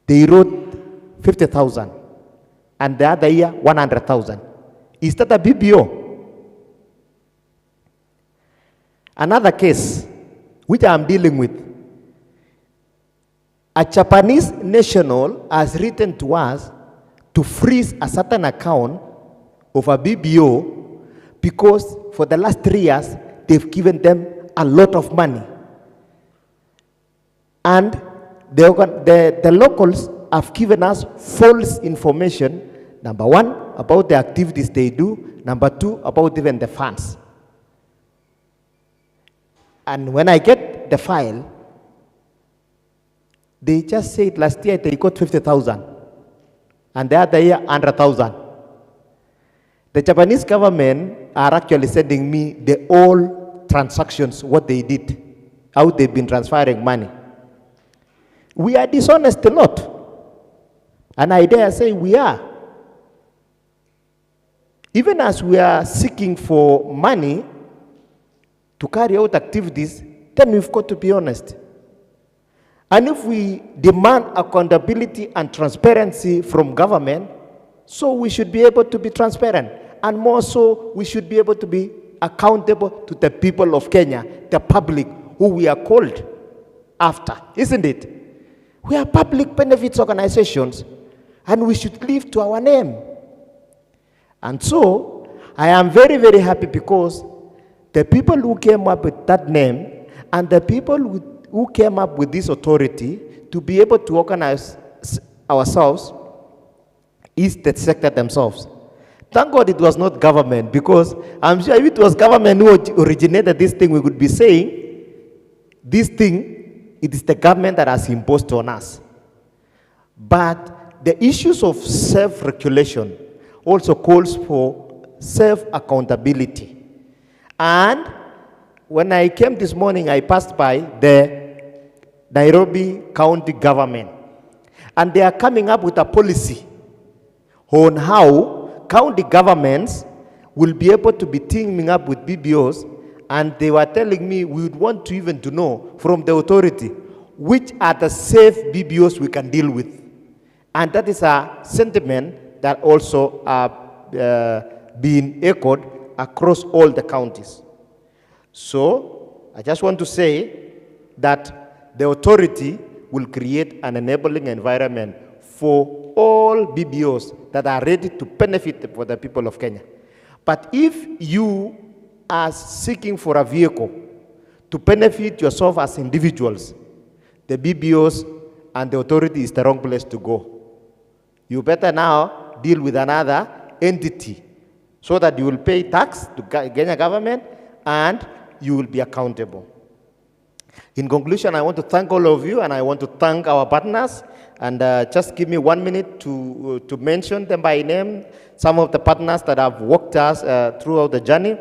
they wrote 50,000. And the other year, 100,000. Is that a BBO? Another case, which I'm dealing with, a Japanese national has written to us to freeze a certain account of a BBO because for the last 3 years, they've given them a lot of money. And the locals have given us false information, number one, about the activities they do. Number two, about even the funds. And when I get the file, they just said last year they got 50,000, and the other year 100,000. The Japanese government are actually sending me the all transactions, what they did, how they've been transferring money. We are dishonest a lot. And I dare say we are. Even as we are seeking for money to carry out activities, then we've got to be honest. And if we demand accountability and transparency from government, so we should be able to be transparent. And more so, we should be able to be accountable to the people of Kenya, the public, who we are called after, isn't it? We are public benefits organizations, and we should live to our name. And so, I am very, very happy because the people who came up with that name and the people who came up with this authority to be able to organize ourselves is the sector themselves. Thank God it was not government, because I'm sure if it was government who originated this thing, we would be saying, this thing, it is the government that has imposed on us. But the issues of self-regulation also calls for self-accountability. And when I came this morning, I passed by the Nairobi County government, and they are coming up with a policy on how county governments will be able to be teaming up with BBOs, and they were telling me we would want to even to know from the authority which are the safe BBOs we can deal with. And that is a sentiment that also being echoed across all the counties. So I just want to say that the authority will create an enabling environment for all BBOs that are ready to benefit for the people of Kenya. But if you are seeking for a vehicle to benefit yourself as individuals, the BBOs and the authority is the wrong place to go. You better now deal with another entity so that you will pay tax to Kenya government and you will be accountable. In conclusion, I want to thank all of you, and I want to thank our partners. And just give me 1 minute to mention them by name, some of the partners that have worked us throughout the journey.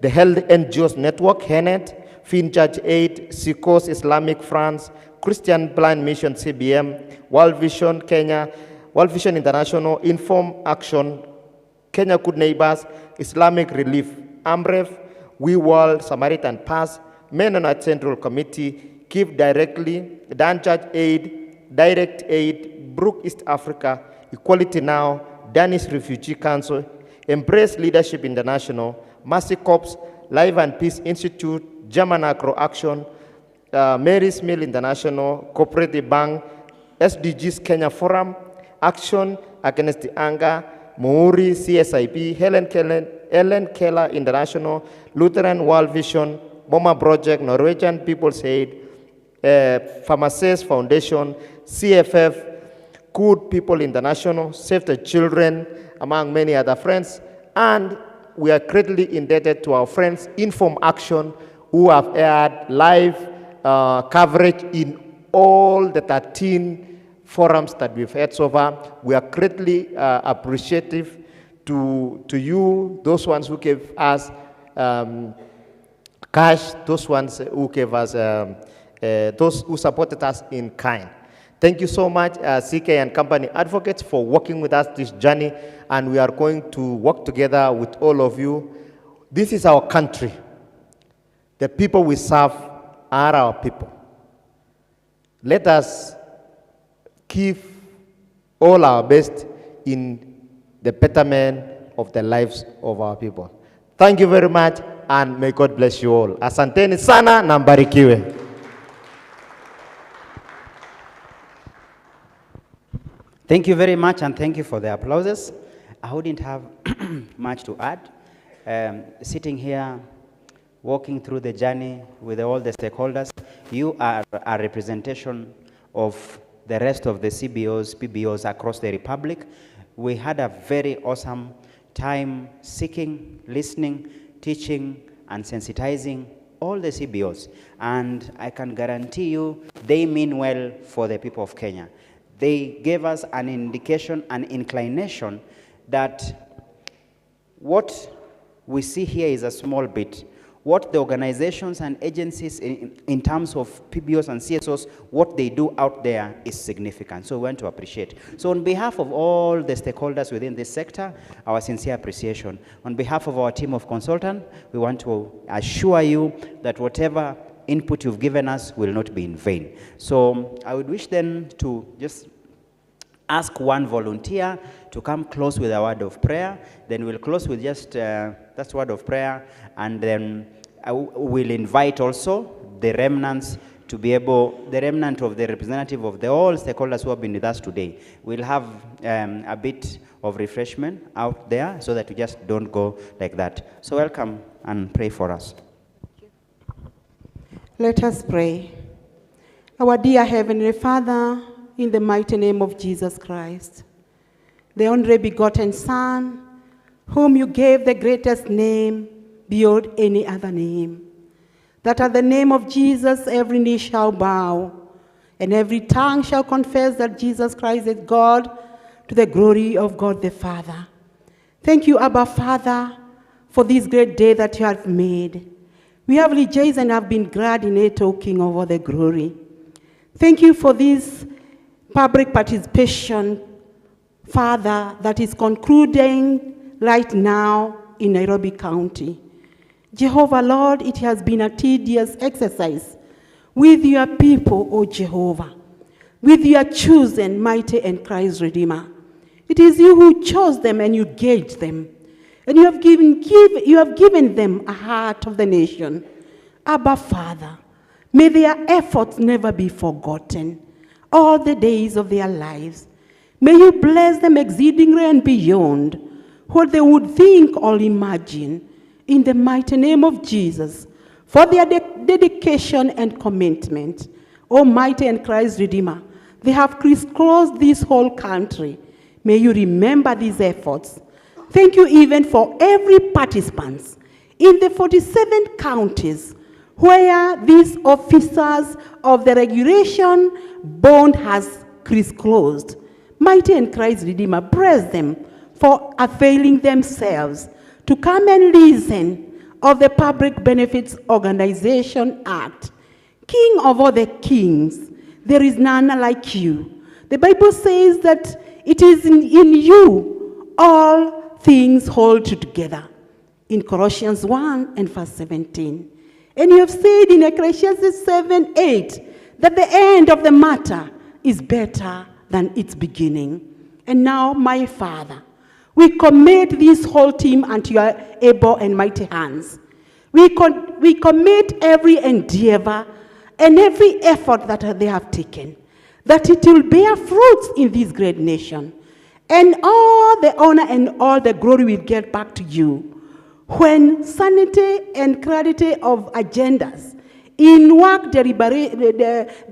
The Health NGOs Network, HENET, FinCharge Aid, SICOS Islamic France, Christian Blind Mission CBM, World Vision Kenya, World Vision International, Inform Action, Kenya Good Neighbors, Islamic Relief, AMREF, We World, Samaritan Pass, Mennonite Central Committee, Give Directly, DanCharge Aid, Direct Aid, Brook East Africa, Equality Now, Danish Refugee Council, Embrace Leadership International, Mercy Corps, Life and Peace Institute, German Agro Action, Mary's Mill International, Cooperative Bank, SDGs Kenya Forum, Action Against the Anger, Muuri, CSIP, Helen Keller International, Lutheran World Vision, BOMA Project, Norwegian People's Aid, Pharmacists Foundation, CFF, Good People International, Save the Children, among many other friends. And we are greatly indebted to our friends Inform Action, who have aired live coverage in all the 13 forums that we've had so far. We are greatly appreciative to you, those ones who gave us cash, those ones who gave us, those who supported us in kind. Thank you so much, CK and Company Advocates, for working with us this journey, and we are going to work together with all of you. This is our country. The people we serve are our people. Let us give all our best in the betterment of the lives of our people. Thank you very much, and may God bless you all. Asanteni sana na mbarikiwe. Thank you very much, and thank you for the applauses. I wouldn't have much to add. Sitting here, walking through the journey with all the stakeholders, you are a representation of the rest of the CBOs, PBOs across the Republic. We had a very awesome time seeking, listening, teaching, and sensitizing all the CBOs. And I can guarantee you they mean well for the people of Kenya. They gave us an indication, an inclination that what we see here is a small bit. What the organizations and agencies in terms of PBOs and CSOs, what they do out there is significant. So we want to appreciate. So on behalf of all the stakeholders within this sector, our sincere appreciation. On behalf of our team of consultants, we want to assure you that whatever input you've given us will not be in vain. So I would wish then to just ask one volunteer to come close with a word of prayer. Then we'll close with just that word of prayer, and then I will invite also the remnants to be able, the remnant of the representative of the all stakeholders who have been with us today. We'll have a bit of refreshment out there so that we just don't go like that. So welcome and pray for us. Let us pray. Our dear Heavenly Father, in the mighty name of Jesus Christ, the only begotten Son, whom you gave the greatest name beyond any other name, that at the name of Jesus every knee shall bow, and every tongue shall confess that Jesus Christ is God, to the glory of God the Father. Thank you, Abba Father, for this great day that you have made. We have rejoiced and have been glad in it, O King of all the glory. Thank you for this public participation, Father, that is concluding right now in Nairobi County. Jehovah, Lord, it has been a tedious exercise with your people, O Jehovah, with your chosen, mighty and Christ Redeemer. It is you who chose them and you gave them, and you have given them a heart of the nation. Abba, Father, may their efforts never be forgotten all the days of their lives. May you bless them exceedingly and beyond what they would think or imagine, in the mighty name of Jesus, for their dedication and commitment. Almighty and Christ Redeemer, they have crisscrossed this whole country. May you remember these efforts. Thank you even for every participant in the 47 counties where these officers of the regulation bond has crisscrossed. Mighty and Christ Redeemer, bless them for availing themselves to come and listen of the Public Benefits Organization Act. King of all the kings, there is none like you. The Bible says that it is in you all things hold together. In Colossians 1 and verse 17. And you have said in Ecclesiastes 7:8 that the end of the matter is better than its beginning. And now, my Father, we commit this whole team unto your able and mighty hands. We commit every endeavor and every effort that they have taken, that it will bear fruits in this great nation. And all the honor and all the glory will get back to you when sanity and clarity of agendas in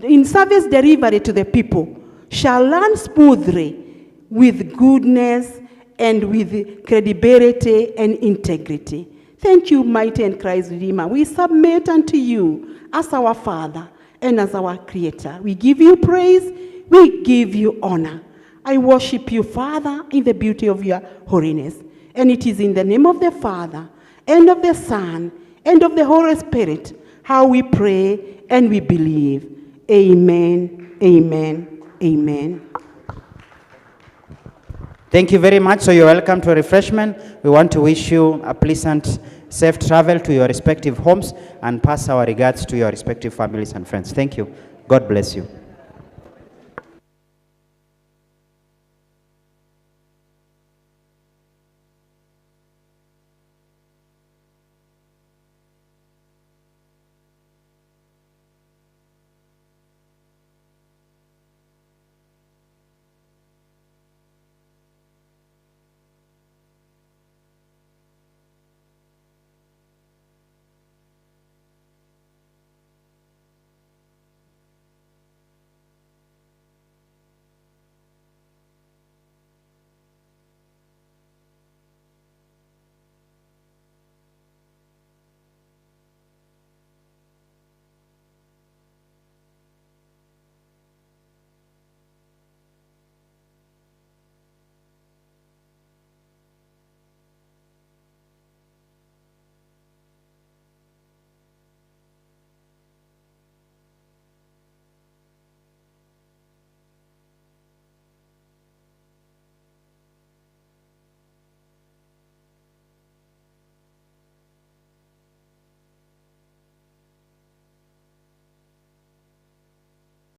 in service delivery to the people shall run smoothly with goodness and with credibility and integrity. Thank you, mighty and Christ Redeemer. We submit unto you as our Father and as our Creator. We give you praise, we give you honor. I worship you, Father, in the beauty of your holiness. And it is in the name of the Father, and of the Son, and of the Holy Spirit, how we pray and we believe. Amen, amen, amen. Thank you very much. So you're welcome to a refreshment. We want to wish you a pleasant, safe travel to your respective homes and pass our regards to your respective families and friends. Thank you. God bless you.